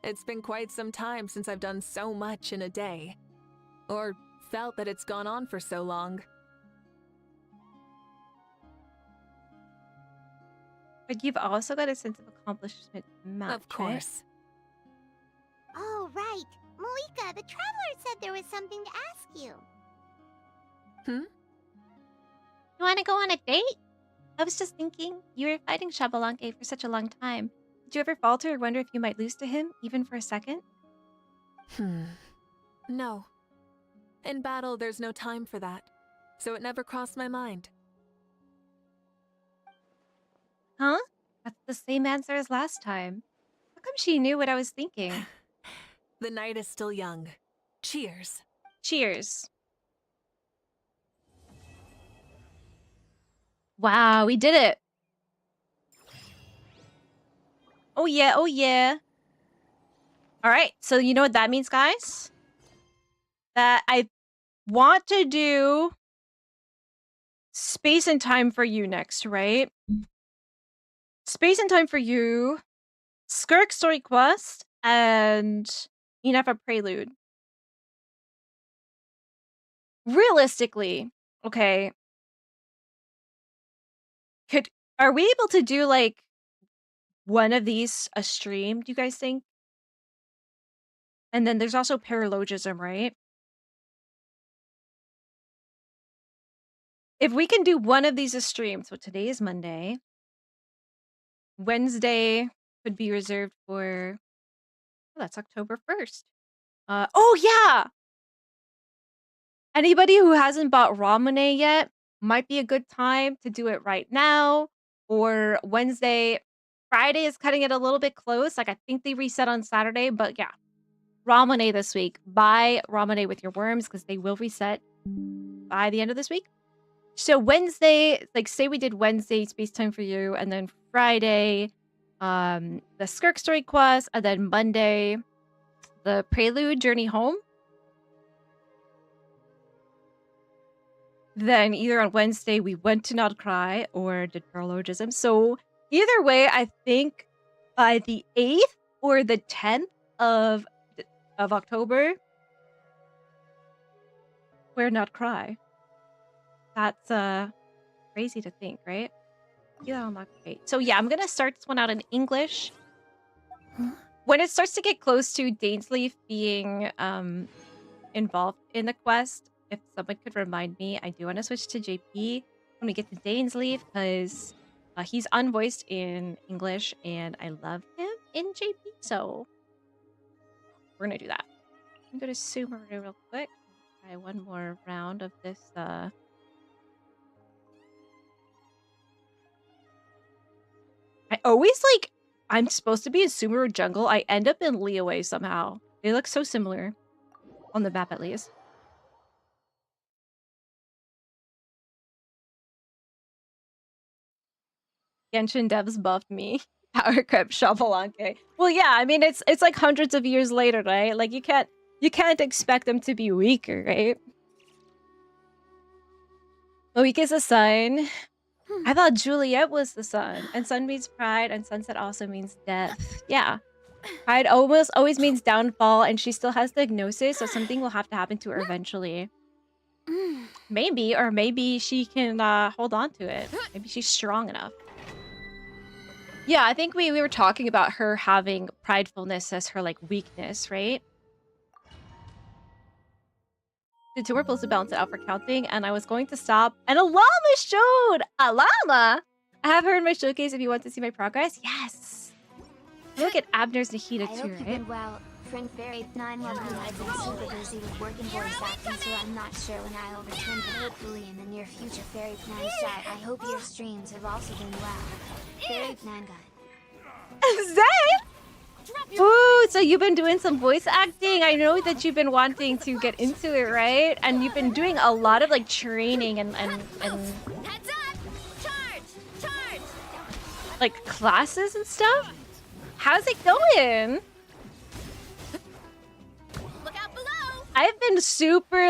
it's been quite some time since I've done so much in a day. Or felt that it's gone on for so long. But you've also got a sense of accomplishment match, Of course. Oh, right. Mavuika, the traveler said there was something to ask you. You want to go on a date? I was just thinking, you were fighting Xabalanque for such a long time. Did you ever falter or wonder if you might lose to him, even for a second? No. In battle, there's no time for that. So it never crossed my mind. Huh? That's the same answer as last time. How come she knew what I was thinking? The night is still young. Cheers. Cheers. Wow, we did it. Oh yeah, oh yeah. All right, so you know what that means, guys? That I want to do Space and Time for You next, right? Space and Time for You, Skirk Story Quest, and Inafa Prelude. Realistically, okay. Are we able to do like one of these a stream, do you guys think? And then there's also paralogism, right? If we can do one of these a stream, so today is Monday. Wednesday could be reserved for, oh, that's October 1st. Oh yeah! Anybody who hasn't bought Ramune yet, might be a good time to do it right now. Or Wednesday. Friday is cutting it a little bit close. Like, I think they reset on Saturday, but yeah. Ramune this week. Buy Ramune with your worms because they will reset by the end of this week. So Wednesday, like say we did Wednesday Space Time for You, and then Friday, the Skirk Story Quest, and then Monday, the Prelude Journey Home. Then either on Wednesday we went to Not Cry or did paralogism. So either way, I think by the 8th or the 10th of October, we're Not Cry. That's crazy to think, right? Yeah, I'm not great. So yeah, I'm gonna start this one out in English. When it starts to get close to Dainsleif being involved in the quest, if someone could remind me, I do want to switch to JP when we get to Dainsleif because he's unvoiced in English and I love him in JP, so we're gonna do that. I'm gonna Sumeru real quick. Try one more round of this. I always like. I'm supposed to be in Sumeru Jungle. I end up in Liyue somehow. They look so similar on the map, at least. Genshin devs buffed me. Power crept Xabalanque. Well, yeah. I mean, it's like hundreds of years later, right? Like you can't expect them to be weaker, right? Mavuika is a sun. I thought Juliet was the sun, and sun means pride, and sunset also means death. Yeah. Pride almost always means downfall, and she still has the gnosis, so something will have to happen to her eventually. Maybe, or maybe she can hold on to it. Maybe she's strong enough. Yeah, I think we were talking about her having pridefulness as her like weakness, right? the two were supposed to balance it out for counting, and I was going to stop, and a llama showed! A llama? I have her in my showcase if you want to see my progress. Yes! Look at Abner's Nahida I too, hope you've right? been well. Friend Fairy 911 has been super busy with work and voice acting, so I'm not sure when I'll return, but hopefully in the near future. Fairy Plan Chat, I hope your streams have also been well. Fairy Plan God. Zay! Ooh, so you've been doing some voice acting. I know that you've been wanting to get into it, right? And you've been doing a lot of like training and like classes and stuff. How's it going? Look out below! I've been super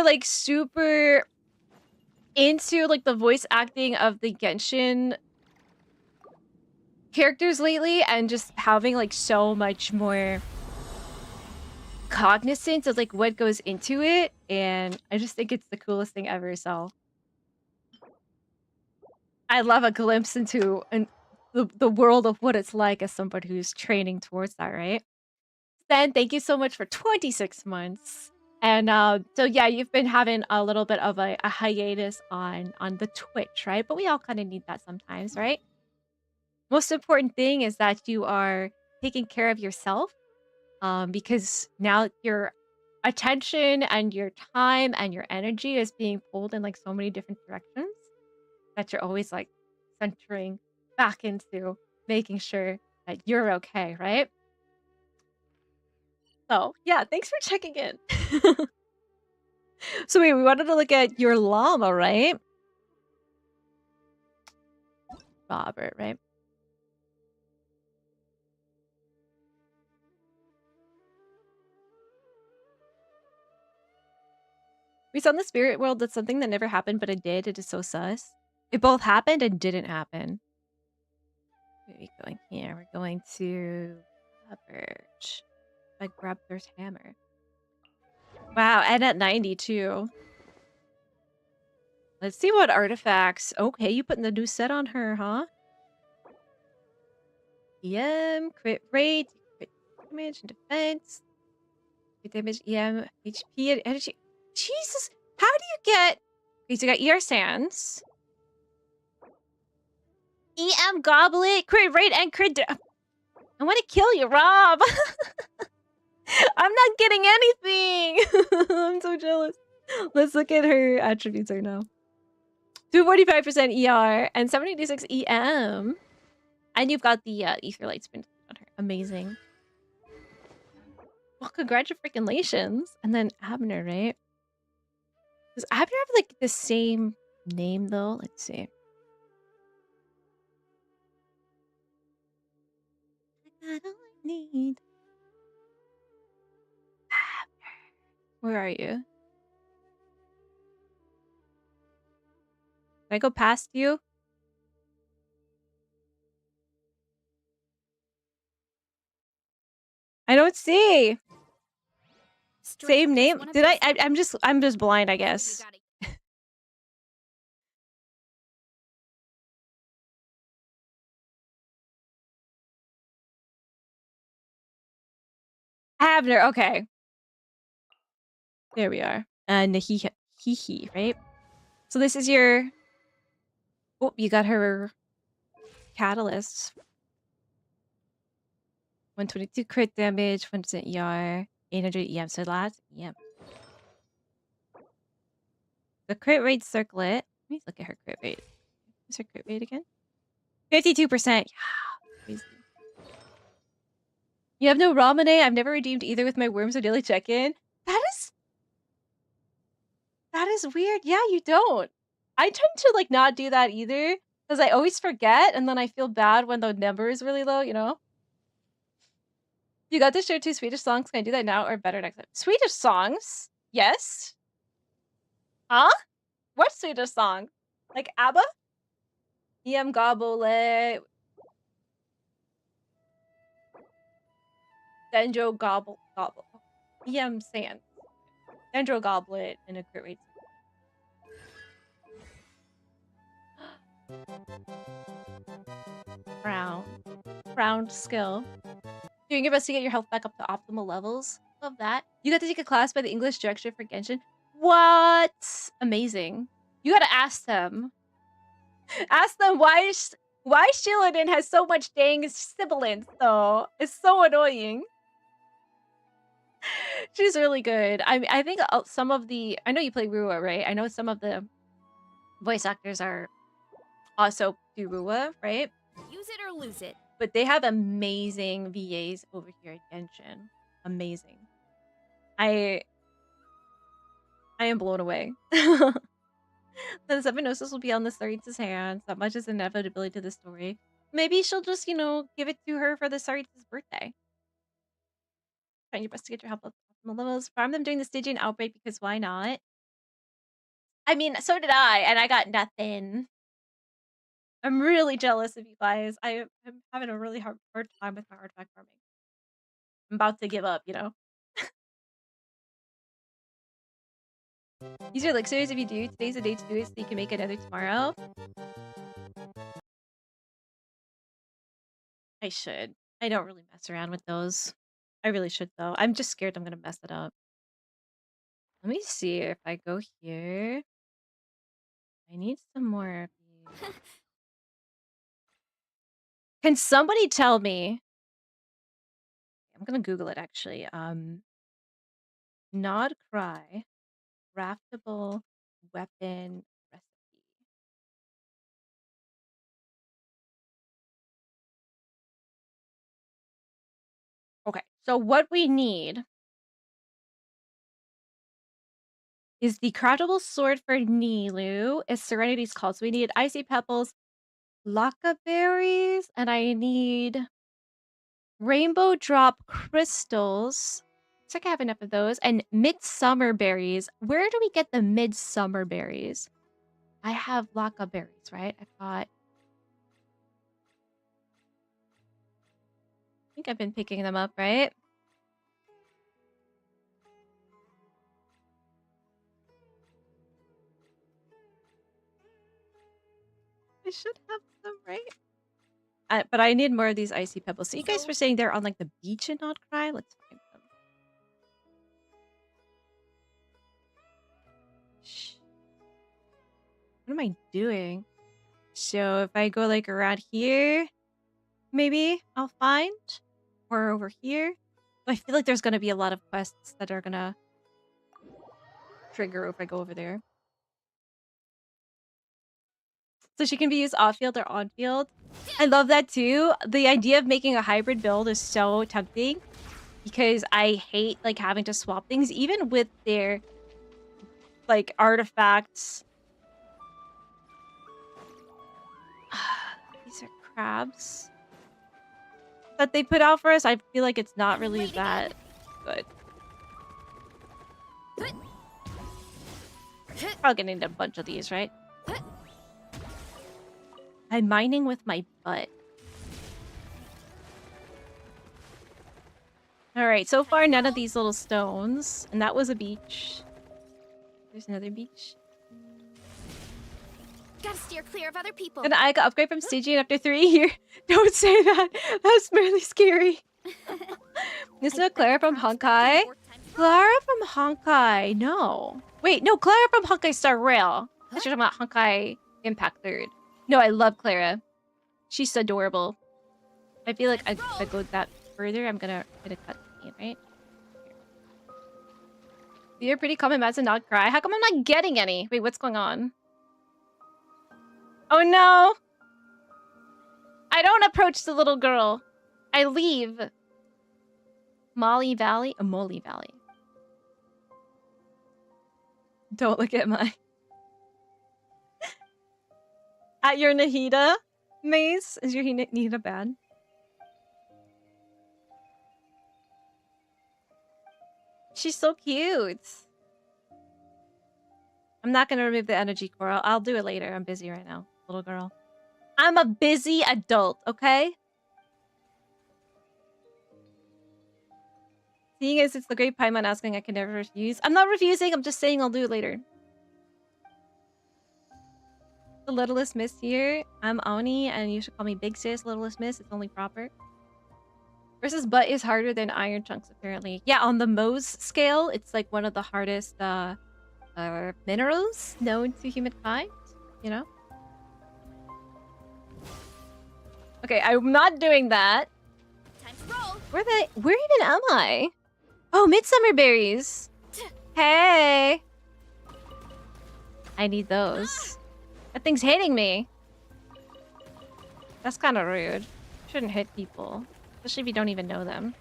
into like the voice acting of the Genshin characters lately, and just having like so much more cognizance of like what goes into it, and I just think it's the coolest thing ever. So I love a glimpse into the world of what it's like as somebody who's training towards that, right? Then thank you so much for 26 months. And so yeah, you've been having a little bit of a hiatus on the Twitch, right? But we all kind of need that sometimes, right? Most important thing is that you are taking care of yourself, because now your attention and your time and your energy is being pulled in like so many different directions that you're always like centering back into making sure that you're okay, right? So yeah, thanks for checking in. So wait, we wanted to look at your llama, right? Robert, right? We saw in the spirit world that's something that never happened, but it did. It is so sus. It both happened and didn't happen. Where are we going here? We're going to Robert. I grabbed there's hammer. Wow, and at 92. Let's see what artifacts. Okay, you putting the new set on her, huh? EM, crit rate, crit damage and defense. Crit damage, EM, HP, and energy. Jesus, how do you get... Okay, so you got ER Sands. EM Goblet, crit rate, and crit... I want to kill you, Rob! I'm not getting anything! I'm so jealous. Let's look at her attributes right now. 245% ER and 76 EM. And you've got the ether light spin on her. Amazing. Well, congratulations. And then Abner, right? Does Abner have like the same name though? Let's see. I got all I need. Abner. Where are you? Did I go past you? I don't see. Same name? Did I'm just blind, I guess. Abner, okay. There we are. And he, right? So this is your... Oh, you got her catalyst. 122 crit damage, 1% ER, 800 EM. So last EM. The crit rate circlet. Let me look at her crit rate. What's her crit rate again? 52%. Yeah. Crazy. You have no Ramune? I've never redeemed either with my worms or daily check-in. That is weird. Yeah, you don't. I tend to like not do that either, because I always forget, and then I feel bad when the number is really low, you know? You got to share 2 Swedish songs. Can I do that now or better next time? Swedish songs? Yes. Huh? What Swedish song? Like ABBA? EM Gobble. Dendro Gobble. EM Sand. Dendro Goblet and a crit rate. Round skill. Doing your best to get your health back up to optimal levels. Love that. You got to take a class by the English director for Genshin. What? Amazing. You gotta ask them. Ask them why Shilladin has so much dang sibilance, though. It's so annoying. She's really good. I think some of the... I know you play Rua, right? I know some of the voice actors are also do Rua, right? Use it or lose it. But they have amazing VAs over here at Genshin. Amazing. I am blown away. The Seven Gnosis will be on the Saritsa's hands. That much is inevitability to the story. Maybe she'll just, you know, give it to her for the Saritsa's birthday. Try your best to get your help up from the levels. Farm them during the Stygian outbreak because why not? I mean, so did I, and I got nothing. I'm really jealous of you guys. I'm having a really hard time with my artifact farming. I'm about to give up, you know? Use your elixirs if you do. Today's the day to do it so you can make another tomorrow. I should. I don't really mess around with those. I really should, though. I'm just scared I'm gonna mess it up. Let me see if I go here. I need some more of these. Can somebody tell me? I'm gonna Google it, actually. Nod Cry. Craftable weapon recipe. Okay, so what we need is the craftable sword for Nilu. It's Serenity's Call. So we need icy pebbles, laka berries, and I need rainbow drop crystals. Looks like I have enough of those. And midsummer berries. Where do we get the midsummer berries? I have laka berries, right? I've got... I think I've been picking them up, right? I should have them, right? But I need more of these icy pebbles. So you guys were saying they're on like the beach in Not Cry? Let's find them. Shh. What am I doing? So if I go like around here, maybe I'll find, or over here. I feel like there's gonna be a lot of quests that are gonna trigger if I go over there. So she can be used off-field or on-field. I love that too. The idea of making a hybrid build is so tempting because I hate like having to swap things, even with their like artifacts. These are crabs that they put out for us. I feel like it's not really that good. Probably gonna need a bunch of these, right? I'm mining with my butt. Alright, so far none of these little stones. And that was a beach. There's another beach. Gotta steer clear of other people. And I got upgrade from Stygian after 3 years. Don't say that. That's really scary. This is Clara from Honkai. Clara from Honkai. No. Wait, no, Clara from Honkai Star Rail. I should talk about Honkai Impact 3rd. No, I love Clara. She's adorable. I feel like if I go that further, I'm gonna hit a cut scene, right? You're pretty common meds and not cry. How come I'm not getting any? Wait, what's going on? Oh no! I don't approach the little girl. I leave. Molly Valley? Molly Valley. Don't look at my... At your Nahida maze? Is your Nahida bad? She's so cute. I'm not gonna remove the energy core. I'll do it later. I'm busy right now, little girl. I'm a busy adult, okay? Seeing as it's the great Paimon asking, I can never refuse. I'm not refusing, I'm just saying I'll do it later. The Littlest Miss here. I'm Oni, and you should call me Big Sis, Littlest Miss. It's only proper. Versus butt is harder than iron chunks, apparently. Yeah, on the Mohs scale, it's like one of the hardest minerals known to humankind, you know? Okay, I'm not doing that. Time to roll. Where even am I? Oh, midsummer berries. Hey. I need those. That thing's hitting me. That's kind of rude. Shouldn't hit people, especially if you don't even know them.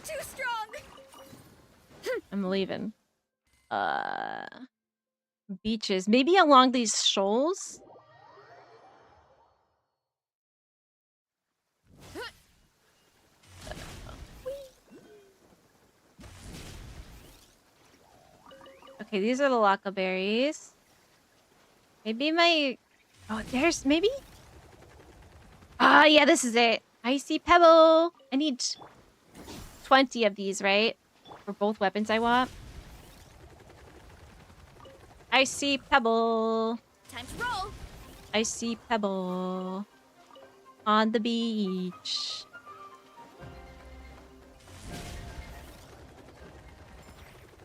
Too strong. I'm leaving. Beaches. Maybe along these shoals? Okay, these are the laka berries. Maybe my... Oh, there's... Maybe? Ah, yeah, this is it. Icy Pebble. I need 20 of these, right? For both weapons I want. Icy Pebble. Time to roll. Icy Pebble. On the beach.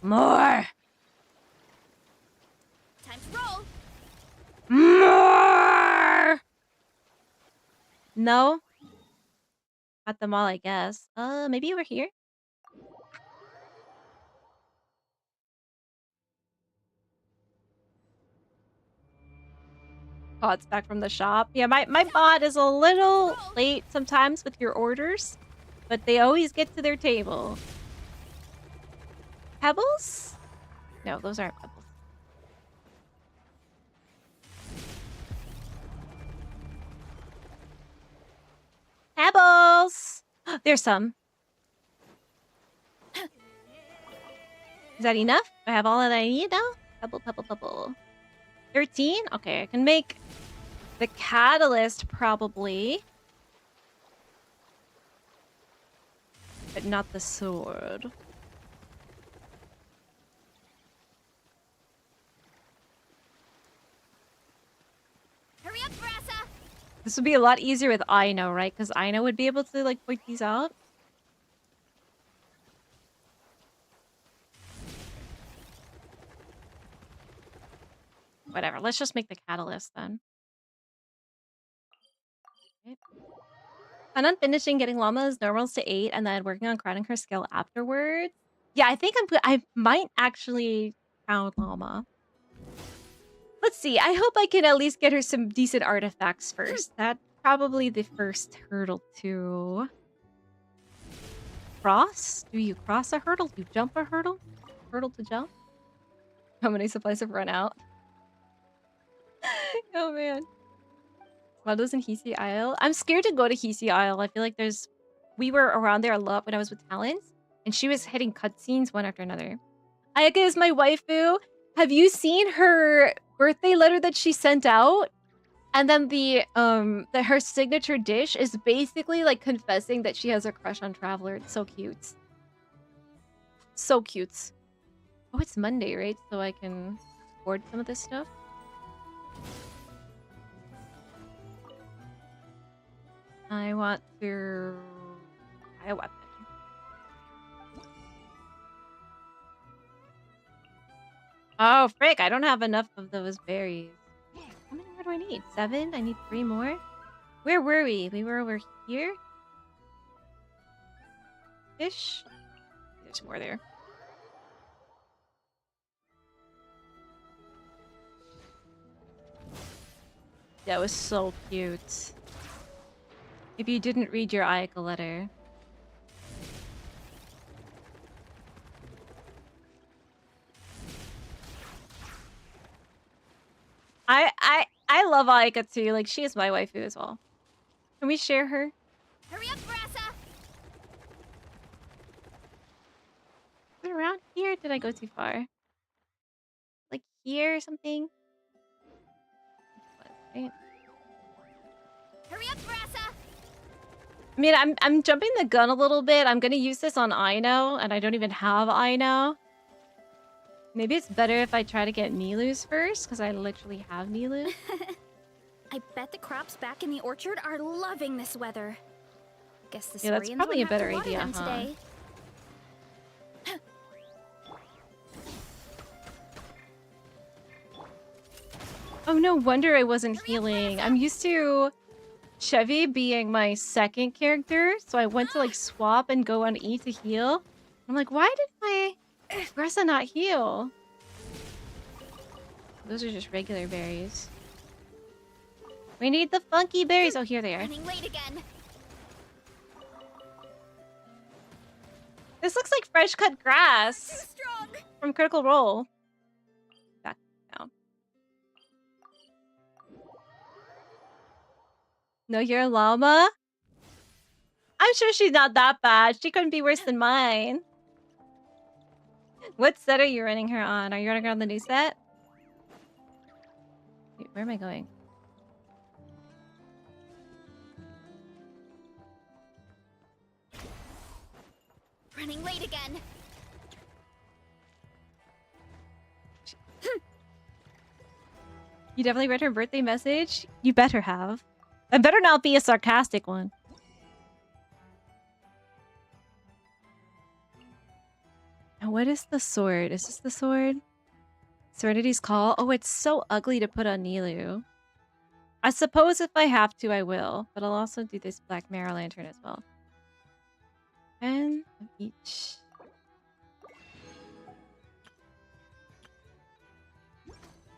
More. Time to roll. More. No. Got them all, I guess. Maybe over here? Oh, it's back from the shop. Yeah, my bot is a little late sometimes with your orders, but they always get to their table. Pebbles? No, those aren't pebbles. Pebbles! There's some. Is that enough? Do I have all that I need now? Pebble, pebble, pebble. 13? Okay, I can make the catalyst probably. But not the sword. Hurry up, Brassa. This would be a lot easier with Aino, right? Because Aino would be able to like point these out. Whatever, let's just make the catalyst then. Okay. Plan on finishing getting Llama's normals to 8 and then working on crowning her skill afterwards. Yeah, I think I might actually crown Llama. Let's see. I hope I can at least get her some decent artifacts first. That's probably the first hurdle to cross. Do you cross a hurdle? Do you jump a hurdle? Hurdle to jump? How many supplies have run out? Oh man. Meadows in Hisi Isle. I'm scared to go to Hisi Isle. I feel like we were around there a lot when I was with Talons, and she was hitting cutscenes one after another. Ayaka is my waifu. Have you seen her birthday letter that she sent out? And then her signature dish is basically like confessing that she has a crush on Traveler. It's so cute. So cute. Oh, it's Monday, right? So I can afford some of this stuff. I want to buy a weapon. Oh, frick. I don't have enough of those berries. How many more do I need? 7? I need 3 more? Where were we? We were over here? Ish? There's more there. That was so cute. If you didn't read your Ayaka letter. I love Ayaka too. Like, she is my waifu as well. Can we share her? Hurry up, Brassa. Is it around here? Did I go too far? Like here or something? Right. Hurry up, Brassa. I mean, I'm jumping the gun a little bit. I'm gonna use this on Aino, and I don't even have Aino. Maybe it's better if I try to get Nilu's first, because I literally have Nilu. I bet the crops back in the orchard are loving this weather. Guess the Yeah, that's Saurians probably won't a better have to water idea, them huh? today. Oh, no wonder I wasn't healing. I'm used to Chevy being my second character, so I went to like swap and go on E to heal. I'm like, why did my Gressa not heal? Those are just regular berries. We need the funky berries. Oh, here they are. Running late again. This looks like fresh cut grass from Critical Role. Back down. No, you're a llama? I'm sure she's not that bad. She couldn't be worse than mine. What set are you running her on? Are you running her on the new set? Wait, where am I going? Running late again. You definitely read her birthday message? You better have. It better not be a sarcastic one. And what is the sword? Is this the sword? Serenity's Call? Oh, it's so ugly to put on Nilu. I suppose if I have to, I will. But I'll also do this Black Mirror Lantern as well. 10 of each.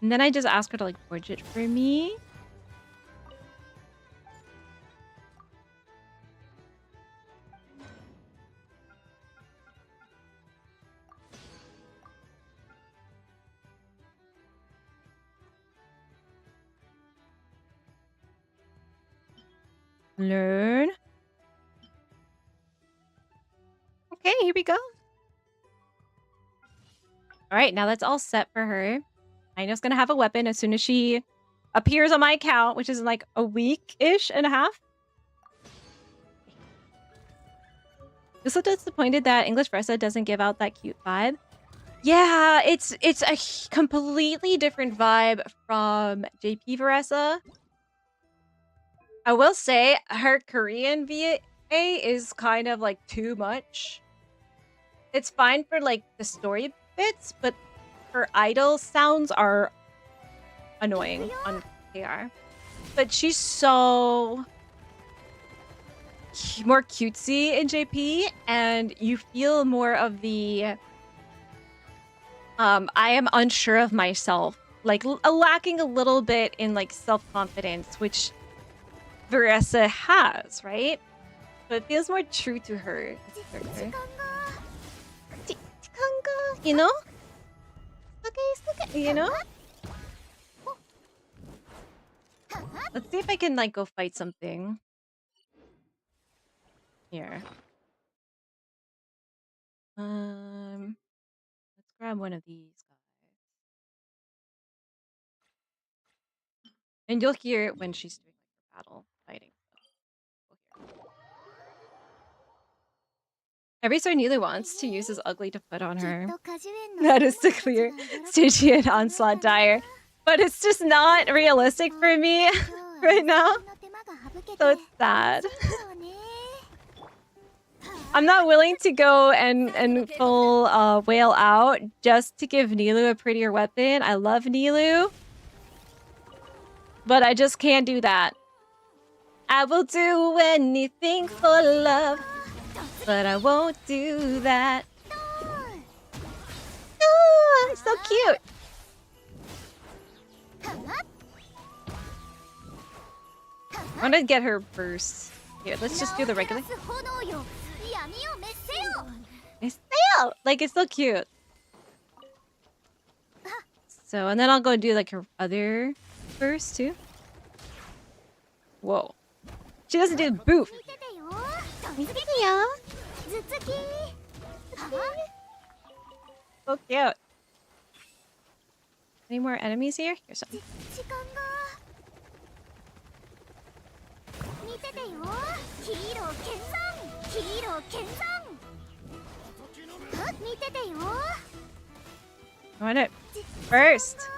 And then I just ask her to like forge it for me. Learn. Okay, here we go. All right, now that's all set for her. Aino's gonna have a weapon as soon as she appears on my account, which is in like a week-ish and a half. Just a little disappointed that English Versa doesn't give out that cute vibe. Yeah, it's a completely different vibe from JP Versa. I will say her Korean VA is kind of like too much. It's fine for like the story bits, but her idol sounds are annoying on KR. But she's so more cutesy in JP, and you feel more of the I am unsure of myself, like lacking a little bit in like self-confidence, which Veresa has, right? So it feels more true to her. You know? You know? Let's see if I can like go fight something. Here. Let's grab one of these guys. And you'll hear it when she's doing like her battle fighting. Every star Neely wants to use is ugly to put on her. That is to clear Stygian Onslaught Dire. But it's just not realistic for me right now. So it's sad. I'm not willing to go and full whale out just to give Nilu a prettier weapon. I love Nilu. But I just can't do that. I will do anything for love. But I won't do that. Oh, it's so cute. I want to get her first. Here, let's just do the regular. Miseo! Like, it's so cute. So, and then I'll go do like her other first too. Whoa. She doesn't do boof. So cute. Any more enemies here? Here's some. I want it first.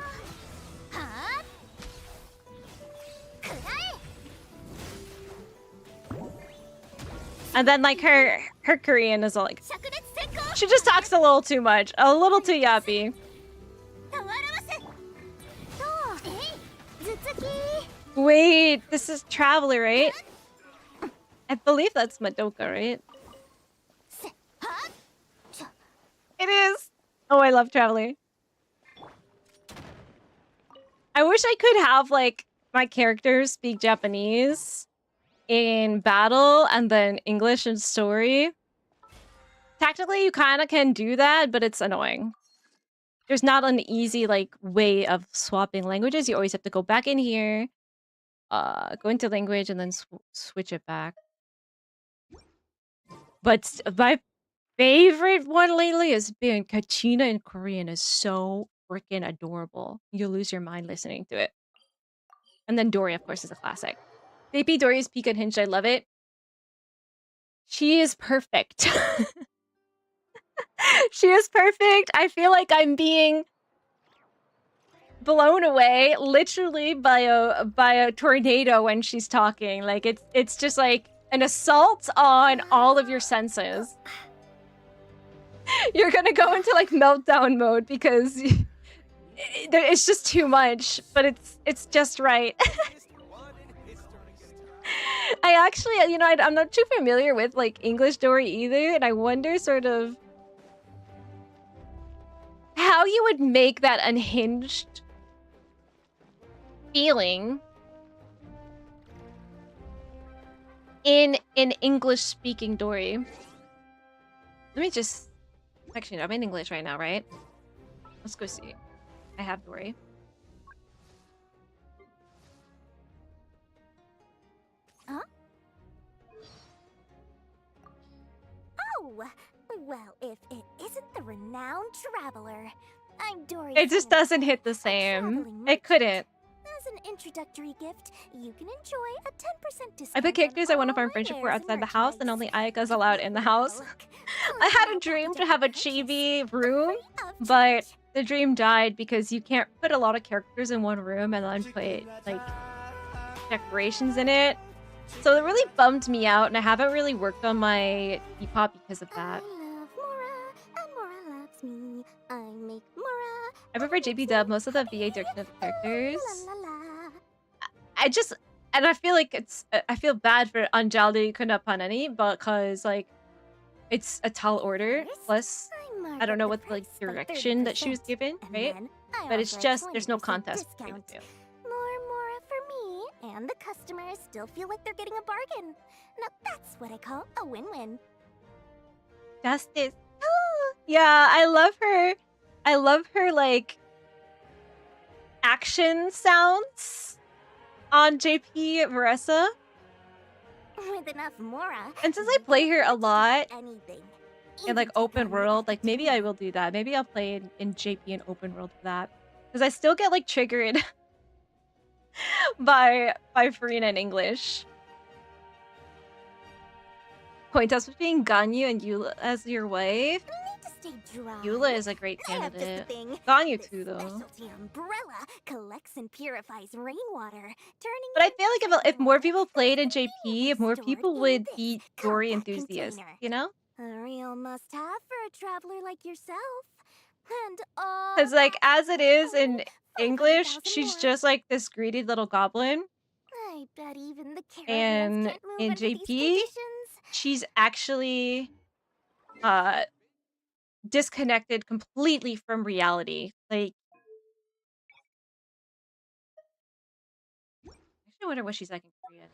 And then like her Korean is like, she just talks a little too much, a little too yappy. Wait, this is Traveler, right? I believe that's Madoka, right? It is! Oh, I love Traveler. I wish I could have, like, my characters speak Japanese in battle and then English in story. Technically, you kind of can do that, but it's annoying. There's not an easy, like, way of swapping languages. You always have to go back in here, go into language, and then switch it back. But my favorite one lately has been Kachina in Korean is so freaking adorable. You'll lose your mind listening to it. And then Dory, of course, is a classic. JP Dory's Peak Unhinged, I love it. She is perfect. She is perfect. I feel like I'm being blown away literally by a tornado when she's talking. Like it's just like an assault on all of your senses. You're gonna go into like meltdown mode because it's just too much, but it's just right. I actually, you know, I'm not too familiar with like English Dory either, and I wonder sort of how you would make that unhinged feeling in an English-speaking Dory. Let me just... Actually, no, I'm in English right now, right? Let's go see. I have Dory. Huh? Oh! Well, if it isn't the renowned traveler, I'm Dory. It just doesn't hit the same. It couldn't. As an introductory gift, you can enjoy a 10% discount. I pick characters I want to farm friendship for outside the house, and only Ayaka's allowed in the house. I had a dream to have a chibi room, but the dream died because you can't put a lot of characters in one room and then put, like, decorations in it. So it really bummed me out, and I haven't really worked on my Depop because of that. I prefer JP Dub, most of the VA direction of the characters. I just, and I feel like I feel bad for Anjali Kunapanani, because, like, it's a tall order, plus, I don't know what, like, direction that she was given, right? But it's just, there's no contest between the two. More Mora for me, and the customers still feel like they're getting a bargain. Now that's what I call a win-win. Justice. Oh, yeah, I love her. I love her, like, action sounds on JP Marissa. With enough Mora. And since I play her a lot anything. in, like, open world, like, maybe I will do that. Maybe I'll play in JP in open world for that. Because I still get, like, triggered by Farina in English. Point us between Ganyu and Eula as your wife. Eula is a great candidate. Ganyu too, though. Specialty umbrella collects and purifies rainwater, turning. But I feel like if more people played in JP, more people would be Dory enthusiasts, you know? A real must-have for a traveler like yourself. And Because, like, as it is in English, she's just like this greedy little goblin. I bet even the And in JP, she's actually disconnected completely from reality. Like, actually, I wonder what she's like in Korean.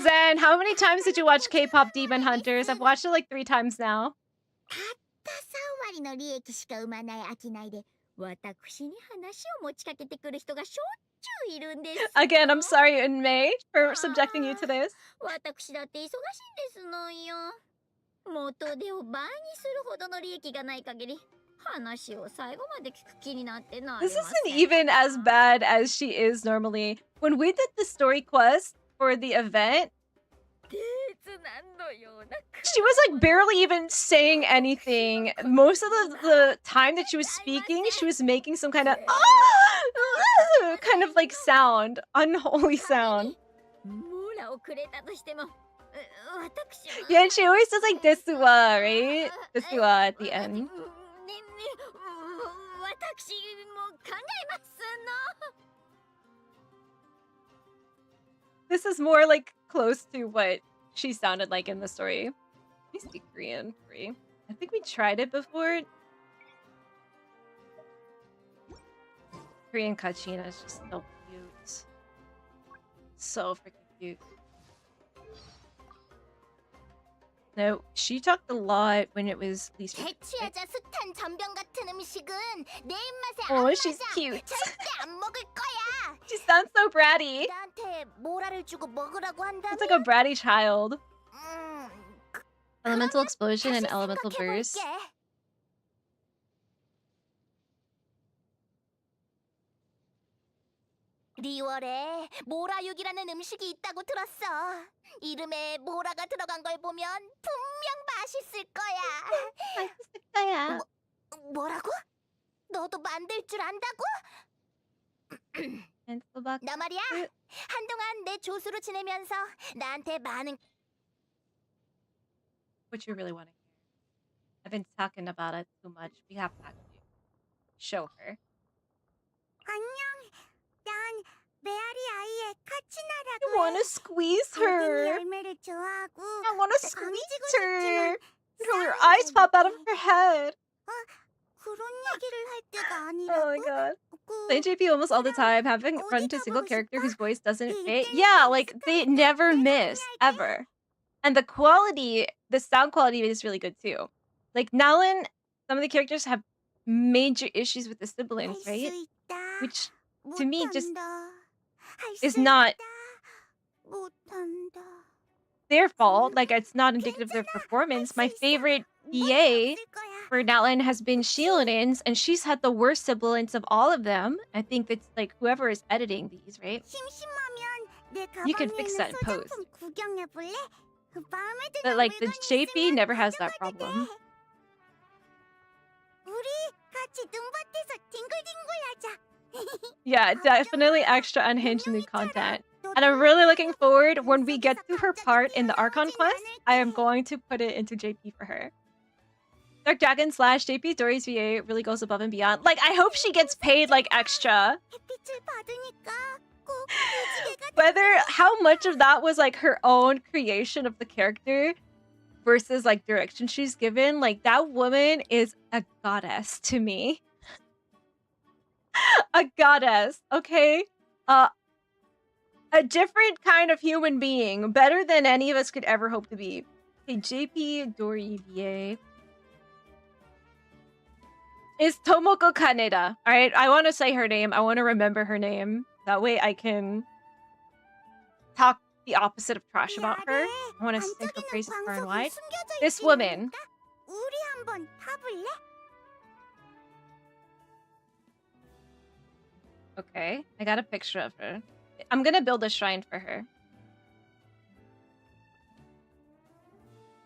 Zen, how many times did you watch K-pop Demon Hunters? I've watched it like 3 times now. Again, I'm sorry, in May, for subjecting you to this. This isn't even as bad as she is normally. When we did the story quest for the event, She was like barely even saying anything. Most of the time that she was speaking, she was making some kind of kind of like sound, unholy sound. Yeah, and she always does like desua, right? Desua at the end. This is more like close to what she sounded like in the story. Let me see Korean free. I think we tried it before. Korean Kachina is just so cute. So freaking cute. No, she talked a lot when it was least. 대추여자 숱한 전병 같은 음식은 내 입맛에 Oh, 안 she's 맞아. cute. 절대 안 먹을 거야. She sounds so bratty. 나한테 모라를 주고 먹으라고 한다면 It's like a bratty child. Elemental explosion and elemental burst. 리월에 모라육이라는 음식이 있다고 들었어. 이름에 모라가 들어간 걸 보면 분명 맛있을 거야. 맛있을 거야. 뭐라고? 너도 만들 줄 안다고? 나 말이야. 한동안 내 조수로 지내면서 나한테 많은 What you really want to hear. I've been talking about it too much. We have to actually show her. 안녕. 난 메아리 아이의 카치나라고 I want to squeeze her. 열매를 좋아하고 I want to squeeze her until her eyes pop out of her head. 그런 얘기를 할 때가 아니라고. Oh my god. Play JP almost all the time, having run into a single character whose voice doesn't fit. Yeah, like they never miss, ever. And the quality, the sound quality is really good too. Like Nalin, some of the characters have major issues with the sibilants, right? Which to me just is not their fault. Like it's not indicative of their performance. My favorite EA for Nalin has been Shieldins, and she's had the worst sibilants of all of them. I think that's like whoever is editing these, right? You can fix that in post. But like the JP never has that problem. Yeah, definitely extra unhinged new content. And I'm really looking forward when we get to her part in the Archon quest, I am going to put it into JP for her. Dark Dragon / JP Dory's VA really goes above and beyond. Like, I hope she gets paid like extra. Whether how much of that was like her own creation of the character versus like direction she's given, like that woman is a goddess to me. A goddess, okay? A different kind of human being, better than any of us could ever hope to be. Okay, JP Dory VA is Tomoko Kaneda. All right, I want to say her name. I want to remember her name. That way I can talk the opposite of trash about her. I want to sing her praises far and wide. This woman. Okay, I got a picture of her. I'm gonna build a shrine for her.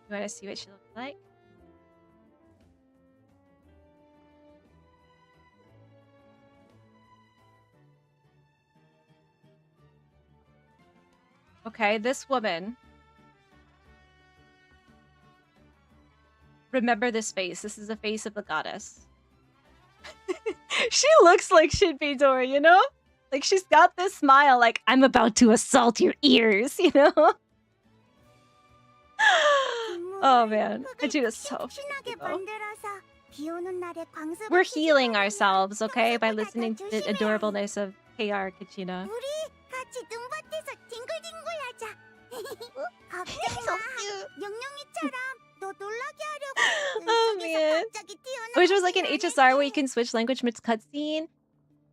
You want to see what she looks like? Okay, this woman. Remember this face. This is the face of the goddess. She looks like she'd be Dora, you know? Like she's got this smile like, I'm about to assault your ears, you know? Oh man, Kachina's so cute, though. We're healing ourselves, okay? By listening to the adorableness of KR Kachina. Oh man. Which was like an HSR where you can switch language mid cutscene.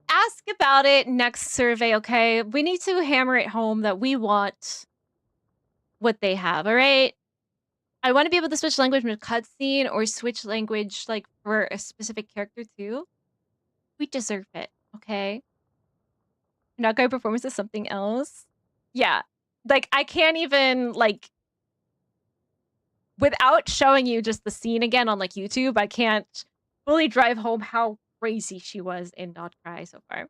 Ask about it next survey, okay? We need to hammer it home that we want what they have, alright? I want to be able to switch language mid cutscene or switch language like for a specific character too. We deserve it, okay? Nagai performance is something else. Yeah. Like I can't even like without showing you just the scene again on like YouTube, I can't fully drive home how crazy she was in Not Cry so far.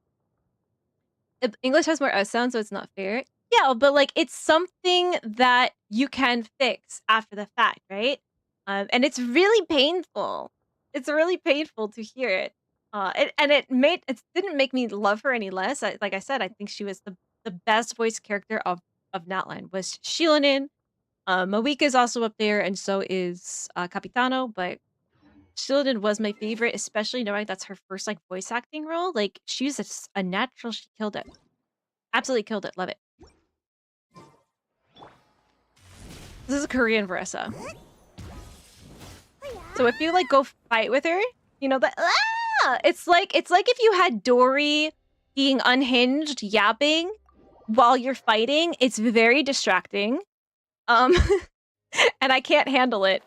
English has more S sounds, so it's not fair. Yeah, but like it's something that you can fix after the fact, right? And it's really painful. It's really painful to hear it. It didn't make me love her any less. Like I said, I think she was the best voice character of Natlan was Shilonin. Mavuika is also up there, and so is Capitano. But Shilonin was my favorite, especially knowing that's her first like voice acting role. Like she's a natural. She killed it. Absolutely killed it. Love it. This is a Korean Versa. So if you like go fight with her, you know that it's like if you had Dory being unhinged, yapping while you're fighting. It's very distracting. And I can't handle it.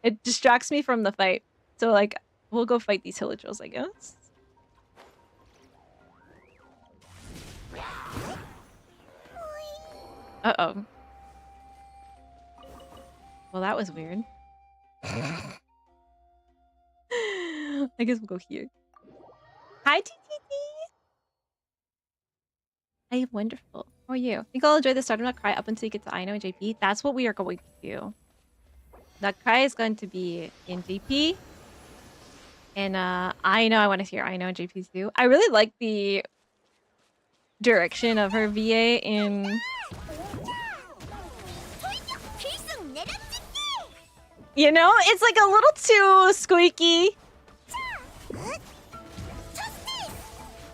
It distracts me from the fight. So like we'll go fight these Hillagers, I guess. Uh-oh. Well, that was weird. I guess we'll go here. Hi, TTT! I am wonderful. How are you? I think I'll enjoy the start of Not Cry up until you get to Aino and JP. That's what we are going to do. Not Cry is going to be in JP. And I know I want to hear Aino and JP too. I really like the direction of her VA in... You know, it's like a little too squeaky.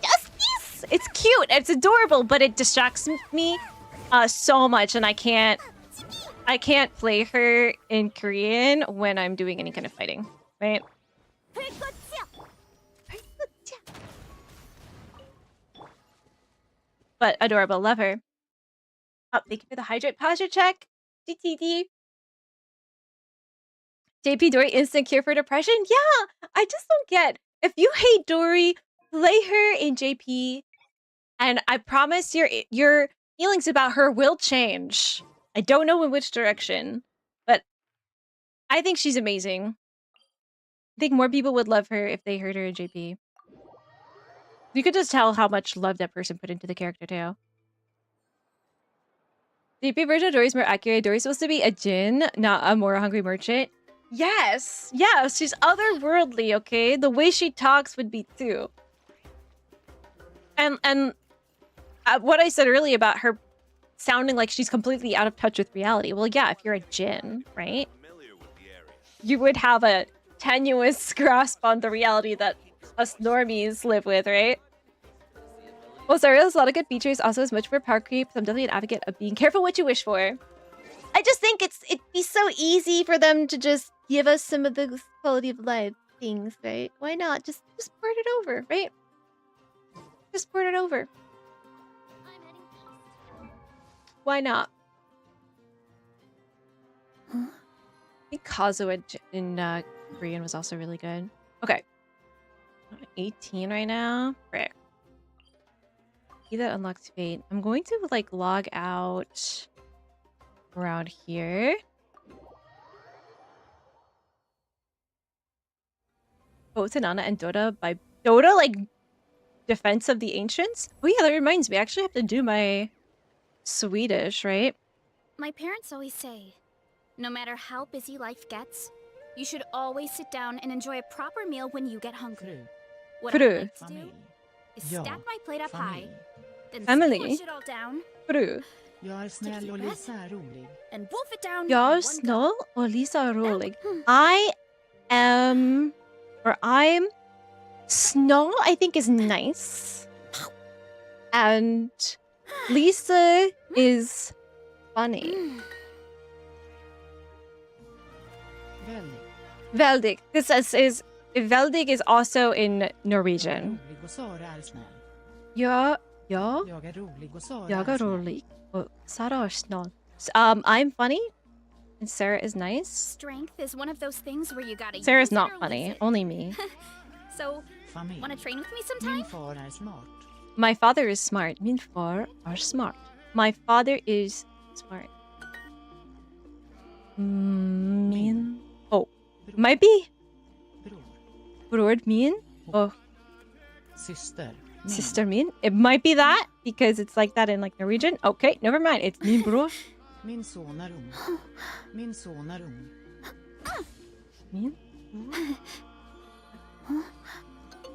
Justice! It's cute, it's adorable, but it distracts me so much, and I can't play her in Korean when I'm doing any kind of fighting, right? But adorable, love her. Oh, thank you for the hydrate posture check. DTD. JP Dory instant cure for depression? Yeah, I just don't get. If you hate Dory, play her in JP, and I promise your feelings about her will change. I don't know in which direction, but I think she's amazing. I think more people would love her if they heard her in JP. You could just tell how much love that person put into the character too. JP version of Dory's more accurate. Dory's supposed to be a djinn, not a more hungry merchant. Yes, yes, she's otherworldly, okay? The way she talks would be too. And what I said earlier about her sounding like she's completely out of touch with reality. Well, yeah, if you're a djinn, right? You would have a tenuous grasp on the reality that us normies live with, right? Well, sorry, there's a lot of good features. Also, as much for power creep, so I'm definitely an advocate of being careful what you wish for. I just think it'd be so easy for them to just give us some of the quality of life things, right? Why not? Just port it over, right? Just port it over. Why not? I think Kazuo in Korean was also really good. Okay. I'm 18 right now. Frick. See that unlocks fate. I'm going to like log out around here. Oh, Tanana and Dota by Dota, like Defense of the Ancients. Oh yeah, that reminds me. I actually have to do my Swedish, right? My parents always say, no matter how busy life gets, you should always sit down and enjoy a proper meal when you get hungry. What I like to do is stack my plate up high, then squash it all down. Fru. Jag är snäll och Lisa är rolig. And wolf it down. Jag är snäll och Lisa är rolig. I'm Snow, I think, is nice. And Lisa is funny. Veldig. This is Veldig is also in Norwegian. Jag är rolig och Sarah är snäll. I'm funny and Sarah is nice. Strength is one of those things where you gotta Sarah's use not it or funny, lose it. only me. So, wanna train with me sometime? My father is smart. Min far are smart. My father is smart. Min. Oh, might be. Bror min. Oh. Sister min. It might be that because it's like that in like Norwegian. Okay, never mind. It's min bror. Min son är ung. Min son är ung. Min.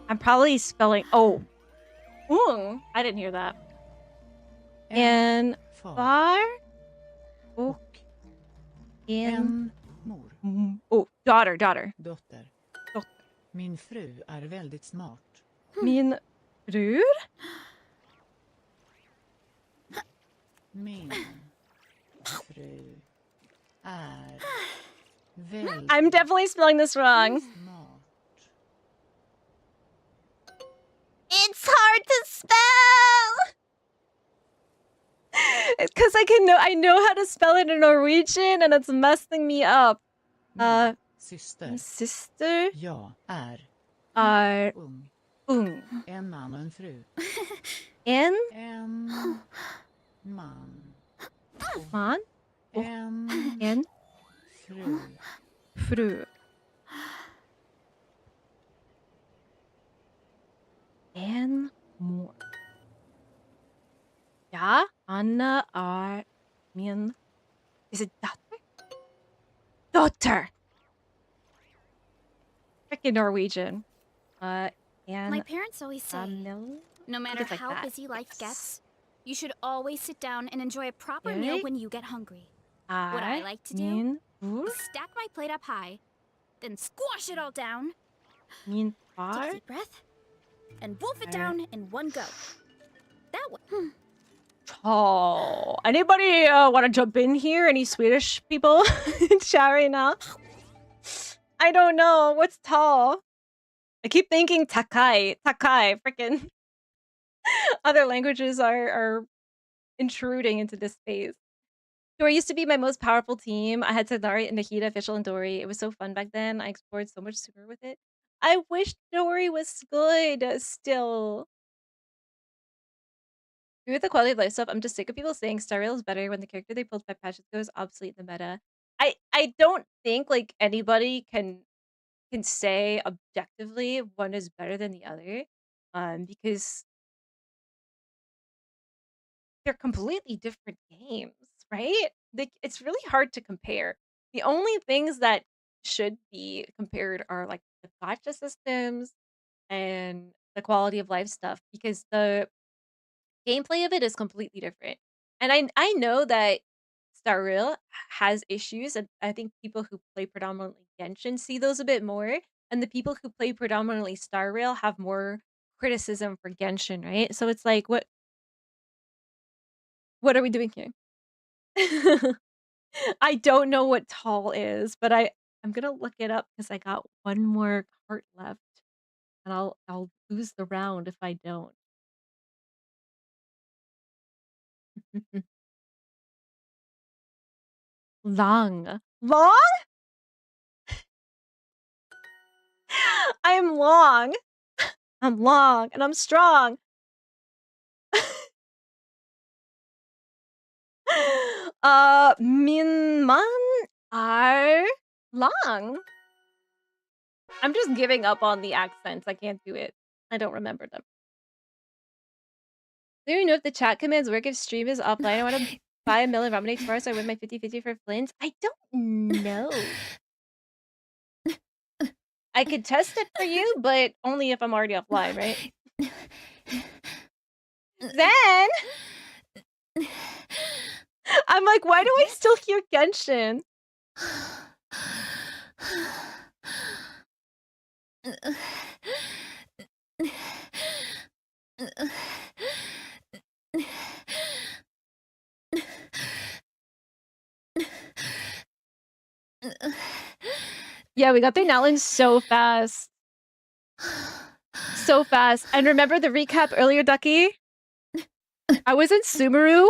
I'm probably spelling. Oh. Ung. I didn't hear that. And far. Oh. En mor. Oh, daughter. Dotter. Min fru är väldigt smart. Min bror? Min fru är väldigt I'm definitely spelling this wrong. It's hard to spell! It's because I know how to spell it in Norwegian and it's messing me up. Sister. Jag är ung. En man och en fru. En man. Och en fru. En mor. Ja, Anna är min... Is it dotter? Dotter! Freaking Norwegian. And My parents always say, no matter like how that. busy life gets, you should always sit down and enjoy a proper meal when you get hungry. What I like to do is stack my plate up high, then squash it all down, Min take a far. deep breath, and wolf it down in one go. That way. Oh, anybody want to jump in here? Any Swedish people in chat right now? I don't know. What's tall? I keep thinking takai. Freaking other languages are intruding into this space. Dory used to be my most powerful team. I had Tadari, Nahida, Official, and Dory. It was so fun back then. I explored so much sooner with it. I wish Dory was good still. Agree with the quality of life stuff. I'm just sick of people saying Star Rail is better when the character they pulled 5 patches ago is obsolete in the meta. I don't think like anybody can say objectively one is better than the other. Because they're completely different games, right? It's really hard to compare. The only things that should be compared are like the gacha systems and the quality of life stuff because the gameplay of it is completely different. And I know that Star Rail has issues, and I think people who play predominantly Genshin see those a bit more, and the people who play predominantly Star Rail have more criticism for Genshin, right? So it's like, what are we doing here? I don't know what tall is, but I'm gonna look it up because I got one more heart left, and I'll lose the round if I don't. Long. I am long. I'm long and I'm strong. Min man are long. I'm just giving up on the accents. I can't do it. I don't remember them. Do you know if the chat commands work if stream is offline? I want to buy a million ramen tomorrow so I win my 50-50 for Flint. I don't know. I could test it for you, but only if I'm already offline, right? Then I'm like, why do I still hear Genshin? Yeah, we got through Noutland so fast. So fast. And remember the recap earlier, Ducky? I was in Sumeru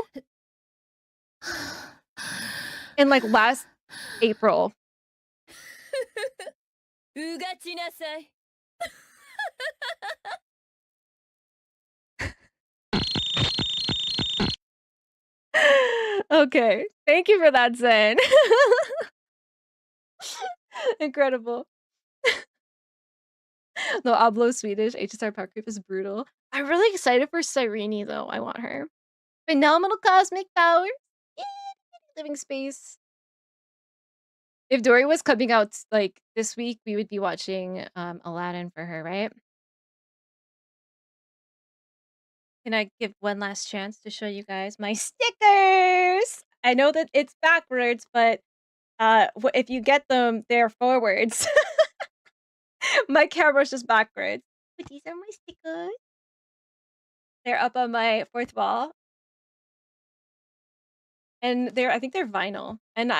in like last April. Okay. Thank you for that, Zen. Incredible. No, Ablo Swedish. HSR power creep is brutal. I'm really excited for Cyrene though. I want her. Phenomenal cosmic powers. Living space. If Dory was coming out like this week, we would be watching Aladdin for her, right? Can I give one last chance to show you guys my stickers? I know that it's backwards, but if you get them, they're forwards. My camera's just backwards. But these are my stickers. They're up on my fourth wall. And I think they're vinyl. And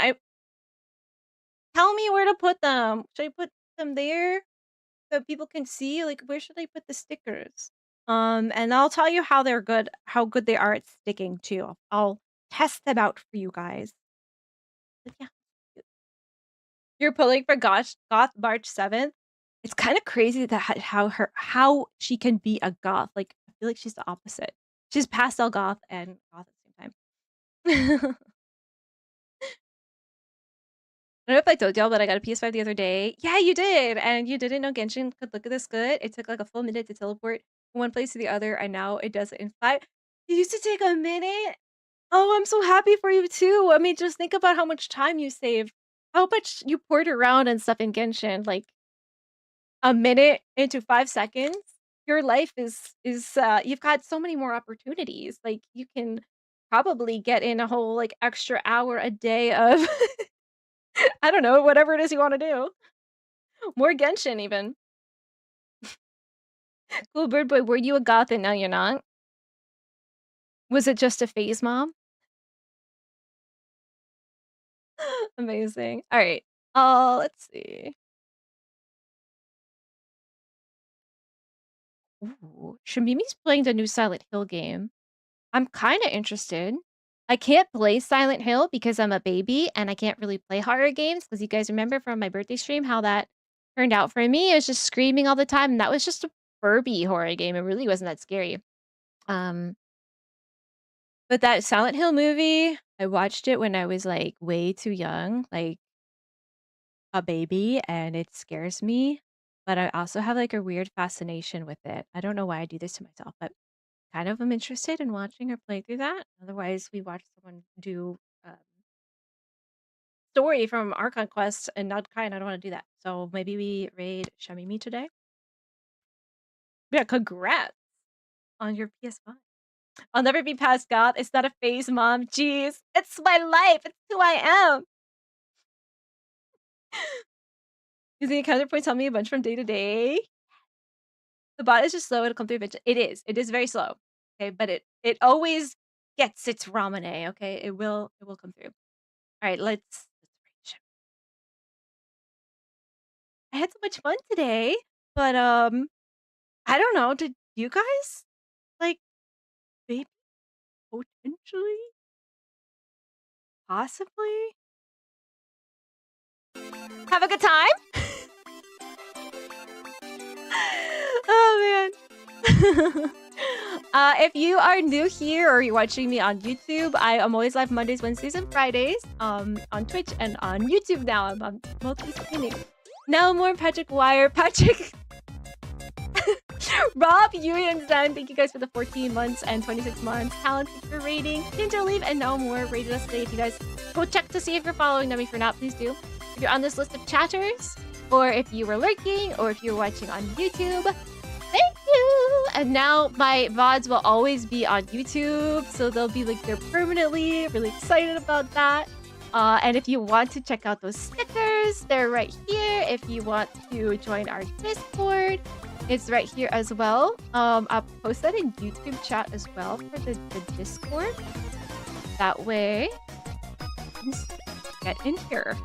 tell me where to put them. Should I put them there so people can see? Like, where should I put the stickers? And I'll tell you how good they are at sticking too. I'll test them out for you guys. But yeah. You're pulling for Goth March 7th. It's kind of crazy that how she can be a goth. Like, I feel like she's the opposite. She's pastel goth and goth at the same time. I don't know if I told y'all, but I got a PS5 the other day. Yeah, you did. And you didn't know Genshin could look at this good. It took like a full minute to teleport from one place to the other, and now it does it in 5. It used to take a minute. Oh, I'm so happy for you too. I mean, just think about how much time you save. How much you poured around and stuff in Genshin. Like a minute into 5 seconds. Your life is you've got so many more opportunities. Like you can probably get in a whole like extra hour a day of I don't know, whatever it is you want to do. More Genshin even. Cool Bird Boy, were you a goth and now you're not? Was it just a phase, Mom? Amazing. All right. Let's see. Ooh, Shamimi's playing the new Silent Hill game. I'm kind of interested. I can't play Silent Hill because I'm a baby and I can't really play horror games because you guys remember from my birthday stream how that turned out for me. It was just screaming all the time, and that was just a Furby horror game. It really wasn't that scary. But that Silent Hill movie, I watched it when I was like way too young, like a baby, and it scares me. But I also have like a weird fascination with it. I don't know why I do this to myself, but kind of am interested in watching or play through that. Otherwise, we watch someone do story from Archon Quest and not kind. I don't want to do that. So maybe we raid Shamimi today. Yeah, congrats on your PS5. I'll never be past goth. It's not a phase, Mom. Jeez, it's my life. It's who I am. Using a counterpoint, tell me a bunch from day to day. The bot is just slow. It'll come through eventually. It is. It is very slow. Okay, but it always gets its ramune. Okay, it will come through. All right, let's reach. I had so much fun today, but I don't know. Did you guys like maybe potentially, possibly have a good time? Oh man. If you are new here or you're watching me on YouTube, I am always live Mondays, Wednesdays, and Fridays on Twitch and on YouTube now. I'm on multi-streaming. Now more Patrick Wire. Patrick. Rob, Yuri, and Zen, thank you guys for the 14 months and 26 months. Talent, thank you for rating. Ginger Leave and No More rated us today. If you guys go check to see if you're following them. If you're not, please do. If you're on this list of chatters, or if you were lurking, or if you're watching on YouTube, thank you! And now my VODs will always be on YouTube, so they'll be like there permanently. Really excited about that. And if you want to check out those stickers, they're right here. If you want to join our Discord, it's right here as well. I'll post that in YouTube chat as well for the Discord. That way, you can get in here.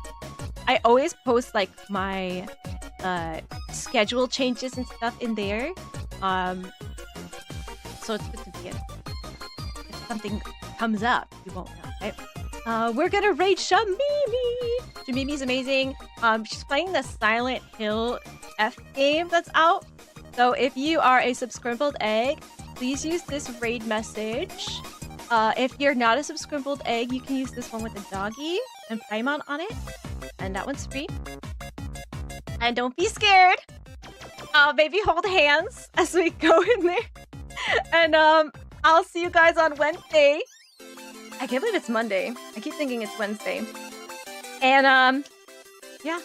I always post like my schedule changes and stuff in there. So it's good to be in. If something comes up, you won't know, right? We're gonna raid Shamimi! Shamimi's amazing. She's playing the Silent Hill F game that's out. So if you are a subscribed egg, please use this raid message. If you're not a subscribed egg, you can use this one with a doggy and Paimon on it. And that one's free. And don't be scared. Maybe hold hands as we go in there. And I'll see you guys on Wednesday. I can't believe it's Monday. I keep thinking it's Wednesday. And yeah.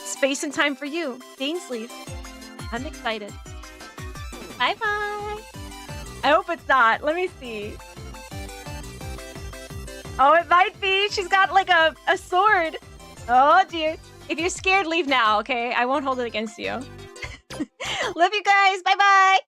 Space and time for you, Dainsley. I'm excited. Bye-bye. I hope it's not. Let me see. Oh, it might be. She's got like a sword. Oh, dear. If you're scared, leave now, okay? I won't hold it against you. Love you guys. Bye-bye.